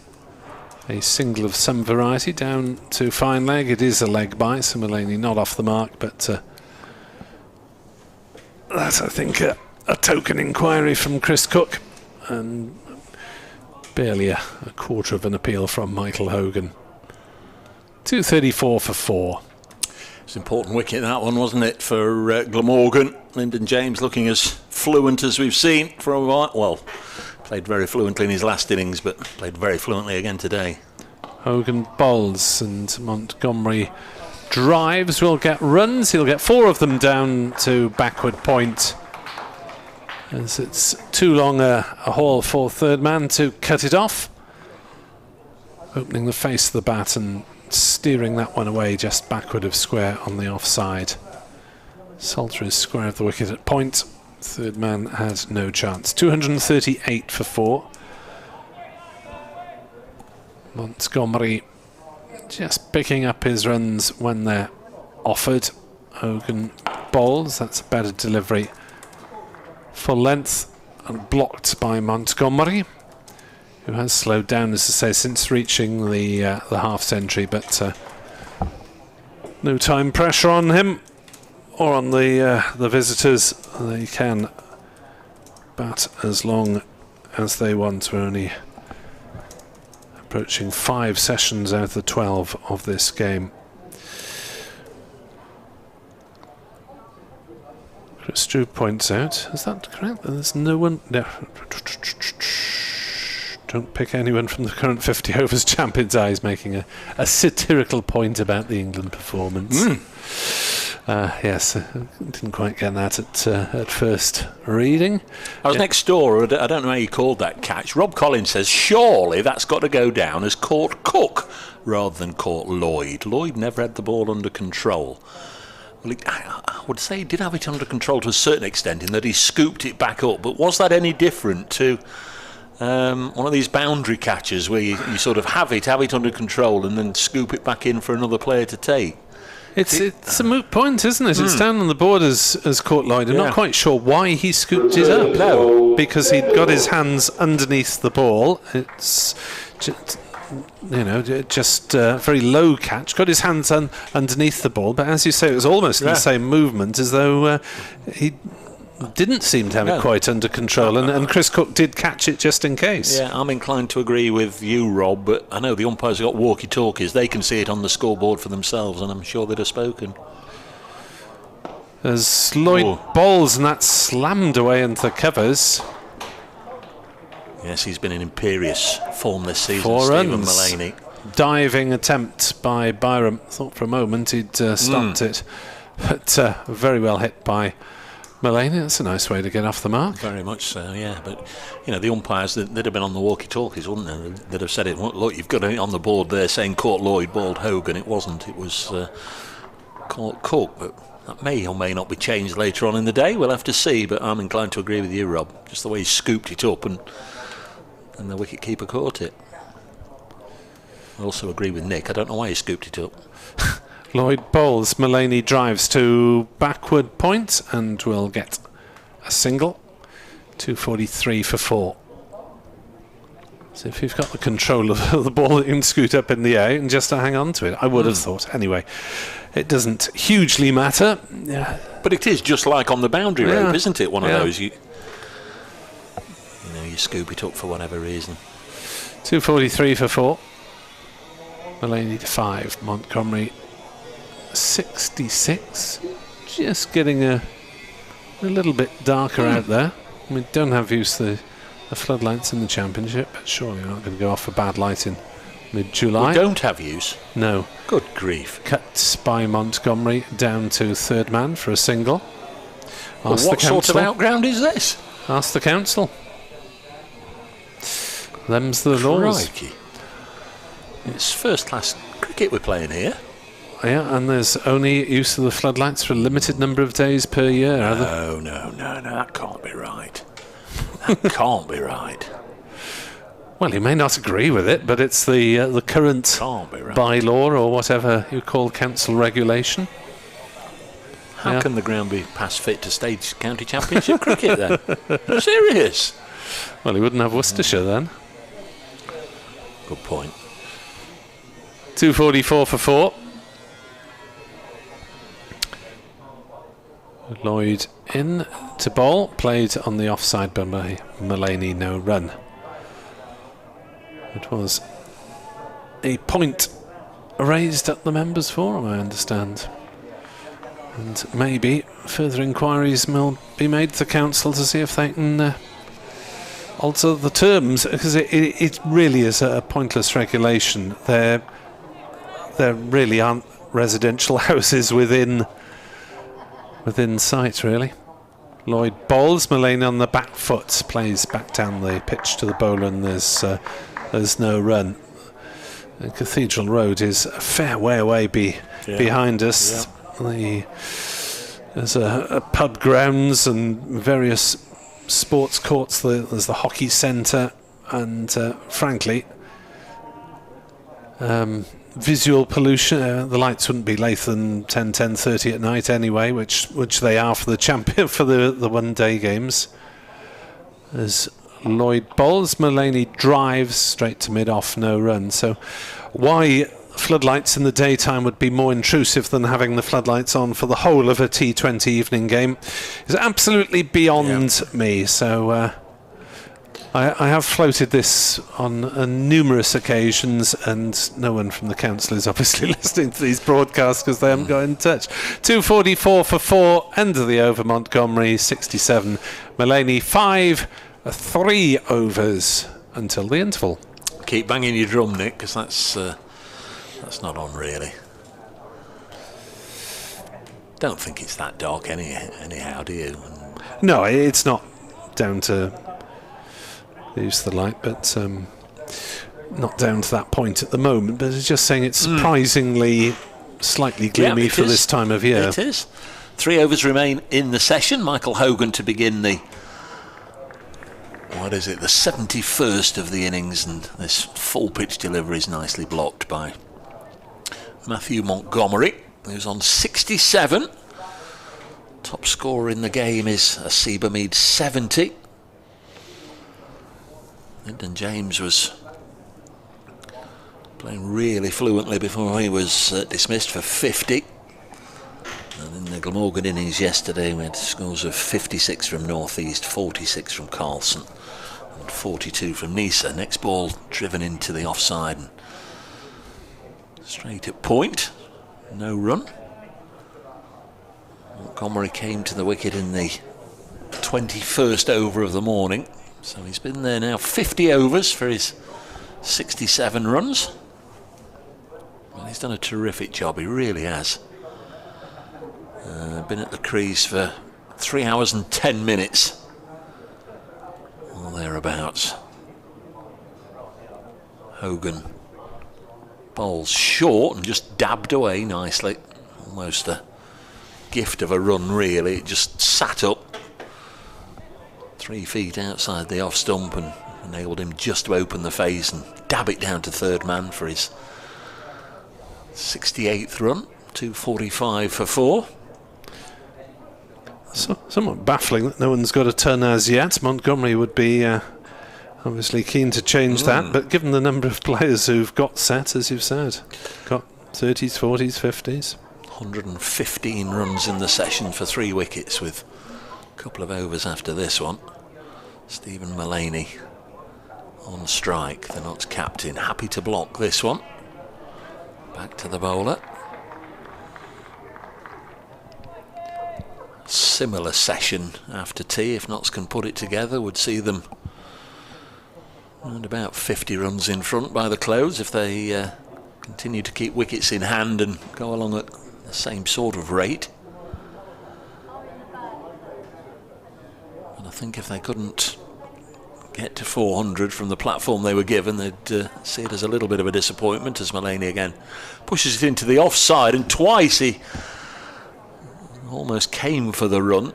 a single of some variety, down to fine leg. It is a leg bye, so Mullaney not off the mark, but that's, I think, a token inquiry from Chris Cook, and barely a quarter of an appeal from Michael Hogan. 234 for 4. It's an important wicket, that one, wasn't it, for Glamorgan. Lyndon James looking as fluent as we've seen for a while. Well, played very fluently in his last innings, but played very fluently again today. Hogan bowls and Montgomery drives, will get runs. He'll get 4 of them down to backward point, as it's too long a haul for third man to cut it off. Opening the face of the bat and steering that one away just backward of square on the offside. Salter is square of the wicket at point. Third man had no chance. 238 for 4. Montgomery just picking up his runs when they're offered. Hogan bowls. That's a better delivery. Full length and blocked by Montgomery, who has slowed down, as I say, since reaching the half century, but no time pressure on him or on the visitors. They can bat as long as they want. We're only approaching 5 sessions out of the 12 of this game. Chris Drew points out, is that correct? There's no one. No. Don't pick anyone from the current 50 overs champions. Eyes making a satirical point about the England performance. Yes, I didn't quite get that at first reading. I was next door. I don't know how you called that catch. Rob Collins says surely that's got to go down as caught Cook rather than caught Lloyd. Lloyd never had the ball under control. Well, I would say he did have it under control to a certain extent in that he scooped it back up. But was that any different to one of these boundary catches where you sort of have it under control and then scoop it back in for another player to take? It's a moot point, isn't it? It's down on the board as caught Lloyd. I'm not quite sure why he scooped it up. No, because he'd got his hands underneath the ball. It's just, very low catch. Got his hands underneath the ball, but as you say, it was almost in the same movement as though he didn't seem to have it quite under control, and Chris Cook did catch it just in case. Yeah, I'm inclined to agree with you, Rob, but I know the umpires have got walkie-talkies. They can see it on the scoreboard for themselves, and I'm sure they'd have spoken. As Lloyd bowls, and that's slammed away into the covers. Yes, he's been in imperious form this season, 4 Stephen runs. Mullaney. Diving attempt by Byram. Thought for a moment he'd stopped it, but very well hit by Mullaney. That's a nice way to get off the mark. Very much so, yeah. But, you know, the umpires, they'd have been on the walkie-talkies, wouldn't they? They'd have said it. Look, you've got it on the board there saying caught Lloyd, bowled Hogan. It wasn't. It was caught Cook. But that may or may not be changed later on in the day. We'll have to see. But I'm inclined to agree with you, Rob. Just the way he scooped it up and the wicket-keeper caught it. I also agree with Nick. I don't know why he scooped it up. Lloyd bowls, Mullaney drives to backward point and will get a single. 243 for 4. So if you've got the control of the ball, you can scoot up in the air and just hang on to it. I would have thought. Anyway, it doesn't hugely matter. Yeah. But it is just like on the boundary rope, isn't it? One of those. You scoop it up for whatever reason. 243 for 4. Mullaney to 5. Montgomery 66. Just getting a little bit darker out there. We don't have used the floodlights in the championship, but surely we're not going to go off for bad light in mid-July. We don't have use? No. Good grief. Cut by Montgomery down to third man for a single. Well, what sort of outground is this? Ask the council. Them's the laws. Crikey. It's first-class cricket we're playing here. Yeah, and there's only use of the floodlights for a limited number of days per year. No, that can't be right. That can't be right. Well, you may not agree with it, but it's the current bylaw or whatever you call council regulation. How can the ground be past fit to stage county championship cricket then? I'm serious. Well, he wouldn't have Worcestershire then. Good point. 244 for 4. Lloyd in to bowl, played on the offside by Mullaney, no run. It was a point raised at the members' forum, I understand. And maybe further inquiries will be made to the council to see if they can alter the terms, because it really is a pointless regulation. There really aren't residential houses within sight, really. Lloyd bowls, Mullaney on the back foot, plays back down the pitch to the bowler, and there's no run. The Cathedral Road is a fair way away behind us. Yeah. There's a pub grounds and various sports courts. There's the hockey centre, and frankly, visual pollution. The lights wouldn't be later than 10:30 at night anyway, which they are for the champion for the one-day games. As Lloyd bowls, Mullaney drives straight to mid-off, no run. So why floodlights in the daytime would be more intrusive than having the floodlights on for the whole of a T20 evening game is absolutely beyond me. So I have floated this on numerous occasions, and no one from the council is obviously listening to these broadcasts because they haven't got in touch. 244 for 4, end of the over, Montgomery 67, Mullaney 5, 3 overs until the interval. Keep banging your drum, Nick, because that's not on really. Don't think it's that dark anyhow, do you? No, it's not down to the use of the light, but not down to that point at the moment. But it's just saying it's surprisingly slightly gloomy for this time of year. It is. 3 overs remain in the session. Michael Hogan to begin the 71st of the innings, and this full pitch delivery is nicely blocked by Matthew Montgomery, who's on 67. Top scorer in the game is Asiba Mead, 70. Lyndon James was playing really fluently before he was dismissed for 50. And in the Glamorgan innings yesterday, we had scores of 56 from North East, 46 from Carlson and 42 from Nisa. Next ball driven into the offside and straight at point, no run. Montgomery came to the wicket in the 21st over of the morning, so he's been there now 50 overs for his 67 runs. Well, he's done a terrific job, he really has. Been at the crease for 3 hours and 10 minutes, or thereabouts. Hogan bowls short and just dabbed away nicely, almost a gift of a run really. It just sat up 3 feet outside the off stump and enabled him just to open the face and dab it down to third man for his 68th run, 245 for 4. So, somewhat baffling that no one's got a ton as yet. Montgomery would be obviously keen to change that, but given the number of players who've got set, as you've said, got 30s, 40s, 50s. 115 runs in the session for 3 wickets with a couple of overs after this one. Stephen Mullaney on strike, the Notts captain, happy to block this one. Back to the bowler. Similar session after tea, if Notts can put it together, would see them around about 50 runs in front by the close if they continue to keep wickets in hand and go along at the same sort of rate. And I think if they couldn't get to 400 from the platform they were given, they'd see it as a little bit of a disappointment, as Mullaney again pushes it into the offside, and twice he almost came for the run,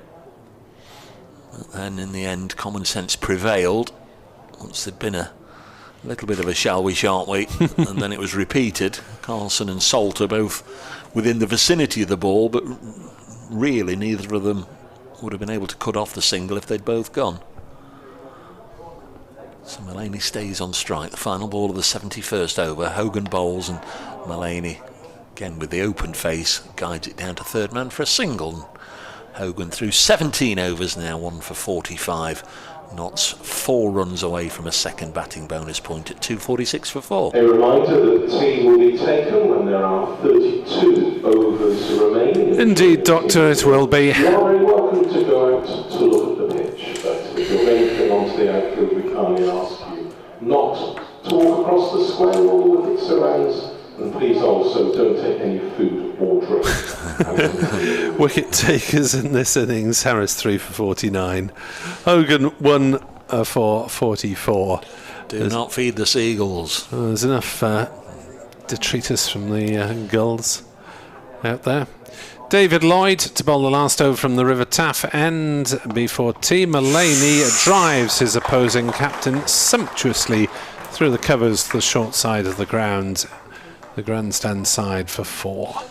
but then in the end common sense prevailed once there'd been a little bit of a shall we shan't we and then it was repeated. Carlson and Salter both within the vicinity of the ball, but really neither of them would have been able to cut off the single if they'd both gone. So Mullaney stays on strike. The final ball of the 71st over. Hogan bowls and Mullaney, again with the open face, guides it down to third man for a single. Hogan through 17 overs now, 1 for 45. Notts 4 runs away from a second batting bonus point at 246 for 4. A reminder that tea will be taken when there are 32 overs remaining. Indeed, Doctor, it will be. You are very welcome to go out to look at the pitch, but if you're venturing onto the outfield, we kindly ask you not to walk across the square all the wicket surrounds. And please also don't take any food or drink. Wicket takers in this innings. Harris 3 for 49. Hogan 1 for 44. Do not feed the seagulls. There's enough detritus from the gulls out there. David Lloyd to bowl the last over from the River Taff end before tea. Mullaney drives his opposing captain sumptuously through the covers to the short side of the ground. The grandstand side for 4.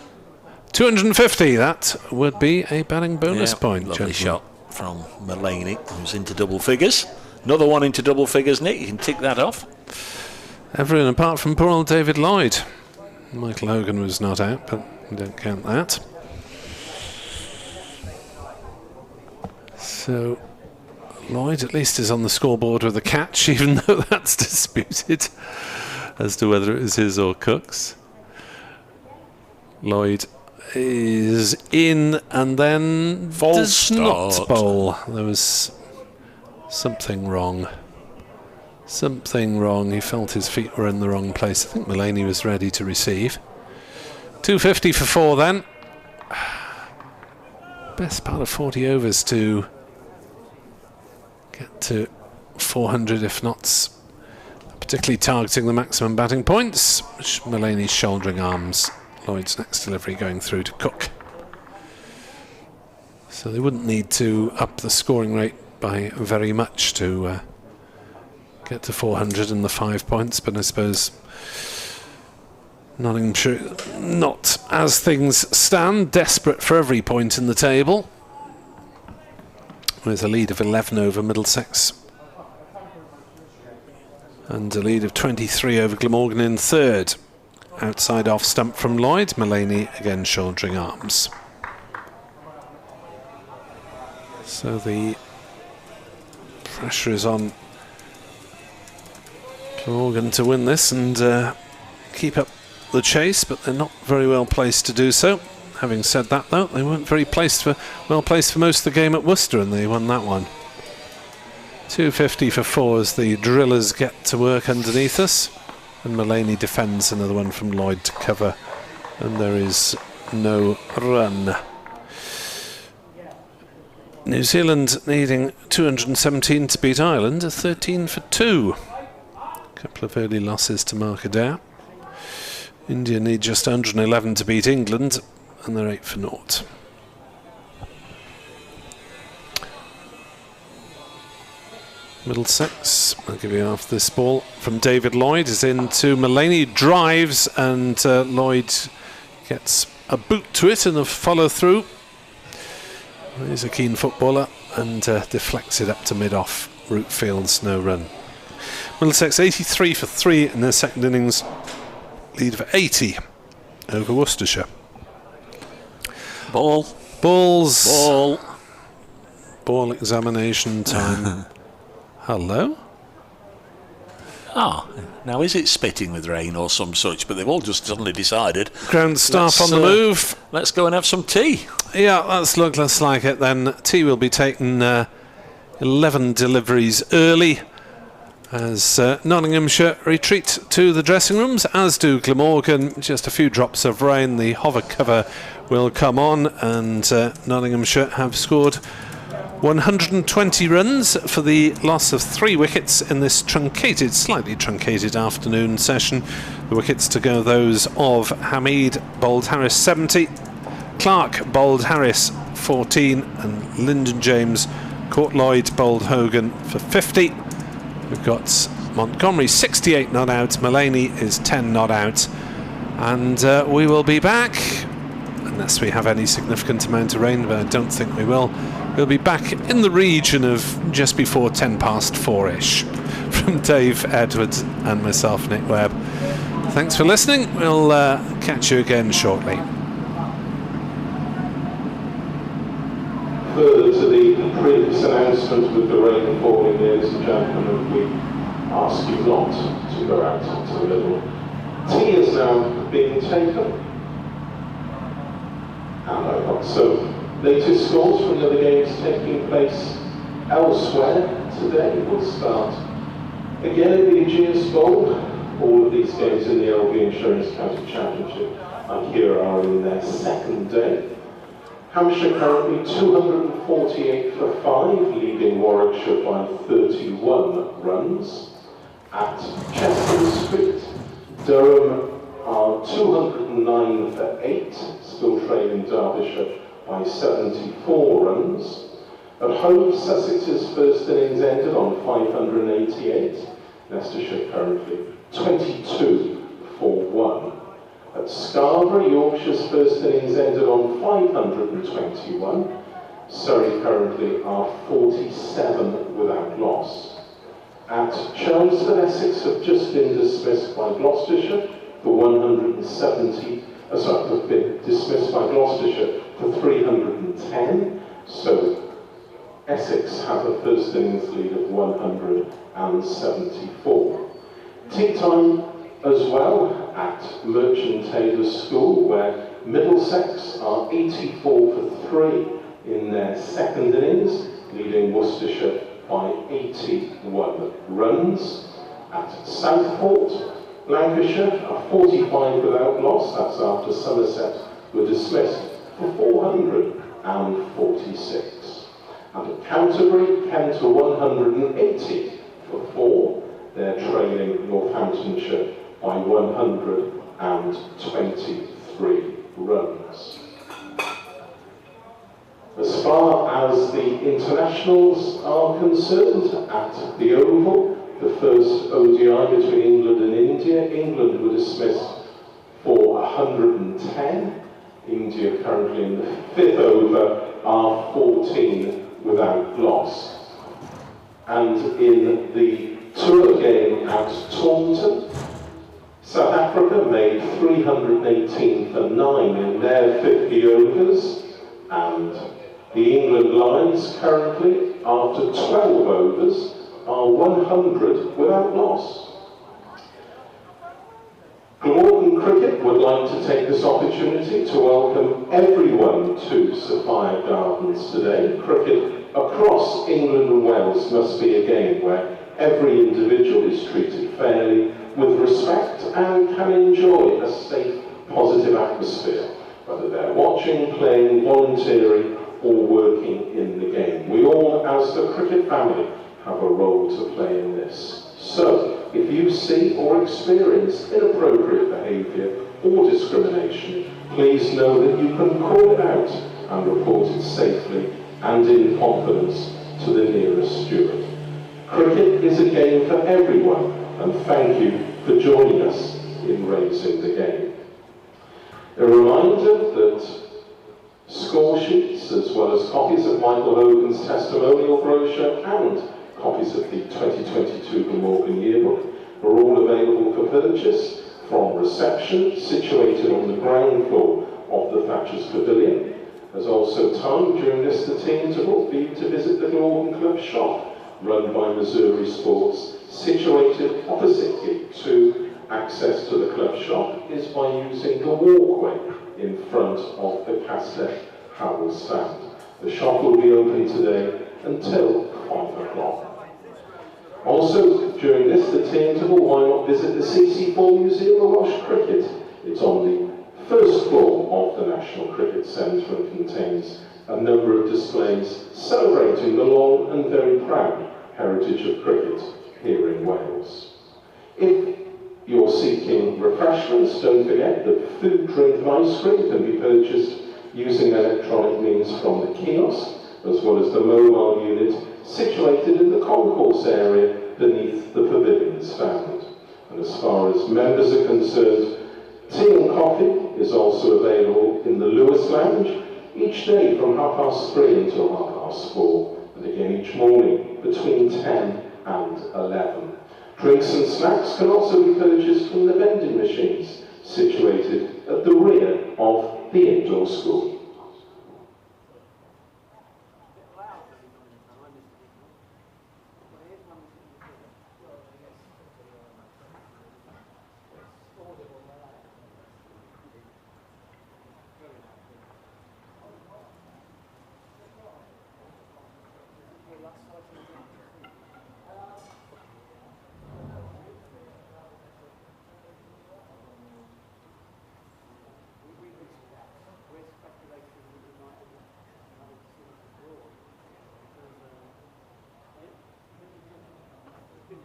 250, that would be a batting bonus point. Lovely shot from Mullaney, who's into double figures. Another one into double figures, Nick, you can tick that off. Everyone apart from poor old David Lloyd. Michael Hogan was not out, but we don't count that. So Lloyd at least is on the scoreboard with a catch, even though that's disputed as to whether it was his or Cook's. Lloyd is in and then does not bowl. There was something wrong. Something wrong. He felt his feet were in the wrong place. I think Mullaney was ready to receive. 250 for 4 then. Best part of 40 overs to get to 400, if not particularly targeting the maximum batting points, which Mullaney's shouldering arms. Lloyd's next delivery going through to Cook. So they wouldn't need to up the scoring rate by very much to get to 400 and the 5 points, but I suppose Nottinghamshire, not as things stand, desperate for every point in the table. There's a lead of 11 over Middlesex and a lead of 23 over Glamorgan in third. Outside off stump from Lloyd. Mullaney again shouldering arms. So the pressure is on Glamorgan to win this and keep up the chase, but they're not very well placed to do so. Having said that, though, they weren't very well placed for most of the game at Worcester, and they won that one. 250 for 4 as the drillers get to work underneath us, and Mullaney defends another one from Lloyd to cover, and there is no run. New Zealand needing 217 to beat Ireland, a 13 for 2. A couple of early losses to mark Adair. India need just 111 to beat England, and they're 8 for 0. Middlesex, I'll give you half this ball from David Lloyd, is into Mullaney, drives, and Lloyd gets a boot to it and a follow through. He's a keen footballer and deflects it up to mid-off. Rootfield's no run. Middlesex 83 for 3 in their second innings, lead of 80 over Worcestershire. Balls. Ball examination time. Hello? Now is it spitting with rain or some such? But they've all just suddenly decided. Ground staff on the move. Let's go and have some tea. Yeah, that's looks like it then. Tea will be taken 11 deliveries early as Nottinghamshire retreat to the dressing rooms, as do Glamorgan. Just a few drops of rain. The hover cover will come on, and Nottinghamshire have scored 120 runs for the loss of 3 wickets in this slightly truncated afternoon session. The wickets to go, those of Hamid bowled Harris 70, Clark bowled Harris 14, and Lyndon James caught Lloyd bowled Hogan for 50. We've got Montgomery 68 not out, Mullaney is 10 not out, and we will be back, unless we have any significant amount of rain, but I don't think we will. We'll be back in the region of just before 10 past 4-ish. From Dave Edwards and myself, Nick Webb. Thanks for listening. We'll catch you again shortly. Further to the previous announcement with the rain falling, ladies and gentlemen, we ask you not to go out to the middle. Tea is now being taken. And I've got some latest scores from the other games taking place elsewhere today. We'll start again in the Aegeus Bowl. All of these games in the LV Insurance County Championship and here are in their second day. Hampshire currently 248 for 5, leading Warwickshire by 31 runs. At Chester Street, Durham are 209 for 8, still trailing Derbyshire by 74 runs. At home, Sussex's first innings ended on 588. Leicestershire currently 22 for 1. At Scarborough, Yorkshire's first innings ended on 521. Surrey currently are 47 without loss. At Chelmsford, Essex have just been dismissed by Gloucestershire for 170. Have been dismissed by Gloucestershire for 310. So Essex have a first innings lead of 174. Tea time as well at Merchant Taylor's School, where Middlesex are 84 for 3 in their second innings, leading Worcestershire by 81 runs. At Southport, Lancashire are 45 without loss. That's after Somerset were dismissed for 446. And at Canterbury, Kent are 180 for 4. They're trailing Northamptonshire by 123 runs. As far as the internationals are concerned, at the Oval, the first ODI between England and India, England were dismissed for 110. India currently in the 5th over are 14 without loss. And in the tour game at Taunton, South Africa made 318 for 9 in their 50 overs, and The England lines currently, after 12 overs, are 100 without loss. Glamorgan Cricket would like to take this opportunity to welcome everyone to Sophia Gardens today. Cricket across England and Wales must be a game where every individual is treated fairly, with respect, and can enjoy a safe, positive atmosphere, whether they're watching, playing, volunteering, or working in the game. We all, as the cricket family, have a role to play in this. So, if you see or experience inappropriate behaviour or discrimination, please know that you can call it out and report it safely and in confidence to the nearest steward. Cricket is a game for everyone, and thank you for joining us in raising the game. A reminder that score sheets, as well as copies of Michael Hogan's testimonial brochure and copies of the 2022 Glamorgan Yearbook are all available for purchase from reception, situated on the ground floor of the Thatcher's Pavilion. There's also time during this tea interval for you to visit the Glamorgan Club shop, run by Missouri Sports, situated opposite Gate 2. Access to the club shop is by using the walkway in front of the Castell Howell stand. The shop will be open today until 5 o'clock. Also, during this tea interval, why not visit the CC4 Museum of Welsh Cricket? It's on the first floor of the National Cricket Centre and contains a number of displays celebrating the long and very proud heritage of cricket here in Wales. If you're seeking refreshments, don't forget that food, drink and ice cream can be purchased using electronic means from the kiosk, as well as the mobile unit situated in the concourse area beneath the pavilion stand. And as far as members are concerned, tea and coffee is also available in the Lewis Lounge each day from 3:30 until 4:30, and again each morning between 10 and 11. Drinks and snacks can also be purchased from the vending machines situated at the rear of the indoor school.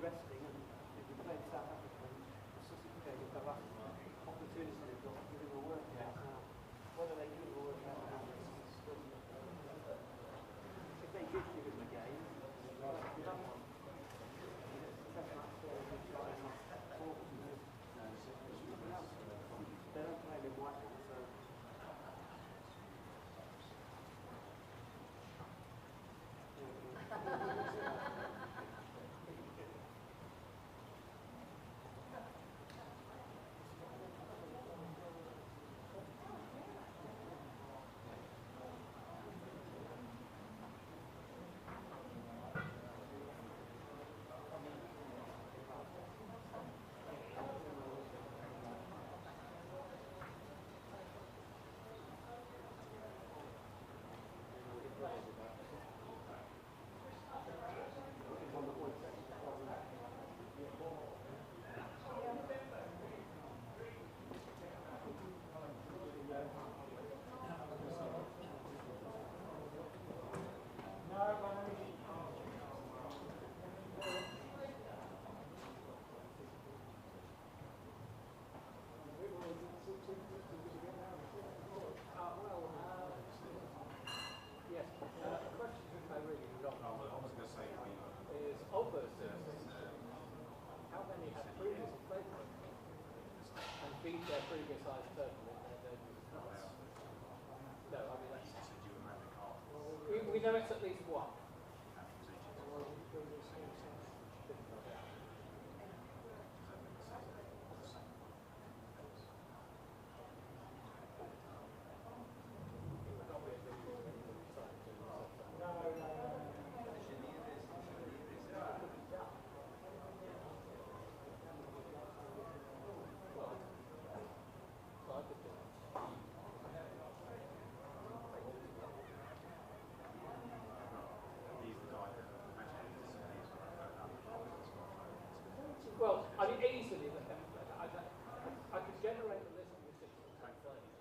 Resting and if you play South Africa, it's just the last opportunity they've got to give him a workout now. Whether they give him a workout now, if they did give him a game, that one. They don't play with white ball, so. We know it's at least one. I mean, easily, I could generate a list with 6 or 10 players.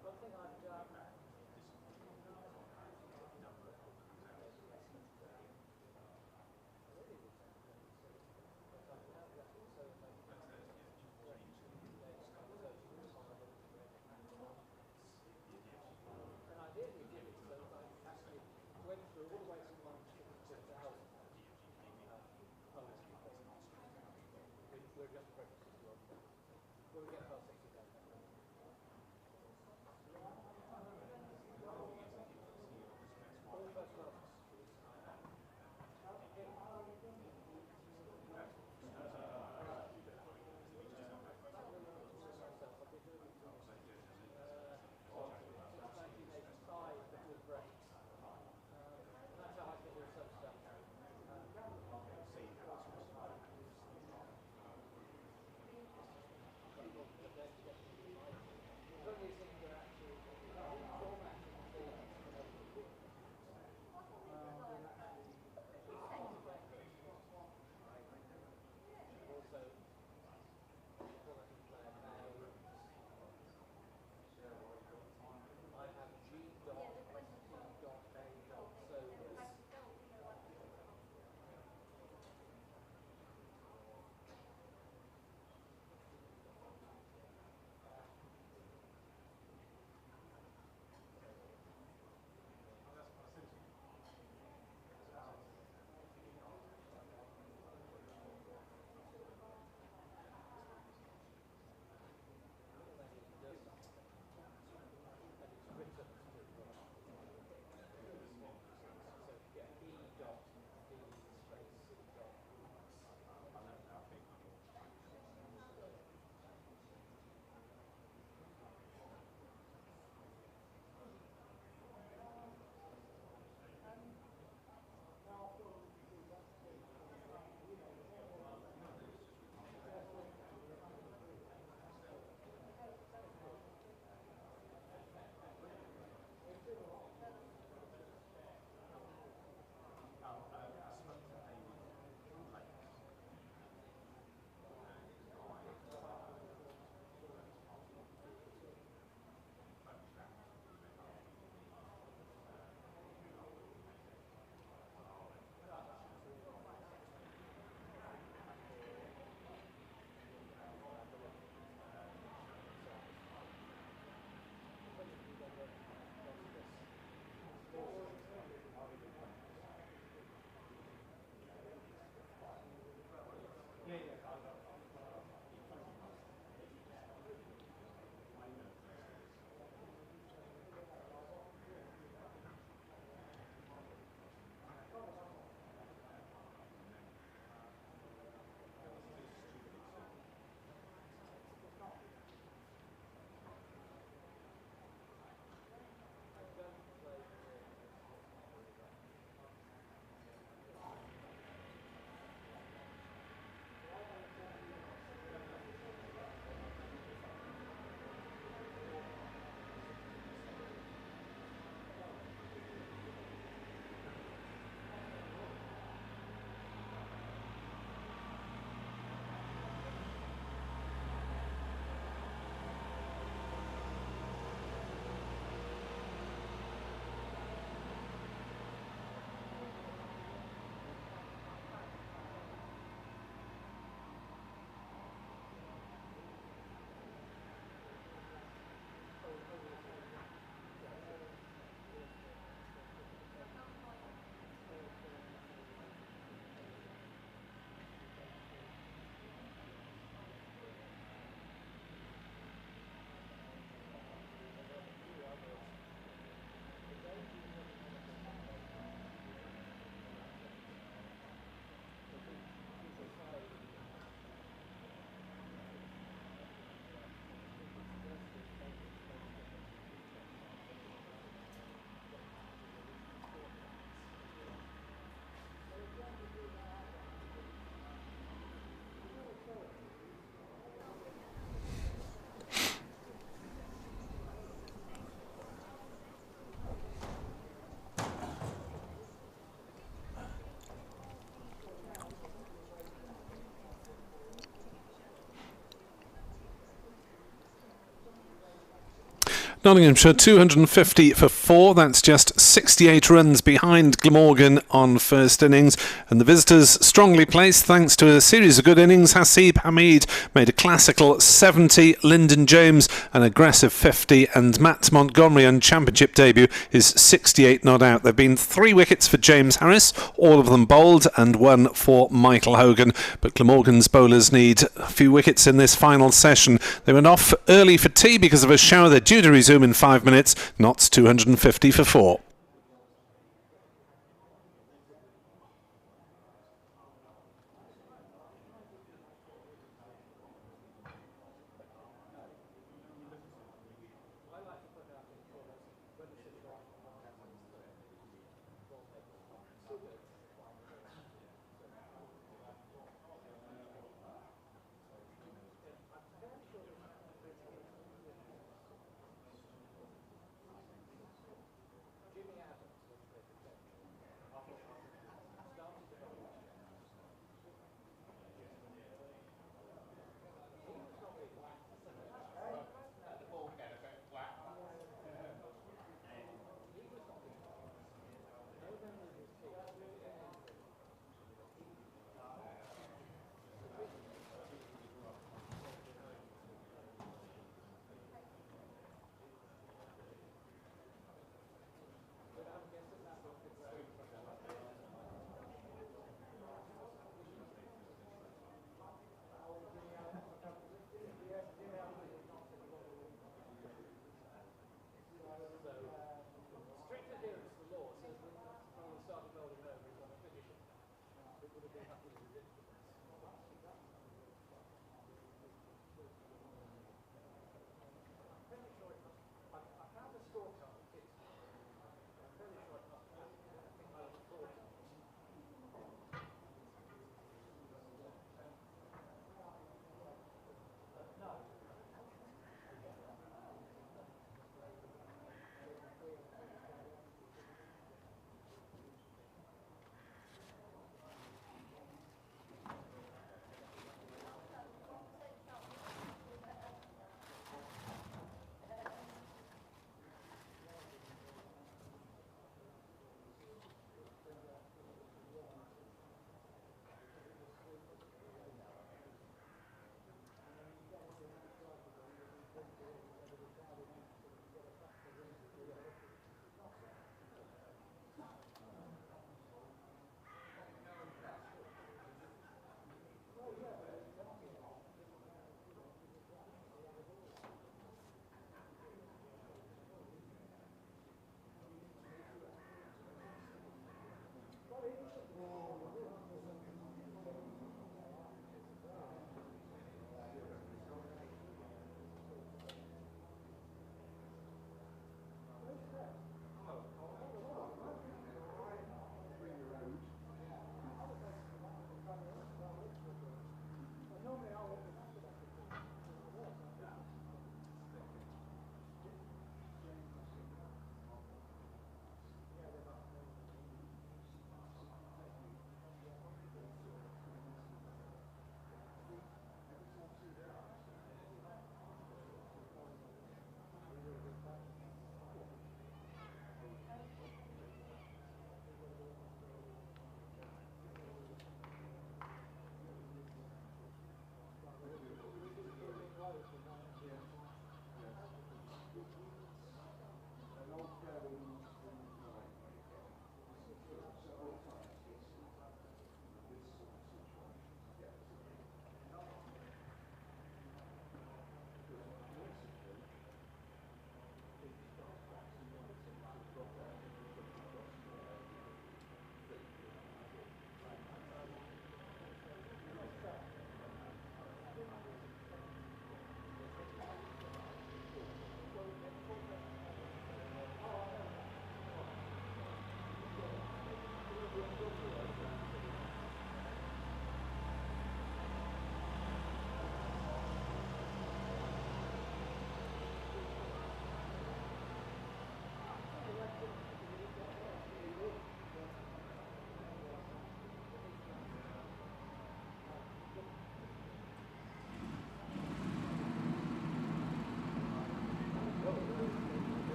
One thing I'd Nottinghamshire 250 for 4, that's just 68 runs behind Glamorgan on first innings, and the visitors strongly placed thanks to a series of good innings. Hasib Hamid made a classical 70, Lyndon James an aggressive 50, and Matt Montgomery on championship debut is 68 not out. There have been 3 wickets for James Harris, all of them bowled, and 1 for Michael Hogan, but Glamorgan's bowlers need a few wickets in this final session. They went off early for tea because of a shower. They're due to resume in 5 minutes. Notts 250 for 4.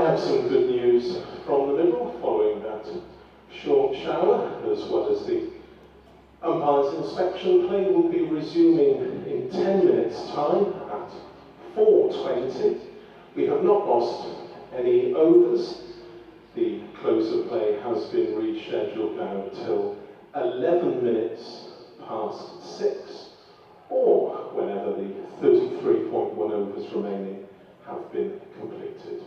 have some good news from the middle following that short shower, as well as the umpire's inspection. Play will be resuming in 10 minutes' time at 4:20. We have not lost any overs. The close of play has been rescheduled now till 11 minutes past 6, or whenever the 33.1 overs remaining have been completed.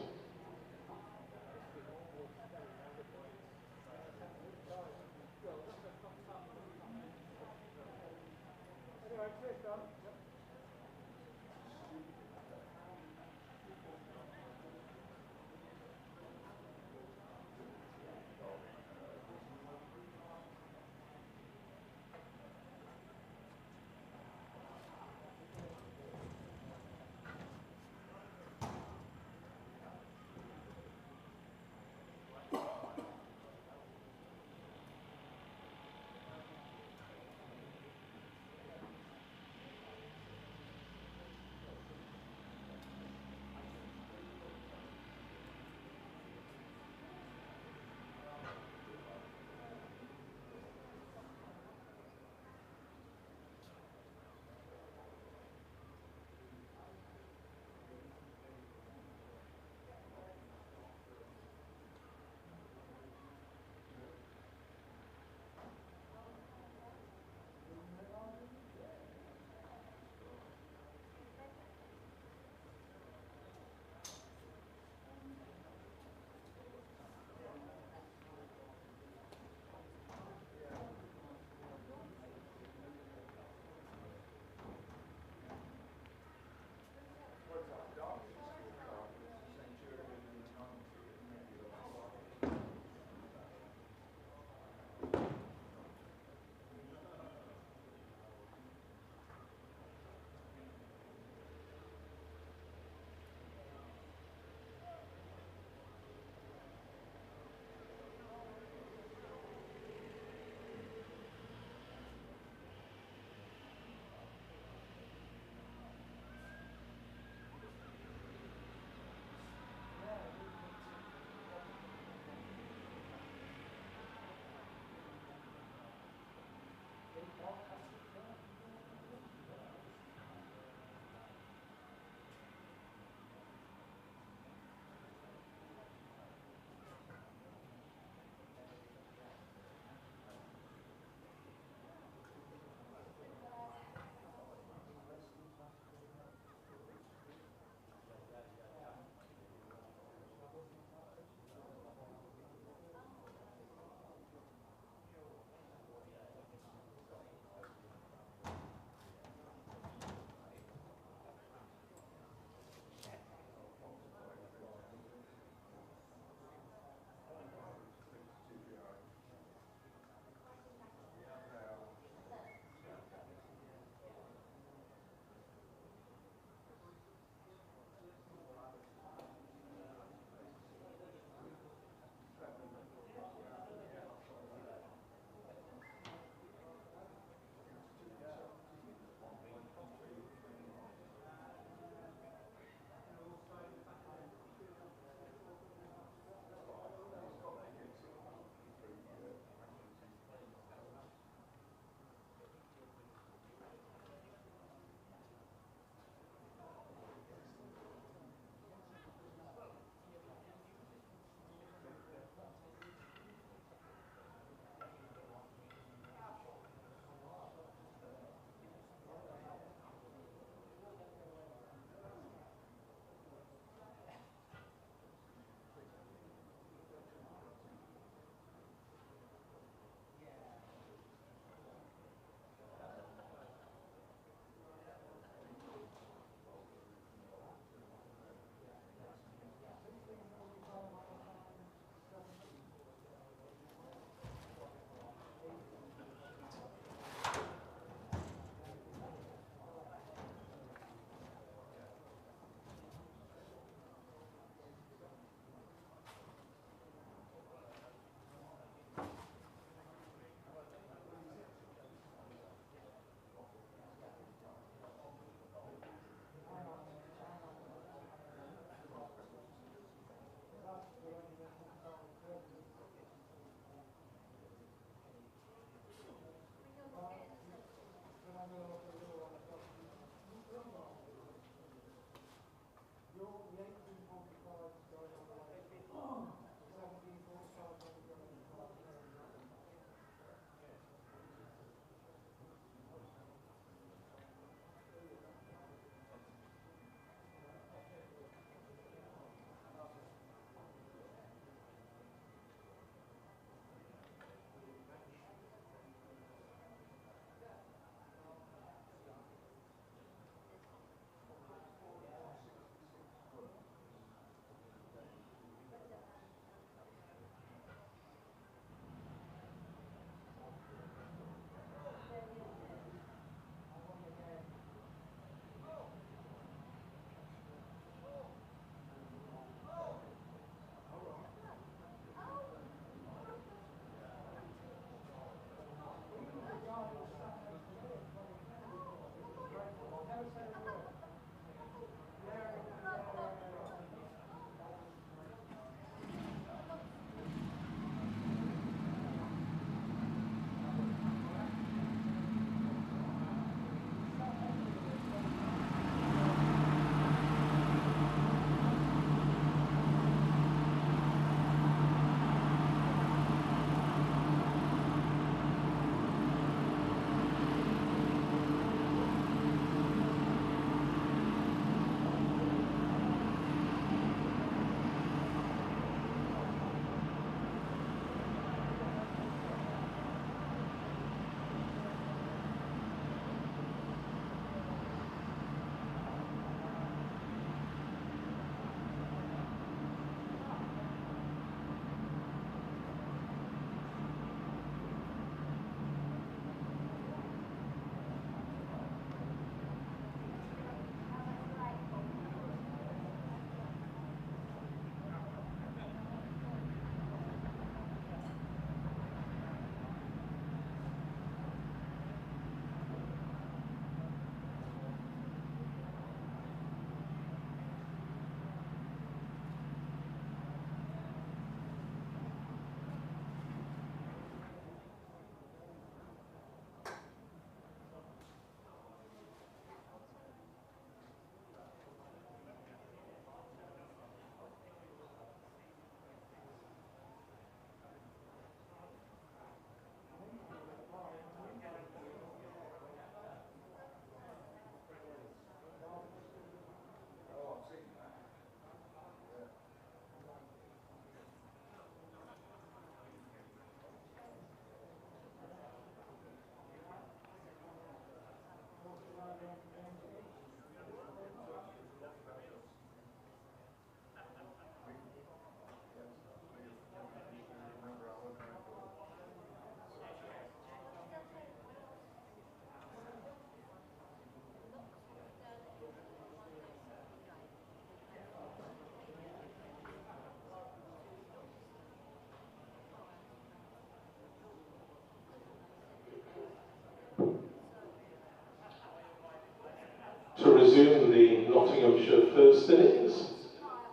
To resume the Nottinghamshire first innings,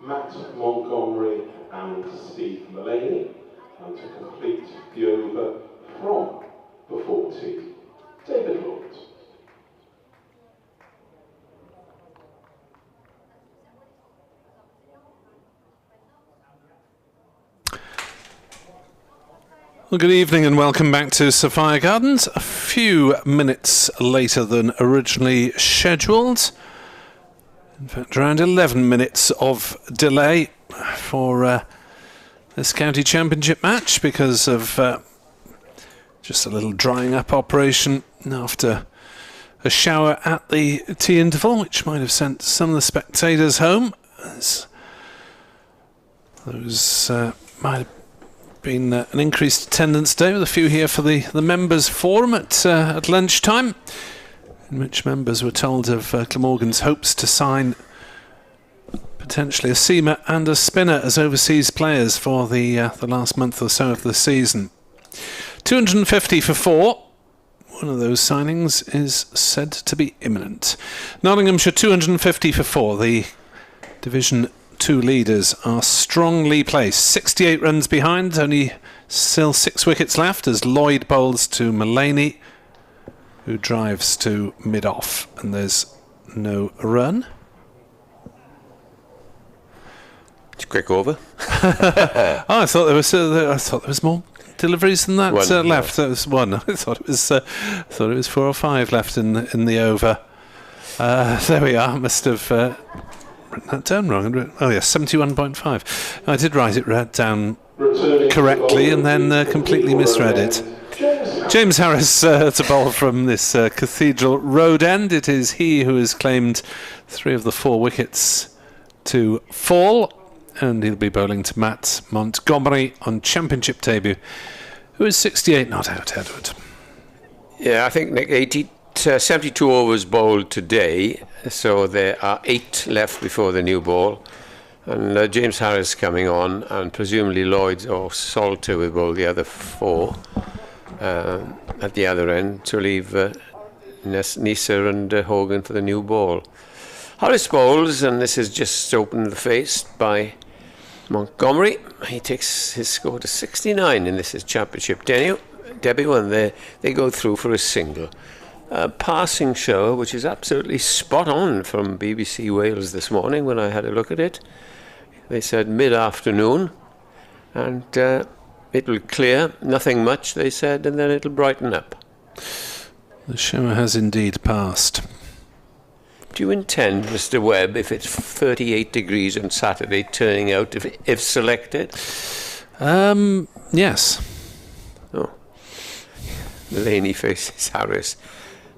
Matt Montgomery and Steve Mullaney, and to complete the over from the 40, David Lloyd. Well, good evening and welcome back to Sophia Gardens. A few minutes later than originally scheduled. In fact, around 11 minutes of delay for this county championship match because of just a little drying up operation after a shower at the tea interval, which might have sent some of the spectators home. As those might have been an increased attendance day, with a few here for the members' forum at lunchtime, in which members were told of Glamorgan's hopes to sign potentially a seamer and a spinner as overseas players for the last month or so of the season. 250 for 4. One of those signings is said to be imminent. Nottinghamshire 250 for 4. The Division 2 leaders are strongly placed. 68 runs behind, only still 6 wickets left as Lloyd bowls to Mullaney, who drives to mid-off, and there's no run. It's a quick over. Oh, I thought there was more deliveries than that left. That was one. I thought it was 4 or 5 left in the over. There we are. Must have written that down wrong. Oh yes, 71.5. I did write it down correctly and then completely misread it. James Harris to bowl from this Cathedral Road end. It is he who has claimed 3 of the 4 wickets to fall, and he'll be bowling to Matt Montgomery on championship debut, who is 68 not out, Edward. Yeah, I think, Nick, 72 overs bowled today, so there are 8 left before the new ball. And James Harris coming on, and presumably Lloyd or Salter will bowl the other 4 at the other end to leave Nisa and Hogan for the new ball. Harris bowls, and this is just opened the face by Montgomery. He takes his score to 69 in this championship debut, and they go through for a single. Passing show, which is absolutely spot on from BBC Wales this morning when I had a look at it. They said mid-afternoon, and it will clear, nothing much, they said, and then it'll brighten up. The shower has indeed passed. Do you intend, Mr. Webb, if it's 38 degrees on Saturday, turning out if selected? Yes. Oh. Mullaney faces Harris.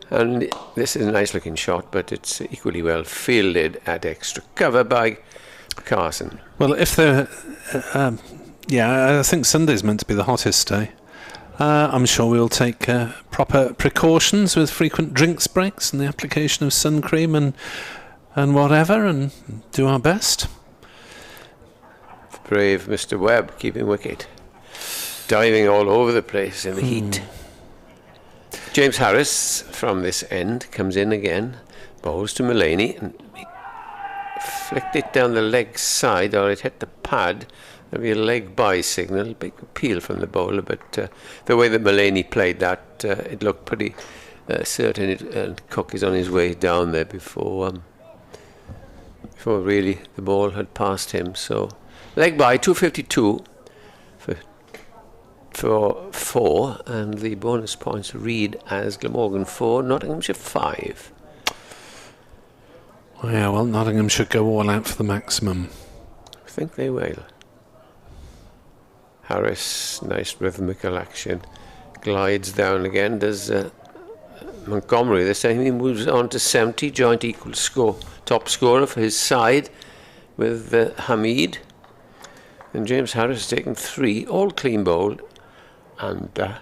And this is a nice looking shot, but it's equally well fielded at extra cover by Carson. Well, if they're... I think Sunday's meant to be the hottest day. I'm sure we'll take proper precautions with frequent drinks breaks and the application of sun cream and whatever, and do our best. Brave Mr. Webb keeping wicket. Diving all over the place in the heat. James Harris from this end comes in again, bowls to Mullaney, and he flicked it down the leg side, or it hit the pad. There'll be a leg by signal, big appeal from the bowler, but the way that Mullaney played that, it looked pretty certain and Cook is on his way down there before really the ball had passed him. So leg by, 252 for 4, and the bonus points read as Glamorgan 4, Nottinghamshire 5. Yeah, well, Nottingham should go all out for the maximum. I think they will. Harris, nice rhythmical action, glides down again. Does Montgomery this time? He moves on to 70, joint equal score, top scorer for his side with Hamid. And James Harris has taken 3, all clean bowled, and the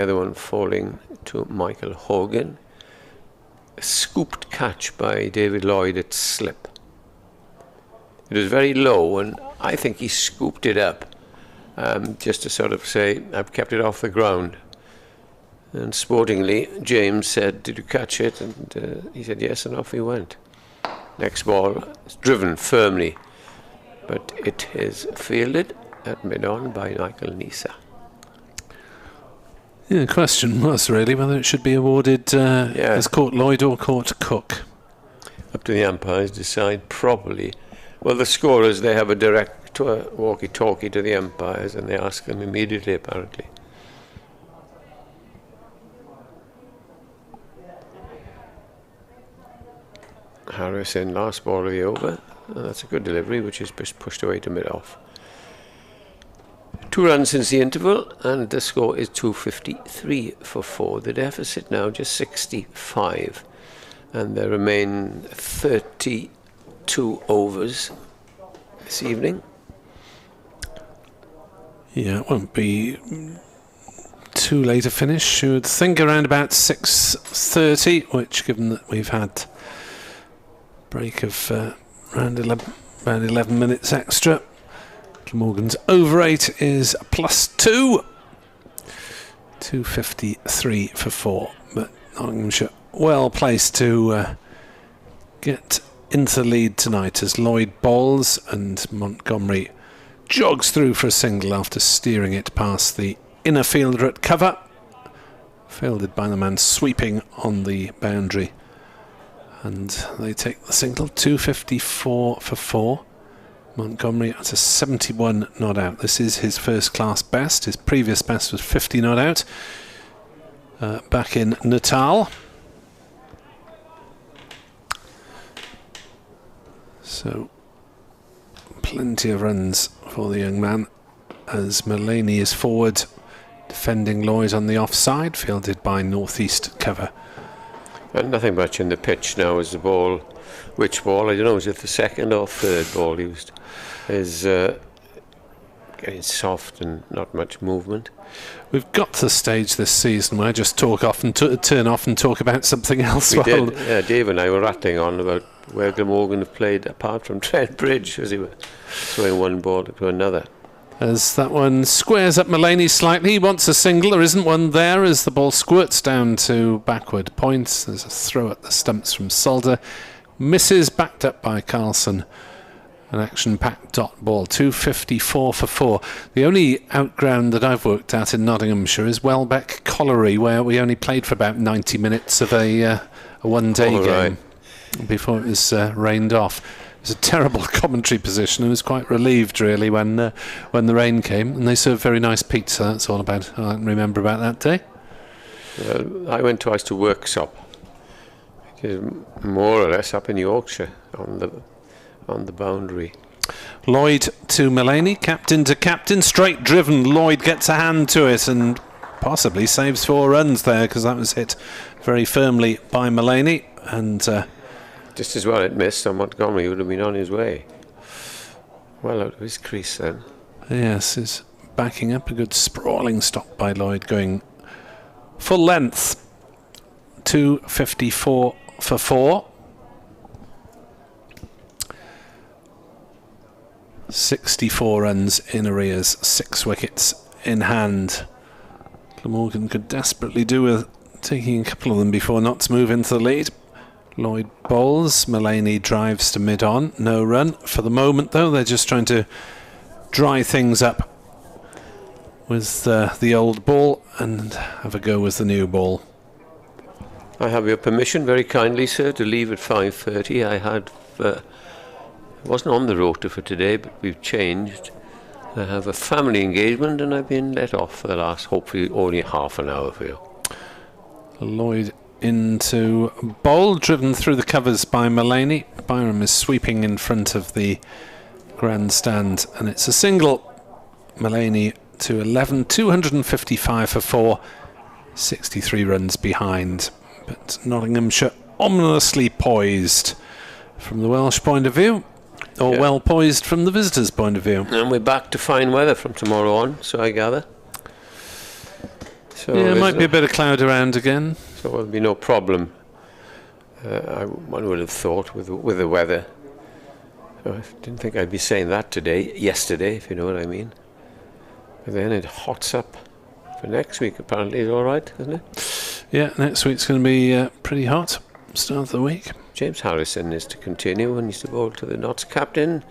other one falling to Michael Hogan. A scooped catch by David Lloyd at slip. It was very low, and I think he scooped it up just to sort of say, I've kept it off the ground. And sportingly, James said, "Did you catch it?" And he said yes, and off he went. Next ball is driven firmly, but it is fielded at mid-on by Michael Nisa. Yeah, the question was really whether it should be awarded as Court Lloyd or Court Cook. Up to the umpires decide properly. Well, the scorers, they have a direct walkie-talkie to the umpires, and they ask them immediately, apparently. Harris in last ball of the over. That's a good delivery, which is pushed away to mid-off. 2 runs since the interval, and the score is 253 for 4. The deficit now just 65, and there remain 32 overs this evening. Yeah, it won't be too late a finish. Should think around about 6:30, which, given that we've had break of around 11 minutes extra. Glamorgan's over 8 is +2. 253 for 4. But Nottinghamshire well placed to get into the lead tonight as Lloyd bowls and Montgomery jogs through for a single after steering it past the inner fielder at cover. Fielded by the man sweeping on the boundary. And they take the single, 254 for 4. Montgomery at a 71 not out. This is his first class best. His previous best was 50 not out back in Natal. So plenty of runs for the young man as Mullaney is forward defending Lloyd on the offside, fielded by northeast cover. And nothing much in the pitch now as the ball. Which ball? I don't know, is it the second or third ball used? Is getting soft and not much movement. We've got to the stage this season where I just talk off and turn off and talk about something else. We did. Yeah, Dave and I were rattling on about where Glamorgan have played apart from Trent Bridge as he was throwing one ball to another. As that one squares up Mullaney slightly, he wants a single. There isn't one there as the ball squirts down to backward points. There's a throw at the stumps from Solder. Misses, backed up by Carlson. An action-packed dot ball, 254 for 4. The only outground that I've worked at in Nottinghamshire is Welbeck Colliery, where we only played for about 90 minutes of a one-day game before it was rained off. It was a terrible commentary position. I was quite relieved, really, when the rain came, and they served very nice pizza. That's all I can remember about that day. I went twice to Worksop, which is more or less up in Yorkshire on the boundary. Lloyd to Mullaney, captain to captain, straight driven. Lloyd gets a hand to it and possibly saves 4 runs there because that was hit very firmly by Mullaney. And just as well it missed, so Montgomery would have been on his way. Well out of his crease then. Yes, is backing up. A good sprawling stop by Lloyd going full length. 254 for 4. 64 runs in arrears, 6 wickets in hand. Glamorgan could desperately do with taking a couple of them before Notts move into the lead. Lloyd bowls, Mullaney drives to mid-on, no run. For the moment though, they're just trying to dry things up with the old ball and have a go with the new ball. I have your permission very kindly, sir, to leave at 5:30. I had wasn't on the rota for today, but we've changed. I have a family engagement and I've been let off for the last, hopefully, only half an hour for you. Lloyd into bowl, driven through the covers by Mullaney. Byram is sweeping in front of the grandstand and it's a single. Mullaney to 11, 255 for 4, 63 runs behind. But Nottinghamshire ominously poised from the Welsh point of view. Or well poised from the visitors' point of view. And we're back to fine weather from tomorrow on, so I gather. So yeah, it might be a bit of cloud around again. So there'll be no problem, one would have thought, with the weather. I didn't think I'd be saying that yesterday, if you know what I mean. But then it hots up For next week, apparently, is all right, isn't it? Yeah, next week's going to be pretty hot. Start of the week. James Harrison is to continue, and he's to bowl to the Notts captain.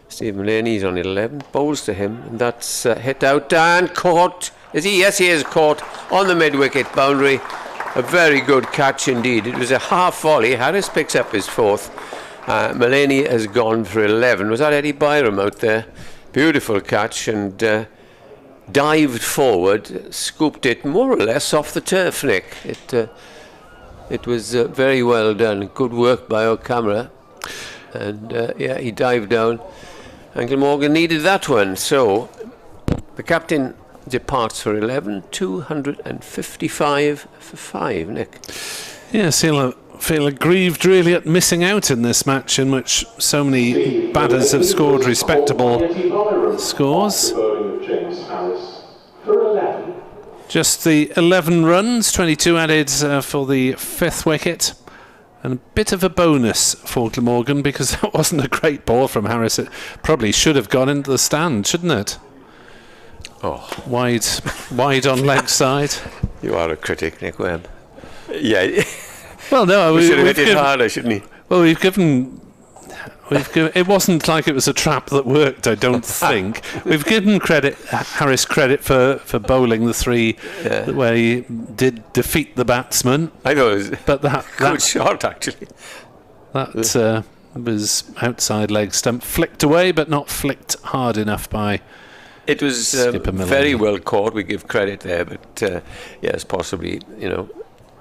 Steve Mullaney's on 11, bowls to him, and that's hit out and caught. Is he? Yes, he is caught on the mid-wicket boundary. A very good catch indeed. It was a half volley. Harris picks up his 4th. Mullaney has gone for 11. Was that Eddie Byram out there? Beautiful catch, and dived forward, scooped it more or less off the turf, Nick. It was very well done. Good work by our camera. And yeah, he dived down. And Glamorgan needed that one. So the captain departs for 11, 255 for 5, Nick. Yes, he'll feel aggrieved really at missing out in this match in which so many batters have scored respectable scores. Just the 11 runs, 22 added for the 5th wicket. And a bit of a bonus for Glamorgan because that wasn't a great ball from Harris. It probably should have gone into the stand, shouldn't it? Oh, wide on leg side. You are a critic, Nick Webb. Yeah. Well, no, we should have hit it harder, shouldn't he? Well, we've given. It wasn't like it was a trap that worked, I don't think. We've given Harris credit for bowling the 3 where he did defeat the batsman. I know, it was but that good shot actually. That was outside leg stump, flicked away, but not flicked hard enough by. It was very well caught. We give credit there, but yes, possibly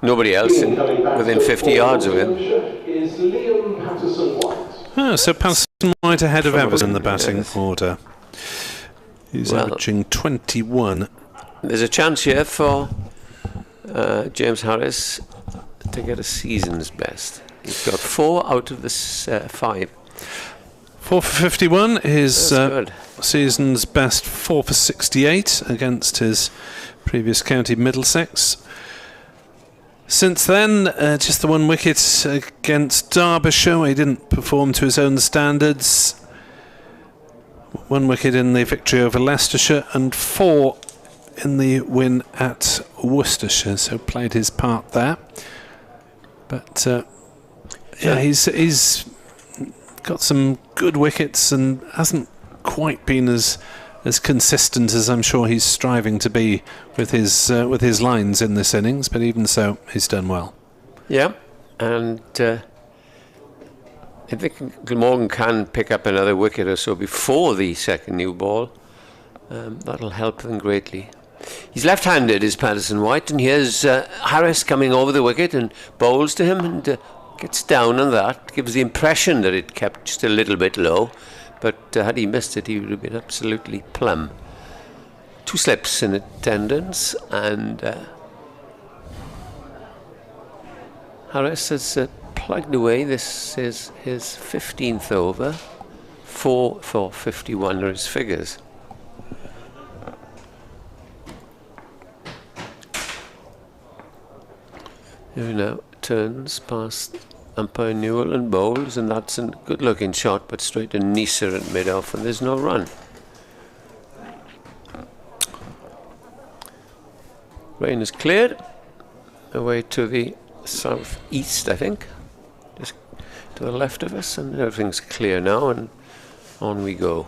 nobody else within 50 yards of him. So Patterson-White ahead of Evers in the batting order. He's averaging 21. There's a chance here for James Harris to get a season's best. He's got 4 out of the 5. 4 for 51, his season's best 4 for 68 against his previous county Middlesex. Since then, just the 1 wicket against Derbyshire, where he didn't perform to his own standards. 1 wicket in the victory over Leicestershire and 4 in the win at Worcestershire, so played his part there. But yeah, he's got some good wickets and hasn't quite been as consistent as I'm sure he's striving to be with his lines in this innings, but even so, he's done well. Yeah, and I think Glamorgan can pick up another wicket or so before the second new ball. That'll help them greatly. He's left-handed, is Patterson-White, and here's Harris coming over the wicket and bowls to him and gets down on that. Gives the impression that it kept just a little bit low, but had he missed it, he would have been absolutely plumb. 2 slips in attendance, and Harris has plugged away. This is his 15th over. 4 for 51 are his figures. Here now turns past umpire Newell and bowls, and that's a good looking shot, but straight to Neeser at mid-off, and there's no run. Rain is cleared away to the south-east, I think, just to the left of us, and everything's clear now, and on we go.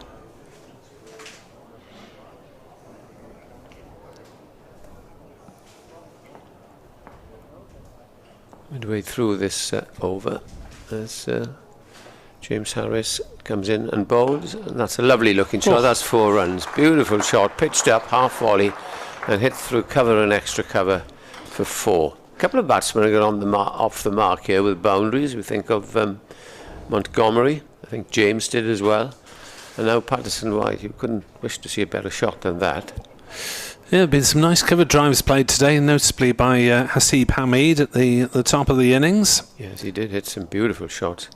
Midway through this over, as James Harris comes in and bowls, and that's a lovely looking shot. That's 4 runs. Beautiful shot, pitched up, half volley, and hit through cover and extra cover for 4. A couple of batsmen have got on the off the mark here with boundaries. We think of Montgomery. I think James did as well. And now Patterson-White. You couldn't wish to see a better shot than that. Yeah, there have been some nice cover drives played today, notably by Hasib Hamid at the top of the innings. Yes, he did hit some beautiful shots.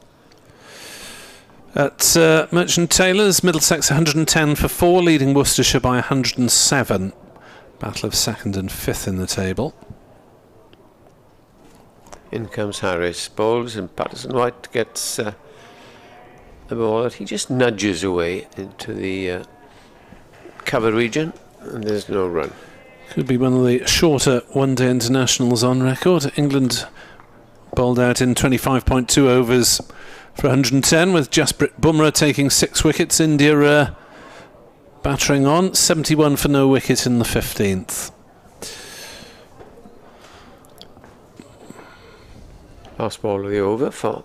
At Merchant Taylor's, Middlesex 110 for 4, leading Worcestershire by 107. Battle of 2nd and 5th in the table. In comes Harris, bowls, and Patterson-White gets the ball that he just nudges away into the cover region, and there's no run. Could be one of the shorter one-day internationals on record. England bowled out in 25.2 overs for 110, with Jasprit Bumrah taking 6 wickets. India battering on, 71 for no wicket in the 15th. Last ball of the over for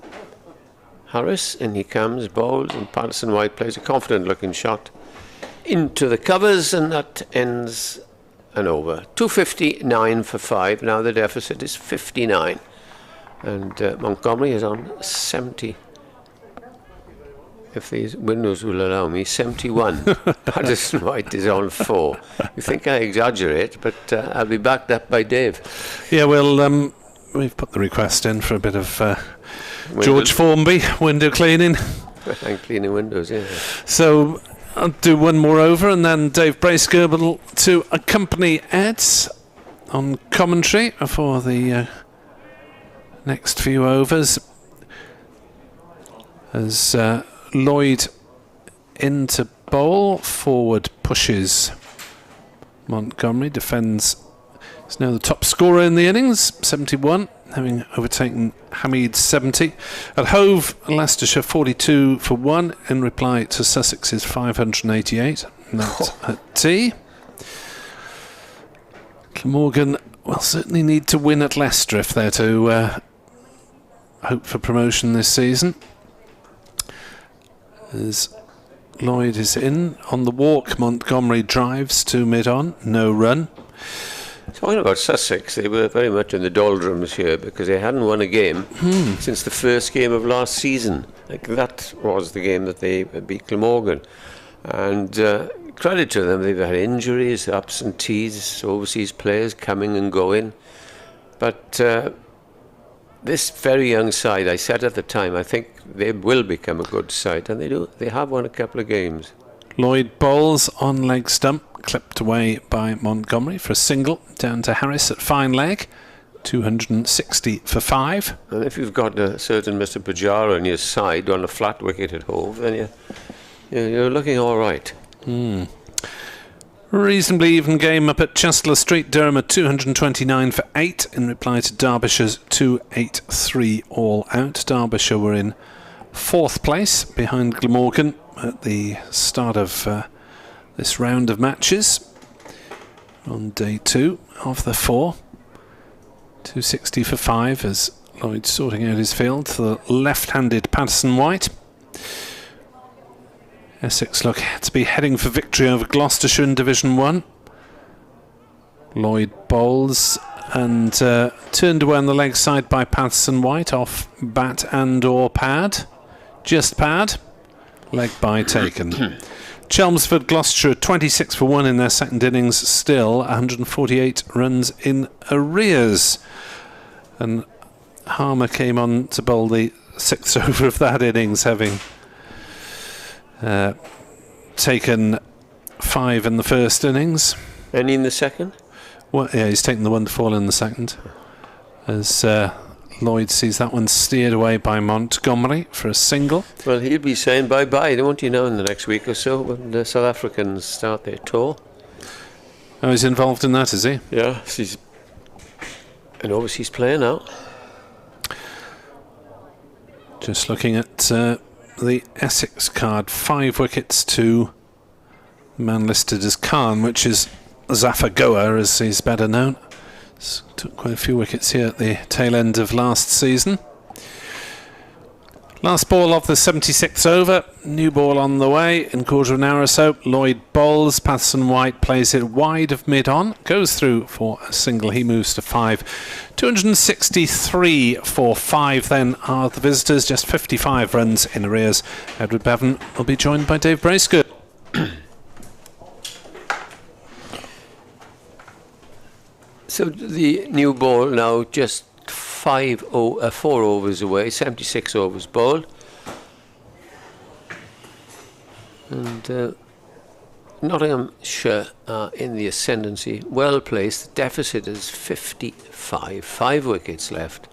Harris, and he comes, bowled, and Patterson White plays a confident looking shot into the covers, and that ends an over. 259 for 5. Now the deficit is 59, and Montgomery is on 70. If these windows will allow me, 71. Patterson White is on 4. You think I exaggerate, but I'll be backed up by Dave. Yeah, well, we've put the request in for a bit of George Formby window cleaning. And cleaning windows, yeah. So I'll do one more over, and then Dave Bracegirdle to accompany Ed on commentary for the next few overs. As Lloyd into bowl, forward pushes Montgomery, defends. He's now the top scorer in the innings, 71, having overtaken Hamid 70. At Hove, Leicestershire 42 for 1 in reply to Sussex's 588. And that's at tea. Glamorgan will certainly need to win at Leicester if they're to hope for promotion this season. As Lloyd is in on the walk, Montgomery drives to mid-on, no run. Talking about Sussex, they were very much in the doldrums here because they hadn't won a game since the first game of last season. Like, that was the game that they beat Glamorgan. And credit to them, they've had injuries, absentees, overseas players coming and going. But this very young side, I said at the time, I think they will become a good side, and they do. They have won a couple of games. Lloyd bowls on leg stump, clipped away by Montgomery for a single, down to Harris at fine leg, 260 for 5. And if you've got a certain Mr. Pujara on your side on a flat wicket at Hove, then you're looking all right. Reasonably even game up at Chester Street. Durham at 229 for 8 in reply to Derbyshire's 283 all out. Derbyshire were in 4th place behind Glamorgan at the start of this round of matches on day 2 of the 4. 260 for 5 as Lloyd sorting out his field to the left-handed Patterson White. Essex look to be heading for victory over Gloucestershire in Division 1. Lloyd bowls and turned away on the leg side by Patterson White off bat and or pad. Just pad. Leg by taken. Chelmsford Gloucestershire 26 for 1 in their second innings, still 148 runs in arrears. And Harmer came on to bowl the 6th over of that innings, having taken 5 in the first innings. Any in the second? Well, yeah, he's taken the 1 to fall in the second. As Lloyd sees that one steered away by Montgomery for a single. Well, he'll be saying bye-bye, won't he, now in the next week or so when the South Africans start their tour. Oh, he's involved in that, is he? Yeah, he's an overseas player now. Just looking at the Essex card, 5 wickets to the man listed as Khan, which is Zafar Goa, as he's better known. Took quite a few wickets here at the tail end of last season. Last ball of the 76th over. New ball on the way in quarter of an hour or so. Lloyd bowls. Patterson White plays it wide of mid-on. Goes through for a single. He moves to 5. 263 for 5 then are the visitors. Just 55 runs in arrears. Edward Bevan will be joined by Dave Bracegirdle. So the new ball now just 4 overs away, 76 overs bowled. And Nottinghamshire are in the ascendancy, well placed. The deficit is 55, 5 wickets left.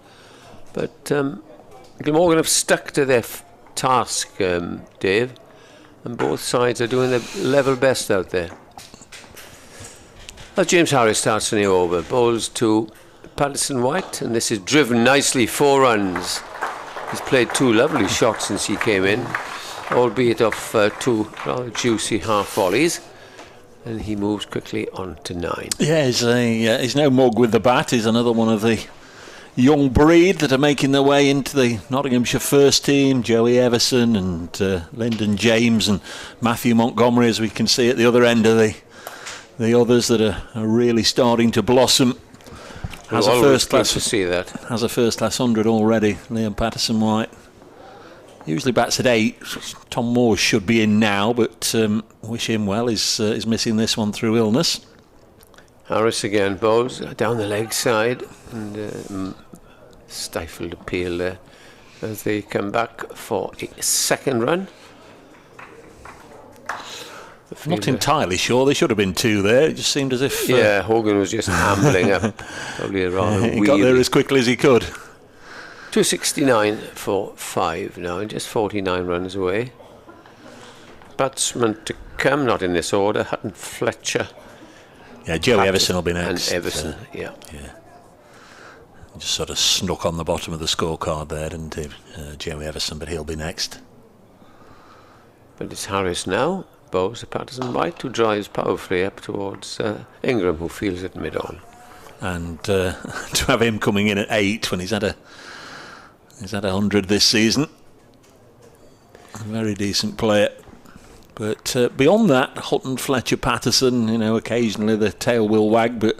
But Glamorgan have stuck to their task, Dave, and both sides are doing their level best out there. Well, James Harris starts a new over. Bowls to Patterson White, and this is driven nicely, 4 runs. He's played 2 lovely shots since he came in, albeit off 2 rather juicy half volleys. And he moves quickly on to 9. Yeah, he's no mug with the bat. He's another one of the young breed that are making their way into the Nottinghamshire first team. Joey Everson and Lyndon James and Matthew Montgomery, as we can see at the other end of the others that are really starting to blossom. Has a first class to see that. Has a first class 100 already. Liam Patterson White usually bats at 8. Tom Moore should be in now, but wish him well. Is missing this one through illness. Harris again bowls down the leg side, and stifled appeal there as they come back for a second run. Not entirely sure. There should have been 2 there. It just seemed as if... Hogan was just ambling up. Probably a rather he got there as quickly as he could. 269 for 5 now, and just 49 runs away. Batsman to come, not in this order. Hutton, Fletcher. Yeah, Joey Everson will be next. And Everson, yeah. Just sort of snuck on the bottom of the scorecard there, didn't he? Joey Everson, but he'll be next. But it's Harris now. Bowls to Patterson White, who drives powerfully up towards Ingram, who feels it mid-on. And to have him coming in at 8 when he's had 100 this season, a very decent player. But beyond that, Hutton, Fletcher, Patterson, occasionally the tail will wag, but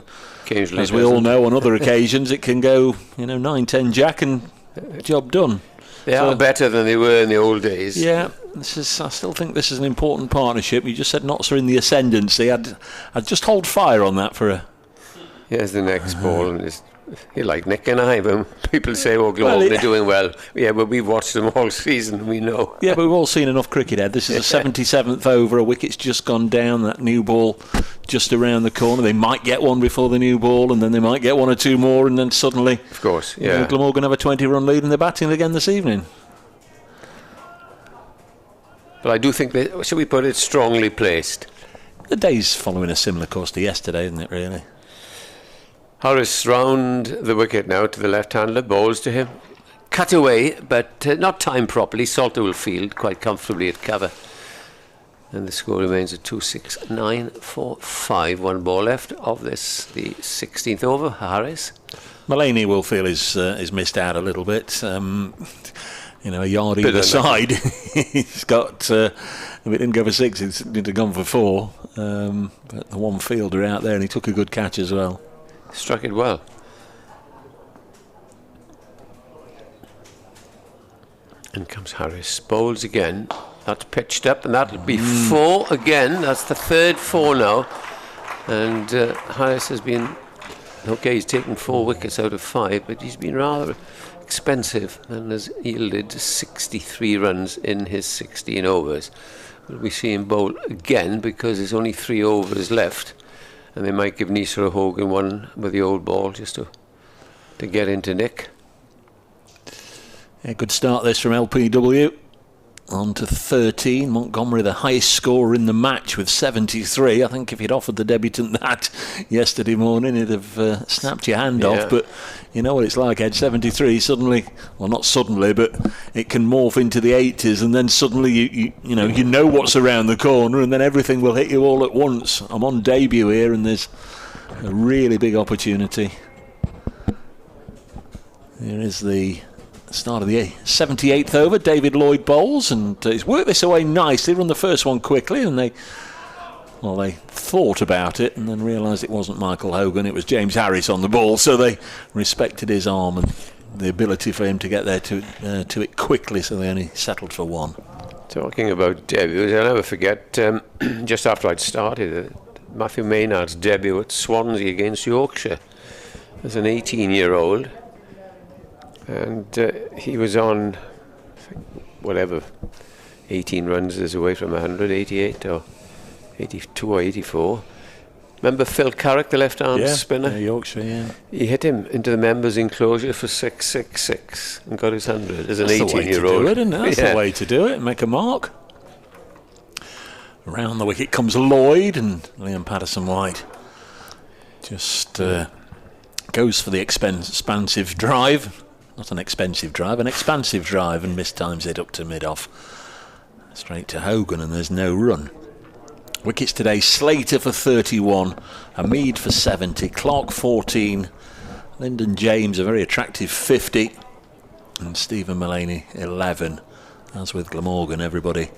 as we all know, on other occasions it can go 9-10 jack and job done. They are better than they were in the old days. Yeah, I still think this is an important partnership. You just said Notts are in the ascendancy. I'd just hold fire on that for a... Here's the next ball, and you like Nick and I, when people say, Glamorgan, they're doing well. Yeah, but we've watched them all season, we know. Yeah, but we've all seen enough cricket, Ed. This is the 77th over, a wicket's just gone down, that new ball just around the corner. They might get one before the new ball, and then they might get 1 or 2 more, and then suddenly, of course, yeah, Glamorgan have a 20-run lead, and they're batting again this evening. But I do think that, shall we put it, strongly placed. The day's following a similar course to yesterday, isn't it, really? Harris round the wicket now to the left-hander, bowls to him. Cut away, but not timed properly. Salter will field quite comfortably at cover. And the score remains at 269 for 5. 1 ball left of this, the 16th over. Harris. Mullaney will feel is missed out a little bit. A yard either side. He's got... if it didn't go for 6, he'd have gone for 4. But the one fielder out there, and he took a good catch as well. Struck it well. In comes Harris. Bowls again. That's pitched up, and that'll be 4 again. That's the 3rd 4 now. And Harris has been... OK, he's taken 4 wickets out of 5, but he's been rather expensive and has yielded 63 runs in his 16 overs. Will we see him bowl again, because there's only 3 overs left? And they might give Nisa or Hogan one with the old ball just to get into Nick. Yeah, good start this from LPW. On to 13. Montgomery, the highest scorer in the match with 73. I think if you'd offered the debutant that yesterday morning, he'd have snapped your hand off. But you know what it's like, Ed. 73 suddenly, well, not suddenly, but it can morph into the 80s, and then suddenly you know what's around the corner, and then everything will hit you all at once. I'm on debut here, and there's a really big opportunity. Here is the start of the 78th over. David Lloyd bowls, and he's worked this away nicely. Run the first one quickly, and they thought about it and then realised it wasn't Michael Hogan, it was James Harris on the ball, so they respected his arm and the ability for him to get there to it quickly, so they only settled for 1. Talking about debuts, I'll never forget, just after I'd started, Matthew Maynard's debut at Swansea against Yorkshire as an 18-year-old. And he was on, whatever, 18 runs is away from 100, 88 or 82 or 84. Remember Phil Carrick, the left-arm spinner? Yeah, Yorkshire, yeah. He hit him into the members' enclosure for 666 and got his 100 as an 18-year-old. That's the way to do it, make a mark. Around the wicket comes Lloyd, and Liam Patterson White Just goes for the expansive drive. Not an expensive drive, an expansive drive, and mistimes it up to mid-off. Straight to Hogan, and there's no run. Wickets today: Slater for 31, Hamid for 70, Clark 14, Lyndon James a very attractive 50, and Stephen Mullaney 11. As with Glamorgan, everybody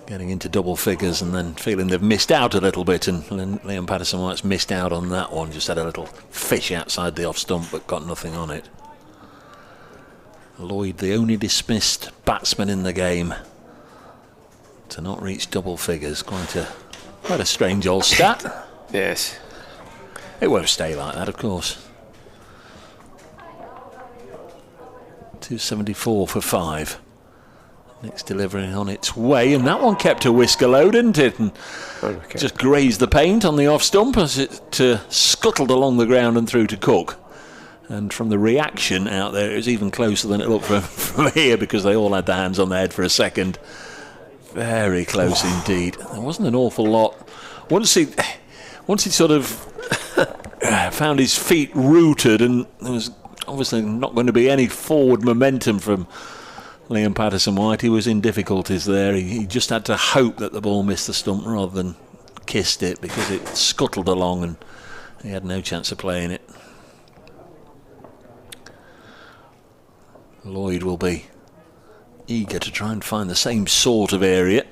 getting into double figures and then feeling they've missed out a little bit, and Liam Patterson-White's missed out on that one. Just had a little fish outside the off stump but got nothing on it. Lloyd, the only dismissed batsman in the game to not reach double figures. Quite a strange old stat. Yes. It won't stay like that, of course. 274 for 5. Next delivery on its way, and that one kept a whisker low, didn't it? And just grazed the paint on the off stump as it scuttled along the ground and through to Cook. And from the reaction out there, it was even closer than it looked from here, because they all had their hands on their head for a second. Very close indeed. There wasn't an awful lot. Once he sort of found his feet rooted, and there was obviously not going to be any forward momentum from Liam Patterson-White. He was in difficulties there. He just had to hope that the ball missed the stump rather than kissed it, because it scuttled along and he had no chance of playing it. Lloyd will be eager to try and find the same sort of area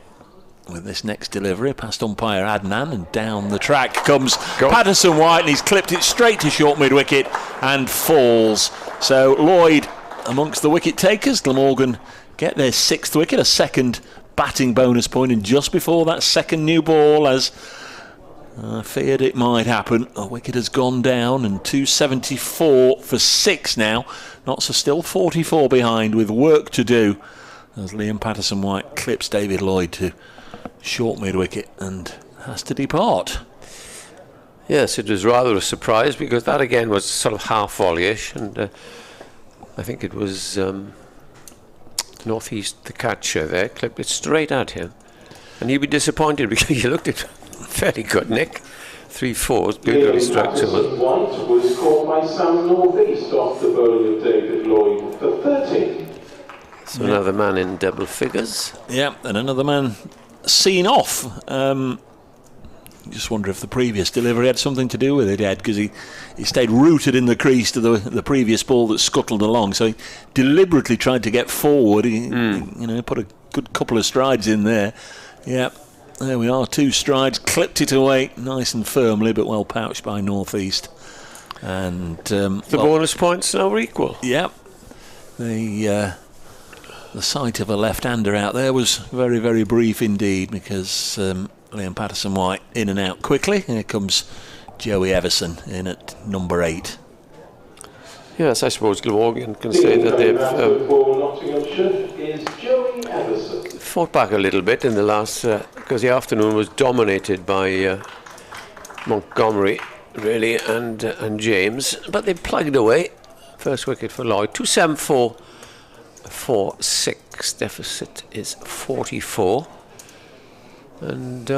with this next delivery past umpire Adnan, and down the track comes Patterson-White, and he's clipped it straight to short mid-wicket and falls. So Lloyd amongst the wicket takers. Glamorgan get their 6th wicket, a second batting bonus point, and just before that second new ball, as I feared it might happen, a wicket has gone down, and 274 for 6 now. Not so still 44 behind, with work to do, as Liam Patterson-White clips David Lloyd to short mid-wicket and has to depart. Yes, it was rather a surprise, because that again was sort of half volleyish, and I think it was Northeast, the catcher there, clipped it straight at him. And he'd be disappointed, because he looked at fairly good, Nick. 3-4, beautifully struck to him. White was caught by Sam Northeast off the bowling of David Lloyd for 13. So another man in double figures. Yeah, and another man seen off. Just wonder if the previous delivery had something to do with it, Ed, because he stayed rooted in the crease to the previous ball that scuttled along. So he deliberately tried to get forward. He put a good couple of strides in there. Yeah, there we are, 2 strides, clipped it away nice and firmly, but well pouched by Northeast. And the bonus points now are equal. Yeah, the sight of a left-hander out there was very, very brief indeed, because Liam Patterson-White in and out quickly. Here comes Joey Everson in at number 8. Yes, I suppose Glamorgan can say that they've fought back a little bit in the last, because the afternoon was dominated by Montgomery, really, and James, but they plugged away. First wicket for Lloyd. 274 for 6. Deficit is 44. And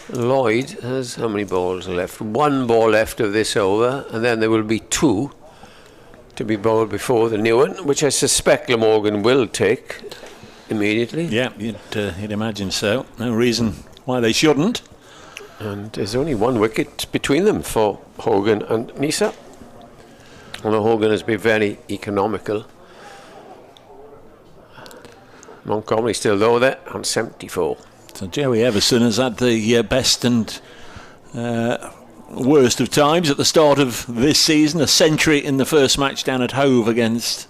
Lloyd has how many balls left? 1 ball left of this over, and then there will be 2 to be bowled before the new one, which I suspect Glamorgan will take immediately. Yeah, you'd imagine so. No reason why they shouldn't. And there's only 1 wicket between them for Hogan and Nisa. Although Hogan has been very economical. Montgomery still low there on 74. So Joey Everson has had the best and worst of times at the start of this season. A century in the first match down at Hove against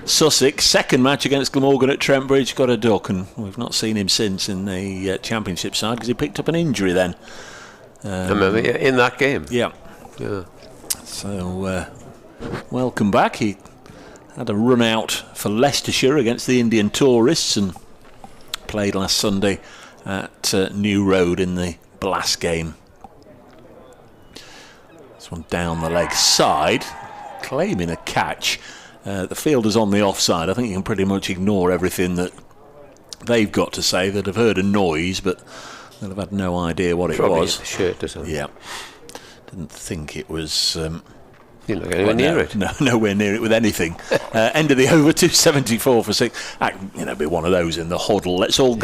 Sussex. Second match against Glamorgan at Trent Bridge, got a duck, and we've not seen him since in the championship side, because he picked up an injury then. I remember, in that game. Yeah. So welcome back. He had a run out for Leicestershire against the Indian Tourists, and played last Sunday at New Road in the Blast game. This one down the leg side, claiming a catch. The fielder's on the offside. I think you can pretty much ignore everything that they've got to say. That have heard a noise, but They'll have had no idea what Probably it was. the shirt or something. Yeah. Didn't think it was... You look anywhere near it. No, nowhere near it with anything. End of the over, 274 for 6. Be one of those in the huddle. Let's all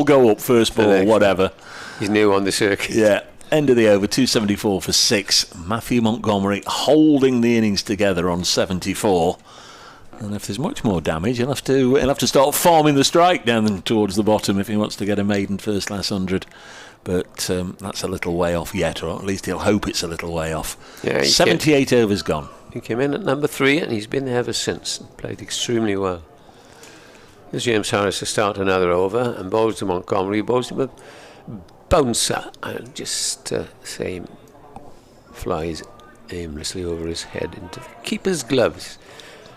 go up first ball, whatever. He's new on the circuit. Yeah. End of the over, 274 for 6. Matthew Montgomery holding the innings together on 74. And if there's much more damage, he'll have to start farming the strike down towards the bottom if he wants to get a maiden first last 100. But that's a little way off yet, or at least he'll hope it's a little way off. Yeah, 78 overs gone. He came in at number 3 and he's been there ever since. Played extremely well. Here's James Harris to start another over and bowls to Montgomery. Bowls him a bouncer and just same flies aimlessly over his head into the keeper's gloves.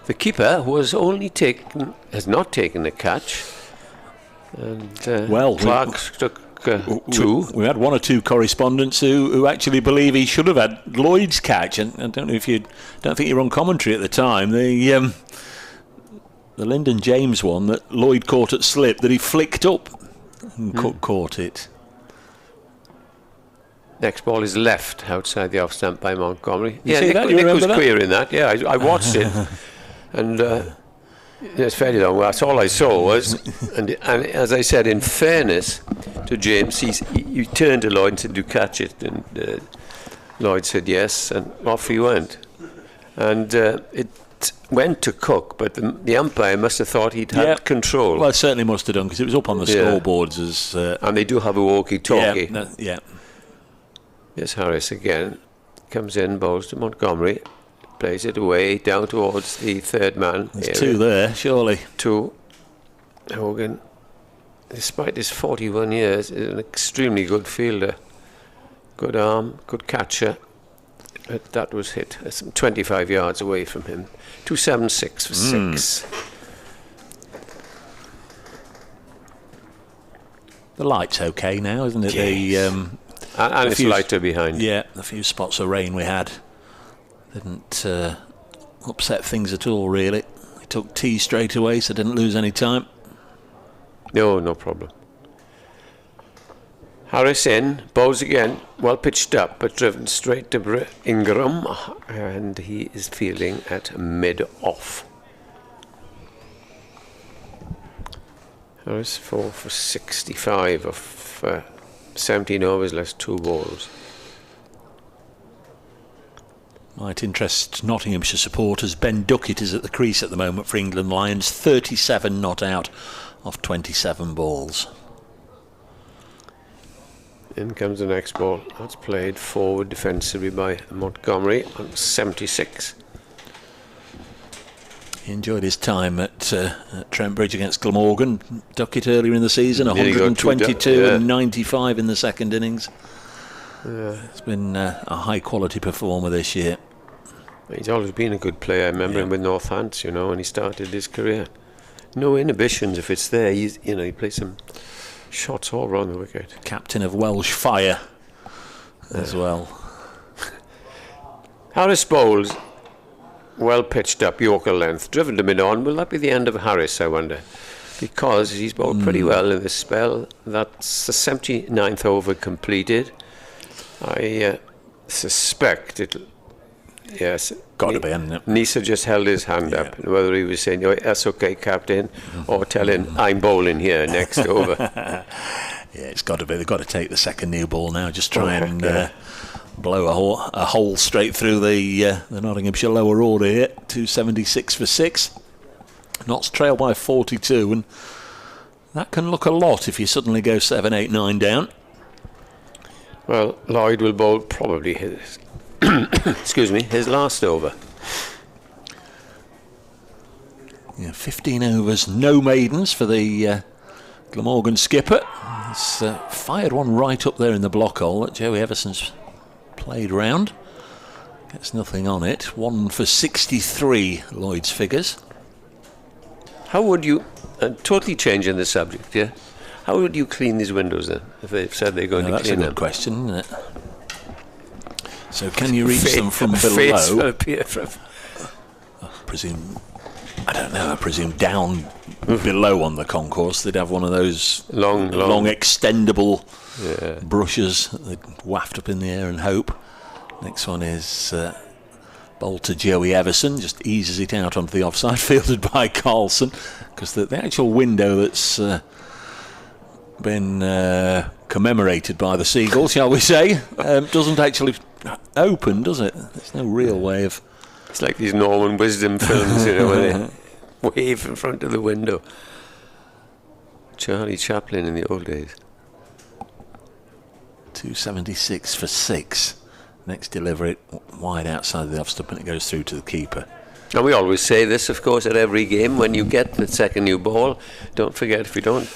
The keeper has not taken the catch. And Clark took 2. We had one or two correspondents who actually believe he should have had Lloyd's catch, and I don't think you were on commentary at the time. The Lyndon James one that Lloyd caught at slip that he flicked up and caught it. Next ball is left outside the off stump by Montgomery. Nick was queer in that. Yeah, I watched it, and it's fairly long. That's all I saw was, and as I said, in fairness to James, he turned to Lloyd and said, "Do you catch it?" And Lloyd said yes, and off he went. And it went to Cook, but the umpire must have thought he'd had control. Well, it certainly must have done, because it was up on the scoreboards as. And they do have a walkie-talkie. Yeah. Yes, Harris again comes in, bowls to Montgomery. Plays it away down towards the third man. There's 2 there, surely. 2. Hogan, despite his 41 years, is an extremely good fielder. Good arm, good catcher. But that was hit some 25 yards away from him. 276 for 6. The light's okay now, isn't it? Yes. And it's lighter behind. Yeah, the few spots of rain we had didn't upset things at all, really. He took tee straight away, so didn't lose any time. No problem. Harris in, bowls again, well pitched up, but driven straight to Ingram, and he is fielding at mid-off. Harris 4 for 65 of 17 overs, less 2 balls. Might interest Nottinghamshire supporters. Ben Duckett is at the crease at the moment for England Lions. 37 not out off 27 balls. In comes the next ball. That's played forward defensively by Montgomery on 76. He enjoyed his time at Trent Bridge against Glamorgan. Duckett earlier in the season, 122 and 95 in the second innings. It's been a high quality performer this year. He's always been a good player. I remember him with Northants, when he started his career. No inhibitions if it's there. He plays some shots all around the wicket. Captain of Welsh Fire as well. Harris bowls. Well pitched up, Yorker length, driven to mid-on. Will that be the end of Harris, I wonder? Because he's bowled pretty well in this spell. That's the 79th over completed. I suspect it'll... Yes. Got to be, hasn't it? Nisa just held his hand up. Whether he was saying, that's okay, Captain, or telling, I'm bowling here next over. Yeah, it's got to be. They've got to take the second new ball now. Just try and... blow a hole straight through the Nottinghamshire lower order here. 276 for 6. Notts trail by 42, and that can look a lot if you suddenly go 7, 8, 9 down. Well, Lloyd will bowl probably his his last over. Yeah, 15 overs, no maidens for the Glamorgan skipper. He's fired one right up there in the block hole that Joey Everson's played round. Gets nothing on it. 1 for 63, Lloyd's figures. How would you, totally changing the subject, how would you clean these windows then, if they've said they're going to clean them? That's a good question, isn't it? So can you reach them from below? I presume I don't know, I presume down below on the concourse they'd have one of those long extendable brushes that they'd waft up in the air and hope. Next one is bowl to Joey Everson, just eases it out onto the offside, fielded by Carlson, because the actual window that's been commemorated by the seagull, shall we say, doesn't actually open, does it? There's no real way of... It's like these Norman Wisdom films, you know, where they wave in front of the window. Charlie Chaplin in the old days. 276 for 6. Next delivery wide outside the off stump, and it goes through to the keeper. And we always say this, of course, at every game. When you get the second new ball, don't forget, if you don't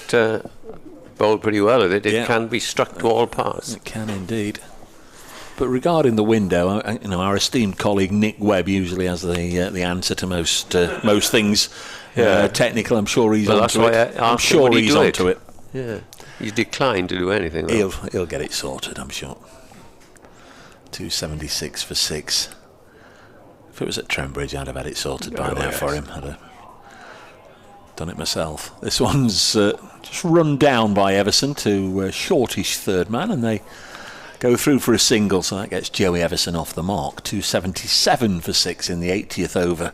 bowl pretty well at it, it can be struck to all parts. It can indeed. But regarding the window, you know, our esteemed colleague Nick Webb usually has the answer to most things technical. I'm sure he's onto it. I'm sure he's onto it. Yeah, he's declined to do anything. He'll get it sorted, I'm sure. 276 for 6. If it was at Trembridge, I'd have had it sorted by now for him. I'd have done it myself. This one's just run down by Everson to shortish third man, and they go through for a single, so that gets Joey Everson off the mark. 277 for 6 in the 80th over.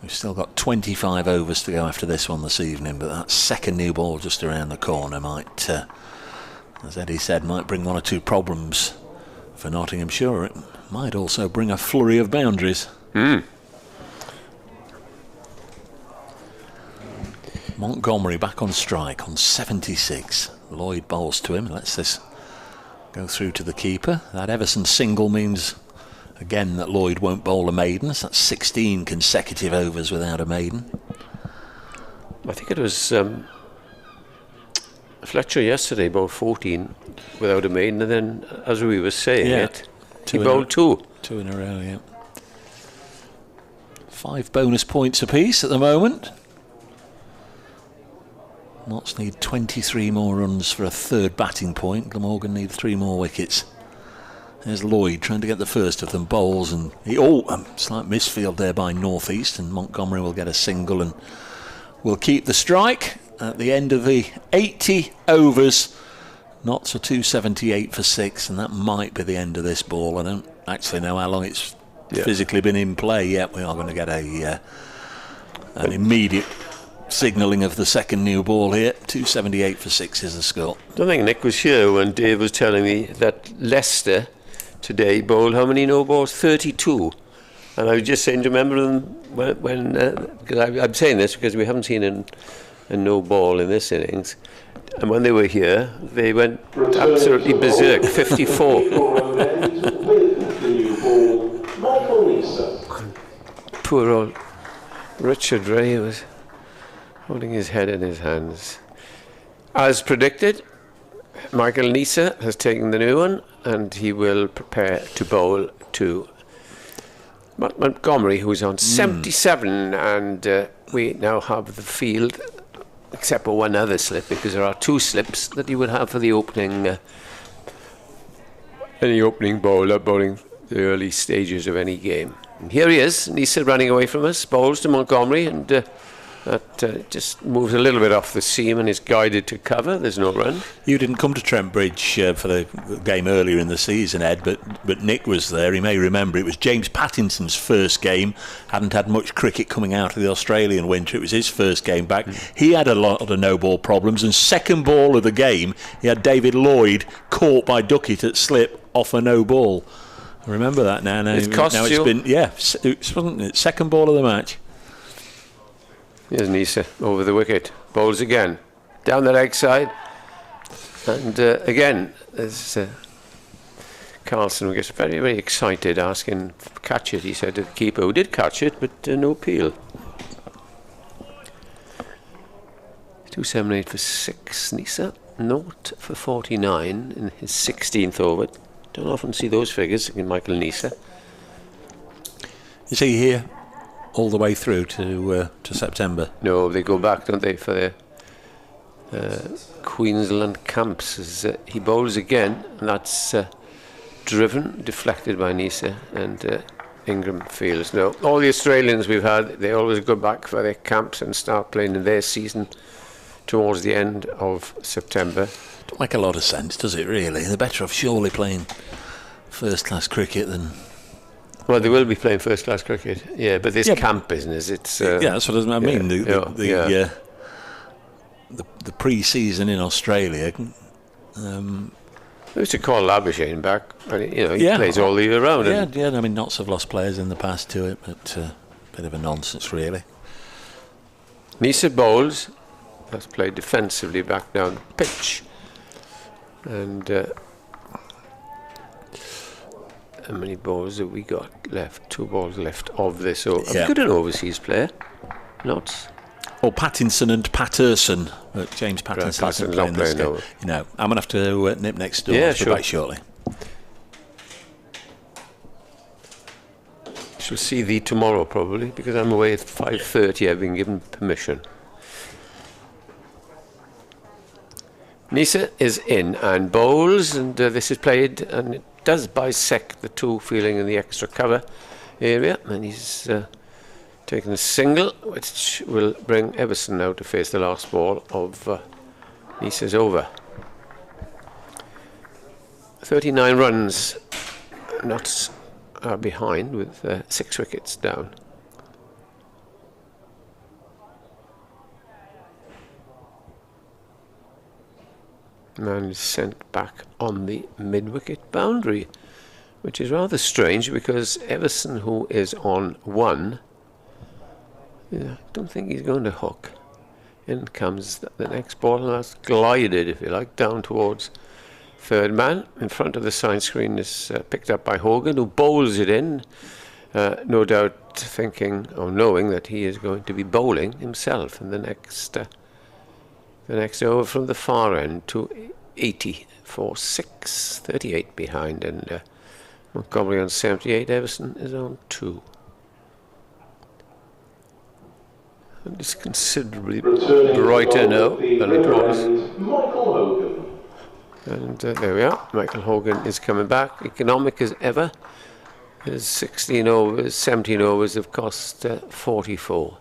We've still got 25 overs to go after this one this evening, but that second new ball just around the corner might, as Eddie said, might bring one or two problems for Nottinghamshire. It might also bring a flurry of boundaries. Montgomery back on strike on 76. Lloyd bowls to him, lets this go through to the keeper. That Everson single means again that Lloyd won't bowl a maiden. That's 16 consecutive overs without a maiden. I think it was Fletcher yesterday bowled 14 without a maiden, and then, as we were saying he bowled 2 in a row. Yeah, 5 bonus points apiece at the moment. Notts need 23 more runs for a third batting point. Glamorgan need 3 more wickets. There's Lloyd trying to get the first of them. Bowls, and slight misfield there by North East, and Montgomery will get a single and will keep the strike at the end of the 80 overs. Notts are 278 for 6, and that might be the end of this ball. I don't actually know how long it's physically been in play yet. We are going to get an immediate signalling of the second new ball here. 278 for 6 is the score. I don't think Nick was here when Dave was telling me that Leicester today bowled how many no balls? 32. And I was just saying, do you remember them when because I'm saying this because we haven't seen a no ball in this innings, and when they were here they went absolutely berserk. 54. Poor old Richard Ray was holding his head in his hands. As predicted, Michael Nisa has taken the new one, and he will prepare to bowl to Montgomery, who's on 77, and we now have the field, except for one other slip, because there are 2 slips that you would have for the opening bowler bowling the early stages of any game. And here he is, Nisa running away from us, bowls to Montgomery, and that just moves a little bit off the seam and is guided to cover. There's no run. You didn't come to Trentbridge for the game earlier in the season, Ed, but Nick was there. He may remember it was James Pattinson's first game. Hadn't had much cricket coming out of the Australian winter. It was his first game back. He had a lot of no-ball problems, and second ball of the game, he had David Lloyd caught by Duckett at slip off a no-ball. I remember that now. It's cost you. It's been, second ball of the match. Here's Nisa over the wicket, bowls again, down the leg side, and again, there's Carlson, who gets very, very excited, asking, catch it, he said to the keeper, who did catch it, but no appeal. 278 for 6, Nisa, 0 for 49 in his 16th over. Don't often see those figures in Michael Nisa. Is he here all the way through to September? No, they go back, don't they, for their Queensland camps. As, he bowls again, and that's deflected by Nisa, and Ingram Fields. No, all the Australians we've had, they always go back for their camps and start playing in their season towards the end of September. Don't make a lot of sense, does it really? They're better off surely playing first-class cricket than... Well, they will be playing first-class cricket, yeah, but this camp business, it's... yeah, that's what I mean. The pre-season in Australia... we used to call Labuschagne back, and he plays all the year round. Yeah, I mean, Notts have lost players in the past to it, but bit of a nonsense, really. Nisa bowls, that's played defensively back down the pitch. And how many balls have we got left? 2 balls left of this. So have we got an overseas player? Notts. Or Pattinson and Patterson. James Pattinson isn't playing this game. I'm going to have to nip next door. Yeah, sure. Back shortly. Shall see thee tomorrow probably, because I'm away at 5:30. I've been given permission. Nisa is in and bowls, and this is played, and it does bisect the 2 fielding in the extra cover area, and he's taken a single, which will bring Everson now to face the last ball of Nisa's over. 39 runs, Notts are behind with 6 wickets down. Man is sent back on the mid-wicket boundary, which is rather strange because Everson, who is on 1, I don't think he's going to hook. In comes the next ball, and that's glided, if you like, down towards third man. In front of the sign screen is picked up by Hogan, who bowls it in, no doubt thinking or knowing that he is going to be bowling himself in the next over from the far end to 80 for 6, 38 behind, and Montgomery on 78, Everson is on 2. And it's considerably brighter now than it was. And there we are, Michael Hogan is coming back, economic as ever. His 17 overs have cost 44.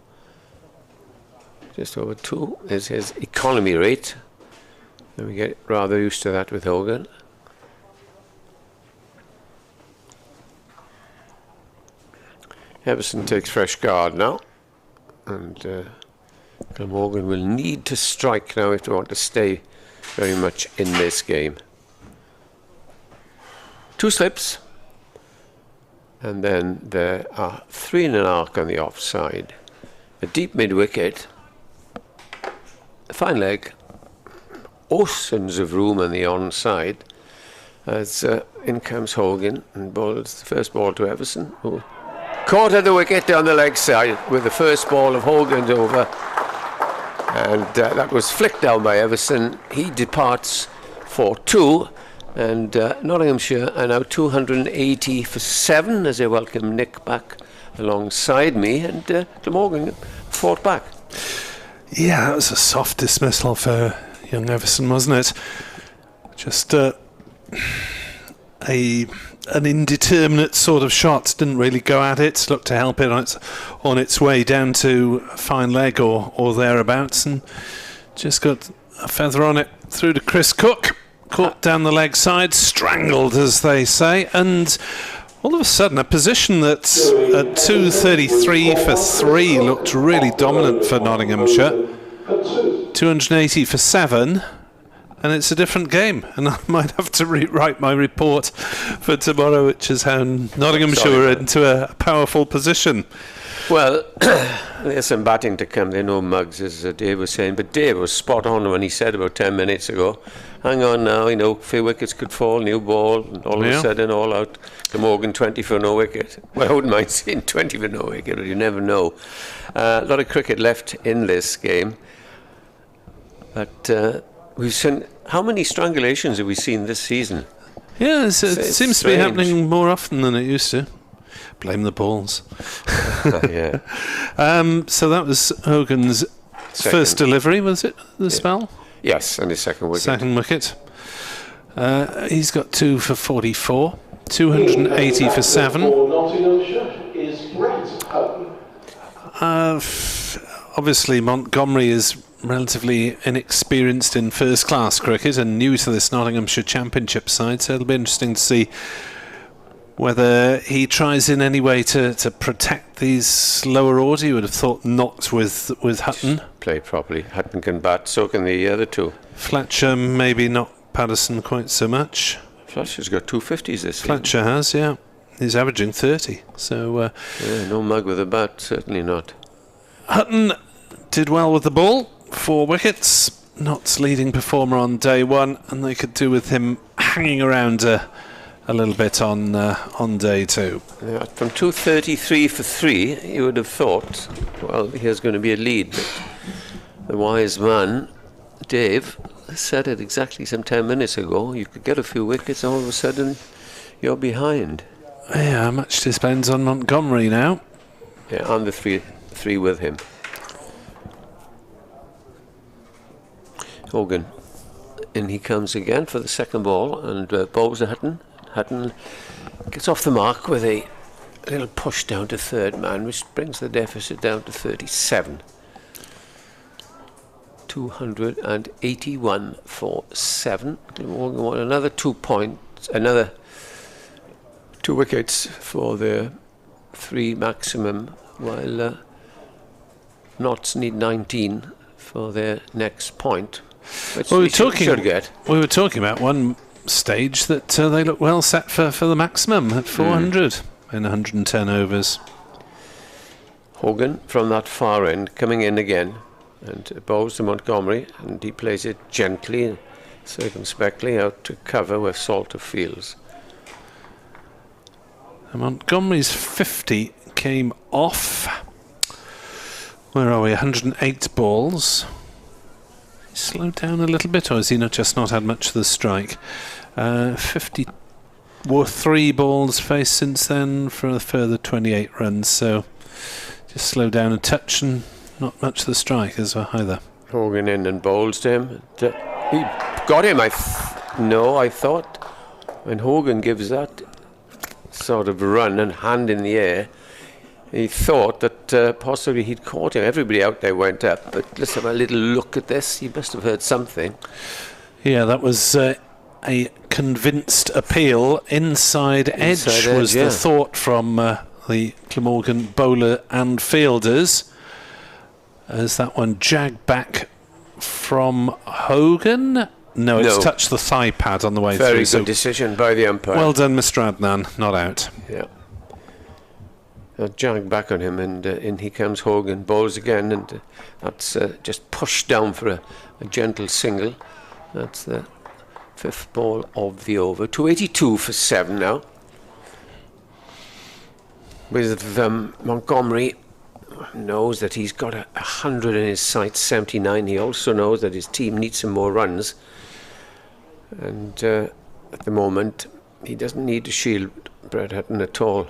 Just over 2 is his economy rate. And we get rather used to that with Hogan. Everson takes fresh guard now. And Glamorgan will need to strike now if they want to stay very much in this game. 2 slips. And then there are 3 in an arc on the offside. A deep mid-wicket. A fine leg. Oceans of room on the onside. As in comes Hogan and bowls the first ball to Everson, who caught at the wicket down the leg side with the first ball of Hogan's over. And that was flicked down by Everson. He departs for 2. And Nottinghamshire are now 280 for 7 as they welcome Nick back alongside me. And Glamorgan fought back. Yeah, that was a soft dismissal for young Everson, wasn't it? Just an indeterminate sort of shot. Didn't really go at it. Looked to help it on its way down to a fine leg or thereabouts, and just got a feather on it through to Chris Cook. Caught down the leg side, strangled, as they say, and all of a sudden a position that at 233 for 3 looked really dominant for Nottinghamshire. 280 for 7, and it's a different game, and I might have to rewrite my report for tomorrow, which is how Nottinghamshire were into a powerful position. Well, there's some batting to come. They're no mugs, as Dave was saying, but Dave was spot on when he said about 10 minutes ago, hang on now, a few wickets could fall, new ball, and all of a sudden all out. Glamorgan 20 for no wicket. Well, I wouldn't mind seeing 20 for no wicket, but you never know. A lot of cricket left in this game. But we've seen, how many strangulations have we seen this season? Yeah, it seems to be happening more often than it used to. Blame the balls. Yeah. So that was Hogan's first delivery, was it? The spell? Yes, and his second wicket. Second wicket. He's got 2 for 44. 280 for 7. For Nottinghamshire is Brett Hutton. Obviously, Montgomery is relatively inexperienced in first-class cricket and new to this Nottinghamshire Championship side, so it'll be interesting to see whether he tries in any way to protect these lower order. You would have thought not with Hutton. Play properly. Hutton can bat, so can the other two. Fletcher, maybe not. Patterson quite so much. Fletcher's got 250s this season. Fletcher has, yeah. He's averaging 30, so... yeah, no mug with a bat, certainly not. Hutton did well with the ball, 4 wickets. Not's leading performer on day 1, and they could do with him hanging around a little bit on day 2. Yeah, from 233 for 3, you would have thought, well, here's going to be a lead. But the wise man, Dave, said it exactly some 10 minutes ago. You could get a few wickets, all of a sudden you're behind. Yeah, much depends on Montgomery now. Yeah, and the three with him. Hogan, in he comes again for the second ball and bowls to Hutton. Hutton gets off the mark with a little push down to third man, which brings the deficit down to 37. 281 for 7. Glamorgan want another 2 points, another 2 wickets for their 3 maximum, while Notts need 19 for their next point. Which well, we were talking about one stage that they look well set for the maximum at 400 in 110 overs. Hogan from that far end coming in again and bowls to Montgomery, and he plays it gently, circumspectly out to cover where Salter fields. And Montgomery's 50 came off. Where are we? 108 balls. He slowed down a little bit, or has he just not had much of the strike? 53 balls faced since then for a further 28 runs, so just slowed down a touch and not much of the strike as well either. Hogan in and bowls to him. He got him. I thought when Hogan gives that sort of run and hand in the air, he thought that possibly he'd caught him. Everybody out there went up, but let's have a little look at this. He must have heard something. Yeah, that was a convinced appeal. Inside edge was the thought from the Glamorgan bowler and fielders, as that one jagged back from Hogan. No, it's touched the thigh pad on the way through. Very good decision by the umpire. Well done, Mr. Adnan. Not out. Yeah. Jagged back on him, and in he comes Hogan, bowls again, and that's just pushed down for a gentle single. That's the 5th ball of the over. 282 for 7 now. With Montgomery knows that he's got 100 in his sights, 79. He also knows that his team needs some more runs, and at the moment he doesn't need to shield Brett Hutton at all,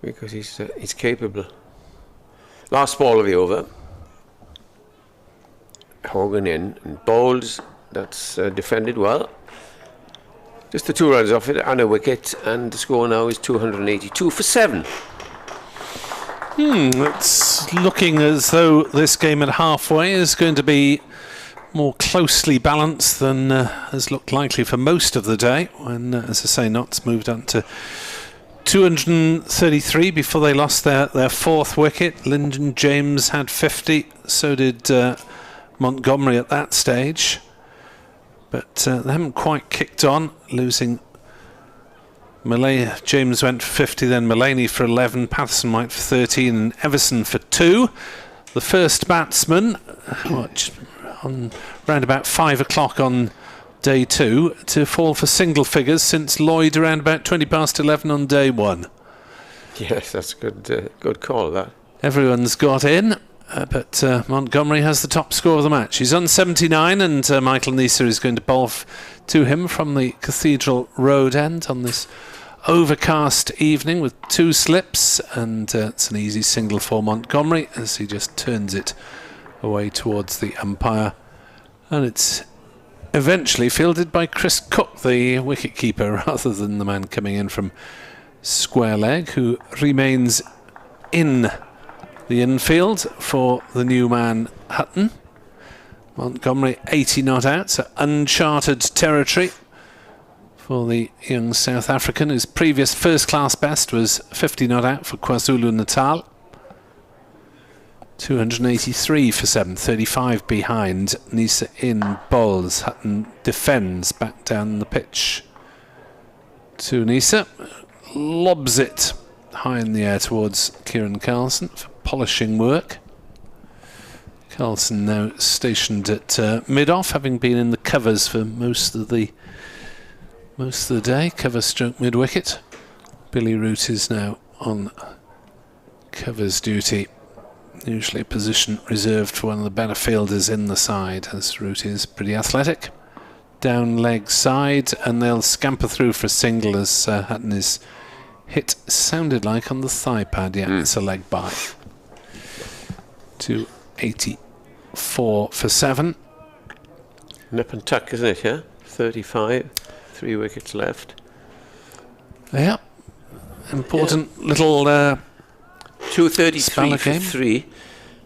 because he's capable. Last ball of the over. Hogan in and bowls. That's defended well. Just the 2 runs off it and a wicket, and the score now is 282 for 7. It's looking as though this game at halfway is going to be more closely balanced than has looked likely for most of the day, when, as I say, Notts moved on to 233 before they lost their 4th wicket. Lyndon James had 50, so did Montgomery at that stage, but they haven't quite kicked on, losing James went for 50, then Mullaney for 11, Patterson went for 13, and Everson for 2. The first batsman, round about 5 o'clock on day 2, to fall for single figures since Lloyd around about 20 past 11 on day 1. Yes, that's good call, that. Everyone's got in. But Montgomery has the top score of the match. He's on 79, and Michael Neser is going to bowl to him from the Cathedral Road end on this overcast evening with 2 slips, and it's an easy single for Montgomery as he just turns it away towards the umpire, and it's eventually fielded by Chris Cook, the wicket-keeper, rather than the man coming in from square leg, who remains in the infield for the new man Hutton. Montgomery 80 not out, so uncharted territory for the young South African. His previous first-class best was 50 not out for KwaZulu-Natal. 283 for 7, 35 behind. Nisa in bowls. Hutton defends back down the pitch to Nisa. Lobs it high in the air towards Kieran Carlson for polishing work. Carlson now stationed at mid-off, having been in the covers for most of the day. Cover stroke mid-wicket. Billy Root is now on covers duty. Usually a position reserved for one of the better fielders in the side, as Root is pretty athletic. Down leg side, and they'll scamper through for a single as Hutton is hit, sounded like on the thigh pad. Yeah, it's a leg by. 284 for 7. Nip and tuck, isn't it, yeah? 35, 3 wickets left. Yeah, important little 233 for game. 3,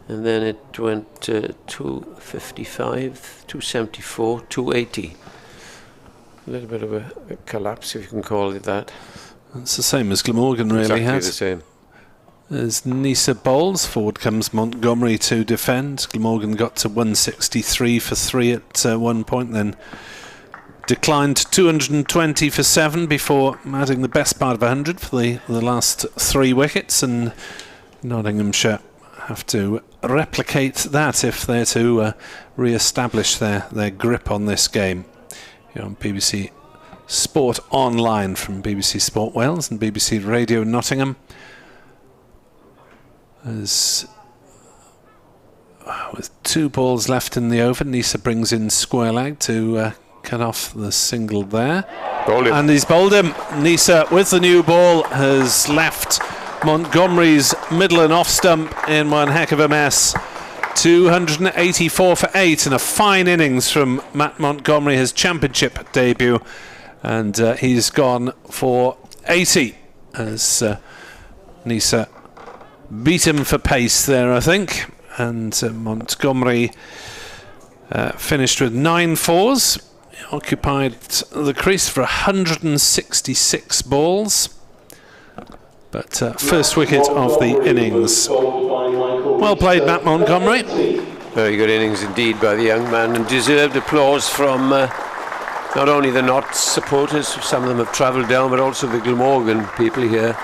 and then it went 255, 274, 280. A little bit of a collapse, if you can call it that. It's the same as Glamorgan really exactly has. The same. As Nisa bowls, forward comes Montgomery to defend. Glamorgan got to 163 for 3 at one point, then declined to 220 for 7 before adding the best part of 100 for the last 3 wickets, and Nottinghamshire have to replicate that if they're to re-establish their grip on this game. Here on BBC Sport Online from BBC Sport Wales and BBC Radio Nottingham. As with 2 balls left in the over, Nisa brings in square leg to cut off the single there. And he's bowled him. Nisa, with the new ball, has left Montgomery's middle and off stump in one heck of a mess. 284 for 8, and a fine innings from Matt Montgomery, his championship debut. And he's gone for 80 as Nisa beat him for pace there, I think. And Montgomery finished with 9 fours. He occupied the crease for 166 balls. But first wicket of the innings. Well played, Matt Montgomery. Very good innings indeed by the young man, and deserved applause from not only the Notts supporters, some of them have travelled down, but also the Glamorgan people here,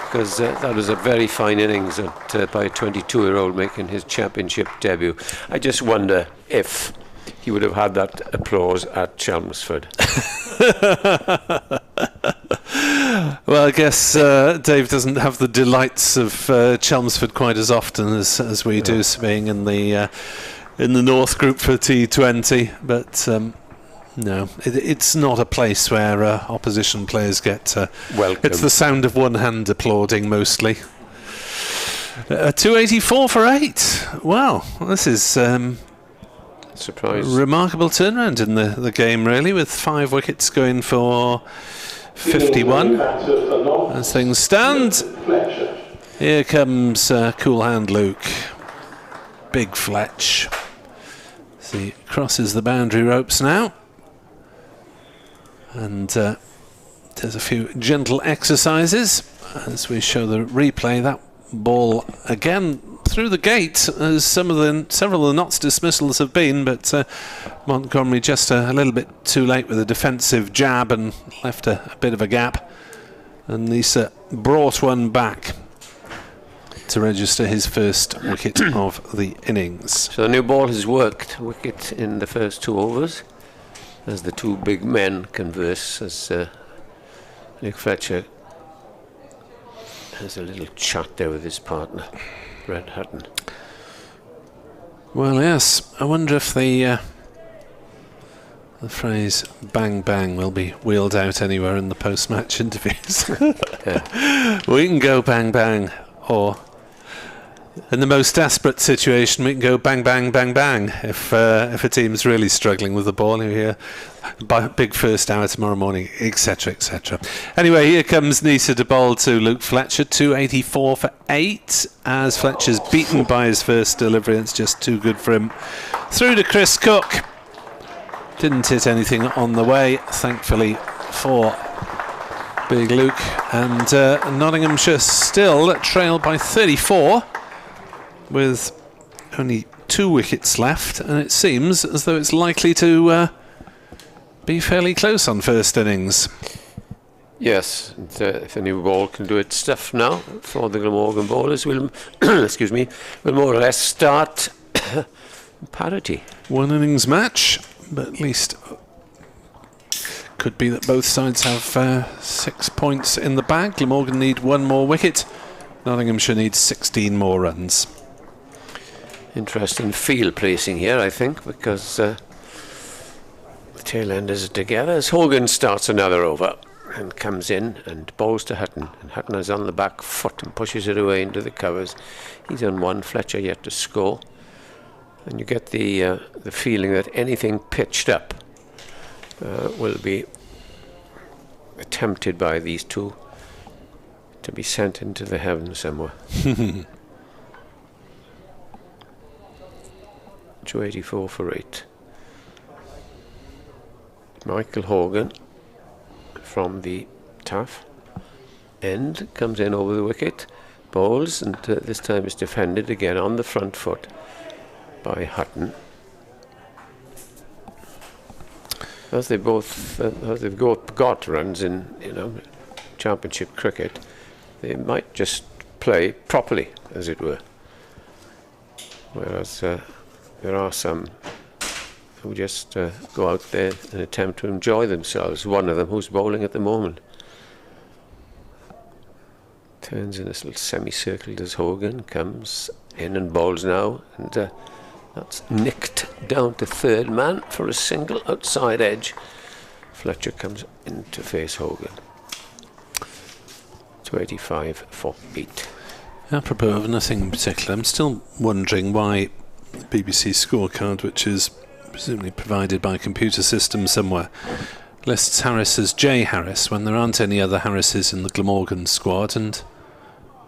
because that was a very fine innings by a 22-year-old making his championship debut. I just wonder if he would have had that applause at Chelmsford. Well, I guess Dave doesn't have the delights of Chelmsford quite as often as we do, being in the North Group for T20. But no, it's not a place where opposition players get welcome. It's the sound of one hand applauding mostly. 284 for 8. Wow, this is surprise. Remarkable turnaround in the game, really, with 5 wickets going for 51 as things stand. Here comes cool hand Luke. Big Fletch. See, crosses the boundary ropes now, and there's a few gentle exercises as we show the replay. That ball again through the gate, as several of the Notts dismissals have been, but Montgomery just a little bit too late with a defensive jab and left a bit of a gap, and Nisa brought one back to register his first wicket of the innings. So the new ball has worked. Wicket in the first 2 overs as the 2 big men converse, as Nick Fletcher has a little chat there with his partner, Brett Hutton. Well, yes, I wonder if the phrase "bang bang" will be wheeled out anywhere in the post-match interviews. We can go bang bang, or In the most desperate situation, we can go bang, bang, bang, bang. If a team's really struggling with the ball, you hear big first hour tomorrow morning, etc., etc. Anyway, here comes Nisa de Boll to Luke Fletcher, 284 for 8, as Fletcher's beaten by his first delivery. It's just too good for him. Through to Chris Cook. Didn't hit anything on the way, thankfully, for Big Luke. And Nottinghamshire still trailed by 34. With only 2 wickets left, and it seems as though it's likely to be fairly close on first innings. Yes, if the new ball can do its stuff now for the Glamorgan bowlers, we'll excuse me, we'll more or less start parity. 1 innings match, but at least could be that both sides have 6 points in the bag. Glamorgan need 1 more wicket. Nottinghamshire needs 16 more runs. Interesting field placing here, I think, because the tail enders are together as Hogan starts another over and comes in and bowls to Hutton, and Hutton is on the back foot and pushes it away into the covers. He's on 1, Fletcher yet to score, and you get the feeling that anything pitched up will be attempted by these two to be sent into the heavens somewhere. 284 for 8. Michael Hogan from the tough end comes in over the wicket, bowls, and this time is defended again on the front foot by Hutton. As they've got runs in championship cricket, they might just play properly, as it were. Whereas there are some who just go out there and attempt to enjoy themselves. One of them who's bowling at the moment. Turns in this little semicircle as Hogan comes in and bowls now, and that's nicked down to third man for a single outside edge. Fletcher comes in to face Hogan. 285 for 8. Apropos of nothing in particular, I'm still wondering why the BBC scorecard, which is presumably provided by a computer system somewhere, lists Harris as J. Harris when there aren't any other Harrises in the Glamorgan squad. And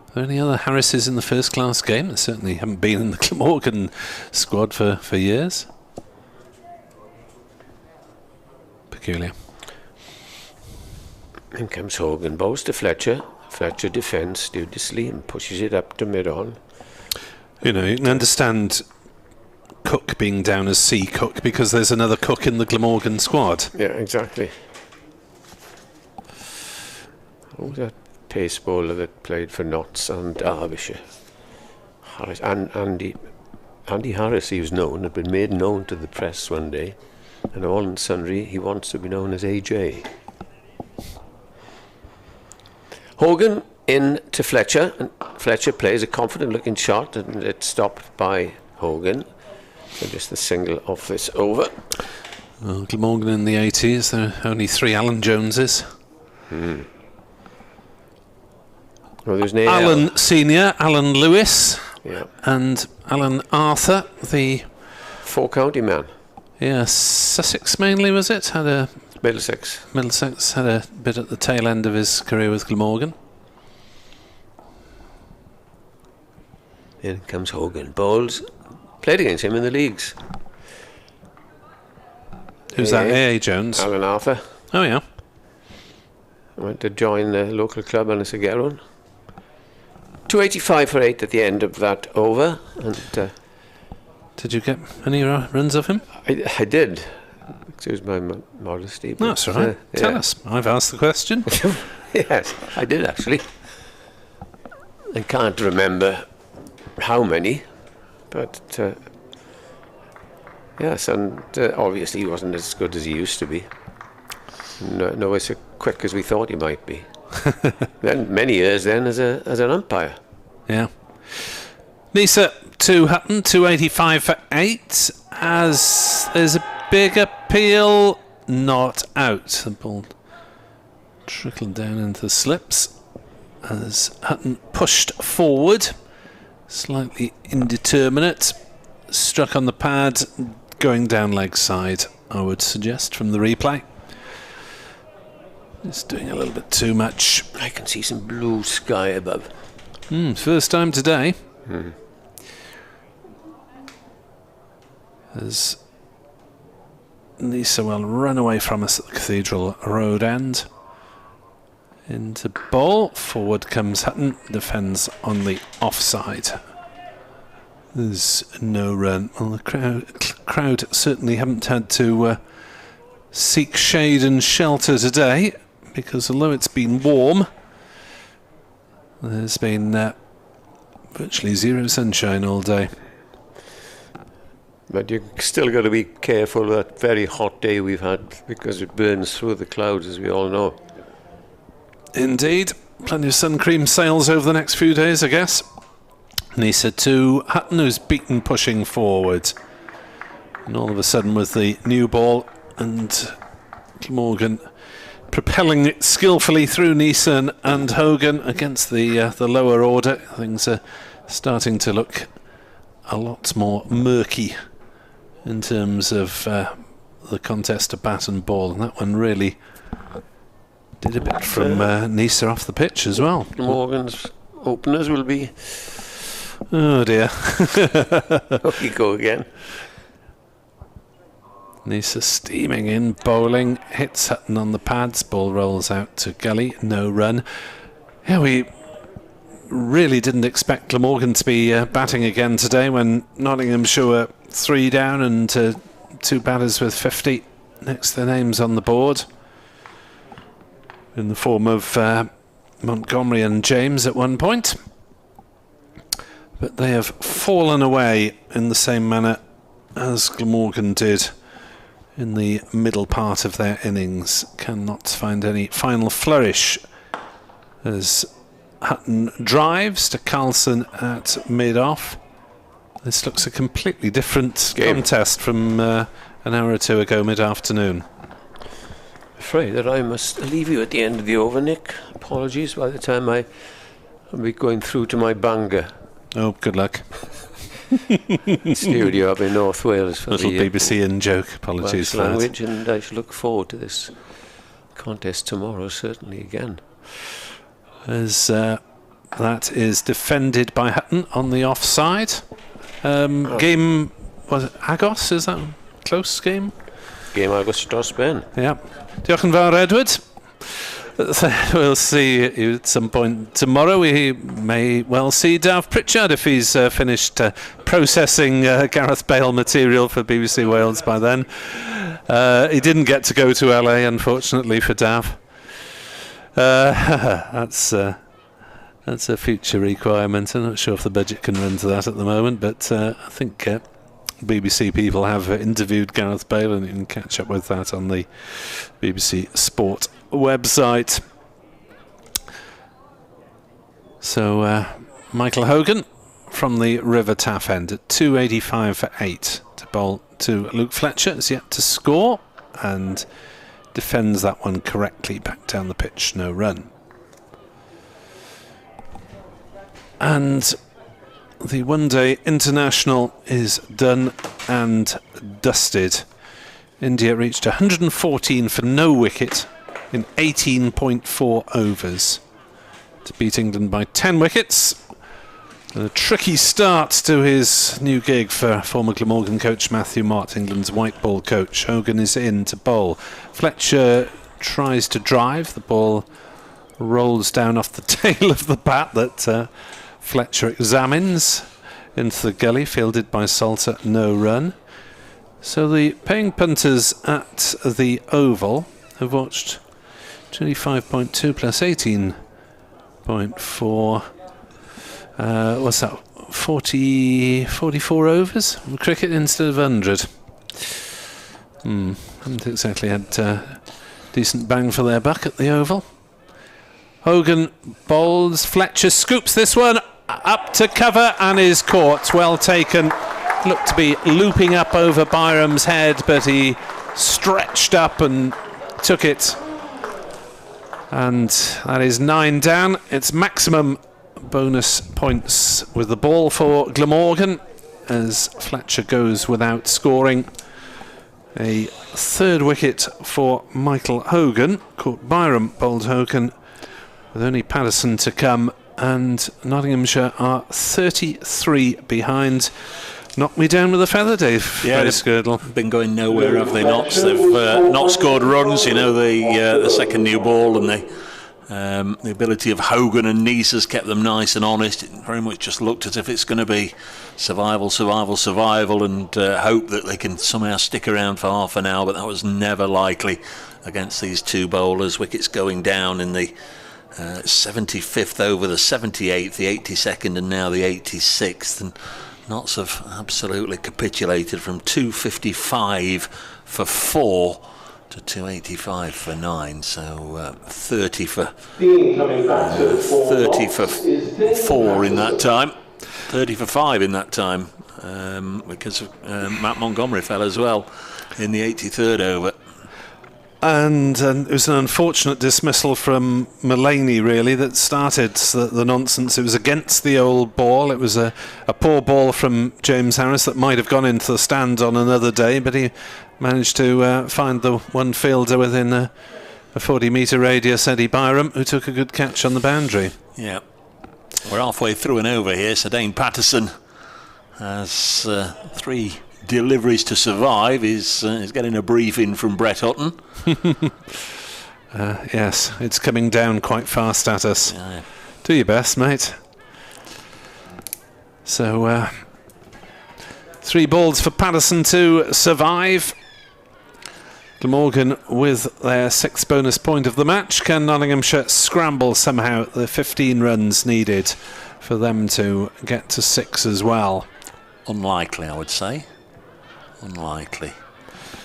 are there any other Harrises in the first class game? There certainly haven't been in the Glamorgan squad for years. Peculiar. In comes Hogan, bowls to Fletcher. Fletcher defends studiously and pushes it up to mid-on. You know, you can understand Cook being down as C. Cook because there's another Cook in the Glamorgan squad. Yeah, exactly. Who was that pace bowler that played for Notts and Derbyshire? Harris, and Andy Harris, he was known, had been made known to the press one day, and all and sundry he wants to be known as AJ. Hogan in to Fletcher, and Fletcher plays a confident looking shot, and it's stopped by Hogan. So just the single off this over. Well, Glamorgan in the 80s, there are only 3 Alan Joneses. Well, there's no Alan Senior, Alan Lewis, yeah, and Alan Arthur, the 4 county man. Yeah, Sussex mainly, was it? Middlesex had a bit at the tail end of his career with Glamorgan. In comes Hogan, bowls. Played against him in the leagues. Who's that? A.A. Jones? Alan Arthur. Oh, yeah. Went to join the local club on a Segueron. 285 for 8 at the end of that over. And did you get any runs of him? I did. Excuse my modesty. No, that's all right. Tell us. I've asked the question. Yes, I did actually. I can't remember how many. But yes, and obviously he wasn't as good as he used to be. Nowhere so quick as we thought he might be. Then many years then as an umpire. Yeah. Nisa to Hutton, 285 for 8. As there's a big appeal, not out. The ball trickled down into the slips as Hutton pushed forward. Slightly indeterminate. Struck on the pad, going down leg side, I would suggest, from the replay. It's doing a little bit too much. I can see some blue sky above. First time today. As Nisa will run away from us at the Cathedral Road end. Into ball. Forward comes Hutton. Defends on the offside. There's no run. Well, the crowd certainly haven't had to seek shade and shelter today, because although it's been warm, there's been virtually zero sunshine all day. But you've still got to be careful of that very hot day we've had, because it burns through the clouds, as we all know. Indeed. Plenty of sun cream sales over the next few days, I guess. Nisa to Hutton, who's beaten pushing forward. And all of a sudden with the new ball, and Morgan propelling it skillfully through Nisa and Hogan against the lower order. Things are starting to look a lot more murky in terms of the contest to bat and ball, and that one really did a bit from Nisa off the pitch as well. Morgan's openers will be... Oh dear. Up you go again. Nisa steaming in, bowling, hits Hutton on the pads, ball rolls out to gully, no run. Yeah, we really didn't expect Glamorgan to be batting again today when Nottinghamshire were 3 down and 2 batters with 50 next to their names on the board, in the form of Montgomery and James at one point. But they have fallen away in the same manner as Glamorgan did in the middle part of their innings. Cannot find any final flourish as Hutton drives to Carlson at mid-off. This looks a completely different contest from an hour or two ago mid-afternoon. Afraid that I must leave you at the end of the over, Nick. Apologies, by the time I'll be going through to my banger. Oh, good luck. Studio up in North Wales for little the BBC in joke. Apologies for language, and I shall look forward to this contest tomorrow, certainly again. As that is defended by Hutton on the offside. Game, was it Agos? Is that a close game? Game Agos dros Ben. Yeah. Diolch yn fawr, Edward. We'll see you at some point tomorrow. We may well see Dav Pritchard if he's finished processing Gareth Bale material for BBC Wales by then. He didn't get to go to LA, unfortunately, for Dav. That's a future requirement. I'm not sure if the budget can run to that at the moment, but I think BBC people have interviewed Gareth Bale, and you can catch up with that on the BBC Sport website. So Michael Hogan from the River Taff end at 285 for 8 to bowl to Luke Fletcher, is yet to score, and defends that one correctly back down the pitch, no run. And the one-day international is done and dusted. India reached 114 for no wicket in 18.4 overs to beat England by 10 wickets. A tricky start to his new gig for former Glamorgan coach Matthew Mott, England's white ball coach. Hogan is in to bowl. Fletcher tries to drive. The ball rolls down off the tail of the bat that Fletcher examines into the gully, fielded by Salter, no run. So the paying punters at the Oval have watched 25.2 plus 18.4. What's that? 44 overs of cricket instead of 100. Haven't exactly had decent bang for their buck at the Oval. Hogan bowls. Fletcher scoops this one up to cover and is caught. Well taken. Looked to be looping up over Byram's head, but he stretched up and took it. And that is 9 down. It's maximum bonus points with the ball for Glamorgan as Fletcher goes without scoring. A third wicket for Michael Hogan. Caught Byram, bowled Hogan with only Patterson to come, and Nottinghamshire are 33 behind. Knocked me down with a feather, Dave. Yeah, they've been going nowhere, have they not? They've not scored runs. You know, the second new ball and the ability of Hogan and Nice has kept them nice and honest. It very much just looked as if it's going to be survival, and hope that they can somehow stick around for half an hour, but that was never likely against these two bowlers. Wickets going down in the 75th over, the 78th, the 82nd, and now the 86th, and Notts have absolutely capitulated from 255 for 4 to 285 for 9, so 30 for 4 in that time, 30 for 5 in that time, because Matt Montgomery fell as well in the 83rd over. And it was an unfortunate dismissal from Mullaney, really, that started the nonsense. It was against the old ball. It was a poor ball from James Harris that might have gone into the stand on another day, but he managed to find the one fielder within a 40-metre radius, Eddie Byram, who took a good catch on the boundary. Yeah. We're halfway through and over here. So Dane Patterson has 3 deliveries to survive. He's getting a briefing from Brett Hutton. Yes, it's coming down quite fast at us. Yeah. Do your best, mate. So 3 balls for Patterson to survive. Glamorgan with their 6th bonus point of the match. Can Nottinghamshire scramble somehow the 15 runs needed for them to get to 6 as well? Unlikely, I would say. Unlikely.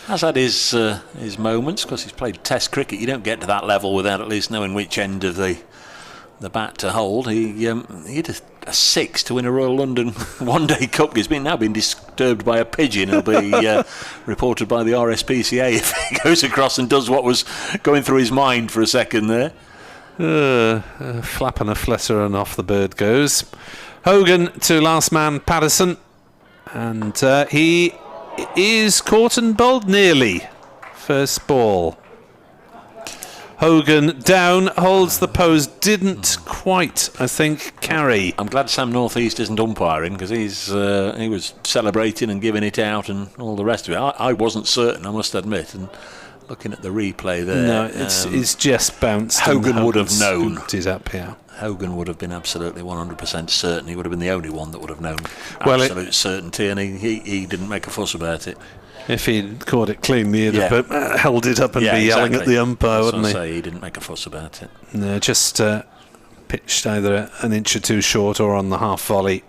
Has had his moments, because he's played Test cricket. You don't get to that level without at least knowing which end of the bat to hold. He hit a 6 to win a Royal London one-day cup. He's now been disturbed by a pigeon. He'll be reported by the RSPCA if he goes across and does what was going through his mind for a second there. A flap and a flitter and off the bird goes. Hogan to last man Patterson, and he is caught and bowled nearly. First ball. Hogan down, holds the pose, didn't quite, I think, carry. I'm glad Sam Northeast isn't umpiring, because he was celebrating and giving it out and all the rest of it. I wasn't certain, I must admit, and looking at the replay there. No, it's just bounced. Hogan would have known. It up, yeah. Hogan would have been absolutely 100% certain. He would have been the only one that would have known absolute certainty, and he didn't make a fuss about it. If he'd caught it cleanly, he'd have held it up and be yelling at the umpire, wouldn't he? He didn't make a fuss about it. No, just pitched either an inch or two short or on the half volley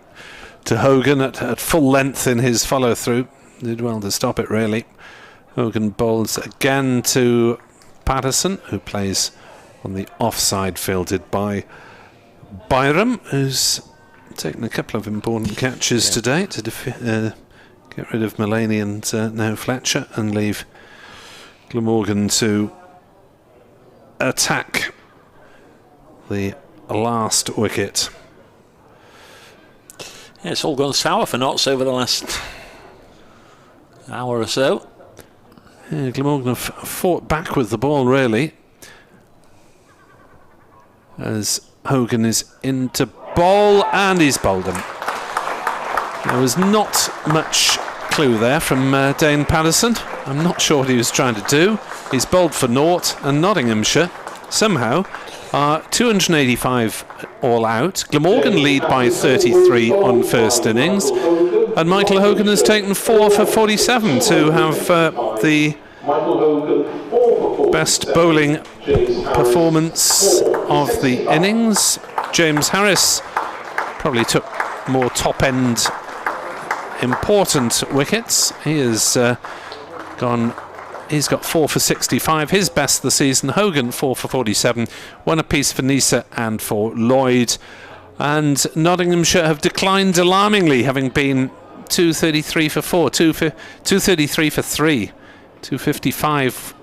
to Hogan at full length in his follow-through. Did well to stop it, really. Hogan bowls again to Patterson, who plays on the offside, fielded by Byram, who's taken a couple of important catches today to get rid of Mullaney and now Fletcher, and leave Glamorgan to attack the last wicket. Yeah, it's all gone sour for Notts over the last hour or so. Yeah, Glamorgan have fought back with the ball, really, as Hogan is into bowl, and he's bowled him. There was not much clue there from Dane Patterson. I'm not sure what he was trying to do. He's bowled for naught, and Nottinghamshire somehow are 285 all out. Glamorgan lead by 33 on first innings, and Michael Hogan has taken 4 for 47 to have the best bowling performance of the innings. James Harris probably took more top-end important wickets. He has he's got 4 for 65, his best the season. Hogan 4 for 47, 1 apiece for Nisa and for Lloyd. And Nottinghamshire have declined alarmingly, having been 233 for 4, 233 for 3, 255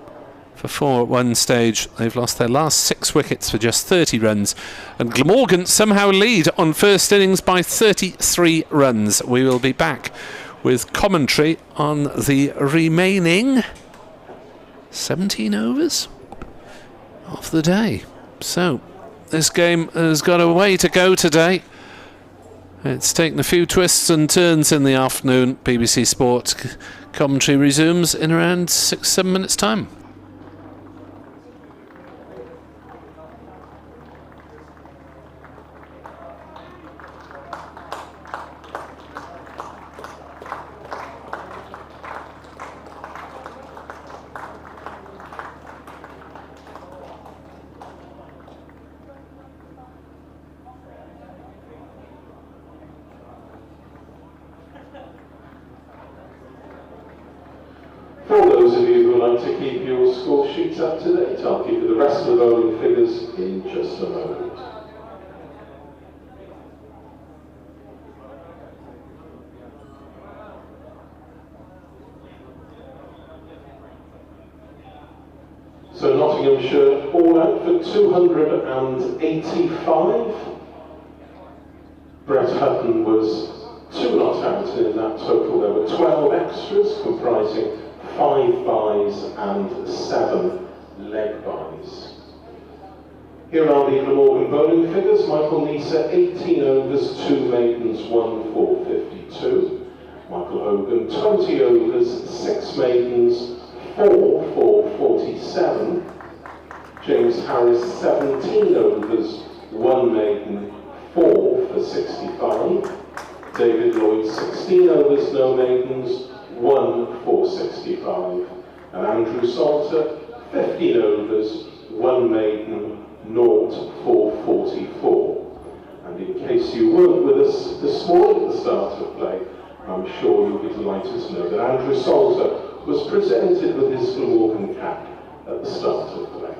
for 4 at one stage. They've lost their last 6 wickets for just 30 runs. And Glamorgan somehow lead on first innings by 33 runs. We will be back with commentary on the remaining 17 overs of the day. So this game has got a way to go today. It's taken a few twists and turns in the afternoon. BBC Sport commentary resumes in around 6-7 minutes time. For those of you who would like to keep your score sheets up to date, I'll give you the rest of the bowling figures in just a moment. So Nottinghamshire all out for 285. Brett Hutton was 2 not out in that total. There were 12 extras comprising 5 byes and 7 leg byes. Here are the Glamorgan bowling figures. Michael Neser, 18 overs, 2 maidens, 1 for 52. Michael Hogan, 20 overs, 6 maidens, 4 for 47. James Harris, 17 overs, 1 maiden, 4 for 65. David Lloyd, 16 overs, no maidens, 1 for 65. And Andrew Salter, 15 overs, 1 maiden, 0 for 44. And in case you weren't with us this morning at the start of play, I'm sure you'll be delighted to know that Andrew Salter was presented with his Glamorgan cap at the start of play.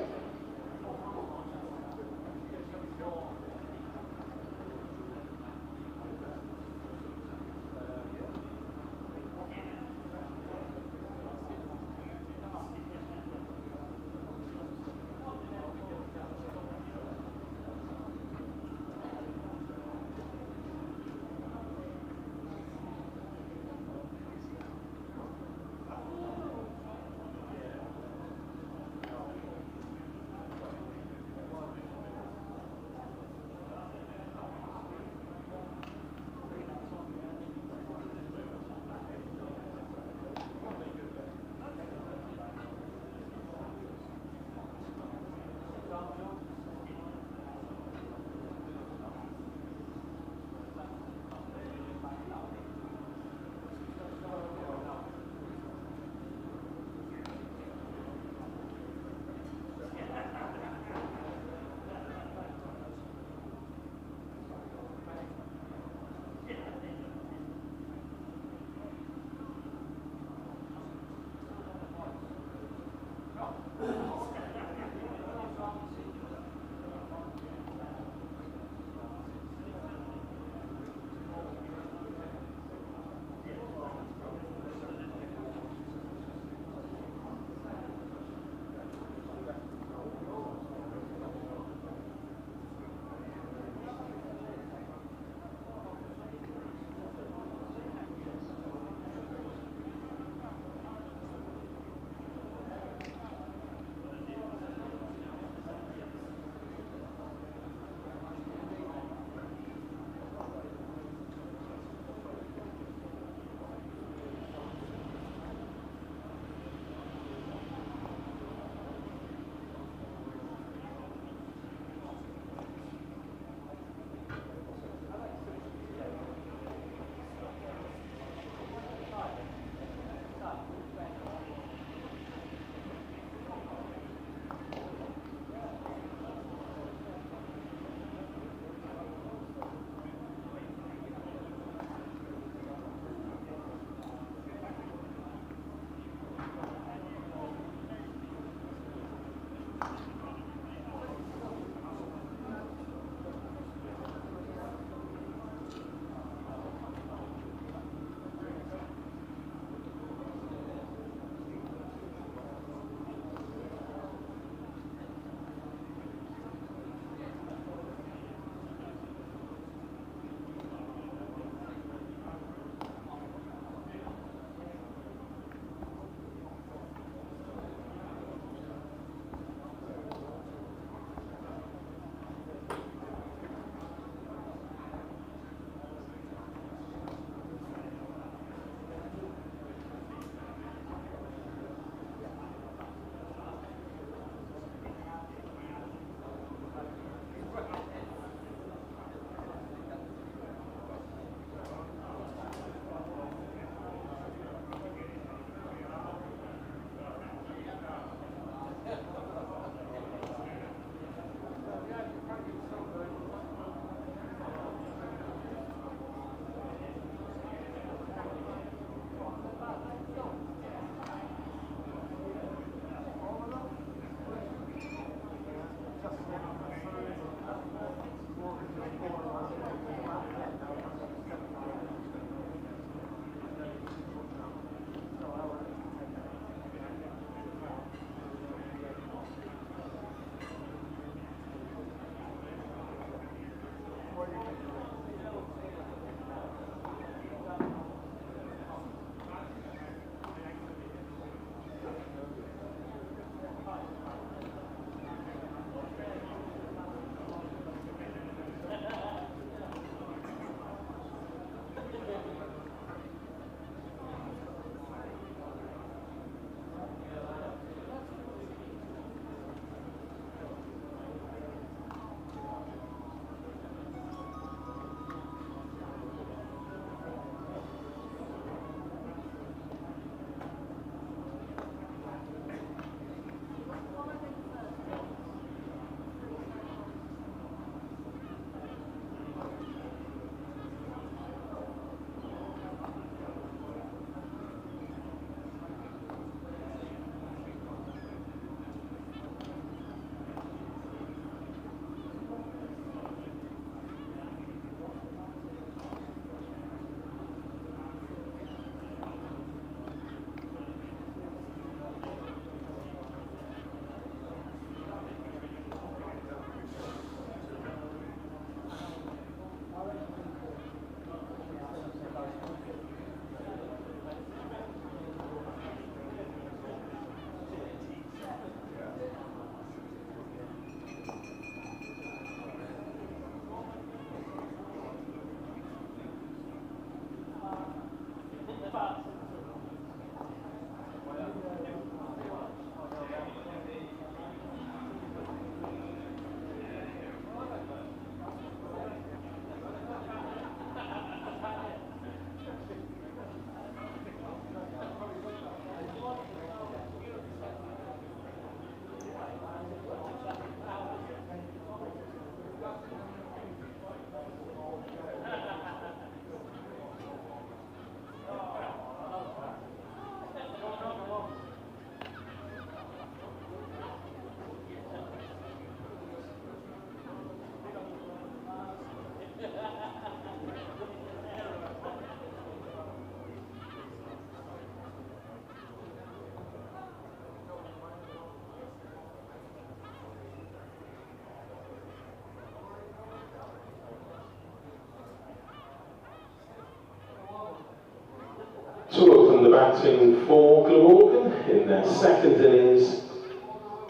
batting for Glamorgan in their second innings,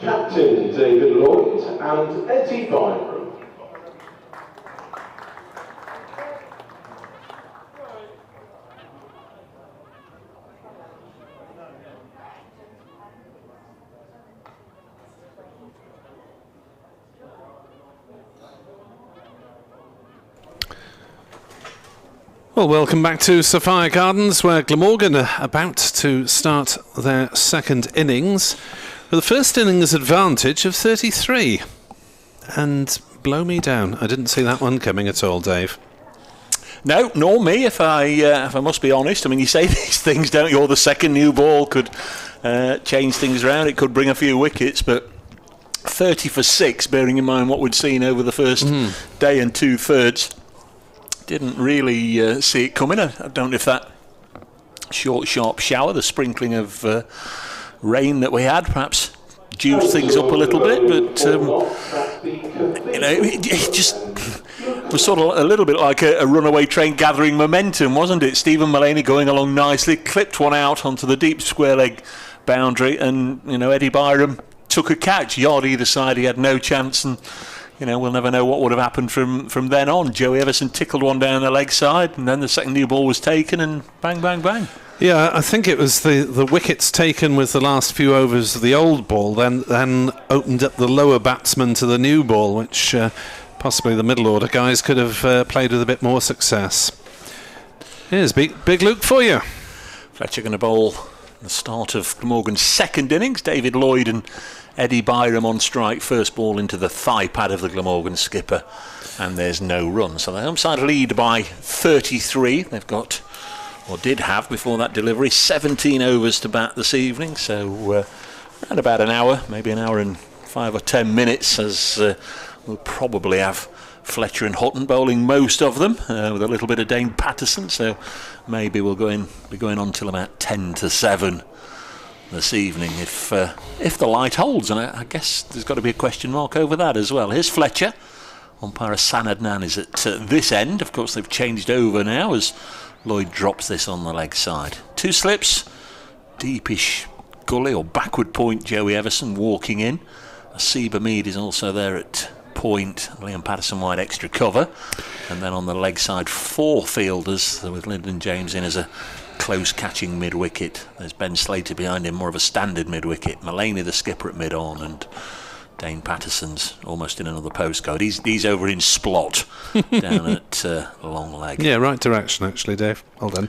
Captain David Lloyd and Eddie Byram. Well, welcome back to Sophia Gardens, where Glamorgan are about to start their second innings with the first innings advantage of 33. And blow me down, I didn't see that one coming at all, Dave. No, nor me, if I must be honest. I mean, you say these things, don't you? Or the second new ball could change things around. It could bring a few wickets, but 30 for 6, bearing in mind what we'd seen over the first day and 2/3. Didn't really see it coming. I don't know if that short, sharp shower, the sprinkling of rain that we had, perhaps juiced things up a little bit. But it just was sort of a little bit like a runaway train gathering momentum, wasn't it? Stephen Mullaney going along nicely, clipped one out onto the deep square leg boundary, and Eddie Byram took a catch. Yard either side, he had no chance, and we'll never know what would have happened from then on. Joey Everson tickled one down the leg side, and then the second new ball was taken, and bang, bang, bang. Yeah, I think it was the wickets taken with the last few overs of the old ball, then opened up the lower batsman to the new ball, which possibly the middle order guys could have played with a bit more success. Here's Big Luke for you. Fletcher going to bowl the start of Glamorgan's second innings. David Lloyd and Eddie Byram on strike. First ball into the thigh pad of the Glamorgan skipper, and there's no run. So the home side lead by 33. They've got, or did have before that delivery, 17 overs to bat this evening. So around about an hour, maybe an hour and 5 or 10 minutes, as we'll probably have Fletcher and Hutton bowling most of them, with a little bit of Dane Patterson. So maybe we'll be going on till about 10 to 7. This evening, if the light holds, and I guess there's got to be a question mark over that as well. Here's Fletcher. Umpire Sanadnan is at this end. Of course, they've changed over now as Lloyd drops this on the leg side. 2 slips, deepish gully or backward point. Joey Everson walking in. Asiba Mead is also there at point. Liam Patterson wide extra cover, and then on the leg side 4 fielders with Lyndon James in as a close catching mid-wicket. There's Ben Slater behind him, more of a standard mid-wicket. Mullaney the skipper at mid-on, and Dane Patterson's almost in another postcode. He's over in Splot down at long leg. Yeah, right direction actually, Dave. Well done.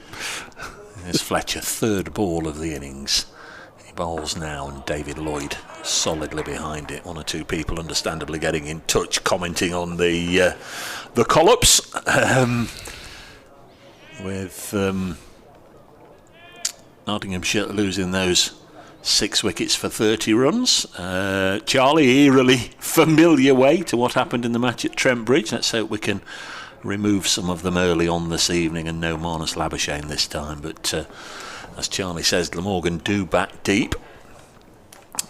There's Fletcher, third ball of the innings. He bowls now, and David Lloyd solidly behind it. 1 or 2 people understandably getting in touch, commenting on the collops with Nottinghamshire losing those 6 wickets for 30 runs. Charlie, eerily familiar way to what happened in the match at Trent Bridge. Let's hope we can remove some of them early on this evening, and no Marnus Labuschagne this time. But as Charlie says, Glamorgan do bat deep.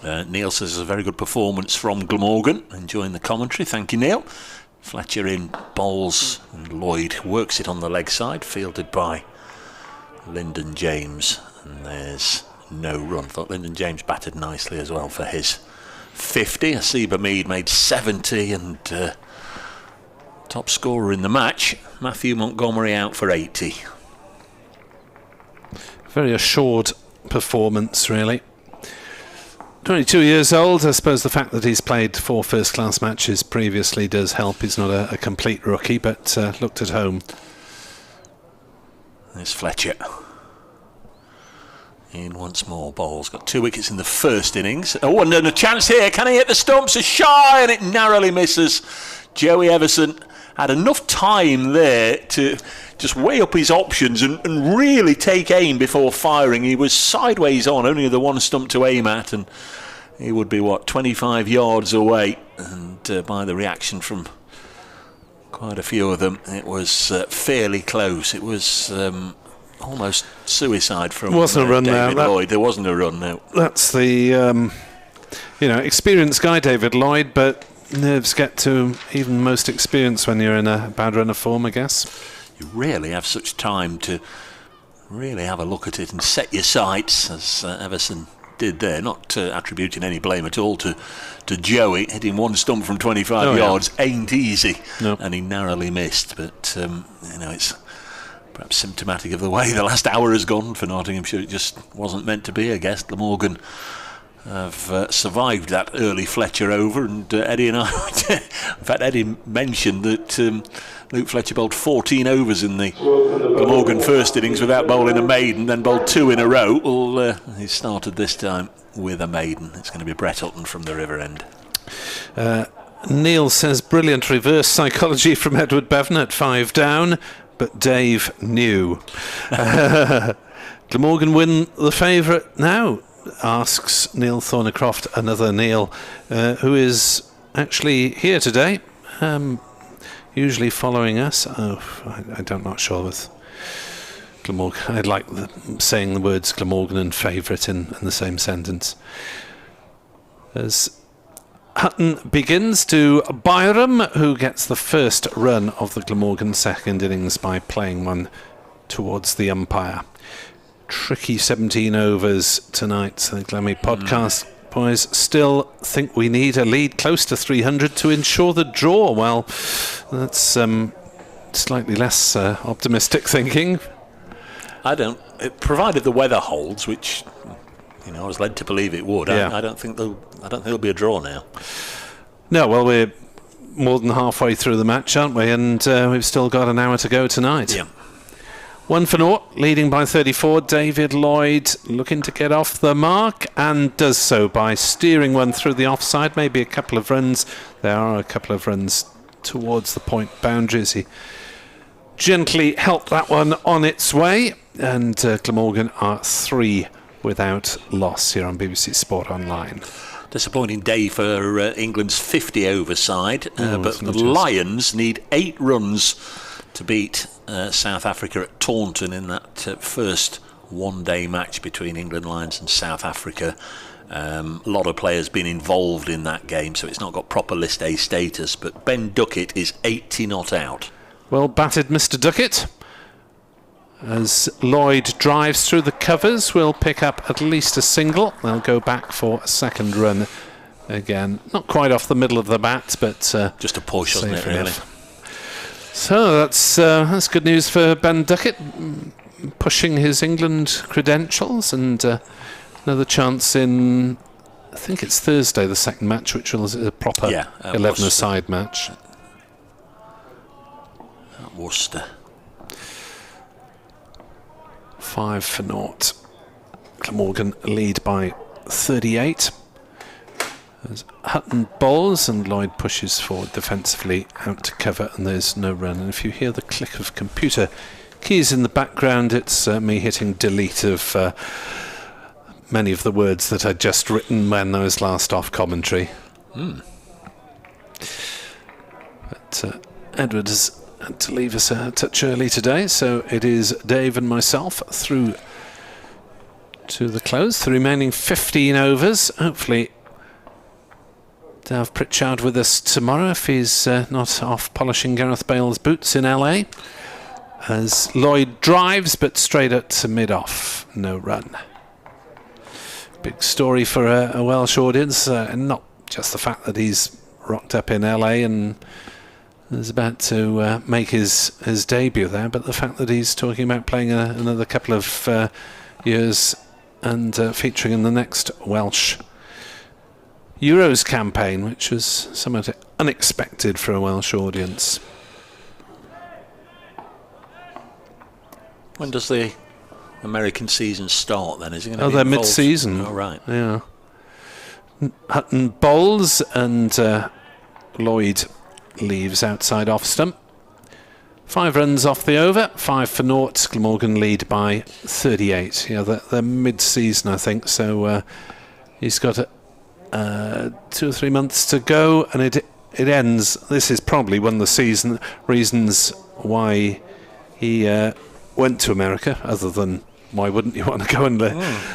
Neil says it's a very good performance from Glamorgan. Enjoying the commentary. Thank you, Neil. Fletcher in bowls, and Lloyd works it on the leg side, fielded by Lyndon James, and there's no run. Thought Lyndon James batted nicely as well for his 50. Asiba Mead made 70, and top scorer in the match, Matthew Montgomery, out for 80. Very assured performance, really. 22 years old. I suppose the fact that he's played 4 first-class matches previously does help. He's not a complete rookie, but looked at home. There's Fletcher. In once more, bowls. Got 2 wickets in the first innings. Oh, and then a chance here. Can he hit the stumps? A shy, and it narrowly misses. Joey Everson had enough time there to just weigh up his options and really take aim before firing. He was sideways on, only the 1 stump to aim at, and he would be, 25 yards away. And by the reaction from quite a few of them, it was fairly close. It was almost suicide from wasn't a run David there. Lloyd. There wasn't a run, no. That's the experienced guy, David Lloyd, but nerves get to even most experienced when you're in a bad run of form, I guess. You rarely have such time to really have a look at it and set your sights, as Everson did there. Not attributing any blame at all to Joey. Hitting one stump from 25 yards ain't easy, and he narrowly missed. But it's perhaps symptomatic of the way the last hour has gone for Nottinghamshire. It just wasn't meant to be, I guess. Glamorgan have survived that early Fletcher over, and Eddie and I in fact Eddie mentioned that Luke Fletcher bowled 14 overs in the Glamorgan first innings without bowling a maiden, then bowled 2 in a row. Well, he started this time with a maiden. It's going to be Brett Hutton from the River End. Neil says brilliant reverse psychology from Edward Bevan at 5 down, but Dave knew. Glamorgan win the favourite now, asks Neil Thornycroft, another Neil, who is actually here today, usually following us. I'm not sure with Glamorgan. I like saying the words Glamorgan and favourite in the same sentence. As Hutton begins to Byram, who gets the first run of the Glamorgan second innings by playing one towards the umpire. Tricky 17 overs tonight. The Glammy podcast boys still think we need a lead close to 300 to ensure the draw. Well, that's slightly less optimistic thinking. Provided the weather holds, which I was led to believe it would. I don't think there'll be a draw now. No, well, we're more than halfway through the match, aren't we? And we've still got an hour to go tonight. Yeah. 1-0, leading by 34. David Lloyd looking to get off the mark, and does so by steering one through the offside. Maybe a couple of runs. There are a couple of runs towards the point boundaries. He gently helped that one on its way, and Glamorgan are 3 without loss here on BBC Sport Online. Disappointing day for England's 50 over side, but the Lions need 8 runs to beat South Africa at Taunton in that first one-day match between England Lions and South Africa. A lot of players been involved in that game, so it's not got proper List A status, but Ben Duckett is 80 not out. Well batted, Mr. Duckett. As Lloyd drives through the covers, we'll pick up at least a single. They'll go back for a second run again. Not quite off the middle of the bat, but just a push, wasn't it, really? So that's good news for Ben Duckett, pushing his England credentials, and another chance in, I think it's Thursday, the second match, which was a proper 11-a-side match. Worcester. 5-0. Glamorgan lead by 38. As Hutton bowls and Lloyd pushes forward defensively out to cover, and there's no run. And if you hear the click of computer keys in the background, it's me hitting delete of many of the words that I'd just written when I was last off commentary. But Edward has had to leave us a touch early today, so it is Dave and myself through to the close. The remaining 15 overs. Hopefully to have Pritchard with us tomorrow if he's not off polishing Gareth Bale's boots in LA. As Lloyd drives, but straight at mid-off, no run. Big story for a Welsh audience, and not just the fact that he's rocked up in LA and is about to make his debut there, but the fact that he's talking about playing another couple of years and featuring in the next Welsh Euros campaign, which was somewhat unexpected for a Welsh audience. When does the American season start then? Is it going to be they're mid-season. Oh, right. Yeah. Hutton bowls and Lloyd leaves outside off stump. 5 runs off the over, 5-0. Glamorgan lead by 38. Yeah, they're mid-season, I think, so he's got 2 or 3 months to go, and it ends. This is probably one of the reasons why he went to America, other than why wouldn't you want to go and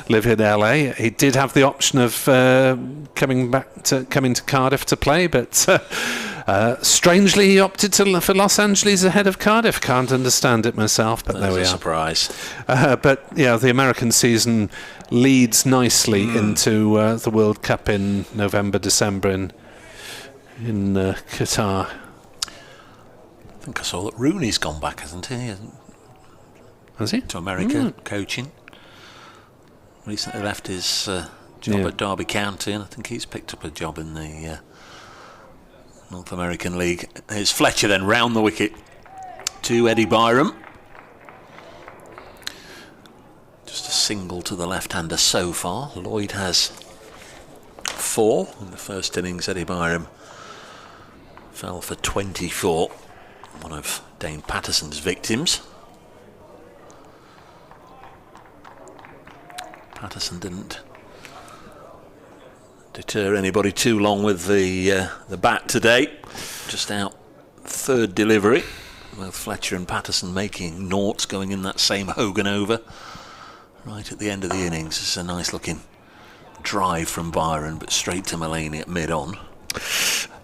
live in LA? He did have the option of coming to Cardiff to play, but Strangely, he opted for Los Angeles ahead of Cardiff. Can't understand it myself, but there we are. Surprise. But yeah, the American season leads nicely into the World Cup in November, December in Qatar. I think I saw that Rooney's gone back, hasn't he? Has he? To America, coaching. Recently left his job at Derby County, and I think he's picked up a job in the North American League. Here's Fletcher then round the wicket to Eddie Byram. Just a single to the left-hander so far. Lloyd has 4 in the first innings. Eddie Byram fell for 24, one of Dane Patterson's victims. Patterson didn't deter anybody too long with the bat today. Just out third delivery. Both Fletcher and Patterson making noughts, going in that same Hogan over right at the end of the innings. It's a nice looking drive from Byron, but straight to Mulaney at mid-on.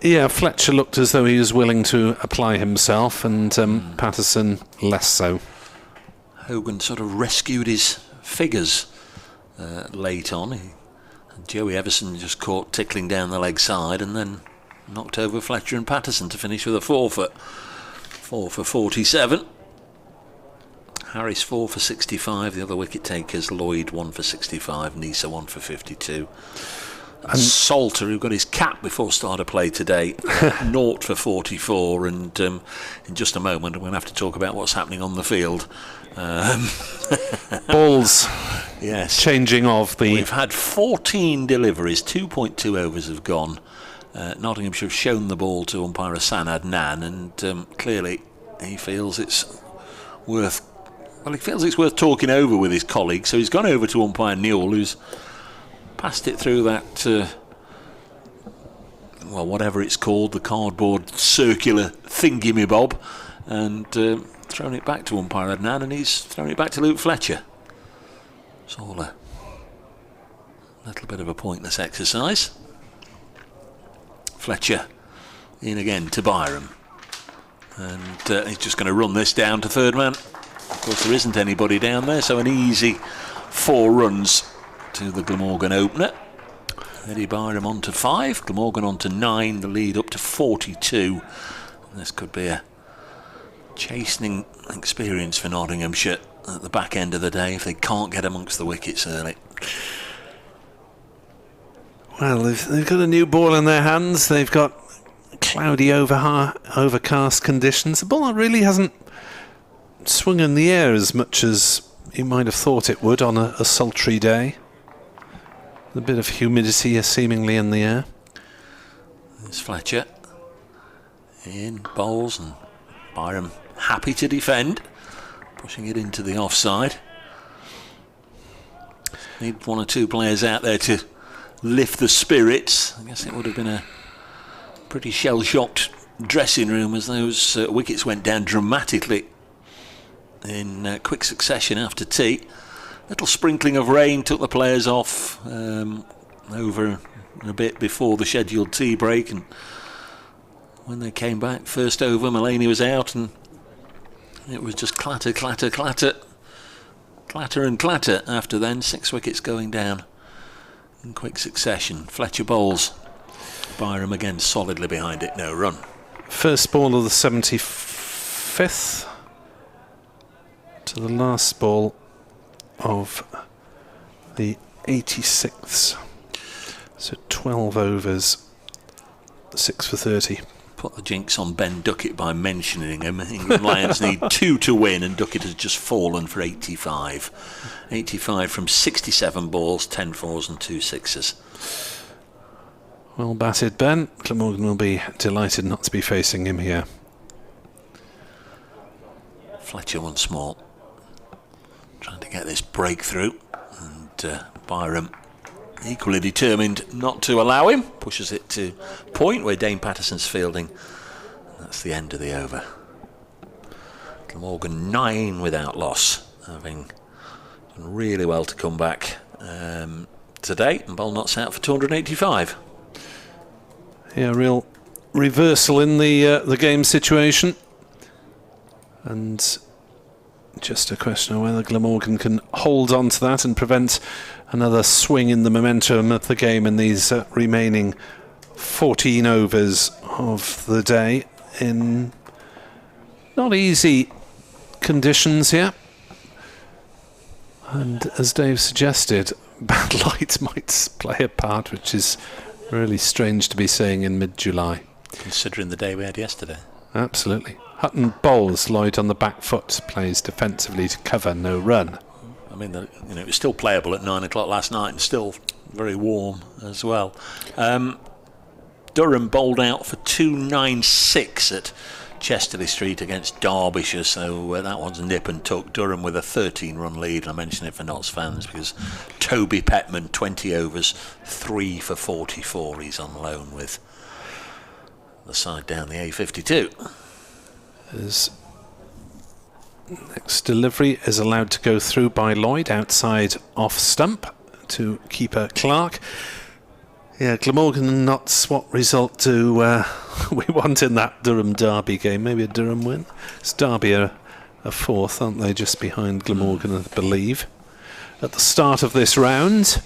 Yeah, Fletcher looked as though he was willing to apply himself, and Patterson less so. Hogan sort of rescued his figures late on. Joey Everson just caught tickling down the leg side and then knocked over Fletcher and Patterson to finish with a 4 for 47. Harris 4 for 65. The other wicket takers, Lloyd 1 for 65, Nisa 1 for 52. And Salter, who got his cap before start of play today, 0 for 44. And in just a moment, we're going to have to talk about what's happening on the field. Balls. Yes. Changing of the... We've had 14 deliveries, 2.2 overs have gone. Nottinghamshire have shown the ball to umpire Sanad Nan, and clearly he feels it's worth talking over with his colleague, so he's gone over to umpire Newell, who's passed it through that whatever it's called, the cardboard circular thingy-me-bob, and thrown it back to umpire Adnan, and he's thrown it back to Luke Fletcher. It's all a little bit of a pointless exercise. Fletcher in again to Byram, and he's just going to run this down to third man. Of course, there isn't anybody down there, so an easy 4 runs to the Glamorgan opener. Eddie Byram on to 5, Glamorgan on to 9, the lead up to 42. And this could be a chastening experience for Nottinghamshire at the back end of the day if they can't get amongst the wickets early. Well, they've got a new ball in their hands. They've got cloudy, overcast conditions. The ball really hasn't swung in the air as much as you might have thought it would on a sultry day. A bit of humidity seemingly in the air. There's Fletcher in, bowls, and Byram happy to defend, pushing it into the offside. Need 1 or 2 players out there to lift the spirits. I guess it would have been a pretty shell-shocked dressing room as those wickets went down dramatically in quick succession after tea. Little sprinkling of rain took the players off over a bit before the scheduled tea break, and when they came back, first over, Mulaney was out, and it was just clatter, clatter, clatter, clatter and clatter after then. 6 wickets going down in quick succession. Fletcher bowls. Byram again solidly behind it, no run. First ball of the 75th to the last ball of the 86th. So 12 overs, 6 for 30. Put the jinx on Ben Duckett by mentioning him. England Lions need 2 to win, and Duckett has just fallen for 85. 85 from 67 balls, 10 fours and 2 sixes. Well batted, Ben. Glamorgan will be delighted not to be facing him here. Fletcher once more, trying to get this breakthrough, and Byram equally determined not to allow him. Pushes it to point where Dane Patterson's fielding. And that's the end of the over. Glamorgan 9 without loss, having done really well to come back today, and ball knots out for 285. Yeah, real reversal in the game situation, and just a question of whether Glamorgan can hold on to that and prevent another swing in the momentum of the game in these remaining 14 overs of the day in not easy conditions here. And as Dave suggested, bad light might play a part, which is really strange to be saying in mid-July. Considering the day we had yesterday. Absolutely. Hutton bowls, Lloyd on the back foot, plays defensively to cover, no run. I mean, it was still playable at 9 o'clock last night and still very warm as well. Durham bowled out for 296 at Chesterley Street against Derbyshire, so that one's nip and tuck. Durham with a 13-run lead. I mention it for Notts fans because Toby Petman, 20 overs, 3 for 44. He's on loan with the side down the A52. His next delivery is allowed to go through by Lloyd outside off stump to keeper Clark. Yeah, Glamorgan and Notts, what result do we want in that Durham Derby game? Maybe a Durham win? It's Derby a fourth, aren't they? Just behind Glamorgan, I believe. At the start of this round,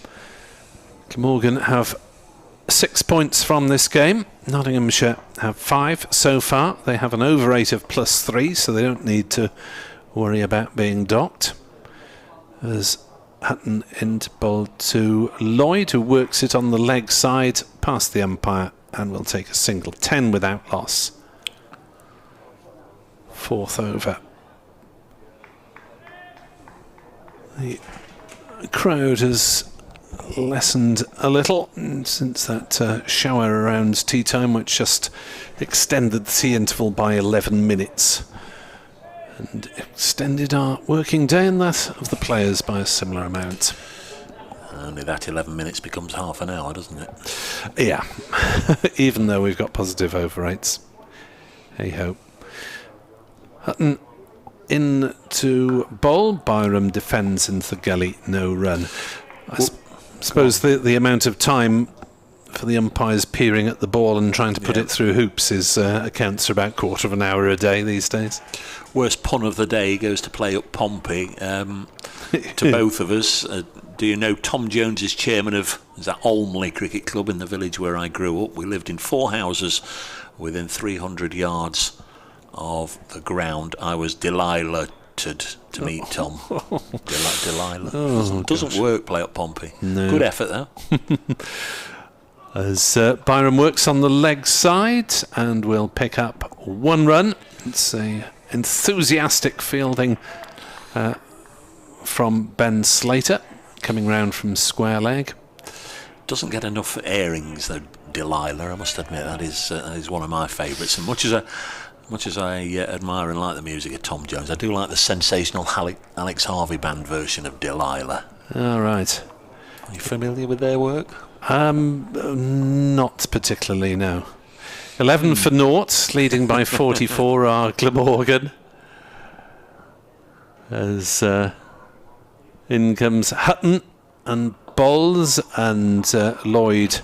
Glamorgan have 6 points from this game. Nottinghamshire have 5 so far. They have an over 8 of +3, so they don't need to worry about being docked. As Hutton into bowl to Lloyd, who works it on the leg side past the umpire and will take a single. 10 without loss. 4th over. The crowd has lessened a little since that shower around tea time, which just extended the tea interval by 11 minutes. And extended our working day and that of the players by a similar amount. Only that 11 minutes becomes half an hour, doesn't it? Yeah, even though we've got positive over rates. Hey ho. Hutton in to bowl. Byram defends into the gully, no run. I suppose the amount of time for the umpires peering at the ball and trying to put it through hoops is accounts for about quarter of an hour a day these days. Worst pun of the day goes to play up Pompey to both of us. Do you know Tom Jones is chairman of that Olmley Cricket Club in the village where I grew up? We lived in 4 houses within 300 yards of the ground. I was Delilah to meet Tom. Delilah. Doesn't work, play up Pompey. No. Good effort though. As Byram works on the leg side and will pick up 1 run. It's a enthusiastic fielding from Ben Slater coming round from square leg. Doesn't get enough airings though, Delilah, I must admit. That is one of my favourites, and much as I admire and like the music of Tom Jones, I do like the sensational Alex Harvey band version of Delilah. All right. Are you familiar with their work? Not particularly, no. 11 for naught, leading by 44 are Glamorgan. As in comes Hutton and bowls, and Lloyd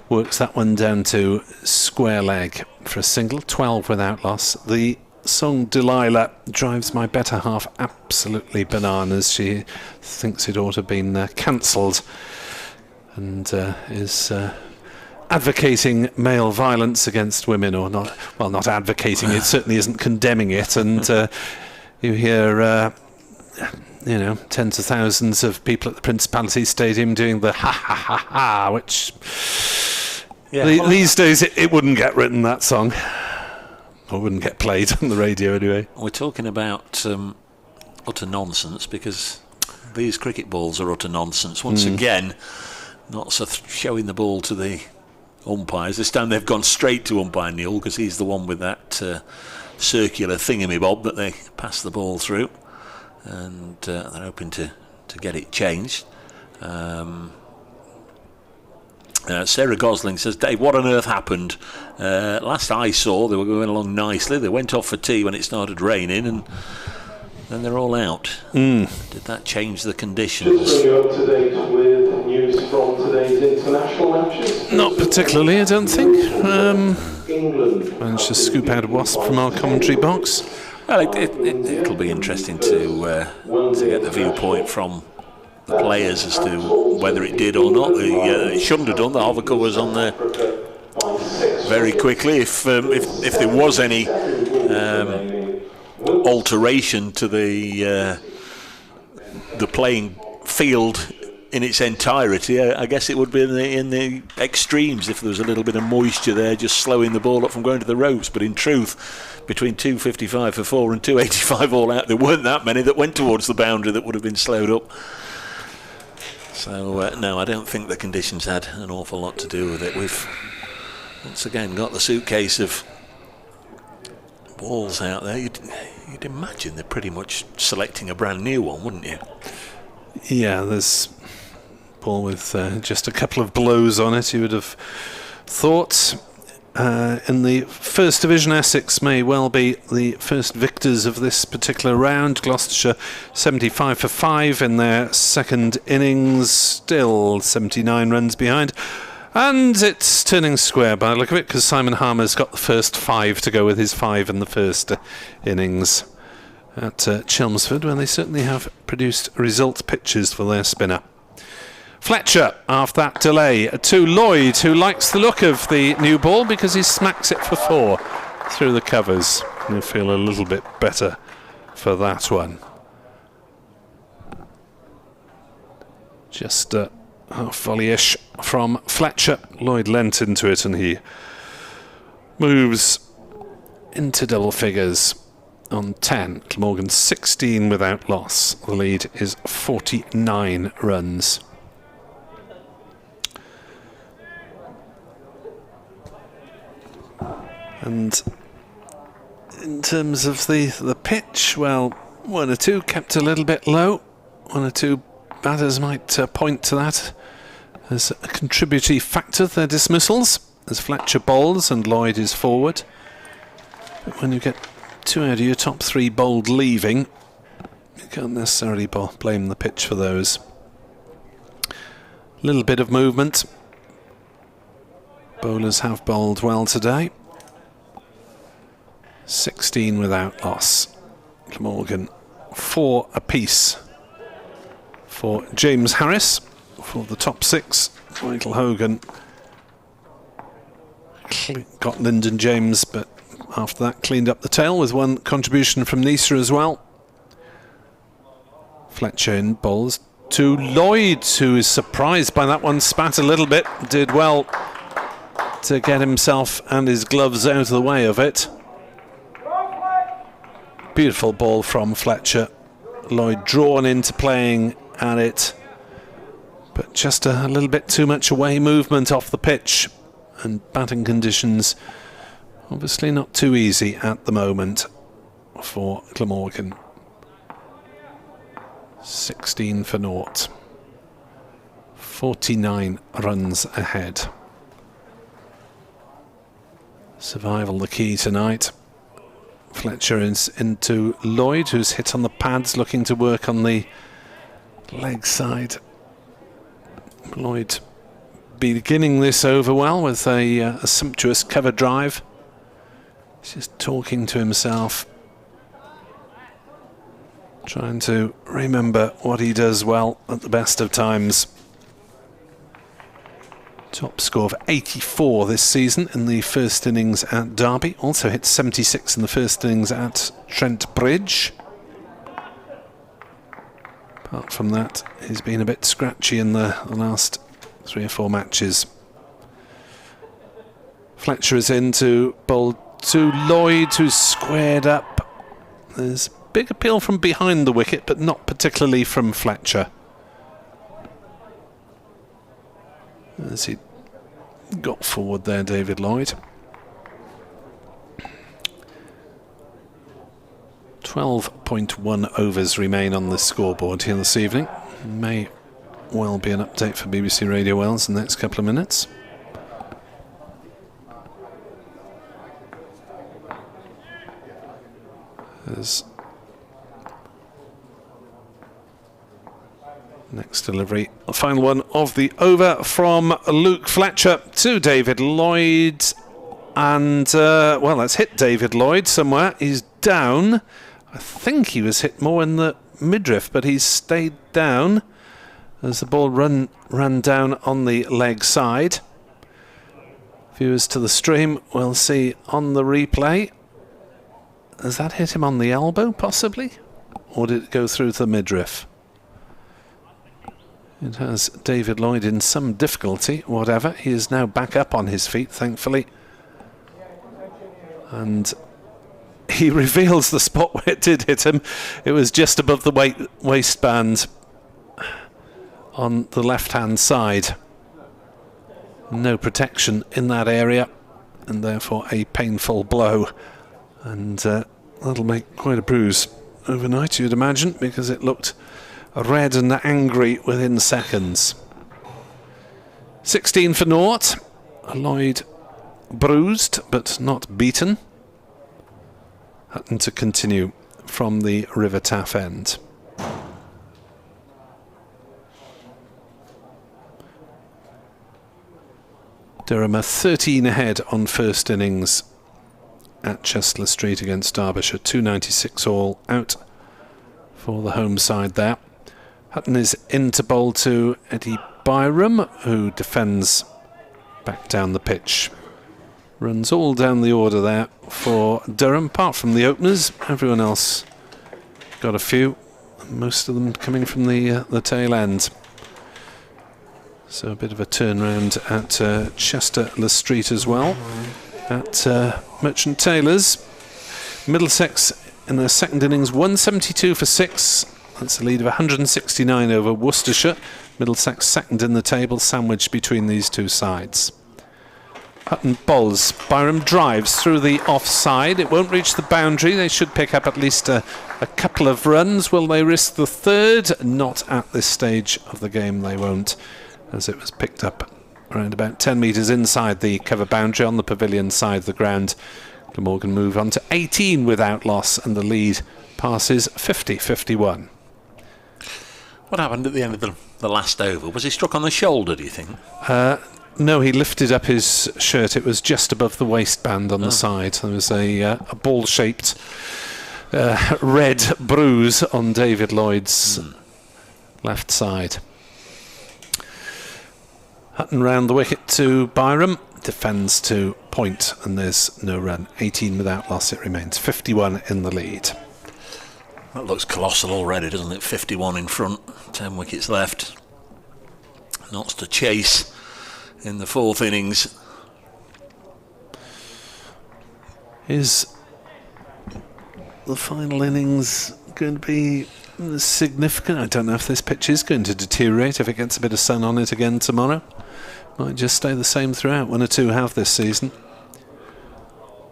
works that one down to square leg for a single. 12 without loss. The song Delilah drives my better half absolutely bananas. She thinks it ought to have been cancelled, and is advocating male violence against women, or not. Well, not advocating it, certainly isn't condemning it. And you hear tens of thousands of people at the Principality Stadium doing the ha ha ha ha, which these days it wouldn't get written, that song, or wouldn't get played on the radio anyway. We're talking about utter nonsense, because these cricket balls are utter nonsense. Once again, not showing the ball to the umpires. This time they've gone straight to umpire Neil, because he's the one with that circular thingamabob that they pass the ball through, and they're hoping to get it changed. Sarah Gosling says, Dave, what on earth happened? Last I saw, they were going along nicely. They went off for tea when it started raining, and then they're all out. Did that change the conditions? Just bring you up to date with news from today's international matches. Not particularly, I don't think. managed to scoop out a wasp from our commentary box. Well, it'll be interesting to get the viewpoint from the players as to whether it did or not. It shouldn't have done. The hover was on there very quickly. If there was any alteration to the playing field in its entirety, I guess it would be in the extremes if there was a little bit of moisture there, just slowing the ball up from going to the ropes. But in truth, between 255 for 4 and 285 all out, there weren't that many that went towards the boundary that would have been slowed up. So no, I don't think the conditions had an awful lot to do with it. We've once again got the suitcase of balls out there. You'd imagine they're pretty much selecting a brand new one, wouldn't you? Yeah, there's a ball with just a couple of blows on it, you would have thought. In the First Division, Essex may well be the first victors of this particular round. Gloucestershire 75 for 5 in their second innings, still 79 runs behind. And it's turning square by the look of it, because Simon Harmer's got the first 5 to go with his 5 in the first innings at Chelmsford, where they certainly have produced result pitches for their spinner. Fletcher, after that delay, to Lloyd, who likes the look of the new ball because he smacks it for 4 through the covers. He'll feel a little bit better for that one. Just half volley-ish from Fletcher. Lloyd lent into it and he moves into double figures on 10. Glamorgan 16 without loss. The lead is 49 runs. And in terms of the pitch, well, 1 or 2 kept a little bit low. 1 or 2 batters might point to that as a contributory factor to their dismissals, as Fletcher bowls and Lloyd is forward. But when you get 2 out of your top 3 bowled leaving, you can't necessarily blame the pitch for those. A little bit of movement. Bowlers have bowled well today. 16 without loss. Glamorgan 4 apiece for James Harris for the top 6. Michael Hogan got Lyndon James, but after that cleaned up the tail with 1 contribution from Nisa as well. Fletcher in bowls to Lloyd, who is surprised by that one, spat a little bit, did well to get himself and his gloves out of the way of it. Beautiful ball from Fletcher. Lloyd drawn into playing at it, but just a little bit too much away movement off the pitch, and batting conditions obviously not too easy at the moment for Glamorgan. 16 for naught. 49 runs ahead. Survival the key tonight. Fletcher is into Lloyd, who's hit on the pads, looking to work on the leg side. Lloyd beginning this over well with a sumptuous cover drive. He's just talking to himself, trying to remember what he does well at the best of times. Top score of 84 this season in the first innings at Derby. Also hit 76 in the first innings at Trent Bridge. Apart from that, he's been a bit scratchy in the last 3 or 4 matches. Fletcher is in to bowl to Lloyd, who's squared up. There's big appeal from behind the wicket, but not particularly from Fletcher. As he got forward there, David Lloyd. 12.1 overs remain on the scoreboard here this evening. May well be an update for BBC Radio Wales in the next couple of minutes. As next delivery, the final one of the over from Luke Fletcher to David Lloyd. and well, that's hit David Lloyd somewhere. He's down. I think he was hit more in the midriff, but he's stayed down as the ball ran down on the leg side. Viewers to the stream will see on the replay. Has that hit him on the elbow, possibly? Or did it go through to the midriff? It has David Lloyd in some difficulty, whatever. He is now back up on his feet, thankfully. And he reveals the spot where it did hit him. It was just above the waistband on the left-hand side. No protection in that area, and therefore a painful blow. And that'll make quite a bruise overnight, you'd imagine, because it looked red and angry within seconds. 16 for naught. Lloyd bruised, but not beaten. Hutton to continue from the River Taff end. Durham are 13 ahead on first innings at Chester Street against Derbyshire. 296 all out for the home side there. Hutton is in to bowl to Eddie Byram, who defends back down the pitch. Runs all down the order there for Durham, apart from the openers. Everyone else got a few, most of them coming from the tail end. So a bit of a turnaround at Chester Street as well. At Merchant Taylors, Middlesex in their second innings, 172 for 6. That's a lead of 169 over Worcestershire. Middlesex second in the table, sandwiched between these two sides. Hutton bowls. Byram drives through the offside. It won't reach the boundary. They should pick up at least a couple of runs. Will they risk the third? Not at this stage of the game, they won't, as it was picked up around about 10 metres inside the cover boundary on the pavilion side of the ground. Glamorgan move on to 18 without loss, and the lead passes 50-51. What happened at the end of the last over? Was he struck on the shoulder, do you think? No, he lifted up his shirt. It was just above the waistband on the side. There was a ball-shaped red bruise on David Lloyd's left side. Hutton round the wicket to Byram, defends to point, and there's no run. 18 without loss it remains. 51 in the lead. That looks colossal already, doesn't it? 51 in front, 10 wickets left. Knots to chase in the fourth innings. Is the final innings going to be significant? I don't know if this pitch is going to deteriorate if it gets a bit of sun on it again tomorrow. Might just stay the same throughout. 1 or 2 have this season.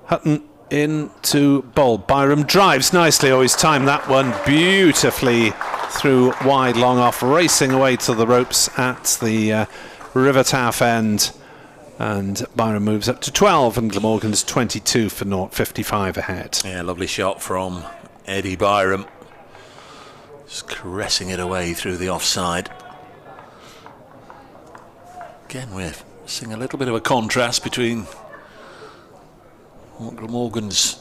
Hutton in to bowl. Byram drives nicely. Oh, he's timed that one beautifully through wide, long off, racing away to the ropes at the River Taff end. And Byram moves up to 12, and Glamorgan's 22 for naught, 55 ahead. Yeah, lovely shot from Eddie Byram. Just caressing it away through the offside. Again, we're seeing a little bit of a contrast between what Glamorgan's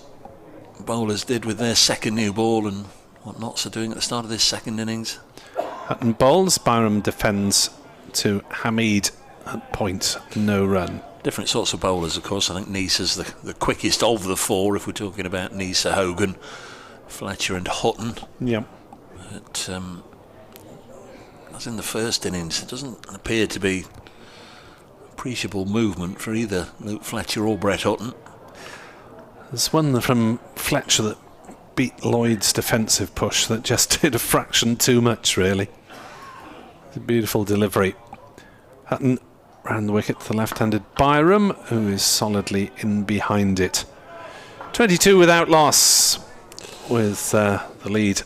bowlers did with their second new ball and what Notts are doing at the start of this second innings. Hutton bowls. Byram defends to Hamid at point, no run. Different sorts of bowlers, of course. I think Neesa's the quickest of the four, if we're talking about Neesa, Hogan, Fletcher and Hutton. Yep. But as in the first innings, it doesn't appear to be appreciable movement for either Luke Fletcher or Brett Hutton. There's one from Fletcher that beat Lloyd's defensive push that just did a fraction too much, really. It's a beautiful delivery. Hutton round the wicket to the left-handed Byram, who is solidly in behind it. 22 without loss, with the lead.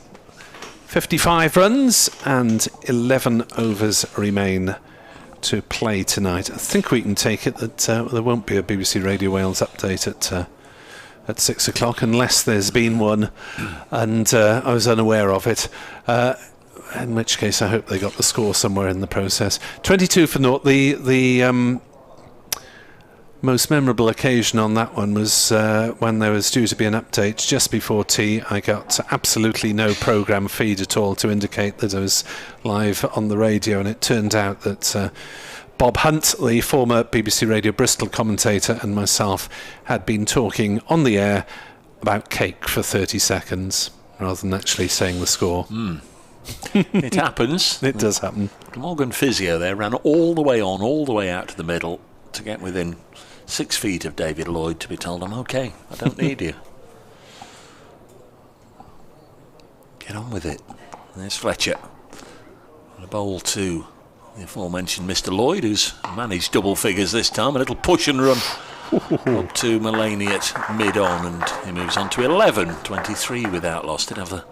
55 runs and 11 overs remain to play tonight. I think we can take it that there won't be a BBC Radio Wales update at 6 o'clock unless there's been one and I was unaware of it. In which case I hope they got the score somewhere in the process. 22 for naught. The most memorable occasion on that one was when there was due to be an update just before tea. I got absolutely no programme feed at all to indicate that I was live on the radio, and it turned out that Bob Hunt, the former BBC Radio Bristol commentator, and myself had been talking on the air about cake for 30 seconds rather than actually saying the score. It happens. It does happen. Glamorgan physio there ran all the way on, all the way out to the middle to get within 6 feet of David Lloyd to be told, I'm okay, I don't need you. Get on with it. There's Fletcher. And a bowl to the aforementioned Mr. Lloyd, who's managed double figures this time. A little push and run up to Mulaney at mid-on, and he moves on to 11, 23 without loss. Did have a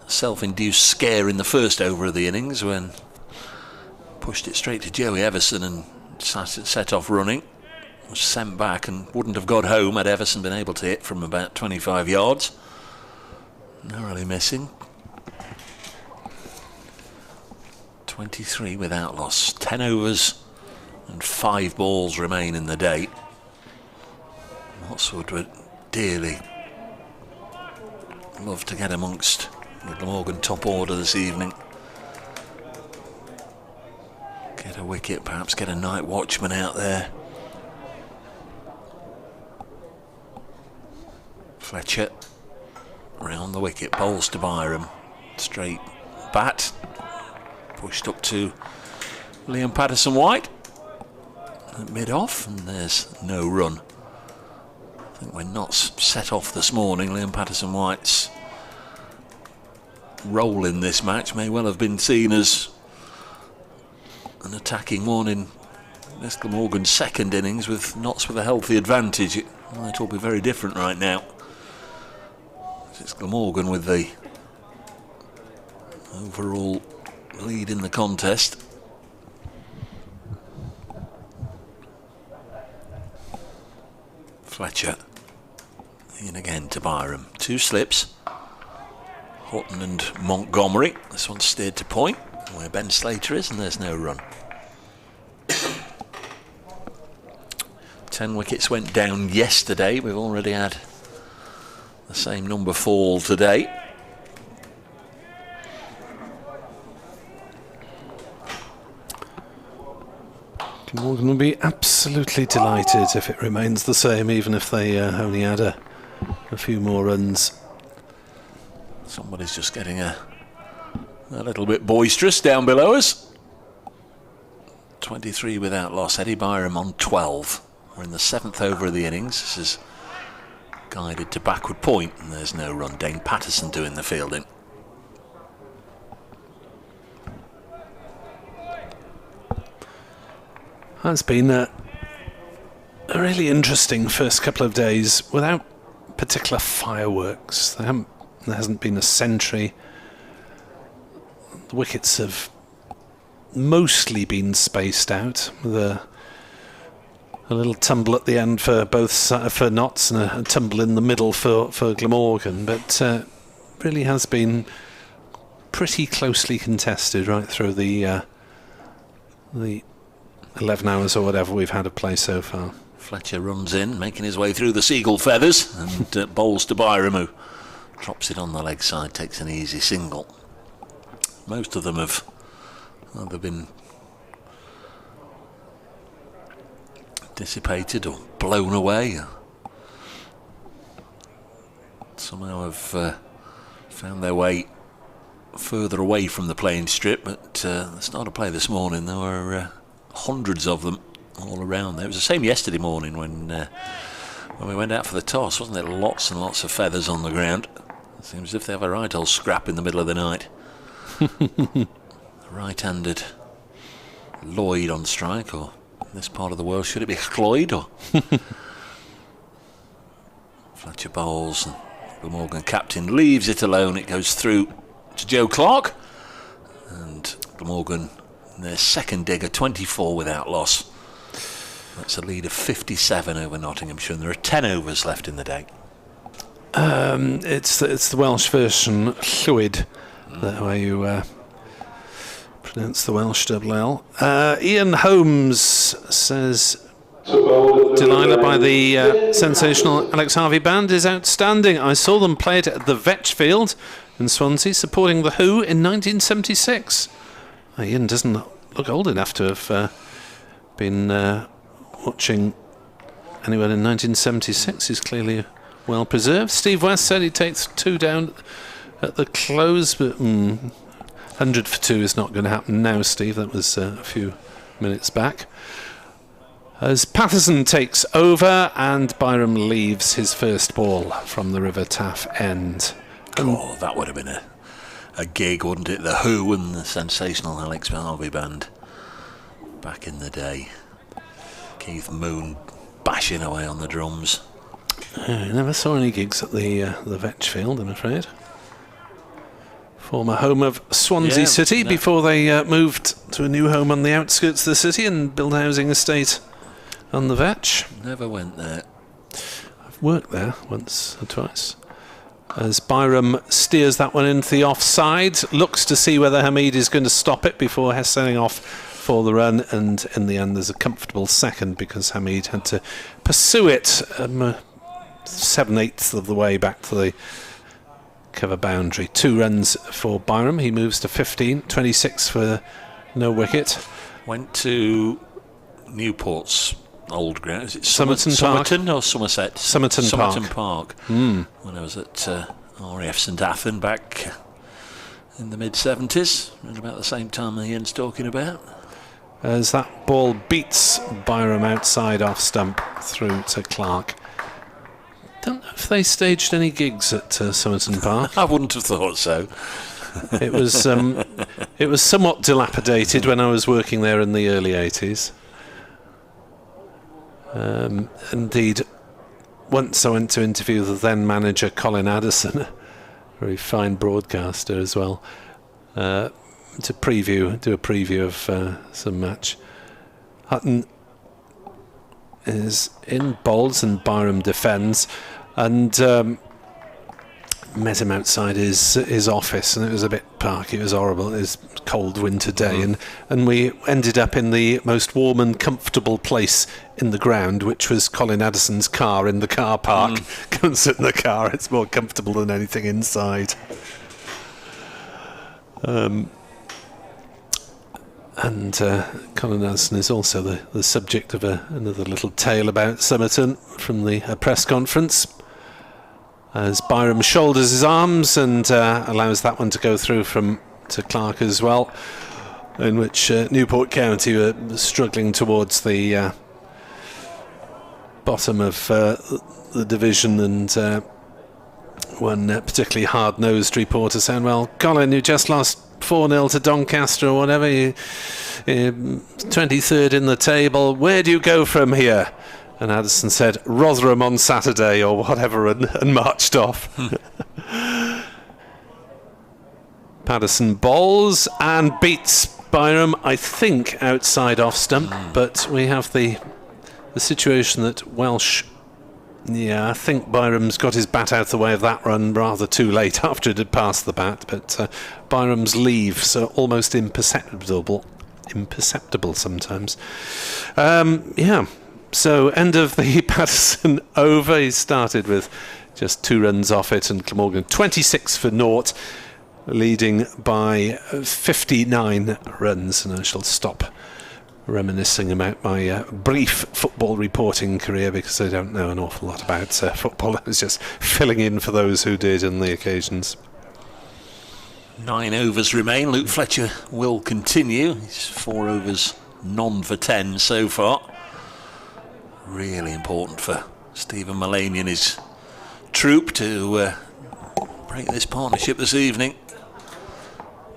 self-induced scare in the first over of the innings when pushed it straight to Joey Everson and set off running. Was sent back and wouldn't have got home had Everson been able to hit from about 25 yards. Narrowly missing. 23 without loss. 10 overs and 5 balls remain in the day. Watford would dearly love to get amongst the Glamorgan top order this evening. Get a wicket, perhaps get a night watchman out there. Fletcher round the wicket, bowls to Byram. Straight bat. Pushed up to Liam Patterson-White at mid-off, and there's no run. I think we're not set off this morning. Liam Patterson-White's role in this match may well have been seen as an attacking one in this Glamorgan's second innings, with Notts with a healthy advantage. It might all be very different right now. It's Glamorgan with the overall lead in the contest. Fletcher in again to Byram. 2 slips. Houghton and Montgomery. This one's steered to point where Ben Slater is, and there's no run. 10 wickets went down yesterday. We've already had the same number fall today. Morgan will be absolutely delighted if it remains the same, even if they only add a few more runs. Somebody's just getting a little bit boisterous down below us. 23 without loss. Eddie Byram on 12. We're in the 7th over of the innings. This is guided to backward point, and there's no run. Dane Patterson doing the fielding. It's been a really interesting first couple of days without particular fireworks. There hasn't been a century. The wickets have mostly been spaced out, with a little tumble at the end for both for Notts and a tumble in the middle for Glamorgan, but really has been pretty closely contested right through the 11 hours or whatever we've had of play so far. Fletcher runs in, making his way through the seagull feathers, and bowls to Byram, who drops it on the leg side, takes an easy single. Most of them have either been dissipated or blown away. Somehow have found their way further away from the playing strip, but the start of play this morning there were hundreds of them all around there. It was the same yesterday morning when we went out for the toss, wasn't it? Lots and lots of feathers on the ground. It seems as if they have a right old scrap in the middle of the night. Right-handed Lloyd on strike, or in this part of the world should it be Cloyd? Or Fletcher bowls, and Glamorgan captain leaves it alone. It goes through to Joe Clark, and Glamorgan their second digger, 24 without loss. That's a lead of 57 over Nottinghamshire, and there are 10 overs left in the day. It's the Welsh version, Llwyd, the way you pronounce the Welsh double L. Ian Holmes says Delilah by the sensational Alex Harvey Band is outstanding. I saw them play it at the Vetch Field in Swansea, supporting The Who in 1976. Ian doesn't look old enough to have been watching anyone in 1976. He's clearly well preserved. Steve West said he takes 2 down at the close, but 100 for 2 is not going to happen now, Steve. That was a few minutes back. As Patterson takes over and Byram leaves his first ball from the River Taff end. Oh, that would have been a gig, wouldn't it? The Who and the sensational Alex Harvey Band back in the day. Keith Moon bashing away on the drums. I never saw any gigs at the Vetch Field, I'm afraid. Former home of Swansea City before they moved to a new home on the outskirts of the city and built a housing estate on the Vetch. Never went there. I've worked there once or twice. As Byram steers that one into the offside, looks to see whether Hamid is going to stop it before setting off for the run, and in the end there's a comfortable second because Hamid had to pursue it 7/8 of the way back to the cover boundary. 2 runs for Byram. He moves to 15, 26 for no wicket. Went to Newport's old ground. Is it Somerton Park? Somerton or Somerset? Somerton Park. When I was at RAF St Athan back in the mid-70s, at about the same time that Ian's talking about. As that ball beats Byram outside off stump through to Clark. Don't know if they staged any gigs at Somerton Park. I wouldn't have thought so. It was somewhat dilapidated when I was working there in the early 80s. Indeed, once I went to interview the then manager Colin Addison, a very fine broadcaster as well, to do a preview of some match. Hutton is in bowls and Byram defends, and met him outside his office, and it was a bit parky. It was horrible. It was a cold winter day, and we ended up in the most warm and comfortable place in the ground, which was Colin Addison's car in the car park. Go and sit in the car. It's more comfortable than anything inside. And Colin Addison is also the subject of another little tale about Somerton from the press conference. As Byram shoulders his arms and allows that one to go through to Clark as well, in which Newport County were struggling towards the bottom of the division, and one particularly hard-nosed reporter saying, well, Colin, you just lost 4-0 to Doncaster or whatever, you're 23rd in the table, where do you go from here? And Addison said, Rotherham on Saturday or whatever, and marched off. Patterson bowls and beats Byram, I think, outside off stump, but we have the situation that Welsh... Yeah, I think Byram's got his bat out the way of that run rather too late after it had passed the bat, but Byram's leaves are almost imperceptible sometimes. So end of the Patterson over. He started with just 2 runs off it, and Glamorgan 26 for naught, leading by 59 runs. And I shall stop reminiscing about my brief football reporting career, because I don't know an awful lot about football. I was just filling in for those who did on the occasions. 9 overs remain. Luke Fletcher will continue. He's 4 overs, none for 10 so far. Really important for Stephen Mullany and his troop to break this partnership this evening.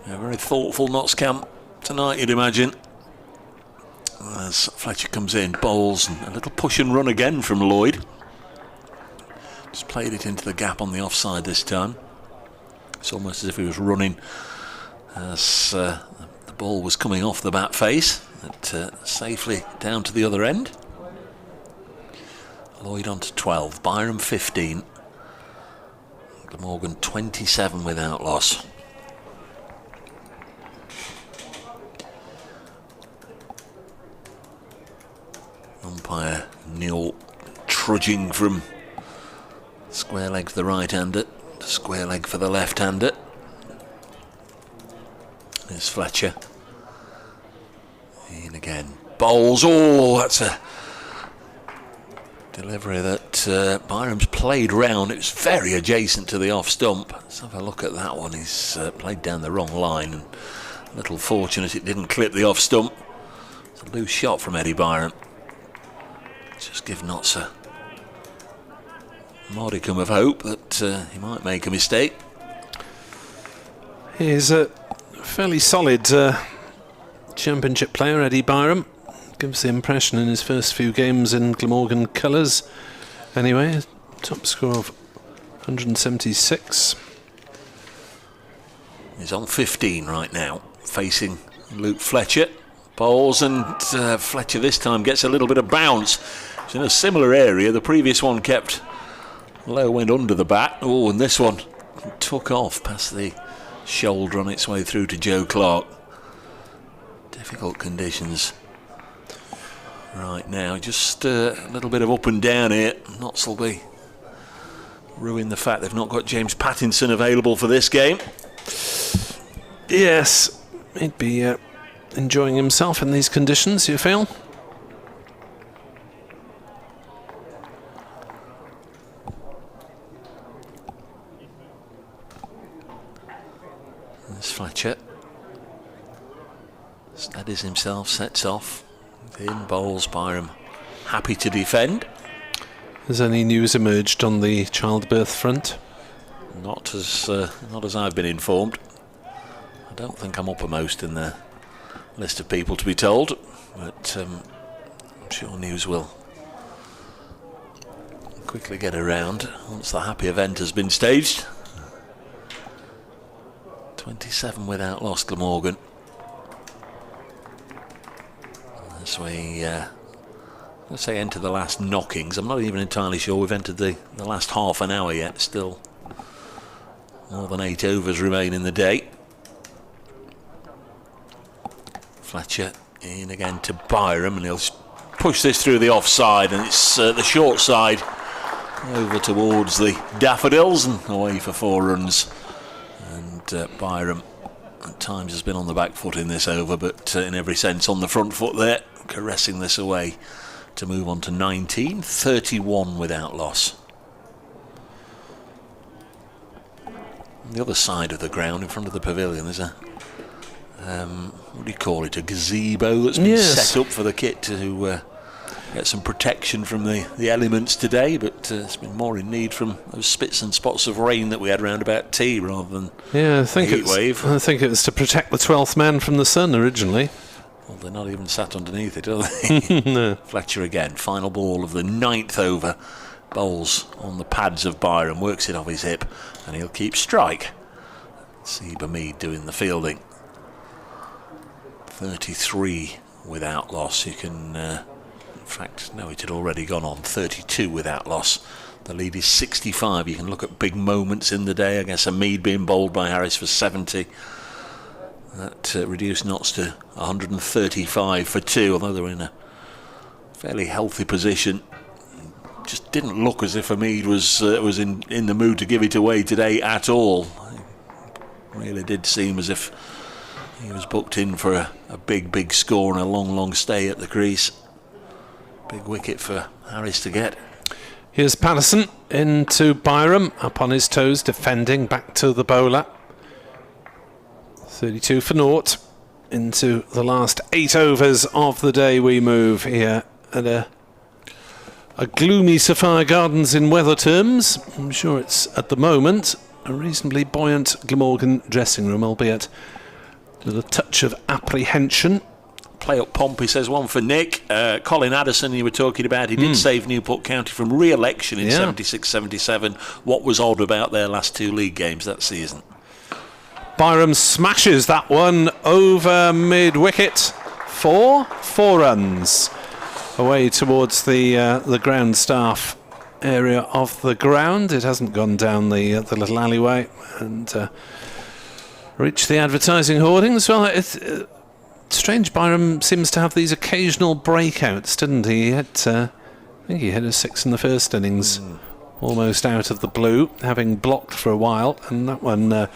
A very thoughtful Notts camp tonight, you'd imagine. As Fletcher comes in, bowls, and a little push and run again from Lloyd. Just played it into the gap on the offside this time. It's almost as if he was running as the ball was coming off the bat face, safely down to the other end. Lloyd on to 12, Byram 15, Glamorgan 27 without loss. Umpire Neil trudging from square leg for the right-hander to square leg for the left-hander. There's Fletcher. In again. Bowls. Oh, that's a delivery that Byram's played round. It was very adjacent to the off stump. Let's have a look at that one. He's played down the wrong line, and a little fortunate it didn't clip the off stump. It's a loose shot from Eddie Byram. Just give Notts a modicum of hope that he might make a mistake. He's a fairly solid championship player, Eddie Byram. Gives the impression in his first few games in Glamorgan colours. Anyway, top score of 176. He's on 15 right now, facing Luke Fletcher. Bowls, and Fletcher this time gets a little bit of bounce. It's in a similar area. The previous one kept low, went under the bat. Oh, and this one took off past the shoulder on its way through to Joe Clark. Difficult conditions right now. Just a little bit of up and down here. Notts will be ruin the fact they've not got James Pattinson available for this game. Yes, he'd be enjoying himself in these conditions, you feel? There's Fletcher. Steadies himself, sets off. In bowls, Byram happy to defend. Has any news emerged on the childbirth front? Not as I've been informed. I don't think I'm uppermost in the list of people to be told, but I'm sure news will quickly get around once the happy event has been staged. 27 without loss, Glamorgan. As we let's say enter the last knockings. I'm not even entirely sure we've entered the last half an hour yet. Still more than 8 overs remain in the day. Fletcher in again to Byram, and he'll push this through the offside, and it's the short side over towards the Daffodils and away for 4 runs. And Byram at times has been on the back foot in this over, but in every sense on the front foot there, caressing this away to move on to 19, 31 without loss. On the other side of the ground, in front of the pavilion, there's a what do you call it, a gazebo that's been set up for the kit to get some protection from the elements today, but it's been more in need from those spits and spots of rain that we had round about tea rather than I think heat wave. I think it was to protect the 12th man from the sun originally. Well, they're not even sat underneath it, are they? No. Fletcher again, final ball of the 9th over. Bowls on the pads of Byram, works it off his hip, and he'll keep strike. Seba Mead doing the fielding. 33 without loss. You can, in fact, no, it had already gone on. 32 without loss. The lead is 65. You can look at big moments in the day. I guess a Mead being bowled by Harris for 70. That reduced Notts to 135 for 2, although they were in a fairly healthy position. Just didn't look as if Mead was in the mood to give it away today at all. It really did seem as if he was booked in for a big score and a long stay at the crease. Big wicket for Harris to get. Here's Patterson into Byram, up on his toes, defending, back to the bowler. 32 for naught. Into the last 8 overs of the day we move here at a gloomy Sapphire Gardens in weather terms. I'm sure it's, at the moment, a reasonably buoyant Glamorgan dressing room, albeit with a touch of apprehension. Play up Pompey says one for Nick. Colin Addison, you were talking about, he did save Newport County from re-election in 76-77. What was odd about their last 2 league games that season? Byram smashes that one over mid-wicket for 4 runs. Away towards the ground staff area of the ground. It hasn't gone down the little alleyway and reached the advertising hoardings. Well, strange, Byram seems to have these occasional breakouts, didn't he? He had, I think he hit a 6 in the first innings, almost out of the blue, having blocked for a while, and that one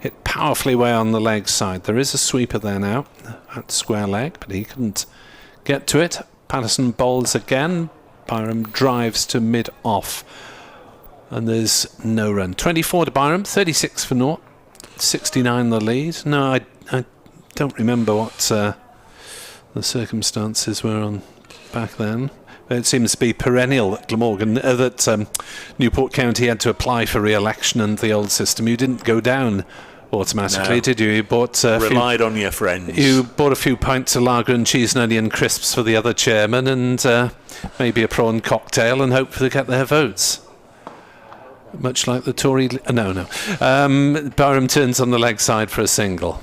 hit powerfully way on the leg side. There is a sweeper there now at square leg, but he couldn't get to it. Patterson bowls again. Byram drives to mid-off, and there's no run. 24 to Byram, 36 for naught, 69 the lead. No, I don't remember what the circumstances were on back then. It seems to be perennial that Glamorgan, that Newport County had to apply for re-election under the old system. You didn't go down automatically, did you? You bought relied on your friends. You bought a few pints of lager and cheese and onion crisps for the other chairman, and maybe a prawn cocktail, and hope to get their votes. Much like the Tory... No. Byram turns on the leg side for a single.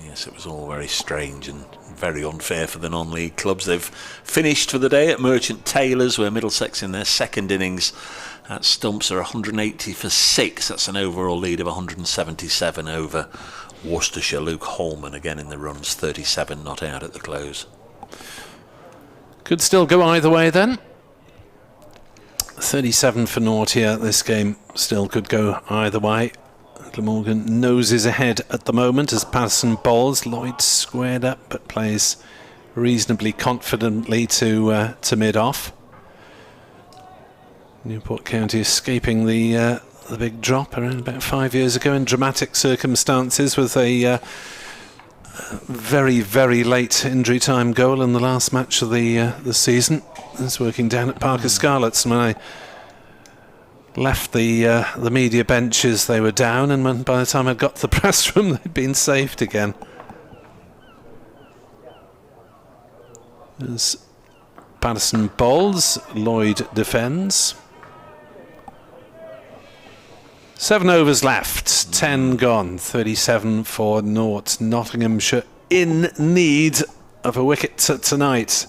Yes, it was all very strange and very unfair for the non-league clubs. They've finished for the day at Merchant Taylors, where Middlesex in their second innings at stumps are 180 for 6. That's an overall lead of 177 over Worcestershire. Luke Holman again in the runs, 37 not out at the close. Could still go either way then. 37 for naught here. This game still could go either way. Glamorgan noses ahead at the moment as Patterson bowls. Lloyd squared up but plays reasonably confidently to mid-off. Newport County escaping the big drop around about 5 years ago in dramatic circumstances with a very, very late injury time goal in the last match of the season. I was working down at Parker Scarlets, and when I left the media by they were down, and by the time I got to the press room they'd been saved again. As Patterson bowls, Lloyd defends. 7 overs left, 10 gone, 37 for naught. Nottinghamshire in need of a wicket tonight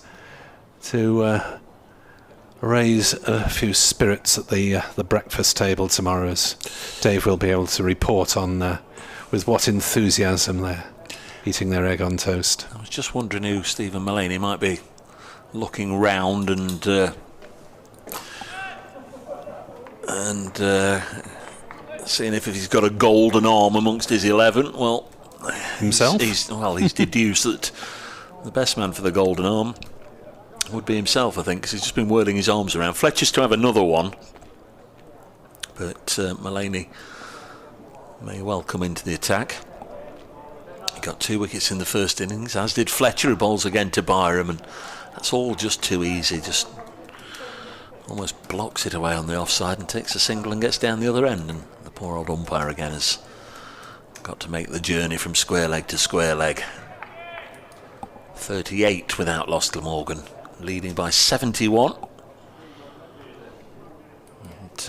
to raise a few spirits at the breakfast table tomorrow, as Dave will be able to report on with what enthusiasm they're eating their egg on toast. I was just wondering who Stephen Mullaney might be looking round and seeing if he's got a golden arm amongst his 11. Well, himself? He's deduced that the best man for the golden arm would be himself, I think, because he's just been whirling his arms around. Fletcher's to have another one, but Mullaney may well come into the attack. He got 2 wickets in the first innings, as did Fletcher, who bowls again to Byram, and that's all just too easy. Just almost blocks it away on the offside and takes a single and gets down the other end, and the poor old umpire again has got to make the journey from square leg to square leg. 38 without loss, Glamorgan, leading by 71.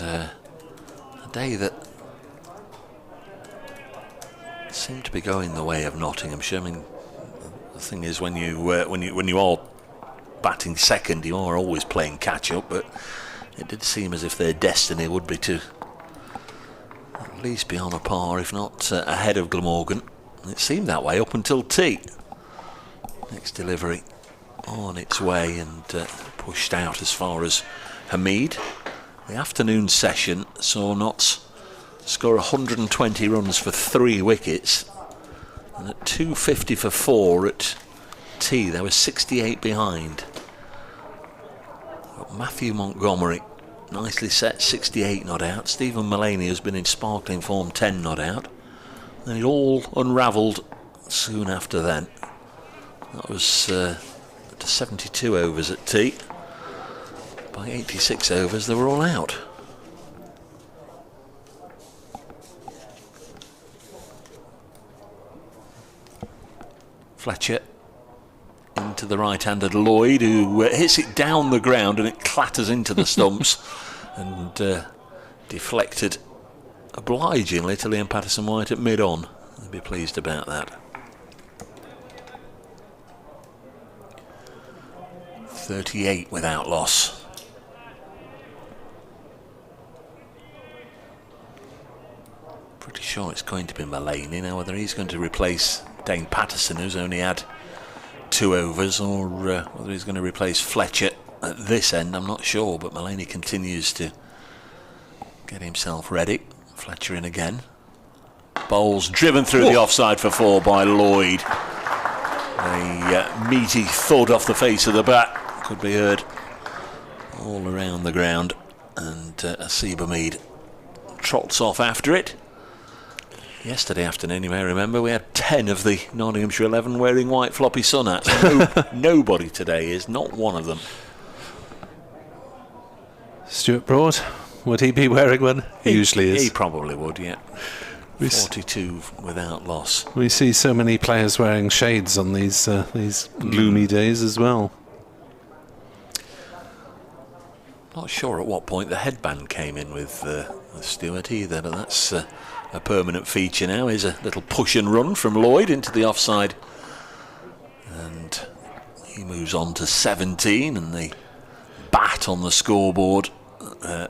And a day that seemed to be going the way of Nottinghamshire. I mean, the thing is, when you are batting second, you are always playing catch up, but it did seem as if their destiny would be to at least be on a par, if not ahead of Glamorgan. It seemed that way up until tea. Next delivery on its way and pushed out as far as Hamid. The afternoon session saw Notts score 120 runs for 3 wickets, and at 250 for 4 at tea they were 68 behind. But Matthew Montgomery nicely set, 68 not out. Stephen Mullaney has been in sparkling form, 10 not out. And it all unravelled soon after then. That was to 72 overs at tea. By 86 overs they were all out. Fletcher into the right-handed Lloyd, who hits it down the ground and it clatters into the stumps and deflected obligingly to Liam Patterson-White at mid-on. I'd be pleased about that. 38 without loss. Pretty sure it's going to be Mullaney now. Whether he's going to replace Dane Patterson, who's only had 2 overs, or whether he's going to replace Fletcher at this end, I'm not sure. But Mullaney continues to get himself ready. Fletcher in again. Bowls driven through the offside for 4 by Lloyd. A meaty thud off the face of the bat could be heard all around the ground, and Asiba Mead trots off after it. Yesterday afternoon, you may remember, we had 10 of the Nottinghamshire 11 wearing white floppy sun hats. Nobody today is, not one of them. Stuart Broad, would he be wearing one? He usually is. He probably would, yeah. 42 without loss. We see so many players wearing shades on these gloomy days as well. Not sure at what point the headband came in with Stuart either, but that's a permanent feature now. Is a little push and run from Lloyd into the offside, and he moves on to 17, and the bat on the scoreboard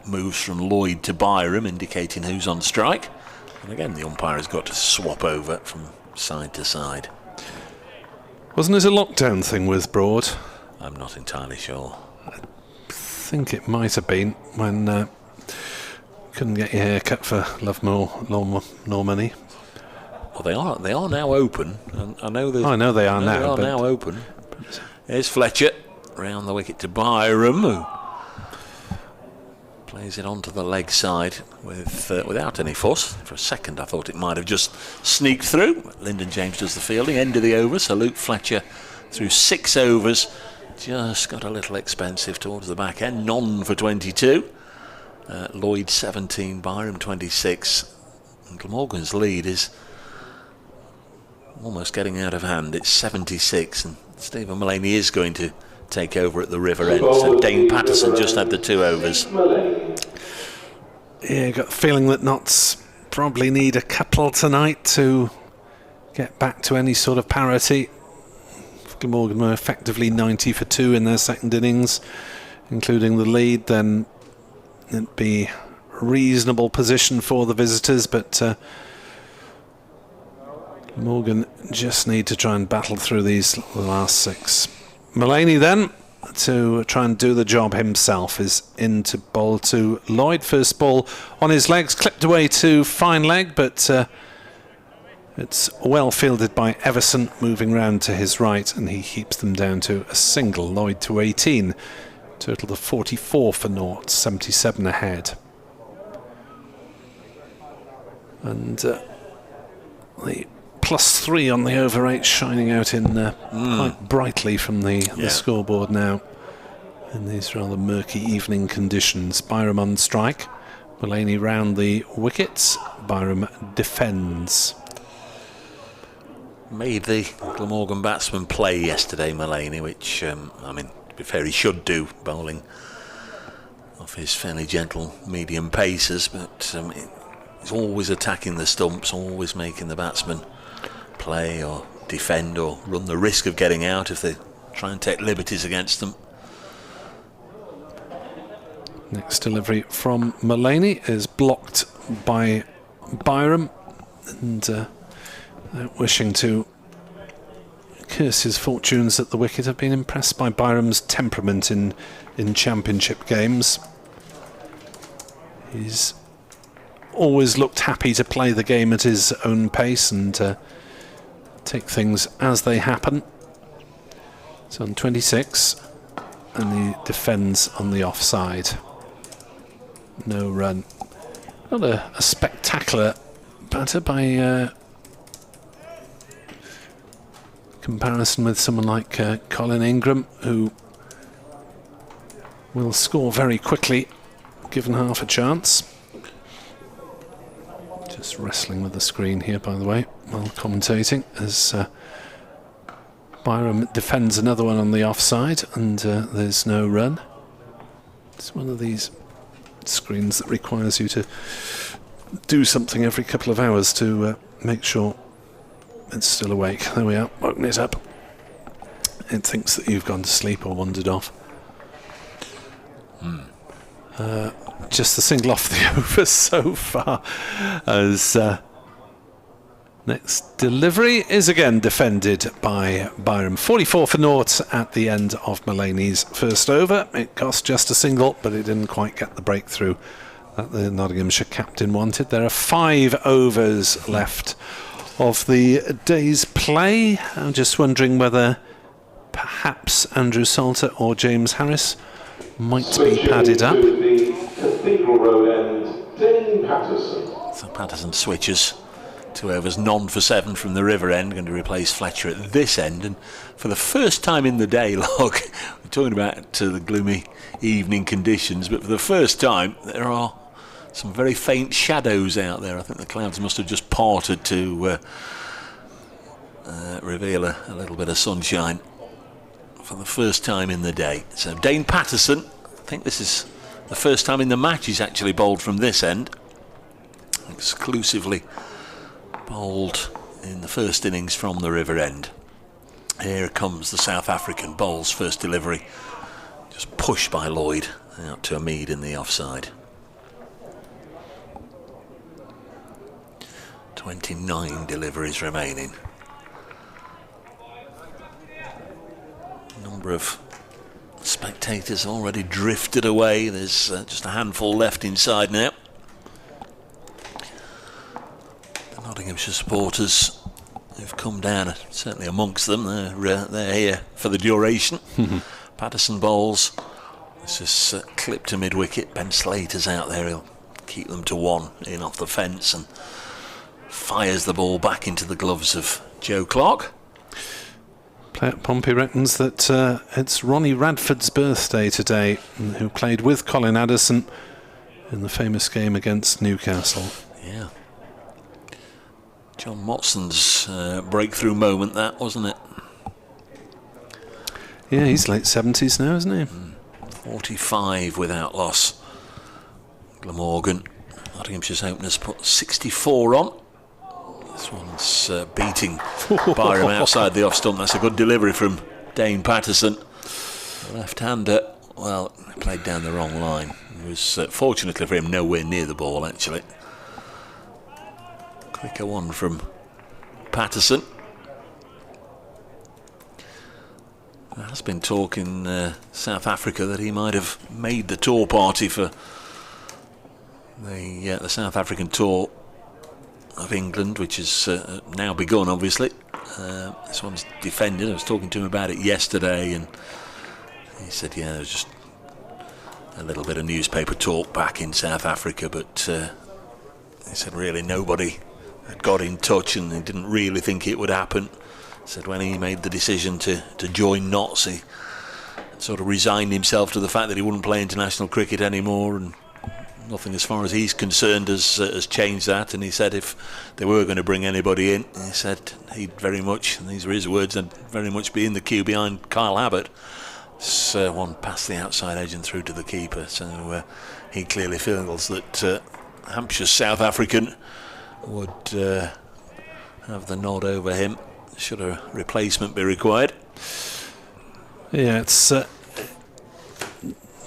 moves from Lloyd to Byram, indicating who's on strike. And again, the umpire has got to swap over from side to side. Wasn't it a lockdown thing with Broad? I'm not entirely sure. I think it might have been when couldn't get your hair cut for love nor money. Well, they are now open. And I know they are now. They are now open. Here's Fletcher round the wicket to Byram, who plays it onto the leg side without any fuss. For a second I thought it might have just sneaked through. Lyndon James does the fielding. End of the over, so Luke Fletcher through 6 overs. Just got a little expensive towards the back end. None for 22. Lloyd 17, Byram 26. And Glamorgan's lead is almost getting out of hand. It's 76, and Stephen Mullaney is going to take over at the river end. So Dane Patterson just had the 2 overs. Yeah, got the feeling that Notts probably need a couple tonight to get back to any sort of parity. Glamorgan were effectively 90 for 2 in their second innings, including the lead. Then it'd be a reasonable position for the visitors, but Glamorgan just need to try and battle through these last 6. Mullaney then, to try and do the job himself, is in to bowl to Lloyd. First ball on his legs, clipped away to fine leg, but it's well fielded by Everson, moving round to his right, and he keeps them down to a single. Lloyd to 18, total to 44 for naught, 77 ahead. And the +3 on the over 8 shining out in quite brightly from the scoreboard now in these rather murky evening conditions. Byram on strike, Mullaney round the wickets. Byram defends. Made the Glamorgan batsman play yesterday, Mullaney, which I mean, to be fair, he should do, bowling off his fairly gentle medium paces, but he's always attacking the stumps, always making the batsman play or defend or run the risk of getting out if they try and take liberties against them. Next delivery from Mullaney is blocked by Byram, and wishing to curse his fortunes at the wicket, have been impressed by Byram's temperament in championship games. He's always looked happy to play the game at his own pace and take things as they happen. It's on 26, and he defends on the offside. No run. Not a spectacular batter by comparison with someone like Colin Ingram, who will score very quickly given half a chance. Just wrestling with the screen here, by the way, while commentating, as Byram defends another one on the offside, and there's no run. It's one of these screens that requires you to do something every couple of hours to make sure it's still awake. There we are, woken it up. It thinks that you've gone to sleep or wandered off. Just the single off the over so far, as Next delivery is again defended by Byram. 44 for naught at the end of Mulaney's first over. It cost just a single, but it didn't quite get the breakthrough that the Nottinghamshire captain wanted. There are 5 overs left of the day's play. I'm just wondering whether perhaps Andrew Salter or James Harris might be padded up. Cathedral Road end, Dane Patterson. So Patterson switches. 2 overs, none for 7 from the River end, going to replace Fletcher at this end. And for the first time in the day, look, we're talking about the gloomy evening conditions, but for the first time there are some very faint shadows out there. I think the clouds must have just parted to reveal a little bit of sunshine for the first time in the day. So Dane Patterson, I think this is the first time in the match he's actually bowled from this end. Exclusively bowled in the first innings from the River end. Here comes the South African. Bowls first delivery, just pushed by Lloyd out to Amassed in the offside. 29 deliveries remaining. A number of spectators already drifted away. There's just a handful left inside now. Nottinghamshire supporters who've come down, certainly amongst them, they're here for the duration. Patterson bowls. This is clipped to mid-wicket. Ben Slater's out there. He'll keep them to 1 in off the fence and fires the ball back into the gloves of Joe Clark. Player Pompey reckons that it's Ronnie Radford's birthday today, who played with Colin Addison in the famous game against Newcastle. Yeah. John Motson's breakthrough moment, that, wasn't it? Yeah, he's late 70s now, isn't he? 45 without loss. Glamorgan, Nottinghamshire's openers, put 64 on. This one's beating Byram outside the off stump. That's a good delivery from Dane Patterson. Left-hander, well, played down the wrong line. It was, fortunately for him, nowhere near the ball, actually. Quicker one from Patterson. There has been talk in South Africa that he might have made the tour party for the South African tour of England, which has now begun, obviously. This one's defended. I was talking to him about it yesterday, and he said, yeah, there's just a little bit of newspaper talk back in South Africa, but he said really nobody had got in touch, and he didn't really think it would happen. Said when he made the decision to join Notts, he sort of resigned himself to the fact that he wouldn't play international cricket anymore, and nothing as far as he's concerned has changed that. And he said if they were going to bring anybody in, he said he'd very much, and these were his words, I'd very much be in the queue behind Kyle Abbott. This one past the outside edge and through to the keeper, so he clearly feels that Hampshire's South African would have the nod over him should a replacement be required. Yeah, it's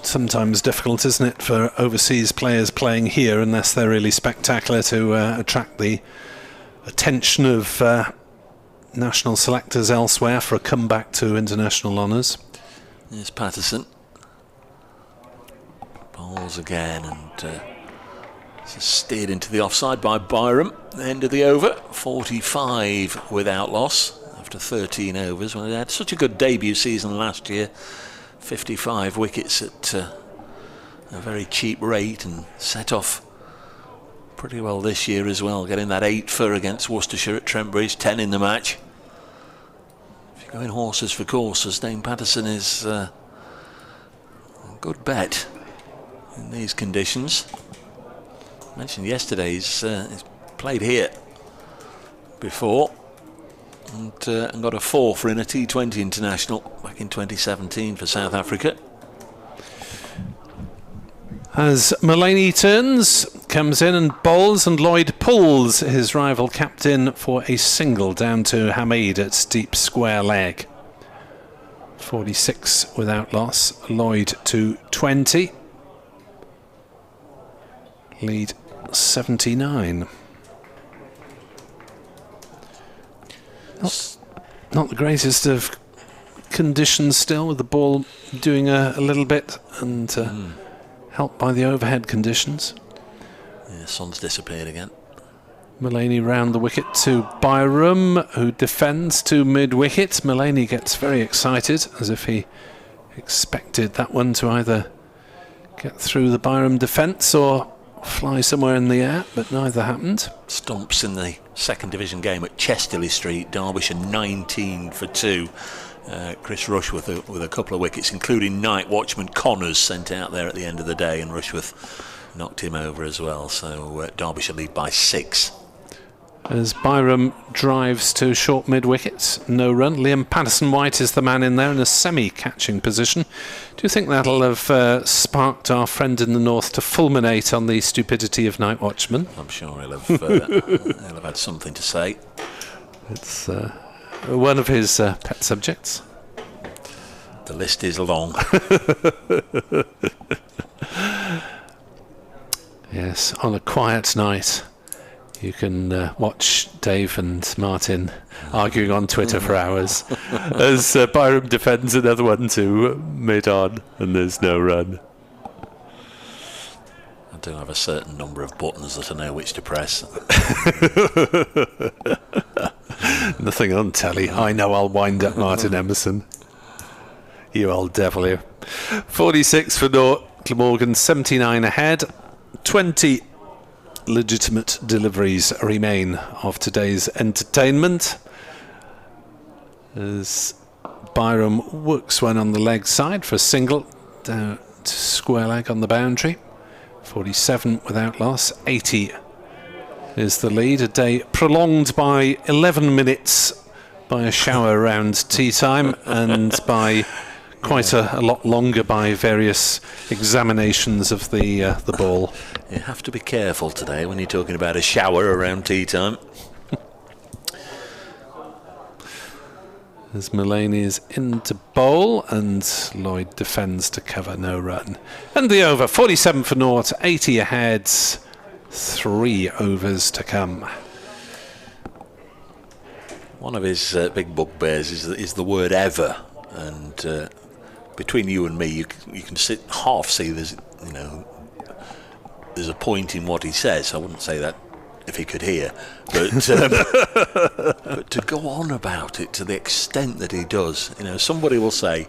sometimes difficult, isn't it, for overseas players playing here unless they're really spectacular to attract the attention of national selectors elsewhere for a comeback to international honours. Here's Patterson. Bowls again, and steered into the offside by Byram. End of the over, 45 without loss after 13 overs. Well, they had such a good debut season last year. 55 wickets at a very cheap rate, and set off pretty well this year as well, getting that 8 for against Worcestershire at Trent Bridge, 10 in the match. If you're going horses for courses, Dane Patterson is a good bet in these conditions. I mentioned yesterday he's played here before and got a 4 for in a T20 international back in 2017 for South Africa. As Mulaney turns, comes in and bowls, and Lloyd pulls his rival captain for a single down to Hamid at deep square leg. 46 without loss, Lloyd to 20. Lead 79. Not the greatest of conditions still, with the ball doing a little bit, and helped by the overhead conditions. Yeah, sun's disappeared again. Mullaney round the wicket to Byram, who defends to mid-wicket. Mullaney gets very excited, as if he expected that one to either get through the Byram defence or fly somewhere in the air, but neither happened. Stumps in the second division game at Chesterley Street, Derbyshire 19 for 2. Chris Rushworth with a couple of wickets, including night watchman Connors sent out there at the end of the day, and Rushworth knocked him over as well. So Derbyshire lead by 6. As Byram drives to short mid-wicket, no run. Liam Patterson-White is the man in there in a semi-catching position. Do you think that'll have sparked our friend in the north to fulminate on the stupidity of night watchmen? I'm sure he'll have had something to say. It's one of his pet subjects. The list is long. Yes, on a quiet night, you can watch Dave and Martin arguing on Twitter for hours as Byram defends another one to mid-on, and there's no run. I do have a certain number of buttons that I know which to press. Nothing on telly. I know I'll wind up Martin Emerson. You old devil, you. 46 for Glamorgan, 79 ahead. 20 legitimate deliveries remain of today's entertainment, as Byram works one on the leg side for a single down to square leg on the boundary. 47 without loss. 80 is the lead. A day prolonged by 11 minutes by a shower around tea time, and by quite a lot longer by various examinations of the ball. You have to be careful today when you're talking about a shower around tea time. As Mullaney is in to bowl, and Lloyd defends to cover, no run. And the over, 47 for naught, 80 ahead, 3 overs to come. One of his big bugbears is the word ever, and between you and me, you can half see there's a point in what he says. I wouldn't say that if he could hear, but but to go on about it to the extent that he does, somebody will say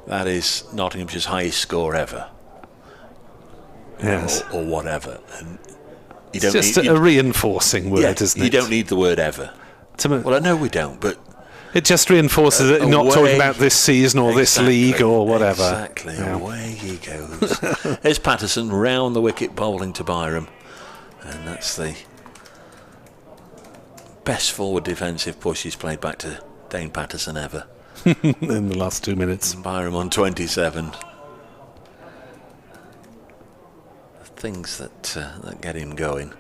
that is Nottinghamshire's highest score ever, yes, or whatever, and you it's just a reinforcing word, isn't it? You don't need the word ever. Well, I know we don't, but it just reinforces it. Not talking about this season or this league or whatever. Exactly. Yeah. Away he goes. Here's Patterson round the wicket, bowling to Byram, and that's the best forward defensive push he's played back to Dane Patterson ever in the last 2 minutes. And Byram on 27. The things that get him going.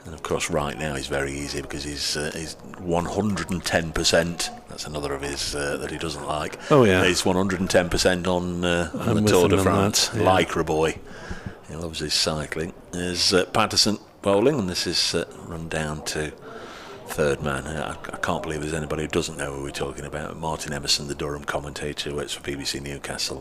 And of course, right now is very easy because he's 110%. That's another of his that he doesn't like. Oh yeah, he's 110% on the Tour de France. Lycra boy, he loves his cycling. There's Patterson bowling, and this is run down to third man. I can't believe there's anybody who doesn't know who we're talking about. Martin Emerson, the Durham commentator, who works for BBC Newcastle.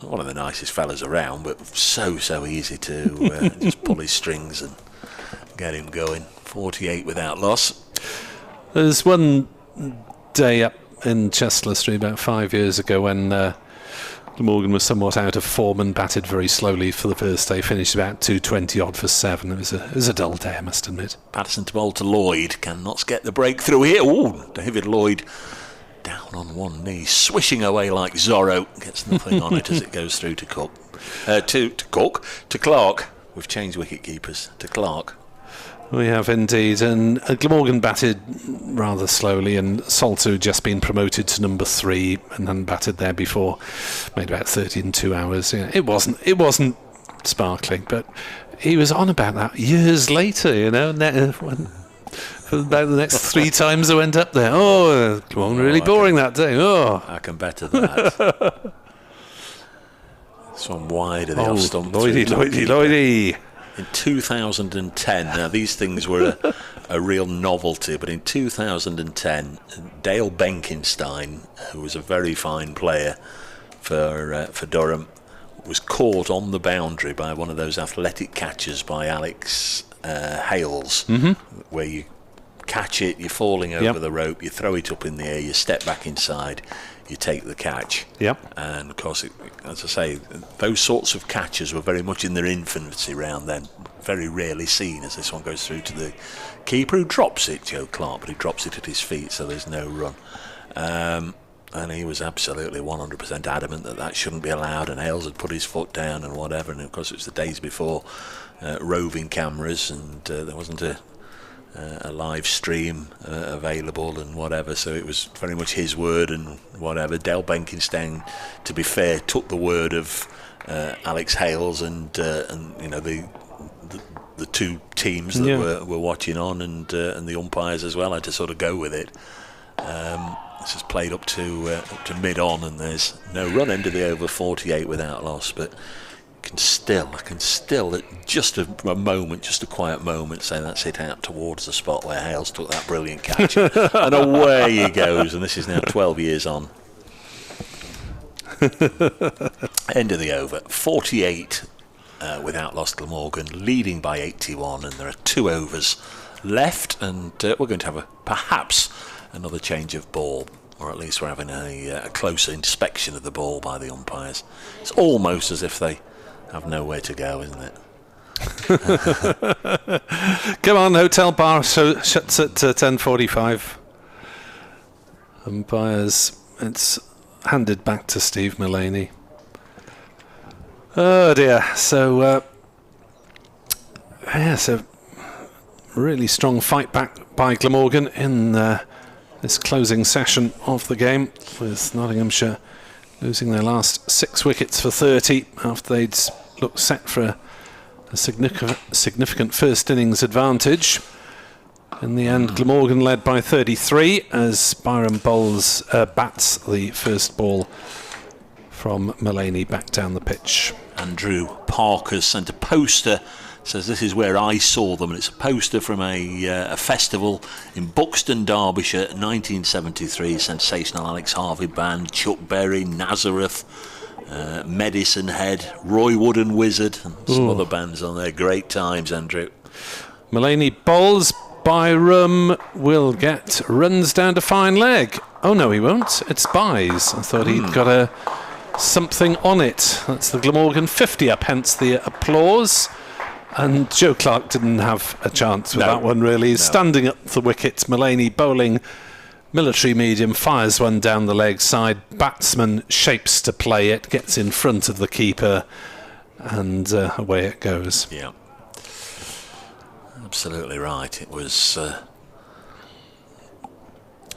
One of the nicest fellas around, but so easy to just pull his strings and get him going. 48 without loss. There's one day up in Chesterley Street about 5 years ago when Glamorgan was somewhat out of form and batted very slowly for the first day, finished about 220 odd for 7. It was a dull day, I must admit. Patterson to bowl to Lloyd, cannot get the breakthrough here. Oh, David Lloyd down on one knee, swishing away like Zorro, gets nothing on it as it goes through to Cook. To Clark. We've changed wicket keepers to Clark. We have indeed, and Glamorgan batted rather slowly, and Salter had just been promoted to number 3 and hadn't batted there before, made about 30 in 2 hours. It wasn't sparkling, but he was on about that years later, about the next 3 times I went up there. Oh, Glamorgan really boring that day. Oh, I can better that. This one wide of the off stump. Lloydie. In 2010, now these things were a real novelty, but in 2010, Dale Benkenstein, who was a very fine player for Durham, was caught on the boundary by one of those athletic catches by Alex Hales, where you catch it, you're falling over the rope, you throw it up in the air, you step back inside, you take the catch. And of course, as I say, those sorts of catches were very much in their infancy round then, very rarely seen, as this one goes through to the keeper, who drops it, Joe Clark, but he drops it at his feet, so there's no run. And he was absolutely 100% adamant that shouldn't be allowed, and Hales had put his foot down and whatever, and of course it was the days before roving cameras, and there wasn't a live stream available and whatever, so it was very much his word and whatever. Dale Benkenstein, to be fair, took the word of Alex Hales and you know, the two teams that were watching on, and the umpires as well had to sort of go with it. This is played up to mid-on, and there's no run, end of the over, 48 without loss, but I can still at just a moment, just a quiet moment, say that's it, out towards the spot where Hales took that brilliant catch, and away he goes, and this is now 12 years on. End of the over, 48 without loss, Glamorgan leading by 81, and there are 2 overs left, and we're going to have perhaps another change of ball, or at least we're having a closer inspection of the ball by the umpires. It's almost as if they have nowhere to go, isn't it? Come on, Hotel Bar shuts at 10:45. Umpires, it's handed back to Steve Mullaney. Oh dear. So so really strong fight back by Glamorgan in this closing session of the game, with Nottinghamshire losing their last 6 wickets for 30 after they'd looked set for a significant first innings advantage. In the end, Glamorgan led by 33 as Byron Bowles bats the first ball from Mullaney back down the pitch. Andrew Parker's sent a poster, says this is where I saw them, and it's a poster from a festival in Buxton, Derbyshire, 1973. Sensational Alex Harvey Band, Chuck Berry, Nazareth, Medicine Head, Roy Wood and Wizard, and some other bands on there. Great times, Andrew. Mullaney bowls. Byram will get runs down to fine leg. Oh no, he won't. It's Byes. I thought he'd got something on it. That's the Glamorgan 50 up, hence the applause. And Joe Clark didn't have a chance with that one, really. He's standing up the wicket. Mullaney bowling military medium, fires one down the leg side. Batsman shapes to play it, gets in front of the keeper, and away it goes. Yeah. Absolutely right. It was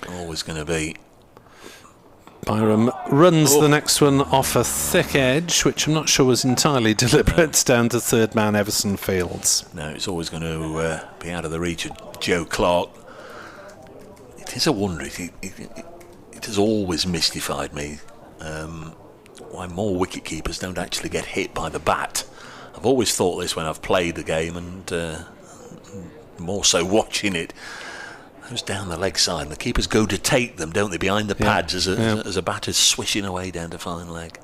always going to be. Byram runs the next one off a thick edge, which I'm not sure was entirely deliberate, down to third man Everson Fields. No, it's always going to be out of the reach of Joe Clark. It is a wonder. It has always mystified me why more wicket keepers don't actually get hit by the bat. I've always thought this when I've played the game, and more so watching it. Those down the leg side, and the keepers go to take them, don't they, behind the pads as a batter's swishing away down to fine leg.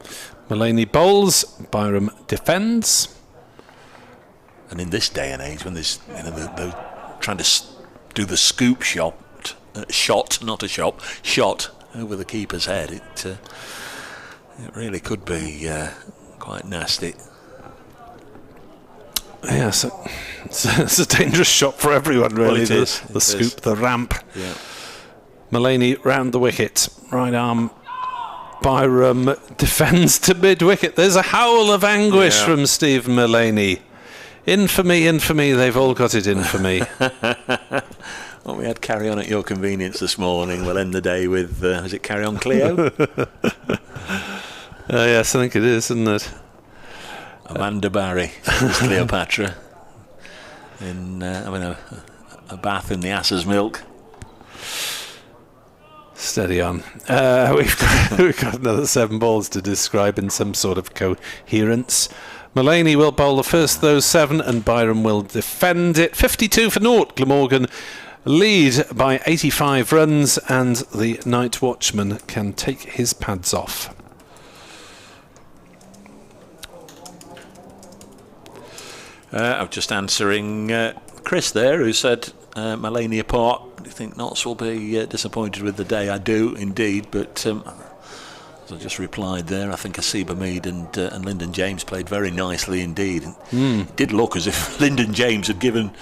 Mullaney bowls, Byram defends. And in this day and age, when there's they're trying to do the scoop shot over the keeper's head, it really could be quite nasty. Yes, it's a dangerous shot for everyone, really. Well, the scoop, the ramp. Yeah. Mullaney round the wicket, right arm. Byram defends to mid-wicket. There's a howl of anguish from Steve Mullaney. Infamy, they've all got it in for me. Well, we had Carry On at Your Convenience this morning. We'll end the day with, is it Carry On Cleo? Yes, I think it is, isn't it? Amanda Barry, Cleopatra, in having a bath in the ass's milk. Steady on. We've got another 7 balls to describe in some sort of coherence. Mullaney will bowl the first of those 7 and Byram will defend it. 52 for naught. Glamorgan lead by 85 runs and the night watchman can take his pads off. I was just answering Chris there, who said Mullaney apart. Do you think Notts will be disappointed with the day? I do indeed, but as I just replied there, I think Asiba Mead and Lyndon James played very nicely indeed. It did look as if Lyndon James had given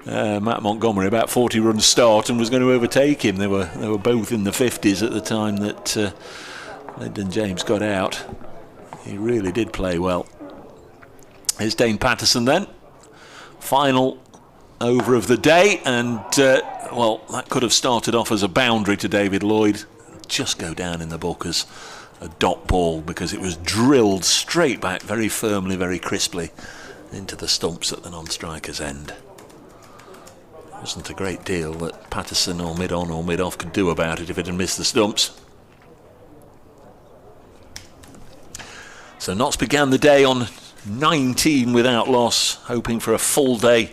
Matt Montgomery about 40 runs start and was going to overtake him. They were both in the 50s at the time that Lyndon James got out. He really did play well. Here's Dane Patterson then. Final over of the day, and well, that could have started off as a boundary to David Lloyd. Just go down in the book as a dot ball because it was drilled straight back very firmly, very crisply into the stumps at the non-striker's end. Wasn't a great deal that Patterson or mid-on or mid-off could do about it if it had missed the stumps. So Notts began the day on 19 without loss, hoping for a full day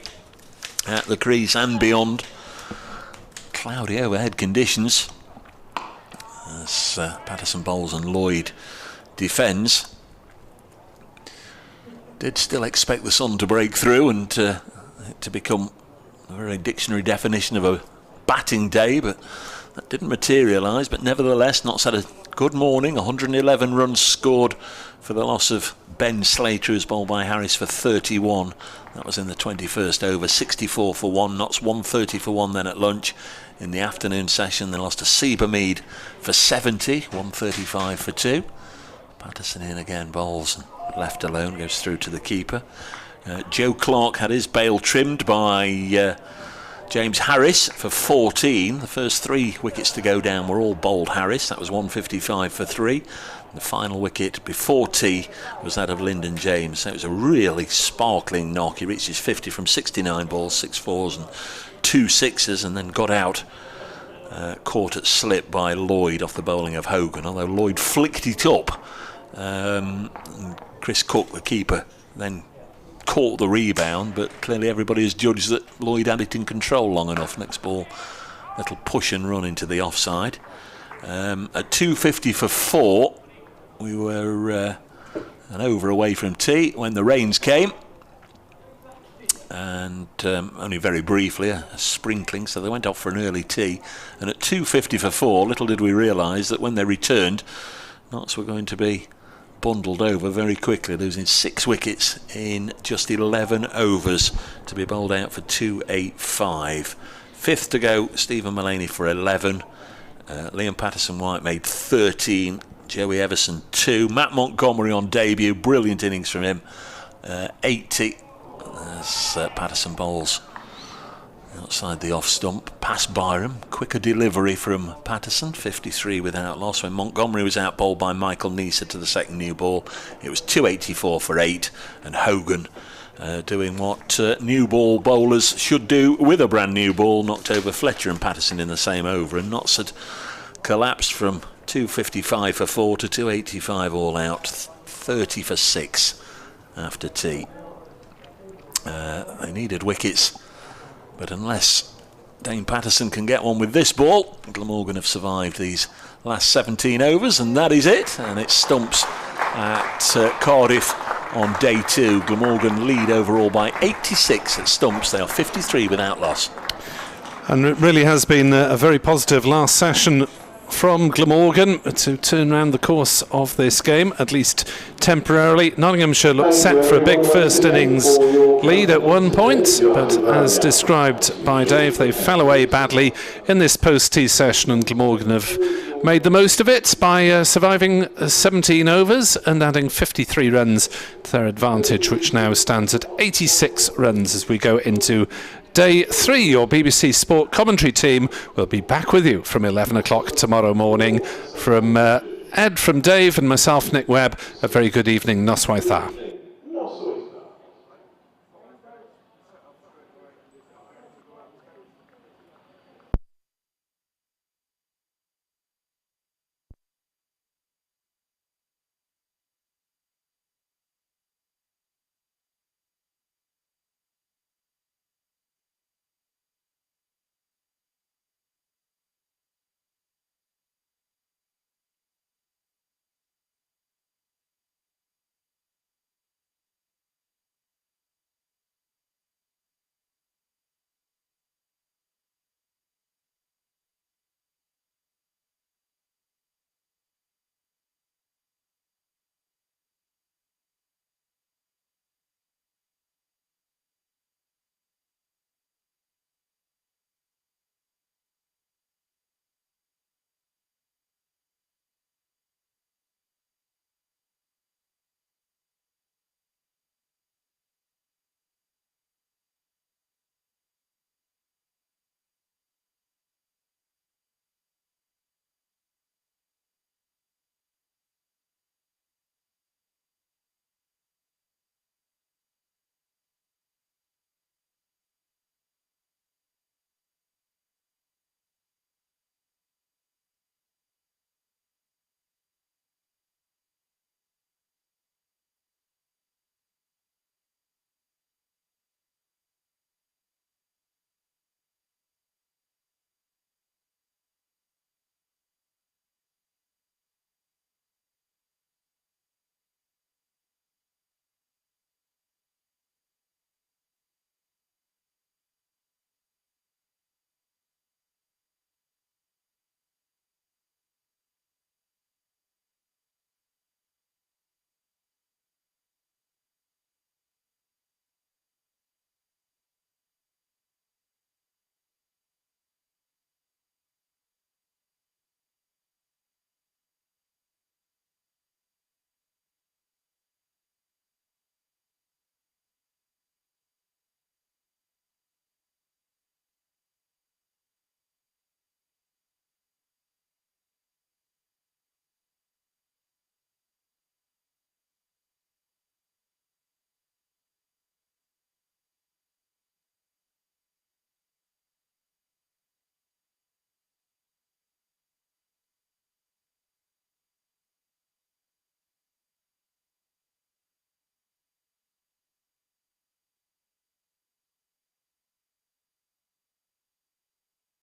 at the crease and beyond. Cloudy overhead conditions as Patterson bowls and Lloyd defends. Did still expect the sun to break through and to become a very dictionary definition of a batting day, but that didn't materialise. But nevertheless, Notts had a good morning. 111 runs scored for the loss of Ben Slater, who's bowled by Harris for 31. That was in the 21st over. 64 for 1. Notts 130 for 1 then at lunch. In the afternoon session, they lost to Asiba Mead for 70. 135 for 2. Patterson in again, bowls and left alone, goes through to the keeper. Joe Clark had his bail trimmed by James Harris for 14. The first 3 wickets to go down were all bowled Harris. That was 155 for 3. The final wicket before tea was that of Lyndon James. So it was a really sparkling knock. He reached his 50 from 69 balls, 6 fours and 2 sixes, and then got out, caught at slip by Lloyd off the bowling of Hogan, although Lloyd flicked it up. And Chris Cook, the keeper, then caught the rebound, but clearly everybody has judged that Lloyd had it in control long enough. Next ball, little push and run into the offside. At 250 for 4, we were an over away from tea when the rains came, and only very briefly a sprinkling, so they went off for an early tea. And at 250 for 4, little did we realise that when they returned, Notts were going to be bundled over very quickly, losing 6 wickets in just 11 overs to be bowled out for 285. 5th to go, Stephen Mullaney for 11. Liam Patterson-White made 13. Joey Everson 2. Matt Montgomery on debut, brilliant innings from him. 80 as Patterson bowls outside the off stump, past Byram. Quicker delivery from Patterson, 53 without loss. When Montgomery was out bowled by Michael Neser to the second new ball, it was 284 for 8, and Hogan doing what new ball bowlers should do with a brand new ball, knocked over Fletcher and Patterson in the same over, and Notts had collapsed from 255 for 4 to 285 all out, 30 for 6 after tea. They needed wickets, but unless Dane Patterson can get one with this ball, Glamorgan have survived these last 17 overs, and that is it. And it's stumps at Cardiff on day 2. Glamorgan lead overall by 86 at stumps. They are 53 without loss. And it really has been a very positive last session from Glamorgan to turn around the course of this game, at least temporarily. Nottinghamshire looked set for a big first innings lead at one point, but as described by Dave, they fell away badly in this post-tea session, and Glamorgan have made the most of it by surviving 17 overs and adding 53 runs to their advantage, which now stands at 86 runs as we go into Day 3. Your BBC Sport commentary team will be back with you from 11 o'clock tomorrow morning. From Ed, from Dave and myself, Nick Webb, a very good evening. Noswaith dda.